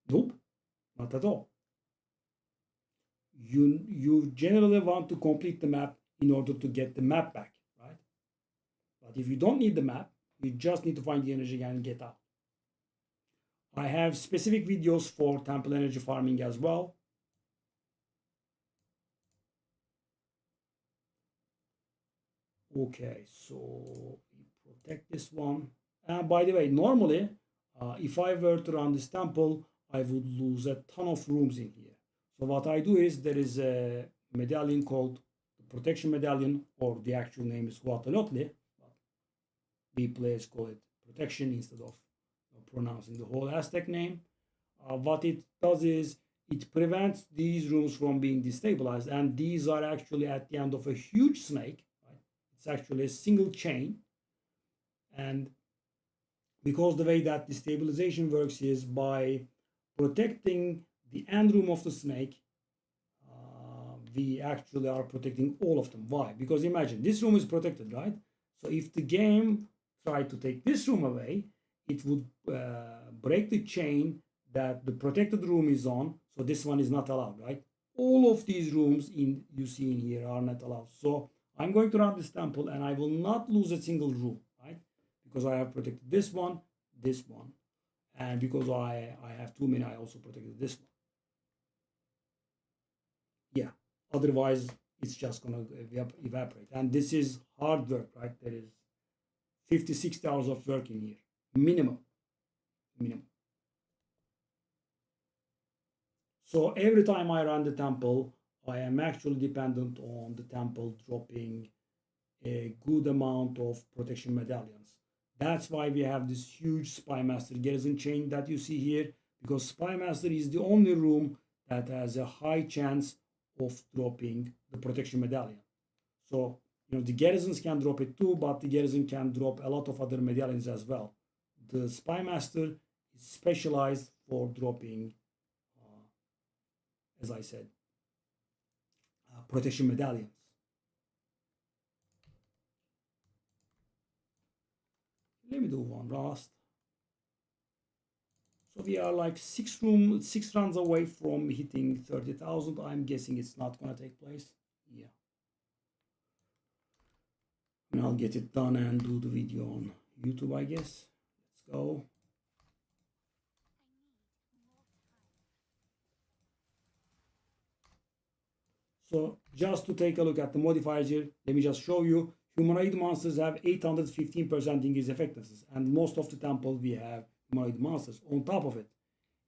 Nope, not at all. You generally want to complete the map in order to get the map back, right? But if you don't need the map, you just need to find the energy and get out. I have specific videos for temple energy farming as well. Okay, so we protect this one. And by the way, normally, if I were to run this temple, I would lose a ton of rooms in here. So what I do is there is a medallion called the protection medallion, or the actual name is Huatalotli. We players call it protection instead of pronouncing the whole Aztec name. What it does is it prevents these rooms from being destabilized, and these are actually at the end of a huge snake. Right? It's actually a single chain, and because the way that destabilization works is by protecting the end room of the snake, we actually are protecting all of them. Why? Because imagine this room is protected, right? So if the game tried to take this room away, it would break the chain that the protected room is on. So this one is not allowed, right? All of these rooms you see in here are not allowed. So I'm going to run this temple and I will not lose a single room, right? Because I have protected this one, and because I have too many, I also protected this one. Yeah, otherwise it's just gonna evaporate. And this is hard work, right? There is 50, 60 hours of work in here, minimum. So every time I run the temple, I am actually dependent on the temple dropping a good amount of protection medallions. That's why we have this huge Spy Master garrison chain that you see here, because Spy Master is the only room that has a high chance of dropping the protection medallion. So, the garrisons can drop it too, but the garrison can drop a lot of other medallions as well. The Spy Master is specialized for dropping, as I said, protection medallions. Let me do one last. So we are like six runs away from hitting 30,000. I'm guessing it's not gonna take place. Yeah. And I'll get it done and do the video on YouTube, I guess. Let's go. So just to take a look at the modifiers here, let me just show you. Humanoid monsters have 815% increased effectiveness, and most of the temple we have humanoid monsters. On top of it,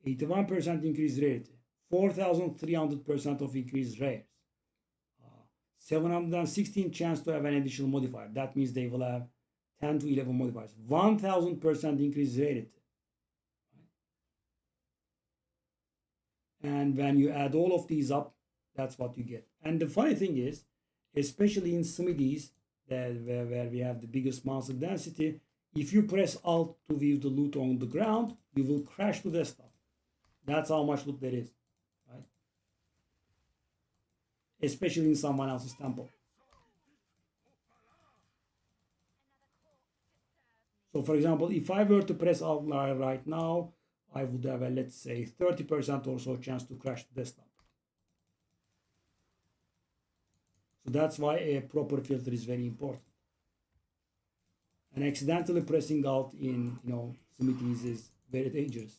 81% increased rarity, 4,300% of increased rares, 716 chance to have an additional modifier. That means they will have 10 to 11 modifiers, 1,000% increased rarity. And when you add all of these up, that's what you get. And the funny thing is, especially in smithies, where we have the biggest monster density, if you press Alt to view the loot on the ground, you will crash to desktop. That's how much loot there is, right? Especially in someone else's temple. So for example, if I were to press Alt right now, I would have a, let's say, 30% or so chance to crash the desktop. So that's why a proper filter is very important. And accidentally pressing Alt in, smithies is very dangerous.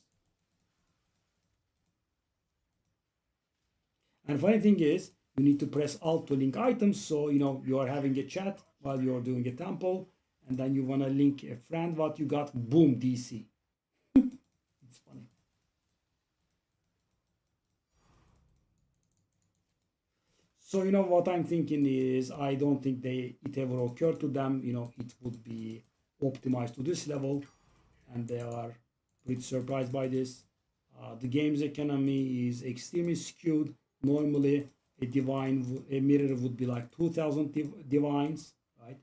And funny thing is, you need to press Alt to link items. So, you are having a chat while you're doing a temple, and then you want to link a friend, what you got, boom, DC. It's funny. So, what I'm thinking is, I don't think it ever occurred to them, it would be optimized to this level, and they are pretty surprised by this. The game's economy is extremely skewed. Normally, a mirror would be like 2,000 divines, right?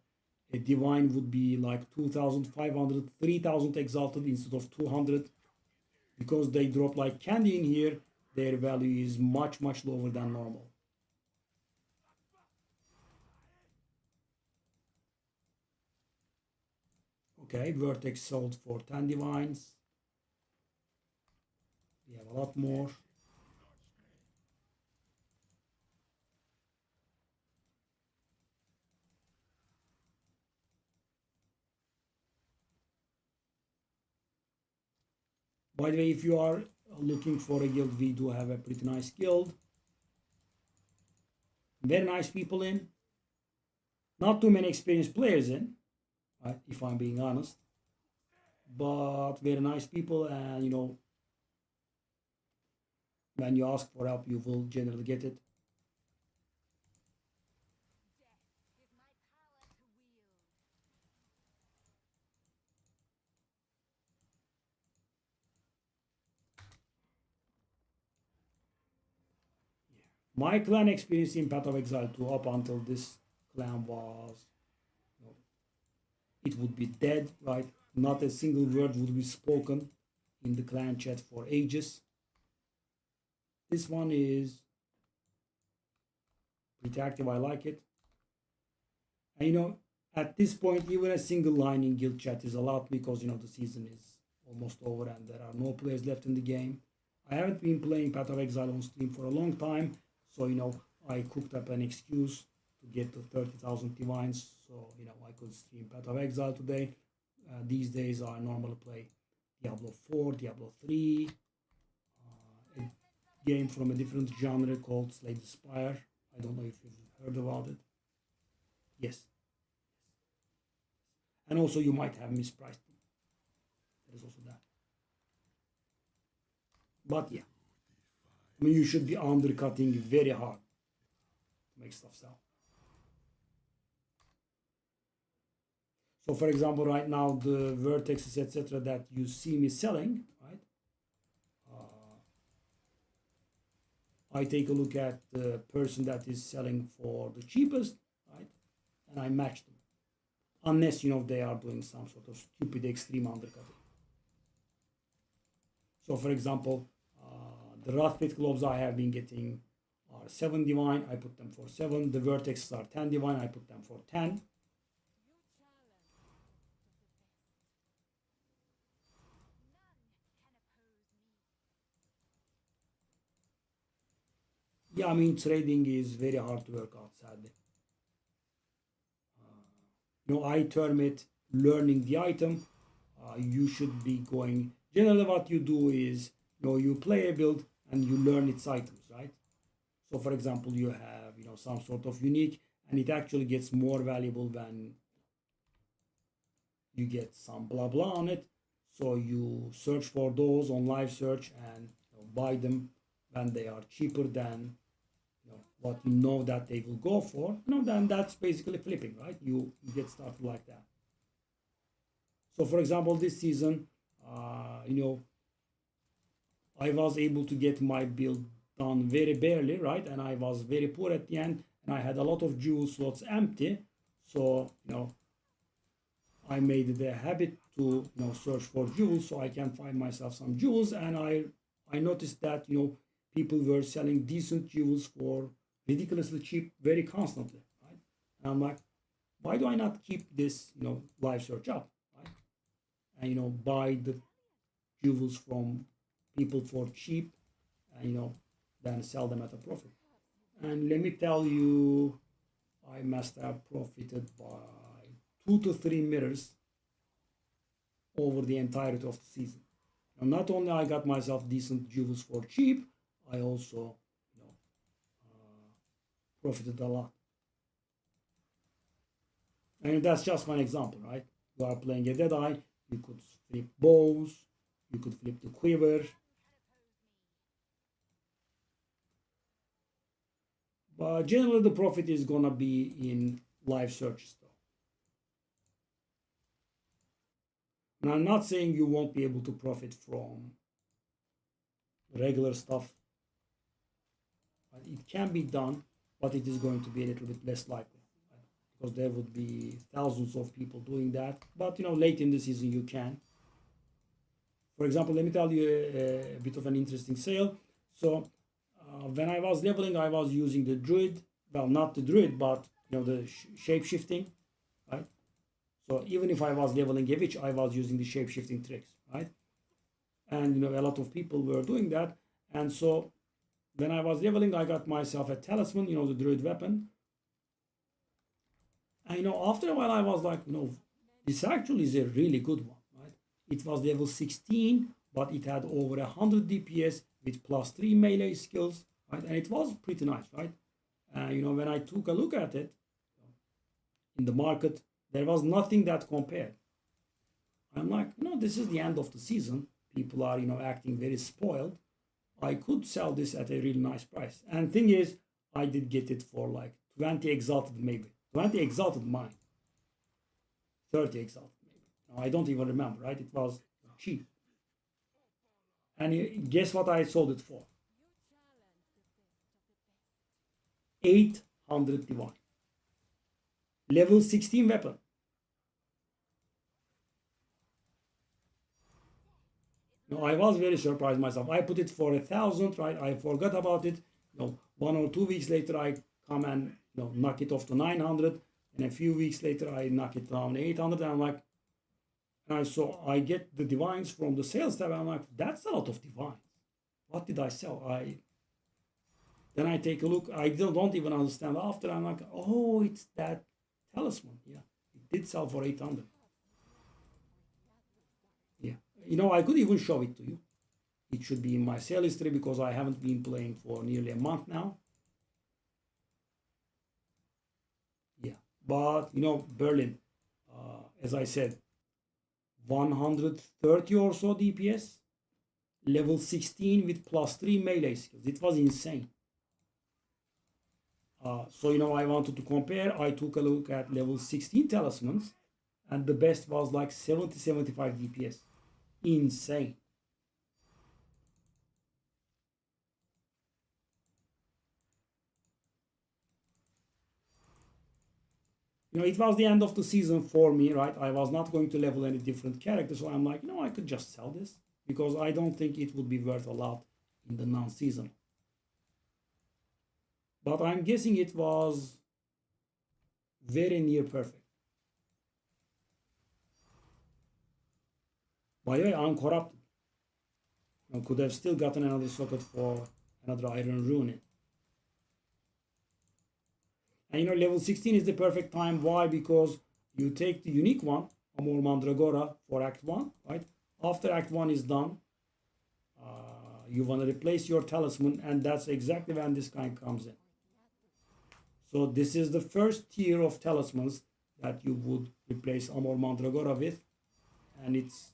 A divine would be like 2,500, 3,000 exalted instead of 200. Because they drop like candy in here, their value is much, much lower than normal. Okay, Vertex sold for 10 divines. We have a lot more. By the way, if you are looking for a guild, we do have a pretty nice guild. Very nice people in. Not too many experienced players in, right, if I'm being honest. But very nice people, and when you ask for help, you will generally get it. My clan experience in Path of Exile 2 up until this clan was, it would be dead, right? Not a single word would be spoken in the clan chat for ages. This one is pretty active, I like it. And at this point, even a single line in guild chat is allowed because, the season is almost over and there are no players left in the game. I haven't been playing Path of Exile on stream for a long time, so, I cooked up an excuse to get to 30,000 divines, so, I could stream Path of Exile today. These days, I normally play Diablo 4, Diablo 3, a game from a different genre called Slay the Spire. I don't know if you've heard about it. Yes. And also, you might have mispriced them. There is also that. But yeah, you should be undercutting very hard to make stuff sell. So, for example, right now, the vertexes, etc., that you see me selling, right? I take a look at the person that is selling for the cheapest, right? And I match them. Unless, they are doing some sort of stupid extreme undercutting. So, for example, the Wrathpit gloves I have been getting are 7 divine, I put them for 7. The vertexes are 10 divine, I put them for 10. Yeah, I mean, trading is very hard to work out, sadly. I term it learning the item. You should be going. Generally, what you do is, you play a build and you learn its items, right? So, for example, you have, some sort of unique, and it actually gets more valuable when you get some blah blah on it. So you search for those on live search and buy them when they are cheaper than what you know that they will go for. Then that's basically flipping, right? You get started like that. So for example, this season, I was able to get my build done very barely, right? And I was very poor at the end, and I had a lot of jewel slots empty. So I made it a habit to search for jewels so I can find myself some jewels, and I noticed that people were selling decent jewels for ridiculously cheap very constantly, right? And I'm like, why do I not keep this live search up, right? And buy the jewels from people for cheap, and then sell them at a profit. And let me tell you, I must have profited by 2 to 3 mirrors over the entirety of the season. Now, not only I got myself decent jewels for cheap, I also profited a lot. And that's just one example, right? You are playing a Deadeye, you could flip bows, you could flip the quiver. But generally the profit is gonna be in live searches though. And I'm not saying you won't be able to profit from regular stuff. It can be done, but it is going to be a little bit less likely, right? Because there would be thousands of people doing that. But late in the season you can. For example, let me tell you a bit of an interesting sale. So when I was leveling, I was using the druid. Well, not the druid, but the shape shifting, right? So even if I was leveling a witch, I was using the shape shifting tricks, right? And a lot of people were doing that. And so when I was leveling, I got myself a talisman, the druid weapon. And after a while, I was like, this actually is a really good one, right? It was level 16, but it had over 100 DPS with +3 melee skills, right? And it was pretty nice, right? When I took a look at it in the market, there was nothing that compared. I'm like, this is the end of the season. People are, acting very spoiled. I could sell this at a really nice price. And thing is, I did get it for like 20 exalted, maybe 20 exalted mine, 30 exalted maybe. No, I don't even remember, right? It was cheap. And guess what I sold it for? 800 divine. Level 16 weapon. I was very surprised myself. I put it for 1,000, right? I forgot about it. 1 or 2 weeks later, I come and knock it off to 900, and a few weeks later, I knock it down 800. And I'm like, I get the divines from the sales tab. I'm like, that's a lot of divines. What did I sell? Then I take a look. I don't even understand after. I'm like, oh, it's that talisman. Yeah, it did sell for 800. Yeah, I could even show it to you. It should be in my sale history because I haven't been playing for nearly a month now. Yeah, but Berlin, as I said, 130 or so DPS, level 16 with +3 melee skills. It was insane. So I wanted to compare. I took a look at level 16 talismans, and the best was like 70-75 DPS. Insane. It was the end of the season for me, right? I was not going to level any different character, so I'm like, I could just sell this because I don't think it would be worth a lot in the non-season. But I'm guessing it was very near perfect. By the way, uncorrupted. I could have still gotten another socket for another iron rune. And you know, level 16 is the perfect time. Why? Because you take the unique one, Amor Mandragora, for Act 1, right? After Act 1 is done, you want to replace your talisman, and that's exactly when this guy comes in. So this is the first tier of talismans that you would replace Amor Mandragora with, and it's,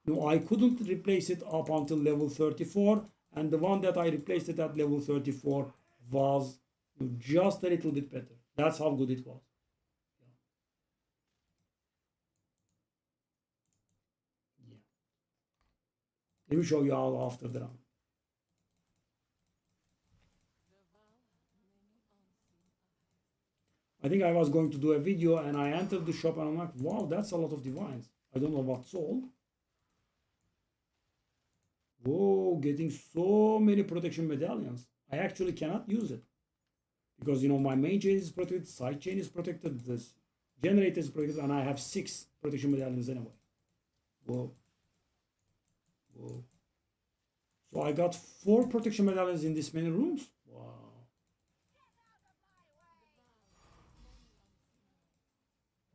no, I couldn't replace it up until level 34, and the one that I replaced it at level 34 was just a little bit better. That's how good it was. Yeah. Let me show you all after the run. I think I was going to do a video and I entered the shop and I'm like, wow, that's a lot of divines. I don't know what sold. Whoa, getting so many protection medallions. I actually cannot use it. Because, you know, my main chain is protected, side chain is protected, this generator is protected, and I have 6 protection medallions anyway. Whoa. Whoa. So I got 4 protection medallions in this many rooms? Wow.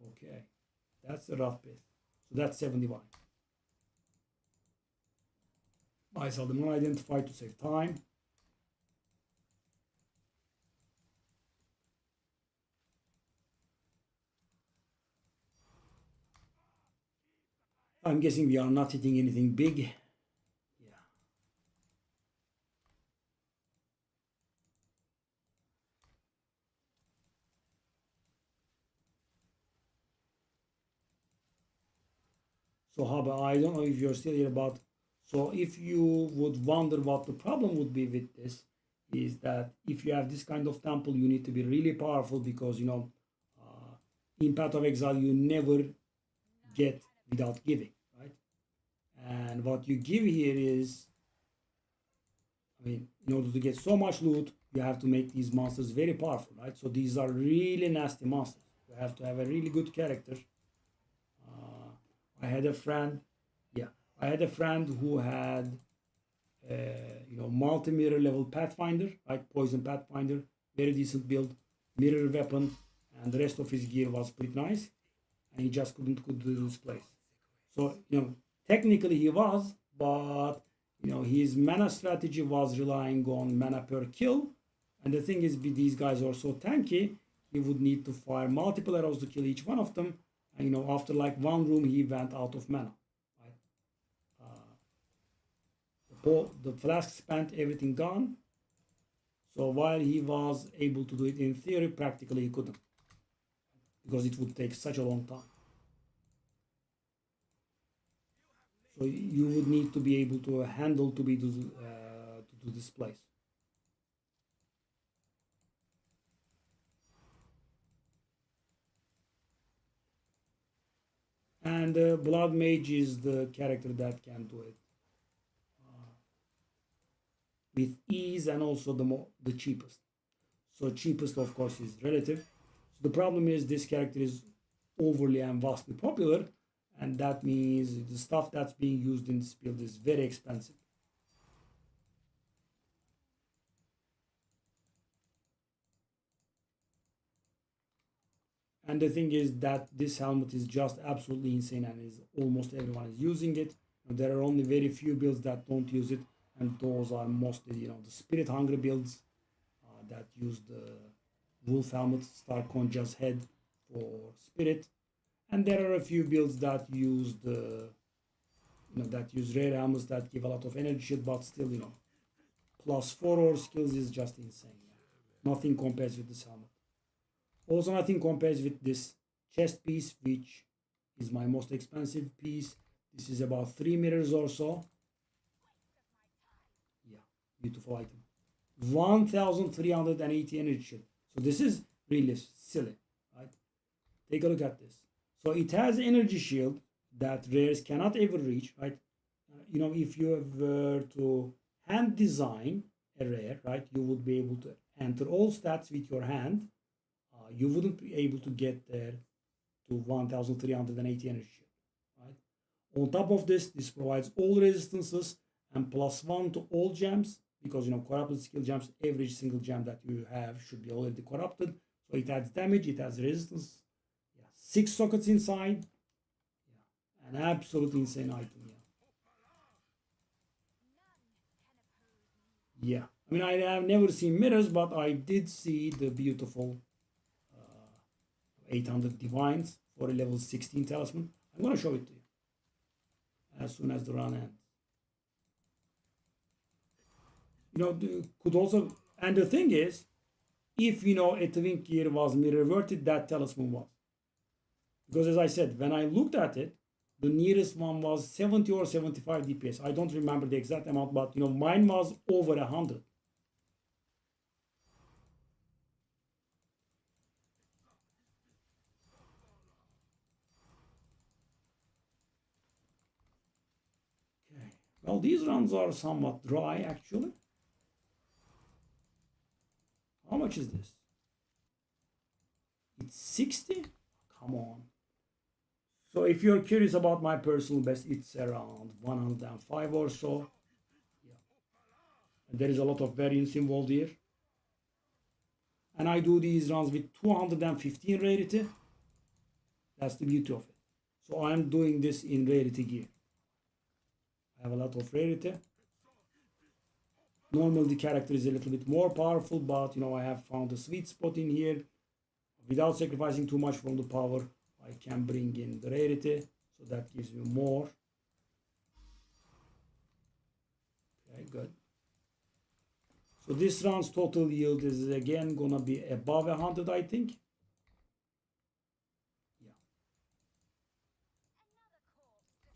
Okay. That's a rough bit. So that's 71. I saw them unidentified to save time. I'm guessing we are not hitting anything big. Yeah. So Haba, I don't know if you're still here, but so if you would wonder what the problem would be with this, is that if you have this kind of temple, you need to be really powerful because, you know, in Path of Exile, you never get without giving, right? And what you give here is, I mean, in order to get so much loot, you have to make these monsters very powerful, right? So these are really nasty monsters. You have to have a really good character. I had a friend, yeah, I had a friend who had, you know, multi-mirror level Pathfinder, like Poison Pathfinder, very decent build, mirror weapon, and the rest of his gear was pretty nice, and he just couldn't do this place. So, you know, technically he was, but, you know, his mana strategy was relying on mana per kill, and the thing is, these guys are so tanky, he would need to fire multiple arrows to kill each one of them, and, you know, after like one room, he went out of mana. The flask spent everything gone. So while he was able to do it in theory, practically he couldn't, because it would take such a long time. So you would need to be able to handle to do this place. And Blood Mage is the character that can do it with ease, and also the cheapest. So cheapest, of course, is relative. So the problem is this character is overly and vastly popular, and that means the stuff that's being used in this build is very expensive. And the thing is that this helmet is just absolutely insane, and is almost everyone is using it. And there are only very few builds that don't use it, and those are mostly, you know, the Spirit Hungry builds that use the Wolf helmet, Star Conja's head for Spirit, and there are a few builds that use the, you know, that use rare helmets that give a lot of energy shield, but still, you know, +4 or skills is just insane. Yeah. Nothing compares with this helmet. Also, nothing compares with this chest piece, which is my most expensive piece. This is about 3 mirrors or so. Yeah, beautiful item. 1380 energy shield. So this is really silly, right? Take a look at this. So it has energy shield that rares cannot ever reach, right? You know, if you were to hand design a rare, right, you would be able to enter all stats with your hand. You wouldn't be able to get there to 1380 energy shield, right? On top of this, this provides all resistances and +1 to all gems, because corrupted skill gems, every single gem that you have should be already corrupted. So it adds damage, it has resistance. Yeah, 6 sockets inside. Yeah, an absolutely insane item. Yeah. I mean, I have never seen mirrors, but I did see the beautiful 800 divines for a level 16 talisman. I'm going to show it to you as soon as the run ends. Could also, and the thing is, if a twin gear was mirror reverted, that talisman was. Because as I said, when I looked at it, the nearest one was 70 or 75 DPS. I don't remember the exact amount, but mine was over 100. Okay. Well, these runs are somewhat dry actually. How much is this? It's 60? Come on. So if you're curious about my personal best, it's around 105 or so. Yeah. And there is a lot of variance involved here. And I do these runs with 215 rarity. That's the beauty of it. So I'm doing this in rarity gear. I have a lot of rarity. Normally the character is a little bit more powerful, but I have found a sweet spot in here. Without sacrificing too much from the power, I can bring in the rarity, so that gives me more. Okay, good. So this round's total yield is again gonna be above 100, I think. Yeah.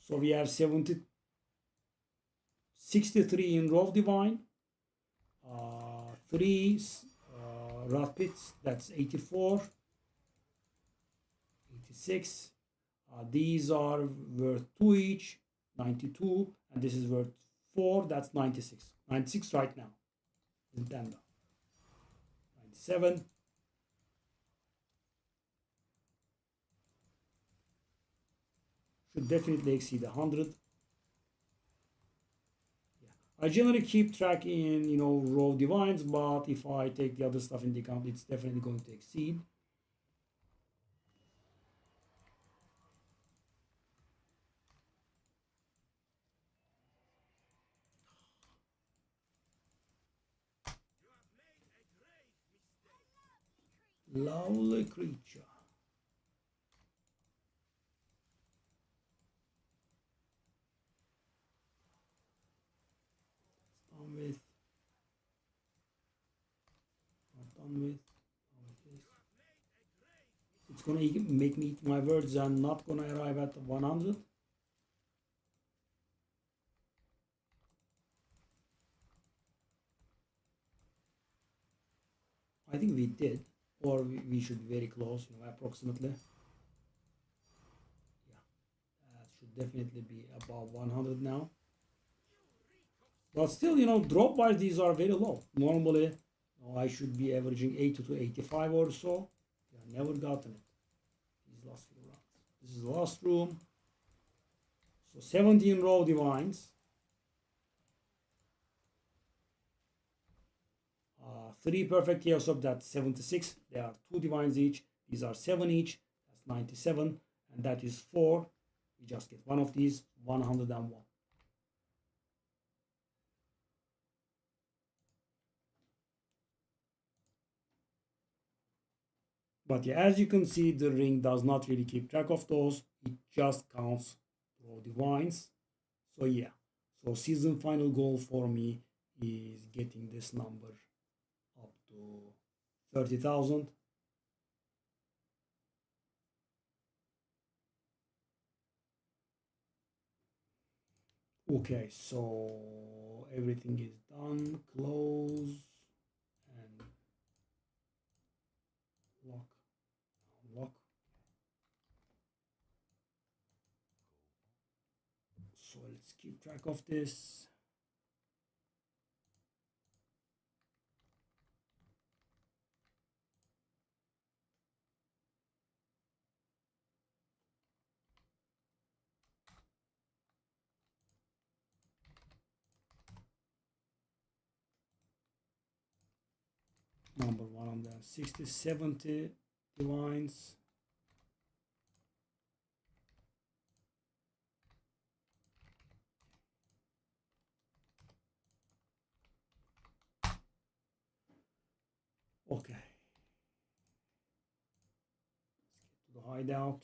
So we have 63 in Raw Divine, 3 Wrath Pits, that's 84, 86. These are worth 2 each, 92, and this is worth 4, that's 96. 96 right now. Nintendo. 97. Should definitely exceed 100. Yeah. I generally keep track in, raw divines, but if I take the other stuff into account, it's definitely going to exceed. Lovely creature. Done with. Not done with. It's gonna make me eat my words and not gonna arrive at 100. I think we did, or we should be very close, approximately. Yeah, that should definitely be above 100 now. But still, drop wise, these are very low. Normally, I should be averaging 80 to 85 or so. Yeah, never gotten it. These last few rounds. This is the last room. So 17 raw divines. 3 perfect chaos of that's 76. There are 2 divines each. These are 7 each. That's 97. And that is 4. We just get one of these, 101. But yeah, as you can see, the ring does not really keep track of those. It just counts raw divines. So yeah, so season final goal for me is getting this number up to 30,000. Okay, so everything is done. Close and lock, lock. So let's keep track of this. number 160, 70 divines. Okay. Let's get to the hideout.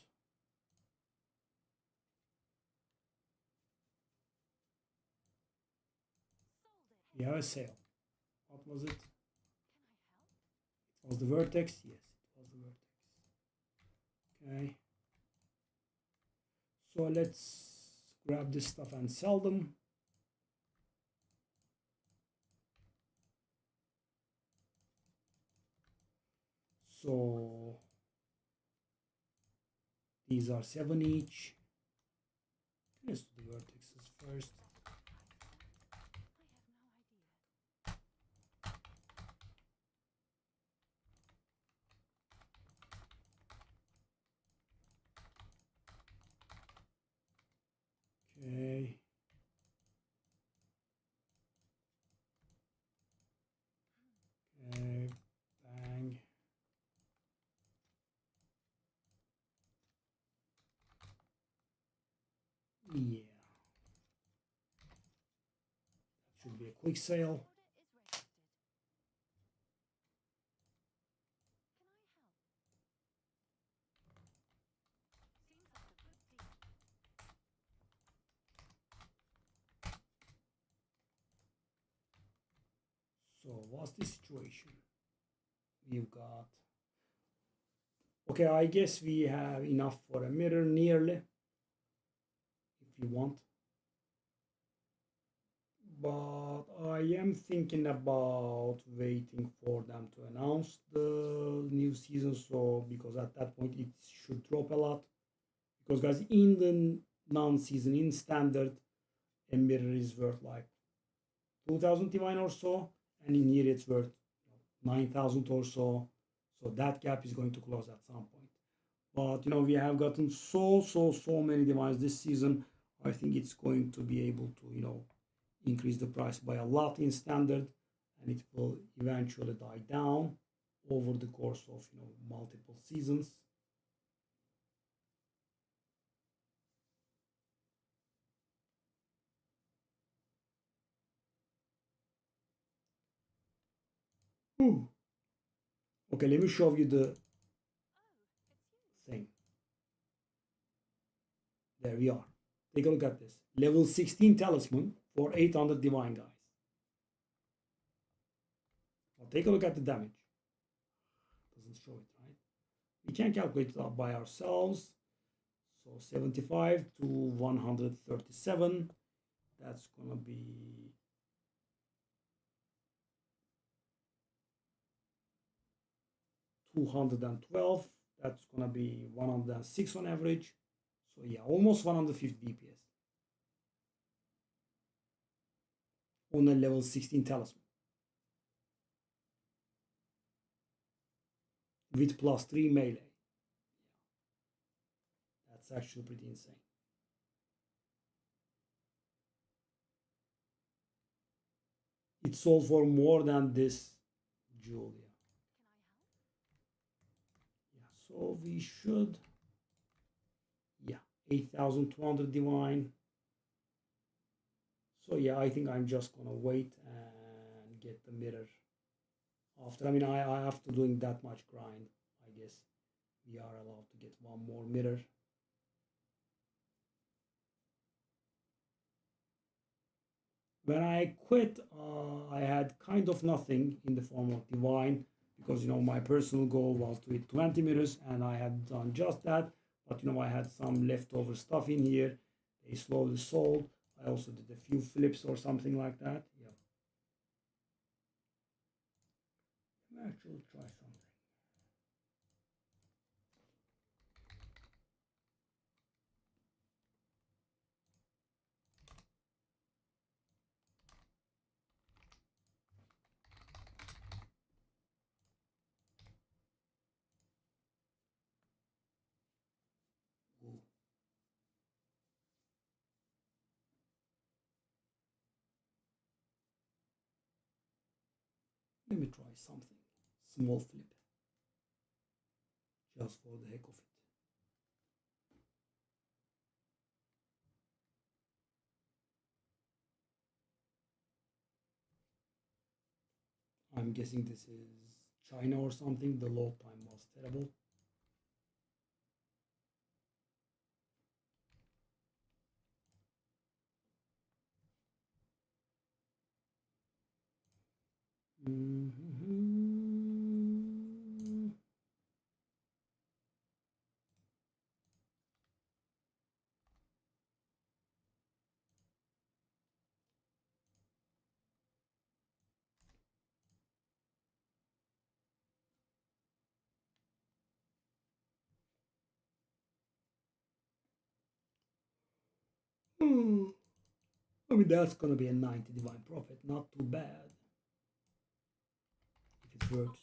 We have a sale. What was it? It was the vertex? Yes, it was the vertex. Okay. So let's grab this stuff and sell them. So these are 7 each. Let's do the vertexes first. Okay. Okay. Bang. Yeah. That should be a quick sale. So what's the situation? We've got, okay, I guess we have enough for a mirror nearly, if you want. But I am thinking about waiting for them to announce the new season, so because at that point it should drop a lot. Because guys, in the non-season, in standard, a mirror is worth like 2,000 divine or so, and in here it's worth 9,000 or so. So that gap is going to close at some point. But we have gotten so many divines this season. I think it's going to be able to increase the price by a lot in standard, and it will eventually die down over the course of multiple seasons. Ooh. Okay, let me show you the thing. There we are. Take a look at this. Level 16 talisman for 800 divine, guys. Now take a look at the damage. Doesn't show it, right? We can calculate it by ourselves. So 75 to 137. That's gonna be 212. That's gonna be 106 on average. So yeah, almost 150 DPS on a level 16 talisman with +3 melee. That's actually pretty insane. It sold for more than this Julia. Yeah, so we should, yeah, 8,200 divine. So yeah, I think I'm just gonna wait and get the mirror after. I mean, after doing that much grind, I guess we are allowed to get one more mirror. When I quit, I had kind of nothing in the form of divine, because my personal goal was to hit 20 mirrors, and I had done just that. But I had some leftover stuff in here. They slowly sold. I also did a few flips or something like that. Yeah. Let me actually try something. Ooh. Let me try something. small flip just for the heck of it. I'm guessing this is China or something. The load time was terrible. I mean, that's gonna be a 90 divine profit. Not too bad if it works.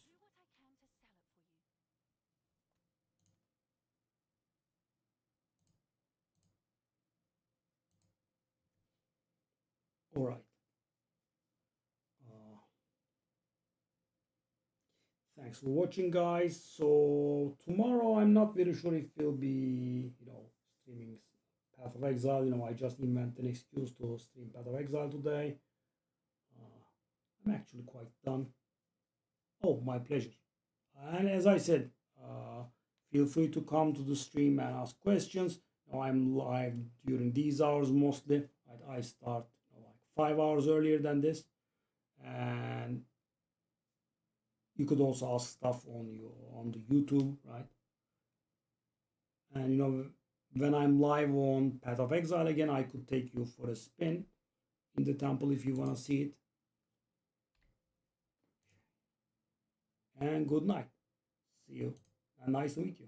All right. Thanks for watching, guys. So tomorrow, I'm not very sure if we'll be, streaming Path of Exile. I just invented an excuse to stream Path of Exile today. I'm actually quite done. Oh, my pleasure. And as I said, feel free to come to the stream and ask questions. I'm live during these hours mostly. I start like 5 hours earlier than this, and you could also ask stuff on the YouTube, right? And when I'm live on Path of Exile again, I could take you for a spin in the temple if you want to see it. And good night. See you, and nice to meet you.